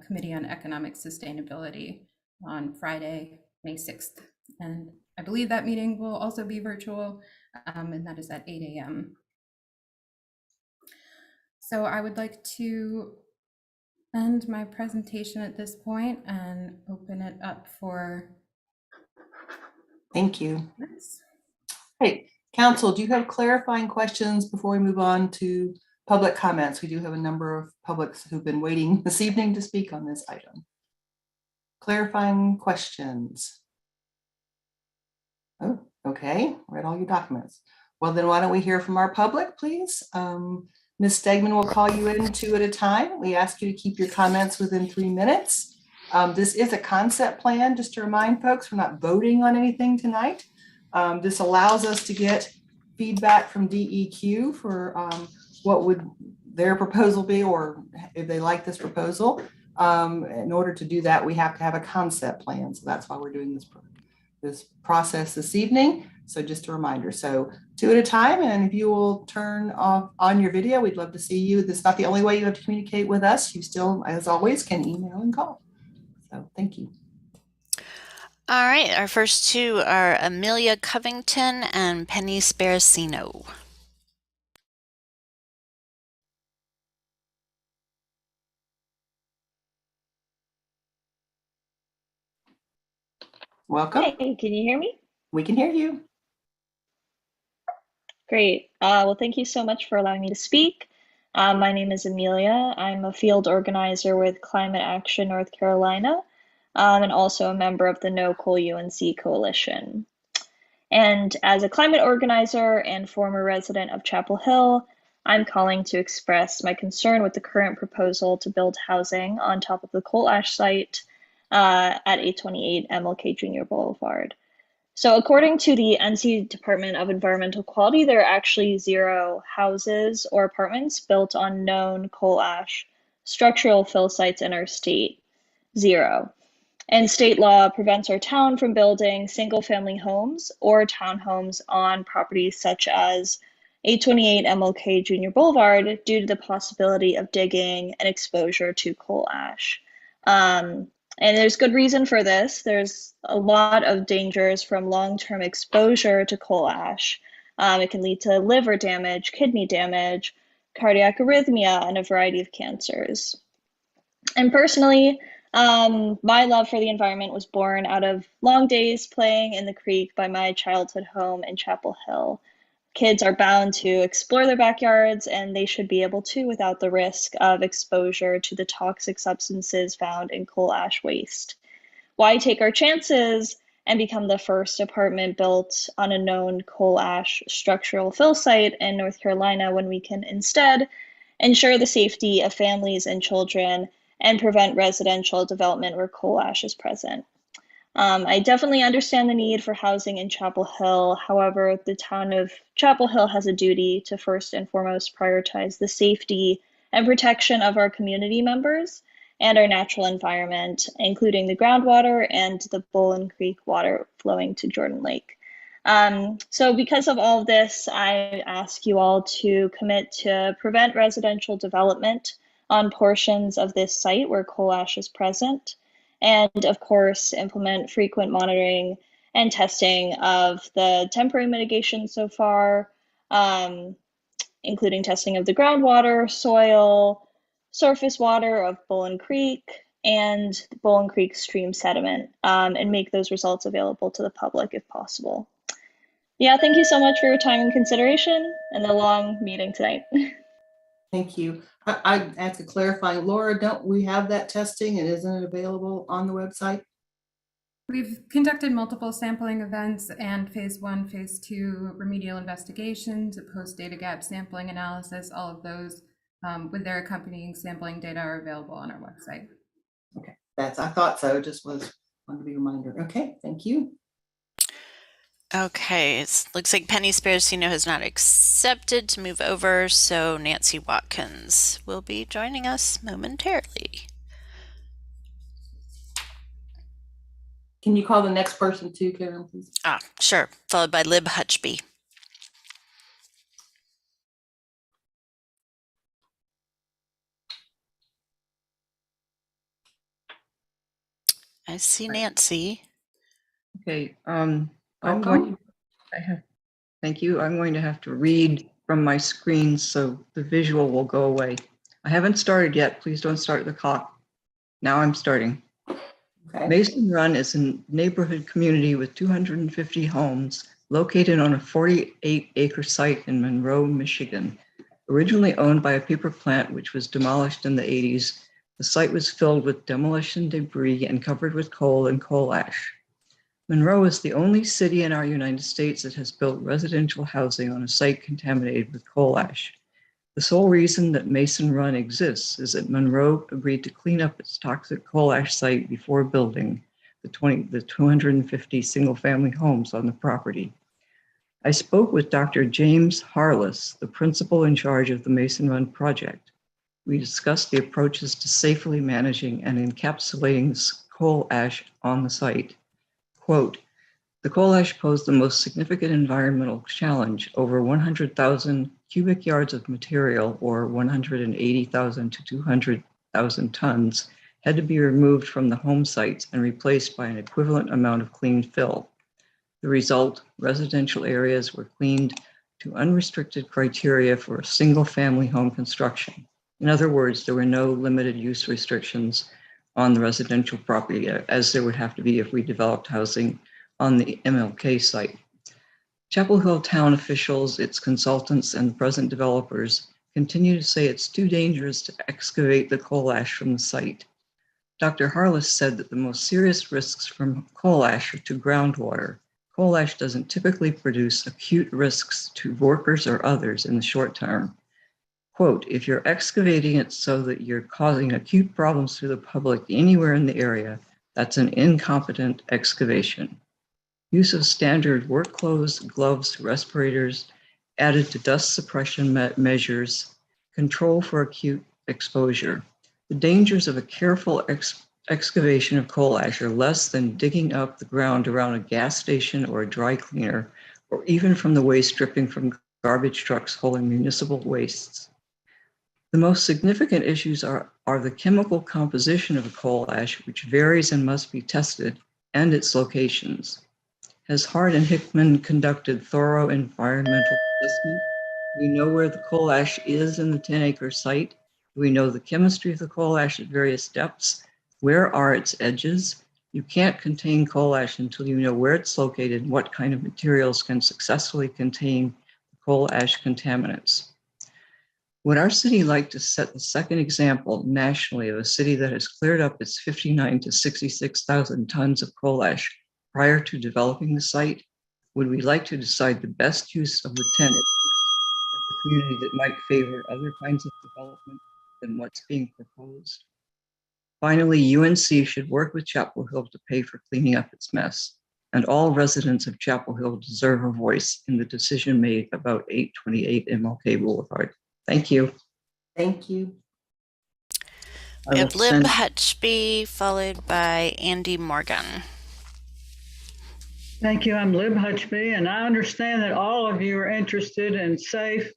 S18: Committee on Economic Sustainability on Friday, May 6th. And I believe that meeting will also be virtual, and that is at 8 a.m. So I would like to end my presentation at this point and open it up for.
S1: Thank you. Hey, Council, do you have clarifying questions before we move on to public comments? We do have a number of publics who've been waiting this evening to speak on this item. clarifying questions? Oh, okay, read all your documents. Well, then why don't we hear from our public, please? Ms. Stegman will call you in 2 at a time. We ask you to keep your comments within 3 minutes. This is a concept plan, just to remind folks, we're not voting on anything tonight. This allows us to get feedback from DEQ for what would their proposal be, or if they like this proposal. In order to do that, we have to have a concept plan. So that's why we're doing this process this evening. So just a reminder, so 2 at a time, and if you will turn off on your video, we'd love to see you. This is not the only way you have to communicate with us. You still, as always, can email and call. So thank you.
S16: All right, our first 2 are Amelia Covington and Penny Sparacino.
S1: Welcome.
S22: Hey, can you hear me?
S1: We can hear you.
S22: Great. Well, thank you so much for allowing me to speak. My name is Amelia. I'm a field organizer with Climate Action North Carolina, and also a member of the No Coal UNC Coalition. And as a climate organizer and former resident of Chapel Hill, I'm calling to express my concern with the current proposal to build housing on top of the coal ash site at 828 MLK Jr. Boulevard. So according to the NC Department of Environmental Quality, there are actually 0 houses or apartments built on known coal ash structural fill sites in our state, 0. And state law prevents our town from building single-family homes or townhomes on properties such as 828 MLK Jr. Boulevard due to the possibility of digging and exposure to coal ash. And there's good reason for this. There's a lot of dangers from long-term exposure to coal ash. It can lead to liver damage, kidney damage, cardiac arrhythmia, and a variety of cancers. And personally, my love for the environment was born out of long days playing in the creek by my childhood home in Chapel Hill. Kids are bound to explore their backyards, and they should be able to without the risk of exposure to the toxic substances found in coal ash waste. Why take our chances and become the first apartment built on a known coal ash structural fill site in North Carolina when we can instead ensure the safety of families and children and prevent residential development where coal ash is present? I definitely understand the need for housing in Chapel Hill. However, the town of Chapel Hill has a duty to first and foremost prioritize the safety and protection of our community members and our natural environment, including the groundwater and the Bowling Creek water flowing to Jordan Lake. So because of all of this, I ask you all to commit to prevent residential development on portions of this site where coal ash is present, and of course, implement frequent monitoring and testing of the temporary mitigation so far, including testing of the groundwater, soil, surface water of Bowling Creek, and Bowling Creek stream sediment, and make those results available to the public if possible. Yeah, thank you so much for your time and consideration and the long meeting tonight.
S1: Thank you. I ask a clarifying, Laura, don't we have that testing and isn't it available on the website?
S18: We've conducted multiple sampling events and phase 1, phase 2 remedial investigations, a post data gap sampling analysis. All of those with their accompanying sampling data are available on our website.
S1: Okay, I thought so. Just wanted to be a reminder. Okay, thank you.
S16: Okay, it looks like Penny Sparacino has not accepted to move over, so Nancy Watkins will be joining us momentarily.
S1: Can you call the next person too, Karen, please?
S16: Sure, followed by Lib Hutchby. I see Nancy.
S23: Okay, thank you. I'm going to have to read from my screen so the visual will go away. I haven't started yet. Please don't start the clock. Now I'm starting. Okay. Mason Run is a neighborhood community with 250 homes located on a 48-acre site in Monroe, Michigan. Originally owned by a paper plant which was demolished in the 80s, The site was filled with demolition debris and covered with coal and coal ash. Monroe is the only city in our United States that has built residential housing on a site contaminated with coal ash. The sole reason that Mason Run exists is that Monroe agreed to clean up its toxic coal ash site before building the 250 single-family homes on the property. I spoke with Dr. James Harless, the principal in charge of the Mason Run project. We discussed the approaches to safely managing and encapsulating this coal ash on the site. Quote, the coal ash posed the most significant environmental challenge. Over 100,000 cubic yards of material, or 180,000 to 200,000 tons, had to be removed from the home sites and replaced by an equivalent amount of clean fill. The result, residential areas were cleaned to unrestricted criteria for a single-family home construction. In other words, there were no limited use restrictions on the residential property, as there would have to be if we developed housing on the MLK site. Chapel Hill town officials, its consultants, and the present developers continue to say it's too dangerous to excavate the coal ash from the site. Dr. Harless said that the most serious risks from coal ash are to groundwater. Coal ash doesn't typically produce acute risks to workers or others in the short term. Quote, if you're excavating it so that you're causing acute problems to the public anywhere in the area, that's an incompetent excavation. Use of standard work clothes, gloves, respirators, added to dust suppression measures, control for acute exposure. The dangers of a careful excavation of coal ash are less than digging up the ground around a gas station or a dry cleaner, or even from the waste dripping from garbage trucks hauling municipal wastes. The most significant issues are the chemical composition of coal ash, which varies and must be tested, and its locations. Has Hart and Hickman conducted thorough environmental assessment? Do we know where the coal ash is in the 10-acre site? Do we know the chemistry of the coal ash at various depths? Where are its edges? You can't contain coal ash until you know where it's located and what kind of materials can successfully contain coal ash contaminants. Would our city like to set the second example nationally of a city that has cleared up its 59 to 66,000 tons of coal ash prior to developing the site? Would we like to decide the best use of the 10 acres of the community that might favor other kinds of development than what's being proposed? Finally, UNC should work with Chapel Hill to pay for cleaning up its mess. And all residents of Chapel Hill deserve a voice in the decision made about 828 MLK Boulevard. Thank you.
S1: Thank you.
S16: We have Lib Hutchby, followed by Andy Morgan.
S14: Thank you. I'm Lib Hutchby, and I understand that all of you are interested in safe,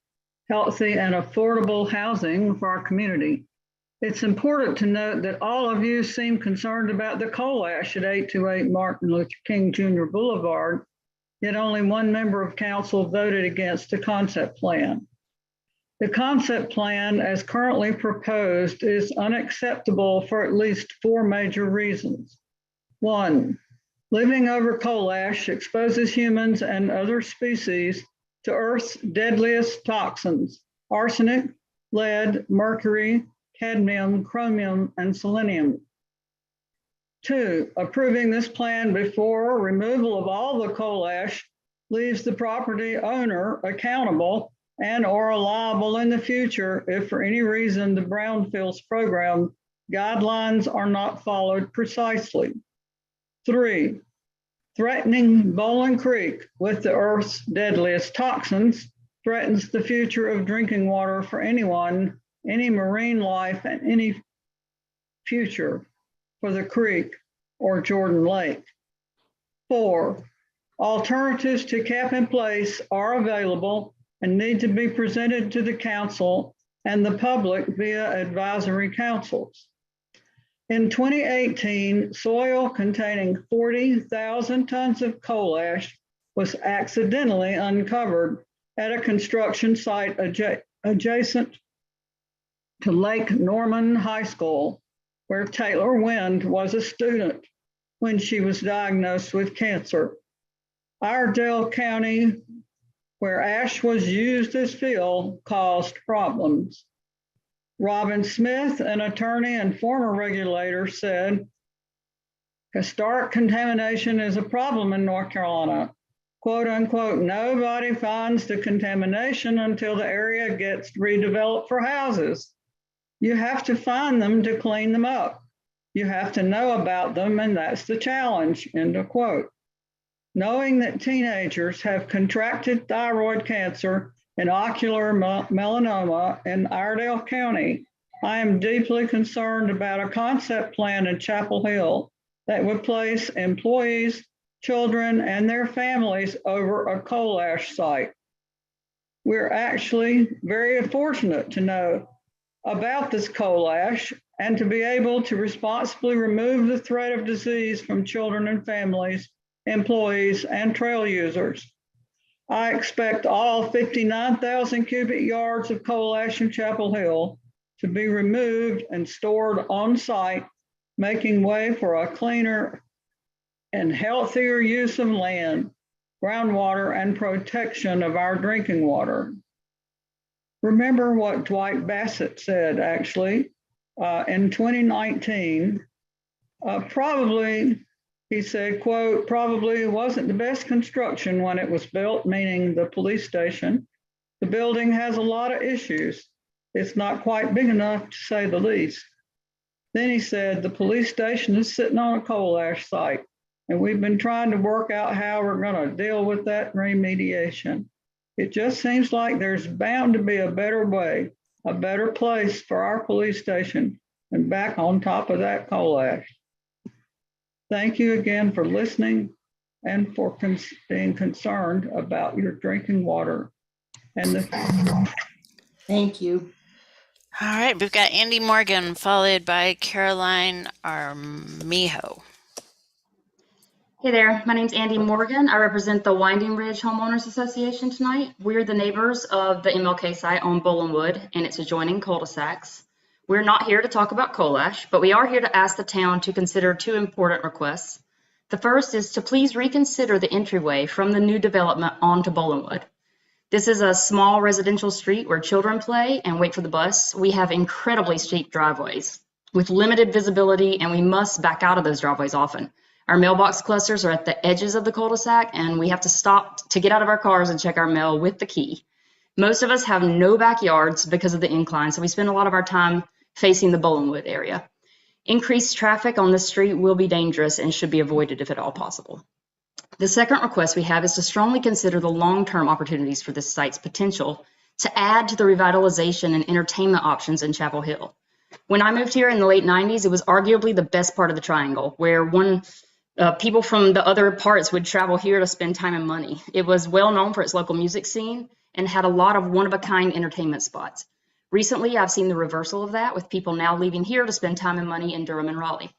S14: healthy, and affordable housing for our community. It's important to note that all of you seem concerned about the coal ash at 828 Martin Luther King Jr. Boulevard, yet only one member of council voted against the concept plan. The concept plan, as currently proposed, is unacceptable for at least 4 major reasons. 1, living over coal ash exposes humans and other species to Earth's deadliest toxins: arsenic, lead, mercury, cadmium, chromium, and selenium. 2, approving this plan before removal of all the coal ash leaves the property owner accountable and or liable in the future if for any reason the brownfields program guidelines are not followed precisely. 3, threatening Bowling Creek with the Earth's deadliest toxins threatens the future of drinking water for anyone, any marine life, and any future for the creek or Jordan Lake. 4, alternatives to cap in place are available and need to be presented to the council and the public via advisory councils. In 2018, soil containing 40,000 tons of coal ash was accidentally uncovered at a construction site adjacent to Lake Norman High School, where Taylor Wind was a student when she was diagnosed with cancer. Iredell County, where ash was used as fill, caused problems. Robin Smith, an attorney and former regulator, said, historic contamination is a problem in North Carolina. Quote unquote, nobody finds the contamination until the area gets redeveloped for houses. You have to find them to clean them up. You have to know about them, and that's the challenge, end of quote. Knowing that teenagers have contracted thyroid cancer and ocular melanoma in Iredell County, I am deeply concerned about a concept plan in Chapel Hill that would place employees, children, and their families over a coal ash site. We're actually very fortunate to know about this coal ash and to be able to responsibly remove the threat of disease from children and families, employees, and trail users. I expect all 59,000 cubic yards of coal ash in Chapel Hill to be removed and stored on site, making way for a cleaner and healthier use of land, groundwater, and protection of our drinking water. Remember what Dwight Bassett said, actually, in 2019, he said, quote, probably wasn't the best construction when it was built, meaning the police station. The building has a lot of issues. It's not quite big enough to say the least. Then he said, the police station is sitting on a coal ash site, and we've been trying to work out how we're going to deal with that remediation. It just seems like there's bound to be a better way, a better place for our police station and back on top of that coal ash. Thank you again for listening and for being concerned about your drinking water. And
S1: thank you.
S16: All right, we've got Andy Morgan followed by Caroline Armijo.
S3: Hey there, my name's Andy Morgan. I represent the Winding Ridge Homeowners Association tonight. We're the neighbors of the MLK site on Bolinwood and its adjoining cul-de-sacs. We're not here to talk about coal ash, but we are here to ask the town to consider two important requests. The first is to please reconsider the entryway from the new development onto Bolinwood. This is a small residential street where children play and wait for the bus. We have incredibly steep driveways with limited visibility, and we must back out of those driveways often. Our mailbox clusters are at the edges of the cul-de-sac, and we have to stop to get out of our cars and check our mail with the key. Most of us have no backyards because of the incline, so we spend a lot of our time facing the Bolinwood area. Increased traffic on this street will be dangerous and should be avoided if at all possible. The second request we have is to strongly consider the long-term opportunities for this site's potential to add to the revitalization and entertainment options in Chapel Hill. When I moved here in the late 90s, it was arguably the best part of the triangle, where people from the other parts would travel here to spend time and money. It was well known for its local music scene and had a lot of one-of-a-kind entertainment spots. Recently, I've seen the reversal of that, with people now leaving here to spend time and money in Durham and Raleigh.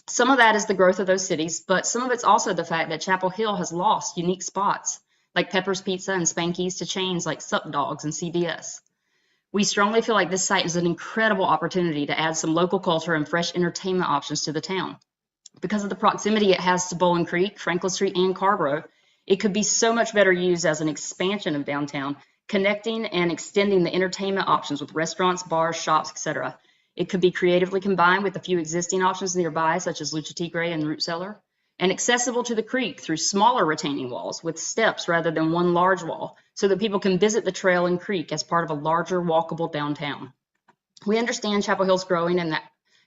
S3: Some of that is the growth of those cities, but some of it's also the fact that Chapel Hill has lost unique spots like Pepper's Pizza and Spanky's to chains like Sup Dogs and CVS. We strongly feel like this site is an incredible opportunity to add some local culture and fresh entertainment options to the town. Because of the proximity it has to Bowling Creek, Franklin Street, and Carborough, it could be so much better used as an expansion of downtown, connecting and extending the entertainment options with restaurants, bars, shops, etc. It could be creatively combined with a few existing options nearby, such as Lucha Tigre and Root Cellar, and accessible to the creek through smaller retaining walls with steps rather than one large wall, so that people can visit the trail and creek as part of a larger walkable downtown. We understand Chapel Hill's growing and that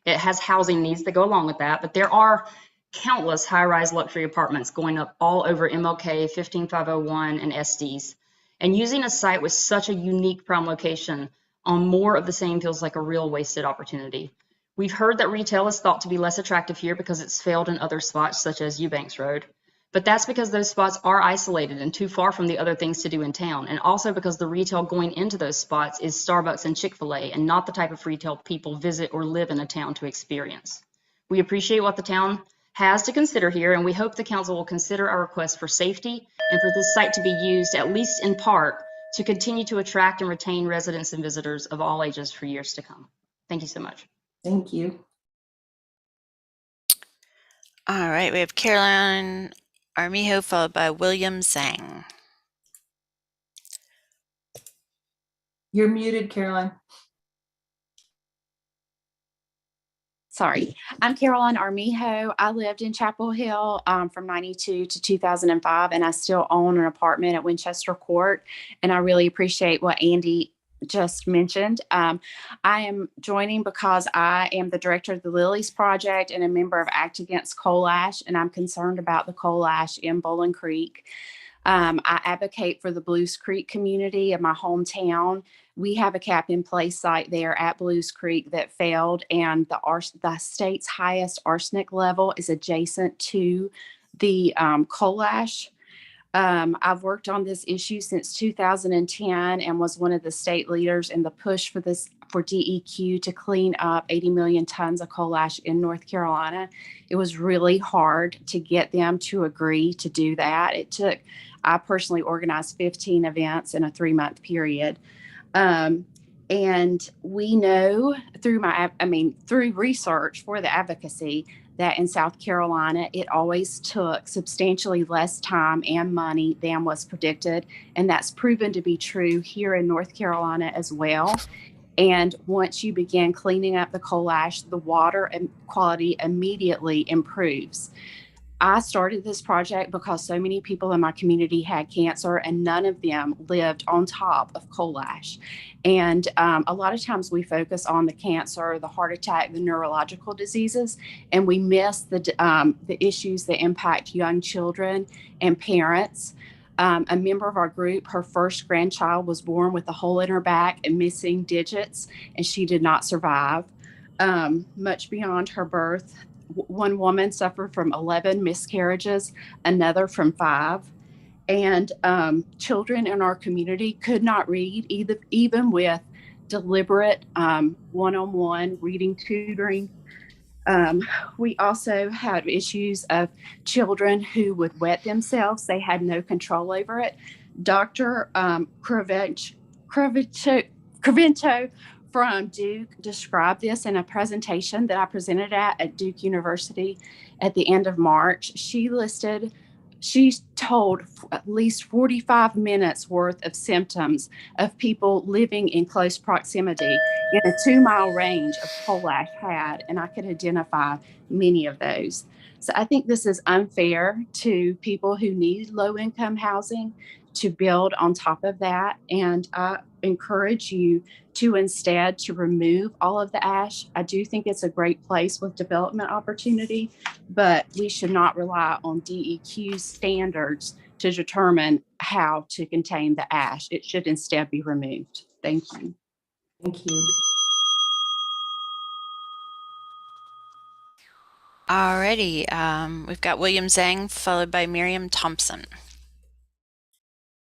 S3: it has housing needs that go along with that, but there are countless high-rise luxury apartments going up all over MLK, 15501, and Estes. And using a site with such a unique prime location on more of the same feels like a real wasted opportunity. We've heard that retail is thought to be less attractive here because it's failed in other spots such as Eubanks Road, but that's because those spots are isolated and too far from the other things to do in town, and also because the retail going into those spots is Starbucks and Chick-fil-A and not the type of retail people visit or live in a town to experience. We appreciate what the town has to consider here, and we hope the council will consider our request for safety and for this site to be used, at least in part, to continue to attract and retain residents and visitors of all ages for years to come. Thank you so much.
S1: Thank you.
S16: All right, we have Caroline Armijo followed by William Zhang.
S1: You're muted, Caroline.
S12: Sorry, I'm Caroline Armijo. I lived in Chapel Hill from 92 to 2005, and I still own an apartment at Winchester Court. And I really appreciate what Andy just mentioned. I am joining because I am the director of the Lilies Project and a member of Act Against Coal Ash, and I'm concerned about the coal ash in Bowling Creek. I advocate for the Blues Creek community of my hometown. We have a cap in place site there at Blues Creek that failed, and the state's highest arsenic level is adjacent to the coal ash. I've worked on this issue since 2010 and was one of the state leaders in the push for DEQ to clean up 80 million tons of coal ash in North Carolina. It was really hard to get them to agree to do that. I personally organized 15 events in a 3-month period. And we know through research for the advocacy that in South Carolina, it always took substantially less time and money than was predicted. And that's proven to be true here in North Carolina as well. And once you begin cleaning up the coal ash, the water quality immediately improves. I started this project because so many people in my community had cancer and none of them lived on top of coal ash. And a lot of times we focus on the cancer, the heart attack, the neurological diseases, and we miss the issues that impact young children and parents. A member of our group, her first grandchild was born with a hole in her back and missing digits, and she did not survive. Much beyond her birth, one woman suffered from 11 miscarriages, another from 5. And children in our community could not read, even with deliberate one-on-one reading tutoring. We also had issues of children who would wet themselves. They had no control over it. Dr. Cravento from Duke described this in a presentation that I presented at Duke University at the end of March. She told at least 45 minutes worth of symptoms of people living in close proximity in a 2-mile range of coal ash had, and I could identify many of those. So I think this is unfair to people who need low-income housing to build on top of that. And I encourage you to instead to remove all of the ash. I do think it's a great place with development opportunity, but we should not rely on DEQ standards to determine how to contain the ash. It should instead be removed. Thank you.
S1: Thank you.
S16: Alrighty, we've got William Zhang followed by Miriam Thompson.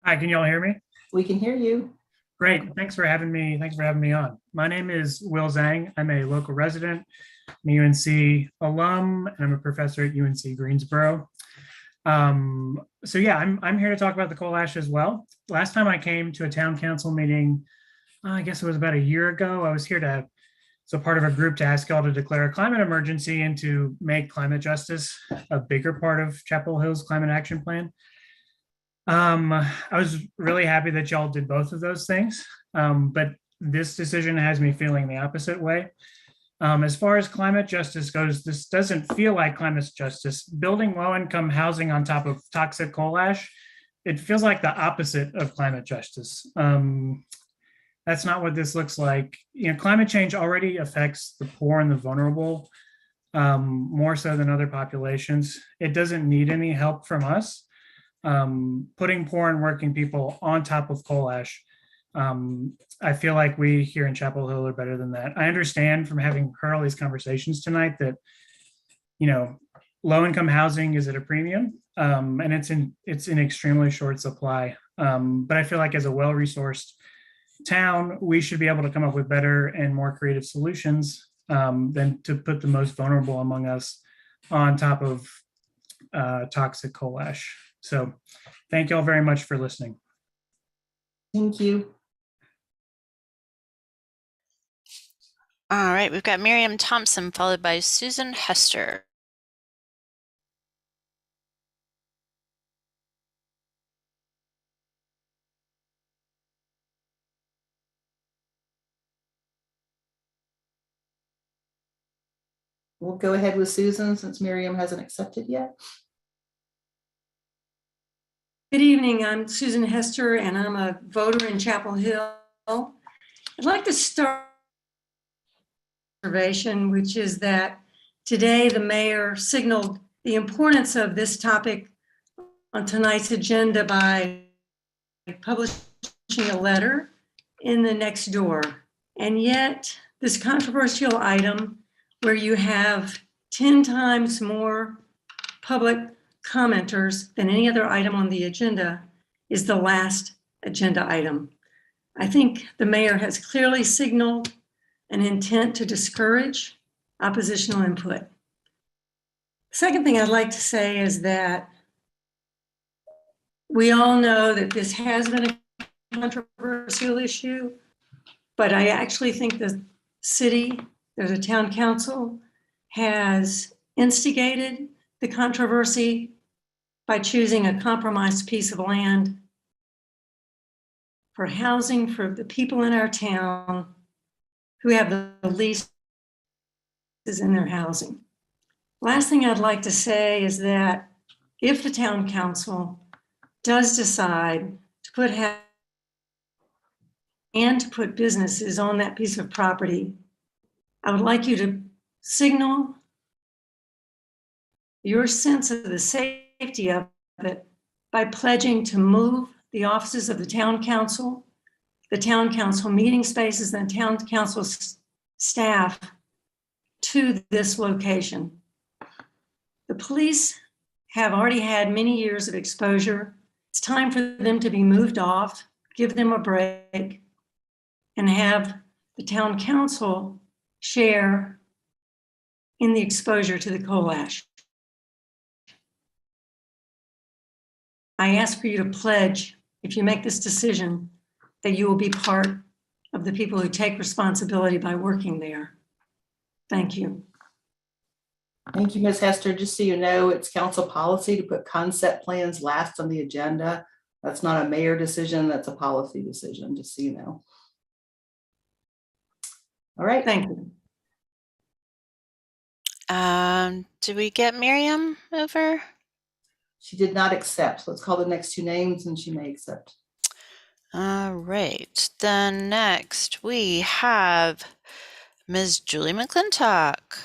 S17: Hi, can you all hear me?
S1: We can hear you.
S17: Great. Thanks for having me. Thanks for having me on. My name is Will Zhang. I'm a local resident, I'm a UNC alum, and I'm a professor at UNC Greensboro. So yeah, I'm here to talk about the coal ash as well. Last time I came to a town council meeting, I guess it was about a year ago. I was here so part of a group to ask y'all to declare a climate emergency and to make climate justice a bigger part of Chapel Hill's climate action plan. I was really happy that y'all did both of those things, but this decision has me feeling the opposite way. As far as climate justice goes, this doesn't feel like climate justice. Building low-income housing on top of toxic coal ash, it feels like the opposite of climate justice. That's not what this looks like. Climate change already affects the poor and the vulnerable more so than other populations. It doesn't need any help from us. Putting poor and working people on top of coal ash, I feel like we here in Chapel Hill are better than that. I understand from having heard all these conversations tonight that, low-income housing is at a premium, and it's in extremely short supply. But I feel like as a well-resourced town, we should be able to come up with better and more creative solutions than to put the most vulnerable among us on top of toxic coal ash. So thank you all very much for listening.
S1: Thank you.
S16: All right, we've got Miriam Thompson followed by Susan Hester.
S1: we'll go ahead with Susan since Miriam hasn't accepted yet.
S5: Good evening. I'm Susan Hester, and I'm a voter in Chapel Hill. I'd like to start observation, which is that today the mayor signaled the importance of this topic on tonight's agenda by publishing a letter in the Next Door. And yet this controversial item where you have 10 times more public commenters than any other item on the agenda is the last agenda item. I think the mayor has clearly signaled an intent to discourage oppositional input. Second thing I'd like to say is that we all know that this has been a controversial issue, but I actually think the city, there's a town council, has instigated the controversy by choosing a compromised piece of land for housing for the people in our town who have the least in their housing. Last thing I'd like to say is that if the town council does decide to put businesses on that piece of property, I would like you to signal your sense of the safety of it by pledging to move the offices of the town council meeting spaces, and town council staff to this location. The police have already had many years of exposure. It's time for them to be moved off, give them a break, and have the town council share in the exposure to the coal ash. I ask for you to pledge, if you make this decision, that you will be part of the people who take responsibility by working there. Thank you.
S1: Thank you, Ms. Hester. Just so you know, it's council policy to put concept plans last on the agenda. That's not a mayor decision, that's a policy decision, just so you know. All right.
S5: Thank you.
S16: Do we get Miriam over?
S1: She did not accept. So let's call the next two names and she may accept.
S16: All right. Then next we have Ms. Julie McClintock.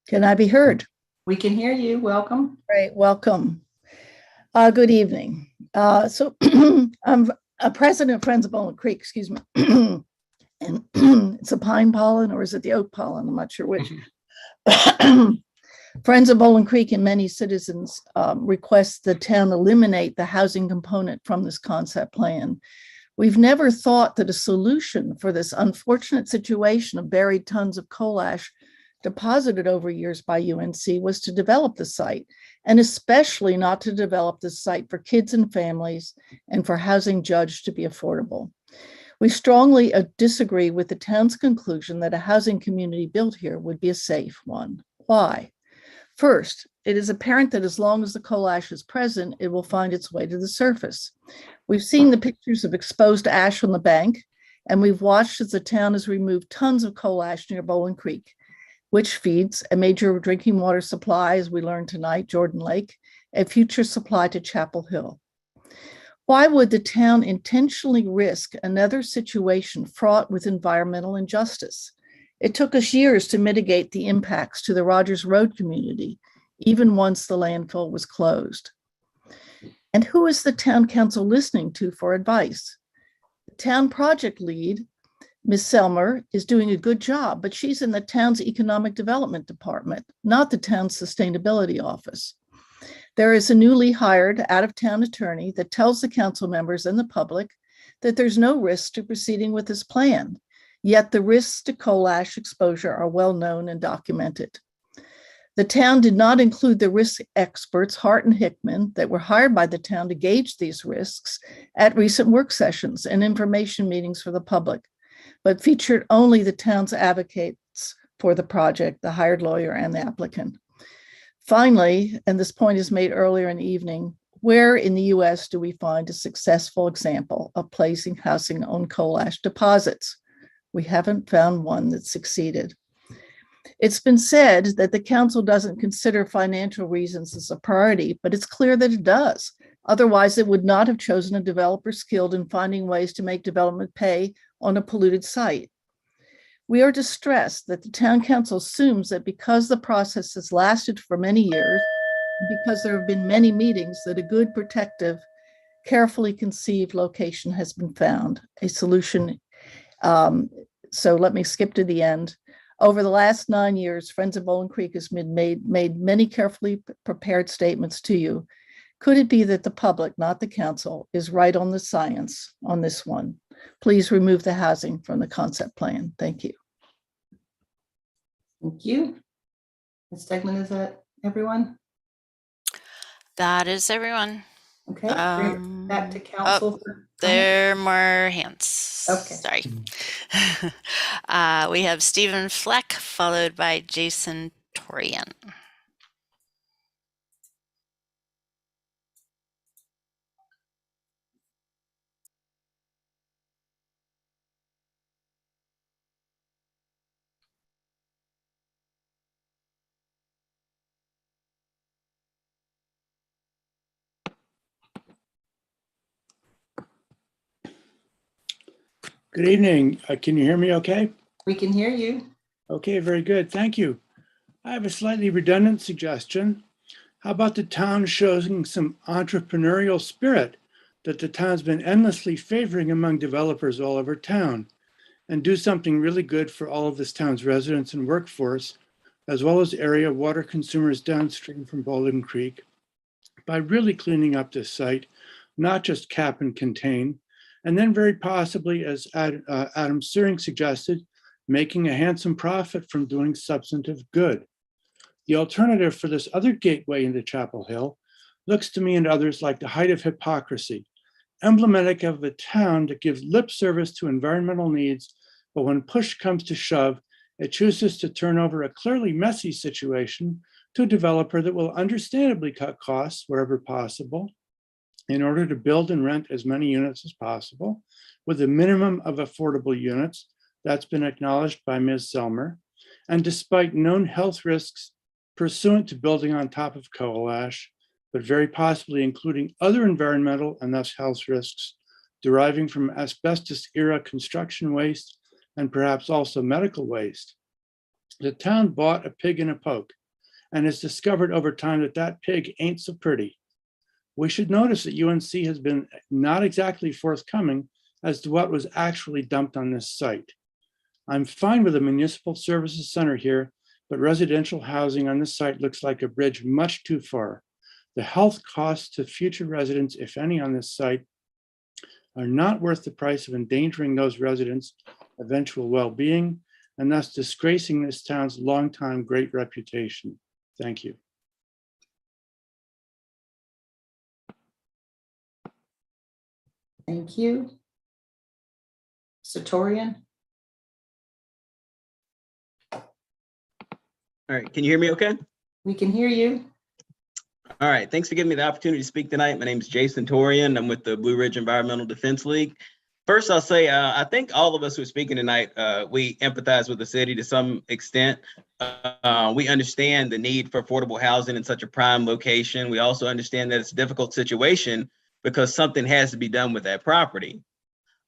S10: Can I be heard?
S1: We can hear you. Welcome.
S10: Great. Welcome. Good evening. So I'm a president of Friends of Bowling Creek, excuse me. And it's a pine pollen, or is it the oak pollen? I'm not sure which. Friends of Bowling Creek and many citizens request the town eliminate the housing component from this concept plan. We've never thought that a solution for this unfortunate situation of buried tons of coal ash deposited over years by UNC was to develop the site, and especially not to develop the site for kids and families and for housing judged to be affordable. We strongly disagree with the town's conclusion that a housing community built here would be a safe one. Why? First, it is apparent that as long as the coal ash is present, it will find its way to the surface. We've seen the pictures of exposed ash on the bank, and we've watched as the town has removed tons of coal ash near Bowling Creek, which feeds a major drinking water supply, as we learned tonight, Jordan Lake, a future supply to Chapel Hill. Why would the town intentionally risk another situation fraught with environmental injustice? It took us years to mitigate the impacts to the Rogers Road community, even once the landfill was closed. And who is the town council listening to for advice? The town project lead, Ms. Selmer, is doing a good job, but she's in the town's economic development department, not the town's sustainability office. There is a newly hired out-of-town attorney that tells the council members and the public that there's no risk to proceeding with this plan, yet the risks to coal ash exposure are well known and documented. The town did not include the risk experts, Hart and Hickman, that were hired by the town to gauge these risks at recent work sessions and information meetings for the public, but featured only the town's advocates for the project, the hired lawyer and the applicant. Finally, and this point is made earlier in the evening, where in the US do we find a successful example of placing housing on coal ash deposits? We haven't found one that succeeded. It's been said that the council doesn't consider financial reasons as a priority, but it's clear that it does. Otherwise, it would not have chosen a developer skilled in finding ways to make development pay on a polluted site. We are distressed that the town council assumes that because the process has lasted for many years, because there have been many meetings, that a good, protective, carefully conceived location has been found, a solution. So let me skip to the end. Over the last 9 years, Friends of Bowling Creek has made many carefully prepared statements to you. Could it be that the public, not the council, is right on the science on this one? Please remove the housing from the concept plan. Thank you.
S1: Thank you. Ms. Stegman, is that everyone?
S16: That is everyone.
S1: Okay, bring it back to council.
S16: There are more hands.
S1: Okay.
S16: Sorry. We have Stephen Fleck, followed by Jason Torian.
S11: Good evening. Can you hear me okay?
S1: We can hear you.
S11: Okay, very good. Thank you. I have a slightly redundant suggestion. How about the town showing some entrepreneurial spirit that the town's been endlessly favoring among developers all over town, and do something really good for all of this town's residents and workforce, as well as area water consumers downstream from Bowling Creek, by really cleaning up this site, not just cap and contain, and then very possibly, as Adam Searing suggested, making a handsome profit from doing substantive good. The alternative for this other gateway into Chapel Hill looks to me and others like the height of hypocrisy, emblematic of a town that gives lip service to environmental needs, but when push comes to shove, it chooses to turn over a clearly messy situation to a developer that will understandably cut costs wherever possible, in order to build and rent as many units as possible with a minimum of affordable units. That's been acknowledged by Ms. Selmer. And despite known health risks pursuant to building on top of coal ash, but very possibly including other environmental and thus health risks deriving from asbestos era construction waste and perhaps also medical waste, the town bought a pig in a poke and has discovered over time that that pig ain't so pretty. We should notice that UNC has been not exactly forthcoming as to what was actually dumped on this site. I'm fine with a municipal services center here, but residential housing on this site looks like a bridge much too far. The health costs to future residents, if any, on this site are not worth the price of endangering those residents' eventual well-being and thus disgracing this town's longtime great reputation. Thank you.
S1: Thank you. Satorian.
S15: All right, can you hear me okay?
S1: We can hear you.
S15: All right, thanks for giving me the opportunity to speak tonight. My name is Jason Torian. I'm with the Blue Ridge Environmental Defense League. First, I'll say, I think all of us who are speaking tonight, we empathize with the city to some extent. We understand the need for affordable housing in such a prime location. We also understand that it's a difficult situation because something has to be done with that property.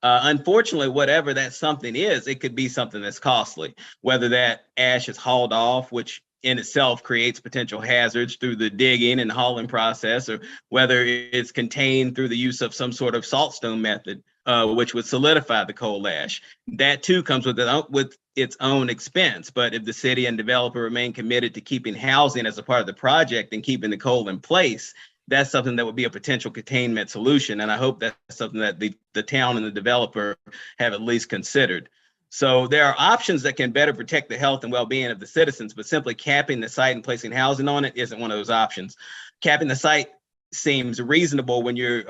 S15: Unfortunately, whatever that something is, it could be something that's costly, whether that ash is hauled off, which in itself creates potential hazards through the digging and hauling process, or whether it's contained through the use of some sort of saltstone method, which would solidify the coal ash. That too comes with its own expense. But if the city and developer remain committed to keeping housing as a part of the project and keeping the coal in place, that's something that would be a potential containment solution. And I hope that's something that the town and the developer have at least considered. So there are options that can better protect the health and well-being of the citizens, but simply capping the site and placing housing on it isn't one of those options. Capping the site seems reasonable when you're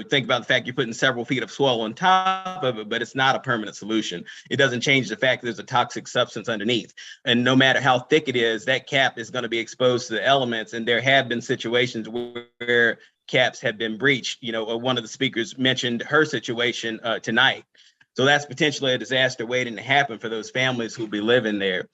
S15: think about the fact you're putting several feet of soil on top of it, but it's not a permanent solution. It doesn't change the fact that there's a toxic substance underneath. And no matter how thick it is, that cap is going to be exposed to the elements. And there have been situations where caps have been breached. One of the speakers mentioned her situation tonight. So that's potentially a disaster waiting to happen for those families who'll be living there.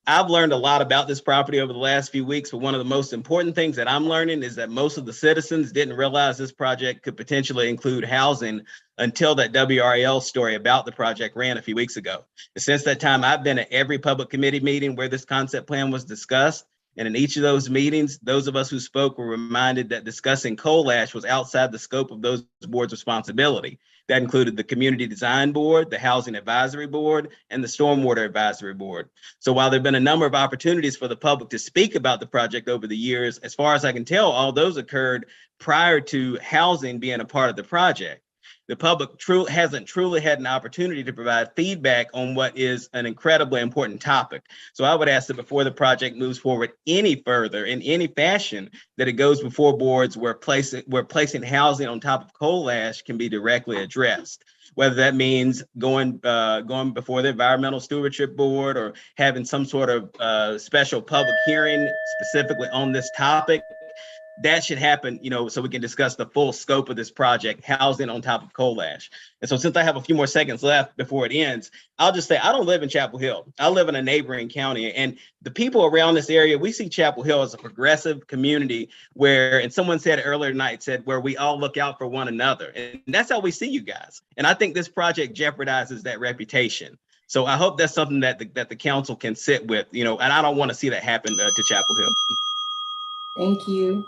S15: I've learned a lot about this property over the last few weeks, but one of the most important things that I'm learning is that most of the citizens didn't realize this project could potentially include housing until that WRAL story about the project ran a few weeks ago. And since that time, I've been at every public committee meeting where this concept plan was discussed. And in each of those meetings, those of us who spoke were reminded that discussing coal ash was outside the scope of those boards' responsibility. That included the Community Design Board, the Housing Advisory Board, and the Stormwater Advisory Board. So while there have been a number of opportunities for the public to speak about the project over the years, as far as I can tell, all those occurred prior to housing being a part of the project. The public hasn't truly had an opportunity to provide feedback on what is an incredibly important topic. So I would ask that before the project moves forward any further in any fashion, that it goes before boards where placing housing on top of coal ash can be directly addressed. Whether that means going before the Environmental Stewardship Board or having some sort of special public hearing specifically on this topic. That should happen, so we can discuss the full scope of this project, housing on top of coal ash. And so since I have a few more seconds left before it ends, I'll just say I don't live in Chapel Hill. I live in a neighboring county. And the people around this area, we see Chapel Hill as a progressive community where, and someone said earlier tonight, where we all look out for one another. And that's how we see you guys. And I think this project jeopardizes that reputation. So I hope that's something that the council can sit with, and I don't want to see that happen to Chapel Hill.
S1: Thank you.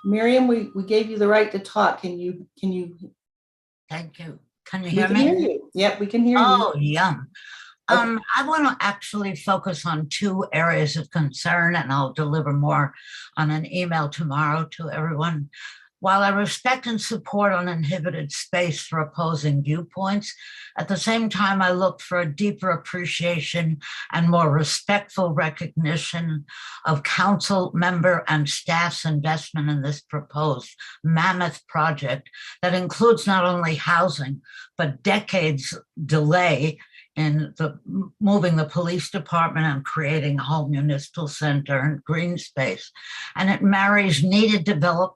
S1: Miriam, we gave you the right to talk. Can you?
S8: Thank you. Can you
S1: We
S8: hear
S1: can
S8: me?
S1: hear you. Yep, we can hear you.
S8: Oh, yum. I want to actually focus on two areas of concern, and I'll deliver more on an email tomorrow to everyone. While I respect and support uninhibited space for opposing viewpoints, at the same time, I look for a deeper appreciation and more respectful recognition of council member and staff's investment in this proposed mammoth project that includes not only housing, but decades delay in moving the police department and creating a whole municipal center and green space. And it marries needed development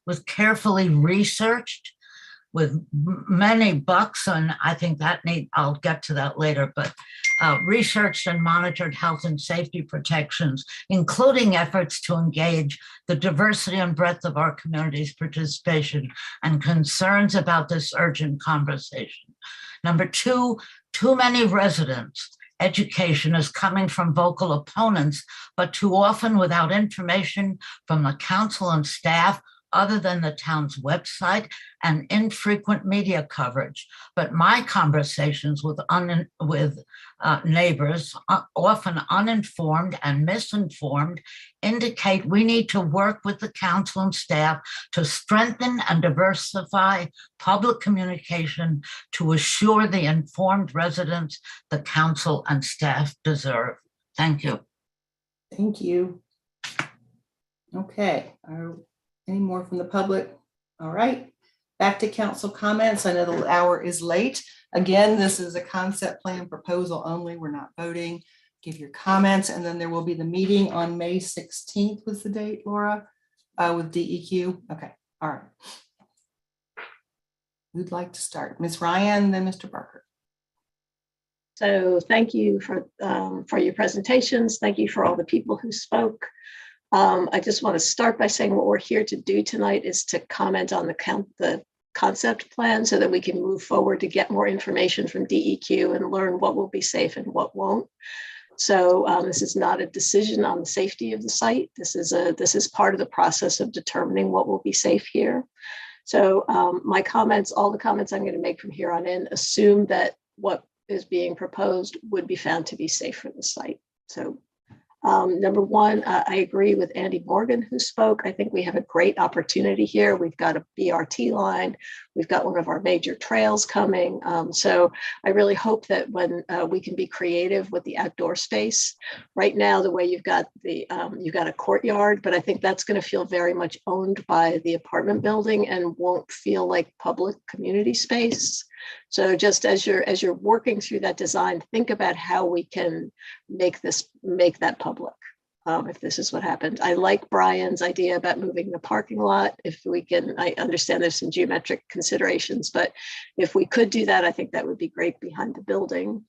S8: with carefully researched, with many bucks, and I think I'll get to that later, but researched and monitored health and safety protections, including efforts to engage the diversity and breadth of our community's participation and concerns about this urgent conversation. Number two, too many residents. Education is coming from vocal opponents, but too often without information from the council and staff other than the town's website and infrequent media coverage. But my conversations with neighbors, often uninformed and misinformed, indicate we need to work with the council and staff to strengthen and diversify public communication to assure the informed residents the council and staff deserve. Thank you.
S1: Thank you. Okay. Any more from the public? All right, back to council comments. I know the hour is late. Again, this is a concept plan proposal only. We're not voting. Give your comments, and then there will be the meeting on May 16th was the date, Laura, with DEQ. Okay, all right. Who'd like to start? Ms. Ryan, then Mr. Barker.
S2: So thank you for your presentations. Thank you for all the people who spoke. I just want to start by saying what we're here to do tonight is to comment on the concept plan so that we can move forward to get more information from DEQ and learn what will be safe and what won't. So this is not a decision on the safety of the site. This is part of the process of determining what will be safe here. So my comments, all the comments I'm going to make from here on in, assume that what is being proposed would be found to be safe for the site. So Number one, I agree with Andy Morgan who spoke. I think we have a great opportunity here. We've got a BRT line. We've got one of our major trails coming. So I really hope that when we can be creative with the outdoor space. Right now, the way you've got a courtyard, but I think that's going to feel very much owned by the apartment building and won't feel like public community space. So just as you're working through that design, think about how we can make that public. If this is what happened. I like Brian's idea about moving the parking lot. If we can, I understand there's some geometric considerations, but if we could do that, I think that would be great behind the building.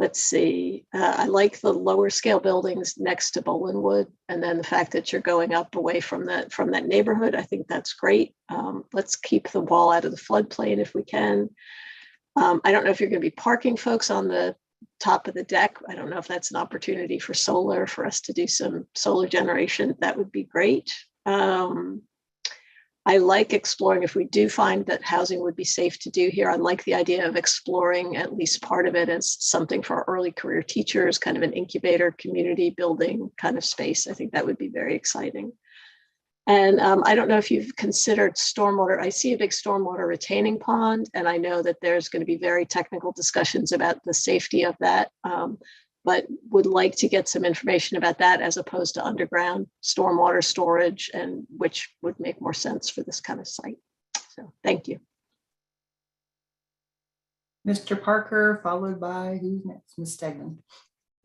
S2: Let's see. I like the lower scale buildings next to Bolinwood, and then the fact that you're going up away from that neighborhood. I think that's great. Let's keep the wall out of the floodplain if we can. I don't know if you're going to be parking folks on the top of the deck. I don't know if that's an opportunity for solar, for us to do some solar generation. That would be great. I like exploring, if we do find that housing would be safe to do here, I like the idea of exploring at least part of it as something for our early career teachers, kind of an incubator community building kind of space. I think that would be very exciting. And I don't know if you've considered stormwater. I see a big stormwater retaining pond, and I know that there's going to be very technical discussions about the safety of that, but would like to get some information about that as opposed to underground stormwater storage, and which would make more sense for this kind of site. So thank you.
S1: Mr. Parker, followed by who's next? Ms. Stegman.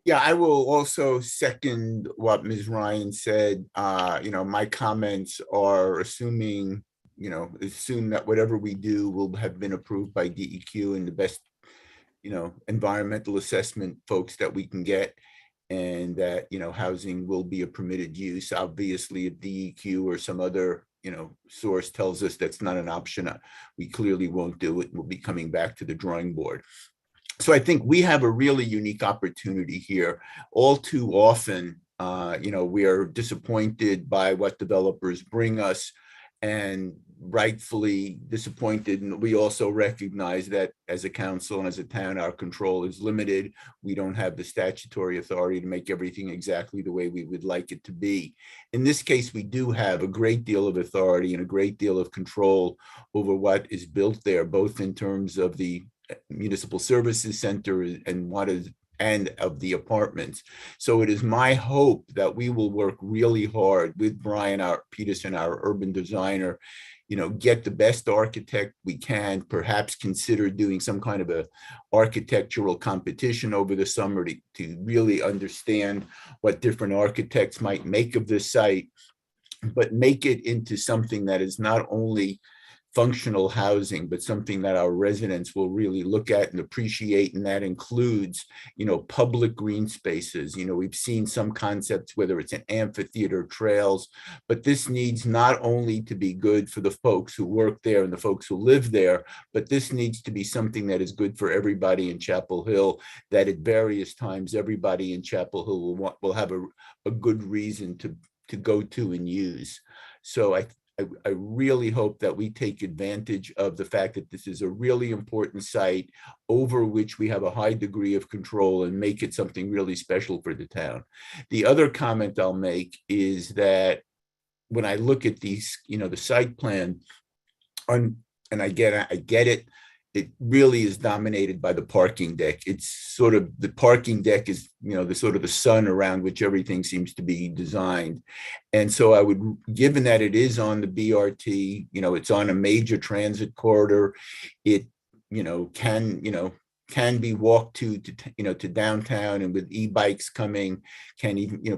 S7: Yeah, I will also second what Ms. Ryan said. My comments are assuming that whatever we do will have been approved by DEQ and the best, environmental assessment folks that we can get, and that, housing will be a permitted use. Obviously, if DEQ or some other, source tells us that's not an option, we clearly won't do it. We'll be coming back to the drawing board. So I think we have a really unique opportunity here. All too often, we are disappointed by what developers bring us, and rightfully disappointed. And we also recognize that as a council and as a town, our control is limited. We don't have the statutory authority to make everything exactly the way we would like it to be. In this case, we do have a great deal of authority and a great deal of control over what is built there, both in terms of the municipal services center and of the apartments. So it is my hope that we will work really hard with Brian Peterson, our urban designer, get the best architect we can, perhaps consider doing some kind of a architectural competition over the summer to really understand what different architects might make of this site, but make it into something that is not only functional housing, but something that our residents will really look at and appreciate. And that includes, public green spaces. We've seen some concepts, whether it's an amphitheater, trails, but this needs not only to be good for the folks who work there and the folks who live there, but this needs to be something that is good for everybody in Chapel Hill, that at various times, everybody in Chapel Hill will have a good reason to go to and use. So I really hope that we take advantage of the fact that this is a really important site over which we have a high degree of control and make it something really special for the town. The other comment I'll make is that when I look at these, the site plan, and I get it, it really is dominated by the parking deck. It's sort of, the parking deck is, the sort of the sun around which everything seems to be designed. And so I would, given that it is on the BRT, it's on a major transit corridor, it, can be walked to downtown, and with e-bikes coming,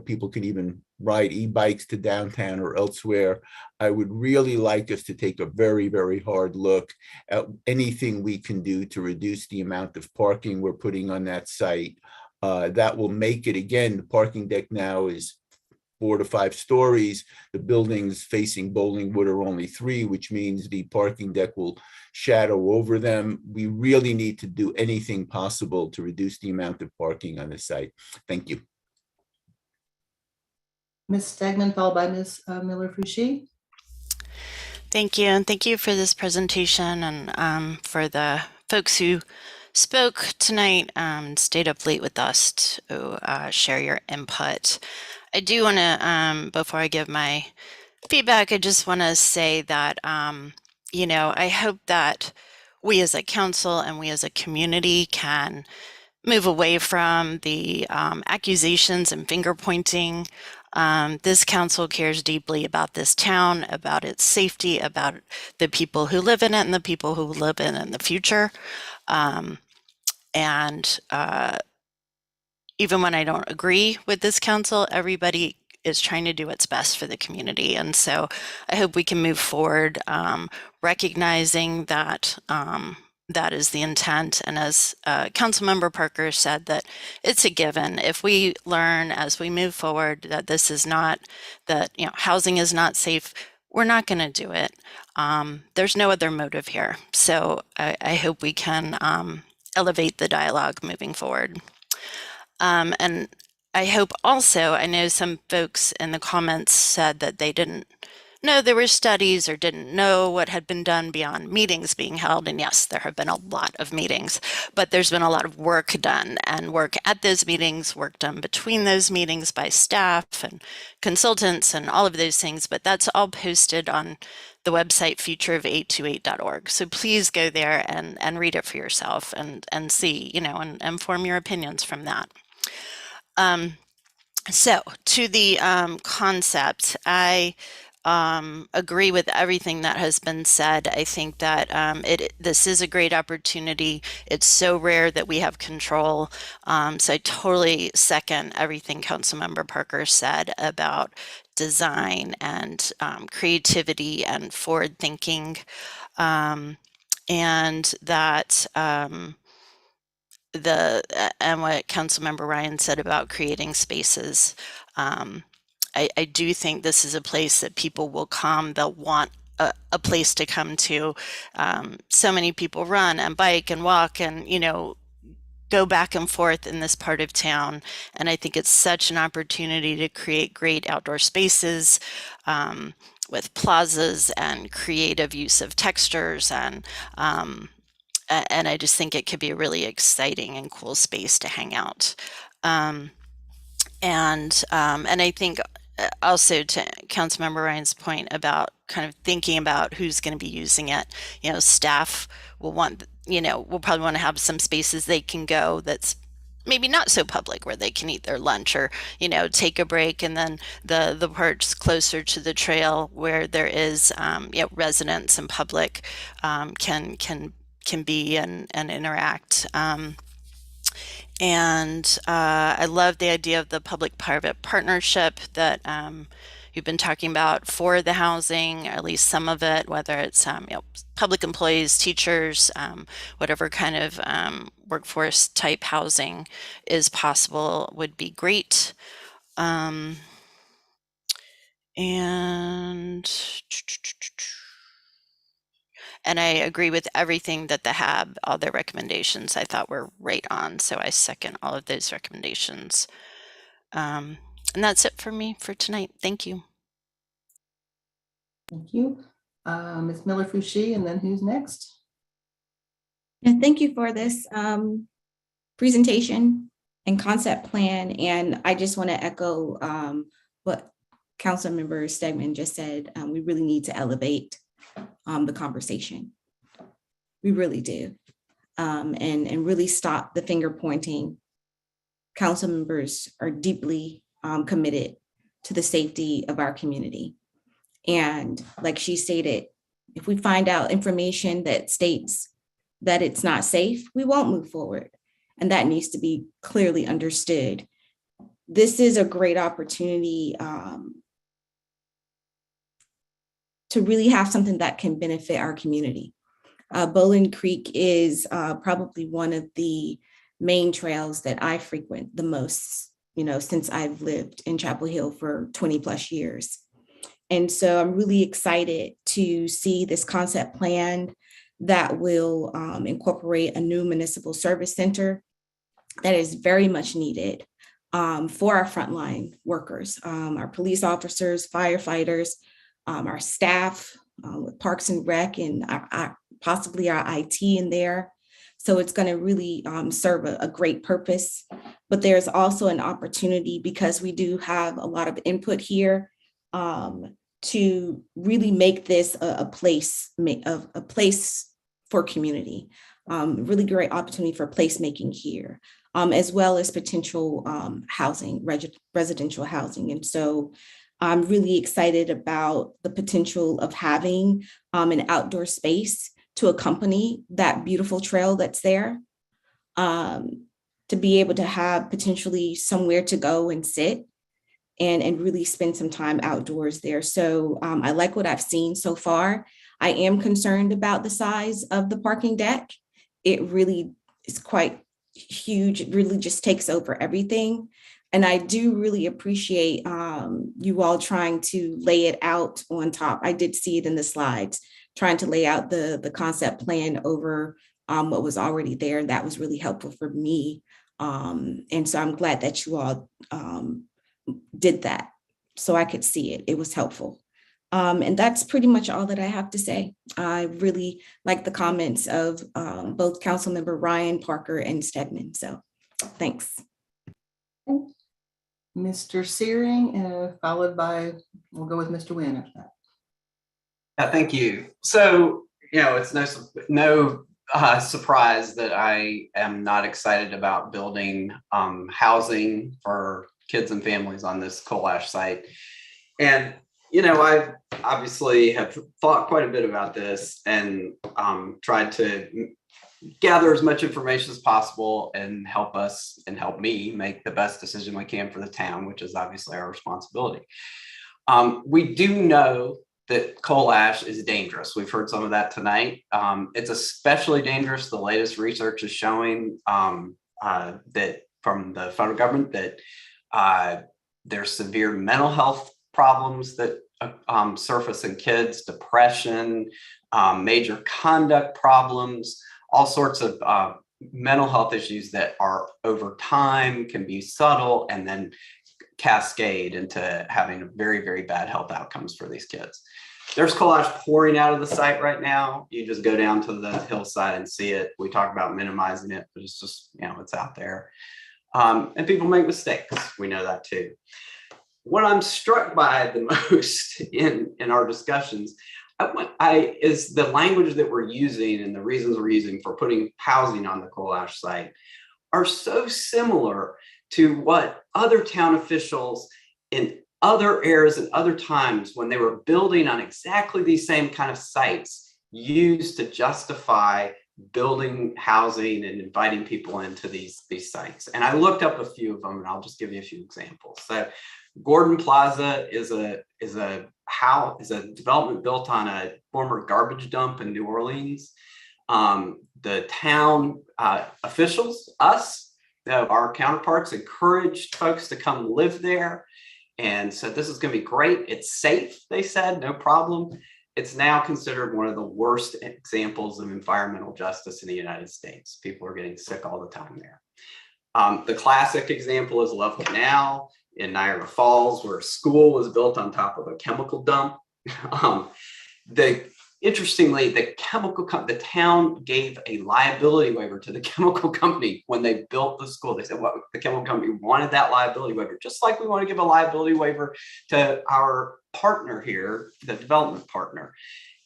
S7: people can even ride e-bikes to downtown or elsewhere. I would really like us to take a very, very hard look at anything we can do to reduce the amount of parking we're putting on that site. That will make it, again, the parking deck now is 4 to 5 stories. The buildings facing Bolinwood are only 3, which means the parking deck will shadow over them. We really need to do anything possible to reduce the amount of parking on the site. Thank you.
S1: Ms. Stegman, followed by Ms. Miller-Fouché.
S16: Thank you, and thank you for this presentation, and for the folks who spoke tonight, stayed up late with us to share your input. I do want to, before I give my feedback, I just want to say that, I hope that we as a council and we as a community can move away from the accusations and finger pointing. This council cares deeply about this town, about its safety, about the people who live in it and the people who live in the future. Even when I don't agree with this council, everybody is trying to do what's best for the community. And so I hope we can move forward, recognizing that that is the intent. And as Councilmember Parker said, that it's a given. If we learn as we move forward that this is not, that housing is not safe, we're not going to do it. There's no other motive here. So I hope we can elevate the dialogue moving forward. And I hope also, I know some folks in the comments said that they didn't know there were studies or didn't know what had been done beyond meetings being held. And yes, there have been a lot of meetings, but there's been a lot of work done, and work at those meetings, work done between those meetings by staff and consultants and all of those things. But that's all posted on the website futureof828.org. So please go there and read it for yourself and see, and form your opinions from that. So to the concept, I agree with everything that has been said. I think that this is a great opportunity. It's so rare that we have control. So I totally second everything Councilmember Parker said about design and creativity and forward thinking, and that and what Councilmember Ryan said about creating spaces. I do think this is a place that people will come. They'll want a place to come to. So many people run and bike and walk and, go back and forth in this part of town. And I think it's such an opportunity to create great outdoor spaces with plazas and creative use of textures. And I just think it could be a really exciting and cool space to hang out. And I think also to Councilmember Ryan's point about kind of thinking about who's going to be using it, staff will want, will probably want to have some spaces they can go that's maybe not so public, where they can eat their lunch or, take a break. And then the parts closer to the trail where there is, residents and public can be and interact. And I love the idea of the public-private partnership that you've been talking about for the housing, or at least some of it, whether it's public employees, teachers, whatever kind of workforce type housing is possible would be great. And I agree with everything that all their recommendations I thought were right on. So I second all of those recommendations. And that's it for me for tonight. Thank you.
S1: Thank you. Ms. Miller-Fouché, and then who's next?
S6: And thank you for this presentation and concept plan. And I just want to echo what Councilmember Stegman just said. We really need to elevate the conversation. We really do. And really stop the finger pointing. Council members are deeply committed to the safety of our community. And like she stated, if we find out information that states that it's not safe, we won't move forward. And that needs to be clearly understood. This is a great opportunity to really have something that can benefit our community. Bowling Creek is probably one of the main trails that I frequent the most, since I've lived in Chapel Hill for 20 plus years. And so I'm really excited to see this concept plan that will incorporate a new municipal service center that is very much needed for our frontline workers, our police officers, firefighters, our staff with Parks and Rec, and possibly our IT in there. So it's going to really serve a great purpose. But there's also an opportunity, because we do have a lot of input here, to really make this a place for community. Really great opportunity for placemaking here, as well as potential housing, residential housing. And so I'm really excited about the potential of having an outdoor space to accompany that beautiful trail that's there, to be able to have potentially somewhere to go and sit and really spend some time outdoors there. So I like what I've seen so far. I am concerned about the size of the parking deck. It really is quite huge. It really just takes over everything. And I do really appreciate you all trying to lay it out on top. I did see it in the slides, trying to lay out the concept plan over what was already there. That was really helpful for me. And so I'm glad that you all did that so I could see it. It was helpful. And that's pretty much all that I have to say. I really like the comments of both Councilmember Ryan, Parker, and Stegman. So thanks.
S1: Mr. Searing, followed by, we'll go with Mr. Nguyen after that.
S4: Thank you. So, it's no surprise that I am not excited about building housing for kids and families on this coal ash site. And, I obviously have thought quite a bit about this and tried to gather as much information as possible and help us and help me make the best decision we can for the town, which is obviously our responsibility. We do know that coal ash is dangerous. We've heard some of that tonight. It's especially dangerous. The latest research is showing that from the federal government that there's severe mental health problems that surface in kids, depression, major conduct problems, all sorts of mental health issues that are over time, can be subtle, and then cascade into having very, very bad health outcomes for these kids. There's coal ash pouring out of the site right now. You just go down to the hillside and see it. We talk about minimizing it, but it's just, it's out there. And people make mistakes. We know that too. What I'm struck by the most in our discussions is the language that we're using and the reasons we're using for putting housing on the coal ash site are so similar to what other town officials in other eras and other times when they were building on exactly these same kind of sites used to justify building housing and inviting people into these sites. And I looked up a few of them, and I'll just give you a few examples. So Gordon Plaza is a development built on a former garbage dump in New Orleans. The town officials, our counterparts, encouraged folks to come live there. And so this is going to be great. It's safe, they said, no problem. It's now considered one of the worst examples of environmental justice in the United States. People are getting sick all the time there. The classic example is Love Canal in Niagara Falls, where a school was built on top of a chemical dump. Interestingly, the town gave a liability waiver to the chemical company when they built the school. They said, well, the chemical company wanted that liability waiver, just like we want to give a liability waiver to our partner here, the development partner.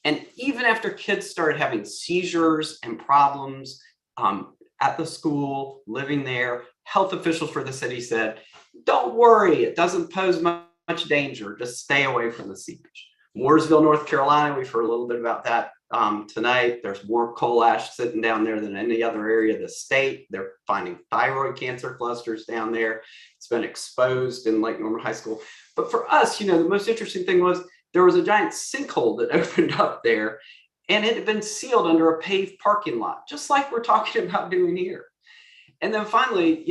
S4: And even after kids started having seizures and problems at the school, living there, health officials for the city said, don't worry, it doesn't pose much danger, just stay away from the seepage. Mooresville, North Carolina, we've heard a little bit about that tonight. There's more coal ash sitting down there than any other area of the state. They're finding thyroid cancer clusters down there. It's been exposed in Lake Norman High School. But for us, the most interesting thing was there was a giant sinkhole that opened up there, and it had been sealed under a paved parking lot, just like we're talking about doing here. And then finally,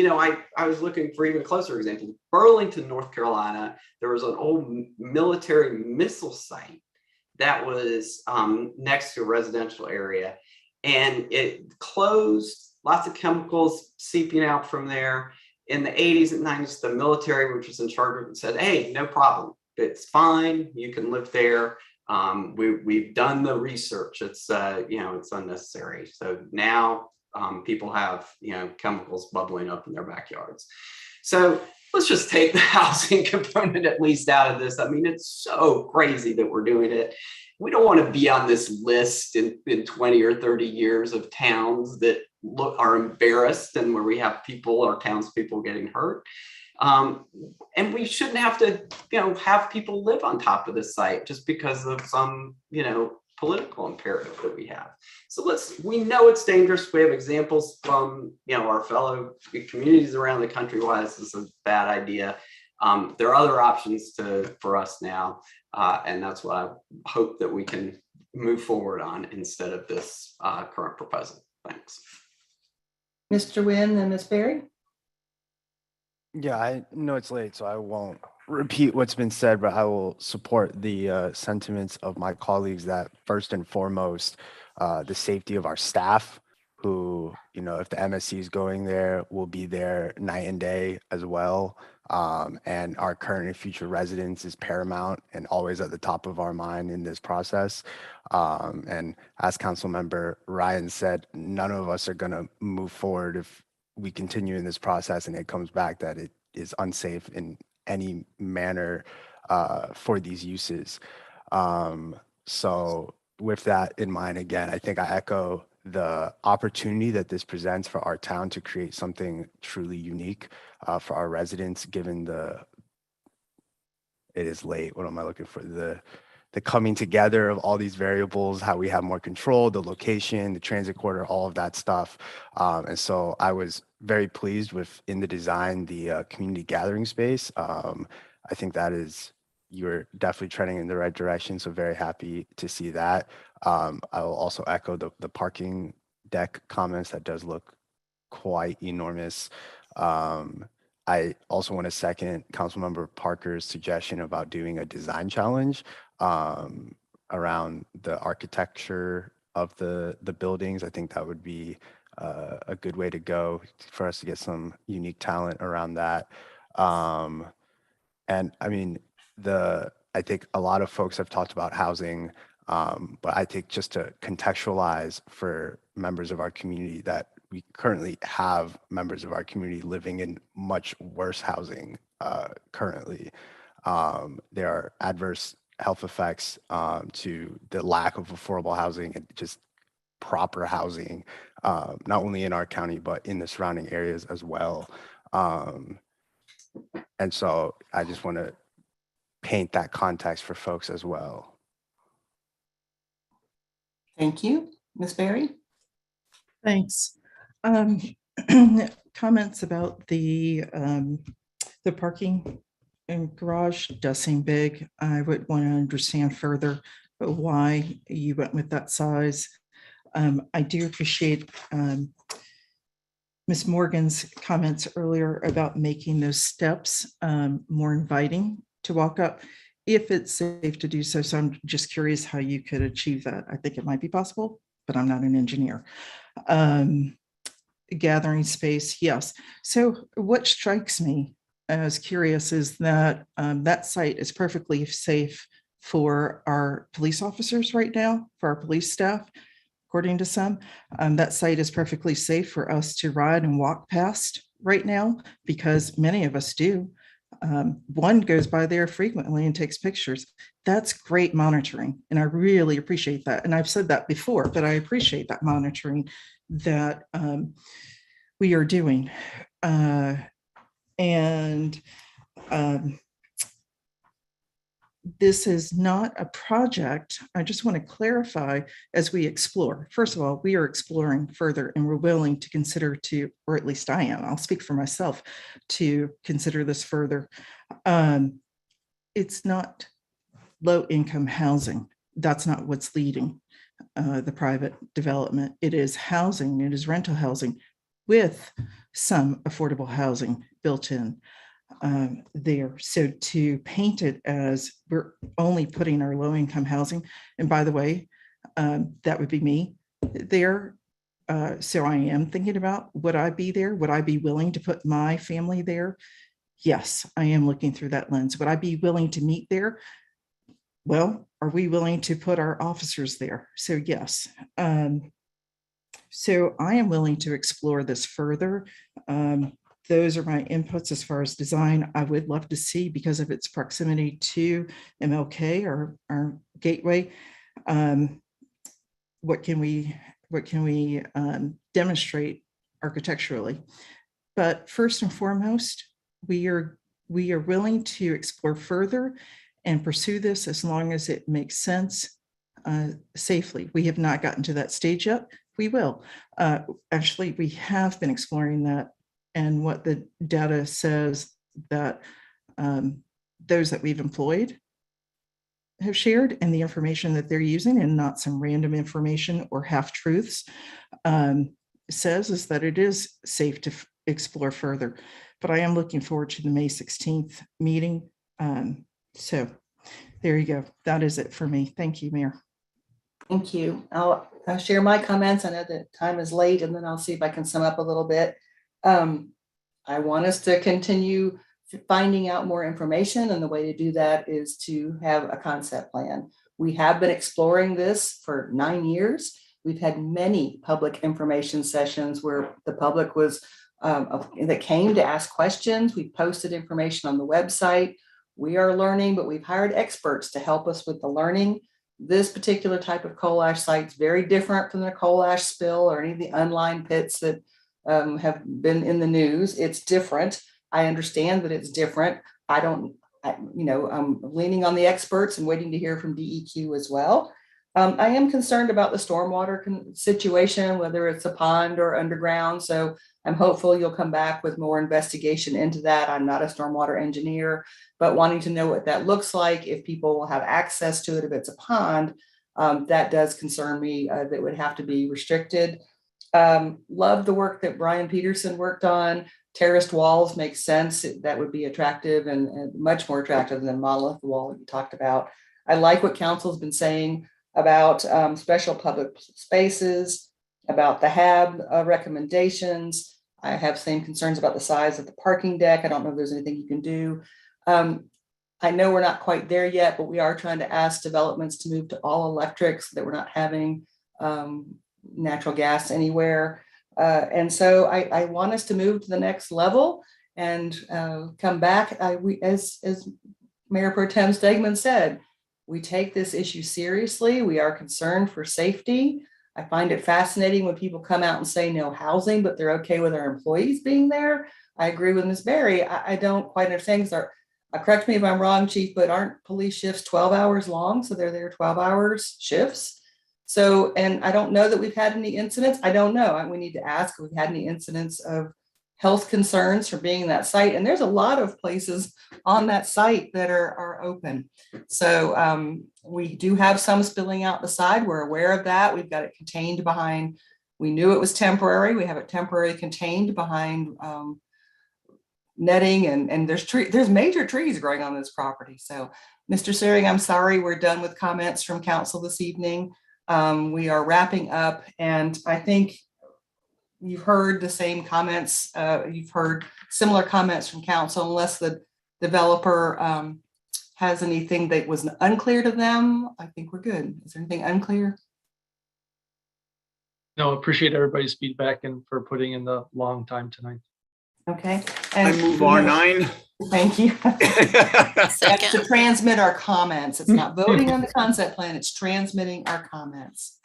S4: I was looking for even closer examples. Burlington, North Carolina, there was an old military missile site that was next to a residential area, and it closed, lots of chemicals seeping out from there. In the 80s and 90s, the military, which was in charge of it, said, hey, no problem. It's fine. You can live there. We've done the research. It's, it's unnecessary. So now people have, chemicals bubbling up in their backyards. So let's just take the housing component at least out of this. I mean, it's so crazy that we're doing it. We don't want to be on this list in 20 or 30 years of towns that are embarrassed and where we have people, our townspeople, getting hurt. And we shouldn't have to, have people live on top of this site just because of some, political imperative that we have. So we know it's dangerous. We have examples from, our fellow communities around the country why this is a bad idea. There are other options for us now. And that's what I hope that we can move forward on instead of this current proposal. Thanks.
S1: Mr. Nguyen and Ms. Berry?
S19: Yeah, I know it's late, so I won't repeat what's been said, but I will support the sentiments of my colleagues that first and foremost, the safety of our staff who, if the MSC is going there, will be there night and day as well. And our current and future residents is paramount and always at the top of our mind in this process. And as Councilmember Ryan said, none of us are going to move forward if we continue in this process and it comes back that it is unsafe in any manner for these uses. So with that in mind, again, I think I echo the opportunity that this presents for our town to create something truly unique for our residents, given it is late, what am I looking for? The coming together of all these variables, how we have more control, the location, the transit corridor, all of that stuff. And so I was very pleased with, in the design, the community gathering space. I think you're definitely trending in the right direction. So very happy to see that. I will also echo the parking deck comments. That does look quite enormous. I also want to second Councilmember Parker's suggestion about doing a design challenge around the architecture of the buildings. I think that would be a good way to go for us to get some unique talent around that. And I mean, I think a lot of folks have talked about housing, but I think just to contextualize for members of our community that we currently have members of our community living in much worse housing currently. There are adverse health effects to the lack of affordable housing and just proper housing, not only in our county, but in the surrounding areas as well. And so I just want to paint that context for folks as well.
S1: Thank you. Ms. Berry?
S9: Thanks. Comments about the parking and garage does seem big. I would want to understand further why you went with that size. I do appreciate Ms. Morgan's comments earlier about making those steps more inviting to walk up, if it's safe to do so. So I'm just curious how you could achieve that. I think it might be possible, but I'm not an engineer. Gathering space, yes. So what strikes me as curious is that that site is perfectly safe for our police officers right now, for our police staff, according to some. That site is perfectly safe for us to ride and walk past right now, because many of us do. One goes by there frequently and takes pictures. That's great monitoring, and I really appreciate that. And I've said that before, but I appreciate that monitoring that we are doing. This is not a project. I just want to clarify as we explore. First of all, we are exploring further, and we're willing to consider or at least I am, I'll speak for myself, to consider this further. It's not low-income housing. That's not what's leading the private development. It is housing, it is rental housing with some affordable housing built in there. So to paint it as we're only putting our low-income housing, and by the way, that would be me there. So I am thinking about, would I be there? Would I be willing to put my family there? Yes, I am looking through that lens. Would I be willing to meet there? Well, are we willing to put our officers there? So yes. So I am willing to explore this further. Those are my inputs as far as design. I would love to see, because of its proximity to MLK, our gateway, what can we demonstrate architecturally. But first and foremost, we are willing to explore further and pursue this as long as it makes sense safely. We have not gotten to that stage yet. We will. Actually, we have been exploring that, and what the data says that those that we've employed have shared, and the information that they're using, and not some random information or half-truths, says is that it is safe to explore further. But I am looking forward to the May 16th meeting. So there you go. That is it for me. Thank you, Mayor.
S1: Thank you. I'll share my comments. I know that time is late, and then I'll see if I can sum up a little bit. I want us to continue finding out more information, and the way to do that is to have a concept plan. We have been exploring this for 9 years. We've had many public information sessions where the public was that came to ask questions. We posted information on the website. We are learning, but we've hired experts to help us with the learning. This particular type of coal ash site is very different from the coal ash spill or any of the unlined pits that have been in the news. It's different. I understand that it's different. I'm leaning on the experts and waiting to hear from DEQ as well. I am concerned about the stormwater situation, whether it's a pond or underground. So I'm hopeful you'll come back with more investigation into that. I'm not a stormwater engineer, but wanting to know what that looks like, if people will have access to it, if it's a pond, that does concern me. That would have to be restricted. Love the work that Brian Peterson worked on. Terraced walls make sense. That would be attractive and much more attractive than monolith wall that you talked about. I like what council's been saying about special public spaces, about the HAB recommendations. I have same concerns about the size of the parking deck. I don't know if there's anything you can do. I know we're not quite there yet, but we are trying to ask developments to move to all electrics, so that we're not having natural gas anywhere. And so I want us to move to the next level and come back. As Mayor Pro Tem Stegman said, we take this issue seriously. We are concerned for safety. I find it fascinating when people come out and say no housing, but they're okay with our employees being there. I agree with Ms. Berry. I don't quite understand, because correct me if I'm wrong, Chief, but aren't police shifts 12 hours long? So they're there 12 hours shifts. So, and I don't know that we've had any incidents. I don't know. We need to ask if we've had any incidents of health concerns for being in that site. And there's a lot of places on that site that are open. So we do have some spilling out the side. We're aware of that. We've got it contained behind, we knew it was temporary. We have it temporarily contained behind netting, and there's major trees growing on this property. So Mr. Searing, I'm sorry, we're done with comments from council this evening. We are wrapping up, and I think you've heard the same comments. You've heard similar comments from council, unless the developer has anything that was unclear to them. I think we're good. Is there anything unclear?
S13: No, appreciate everybody's feedback and for putting in the long time tonight.
S1: Okay.
S7: And I move R9.
S1: Thank you. That's to transmit our comments. It's not voting on the concept plan, it's transmitting our comments.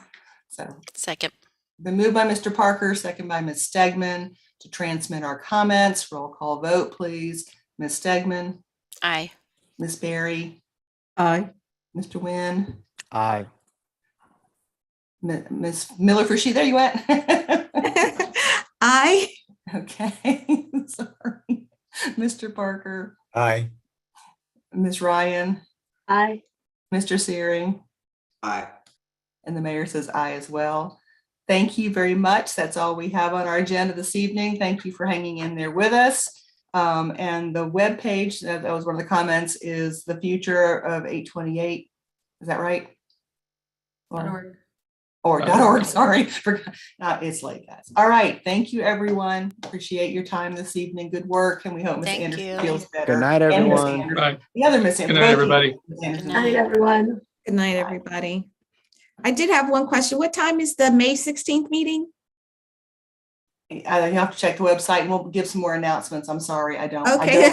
S1: So
S16: second.
S1: Been moved by Mr. Parker, second by Ms. Stegman, to transmit our comments. Roll call vote, please. Ms. Stegman.
S16: Aye.
S1: Ms. Berry.
S9: Aye.
S1: Mr. Nguyen.
S19: Aye.
S1: Ms. Miller for she, there you went.
S6: Aye.
S1: Okay, sorry. Mr. Parker.
S7: Aye.
S1: Ms. Ryan.
S2: Aye.
S1: Mr. Searing.
S4: Aye.
S1: And the mayor says aye as well. Thank you very much. That's all we have on our agenda this evening. Thank you for hanging in there with us. And the webpage, that was one of the comments, is the future of 828. Is that right? .org, sorry. It's late, guys. All right. Thank you, everyone. Appreciate your time this evening. Good work. And we hope Ms. Anderson feels better.
S19: Good night, everyone.
S13: Right.
S1: The other Ms. Anderson.
S13: Good night, everybody.
S2: Good night, everyone.
S6: Good night, everybody. I did have one question. What time is the May 16th meeting?
S1: You have to check the website and we'll give some more announcements. I'm sorry, I don't.
S6: Okay, that's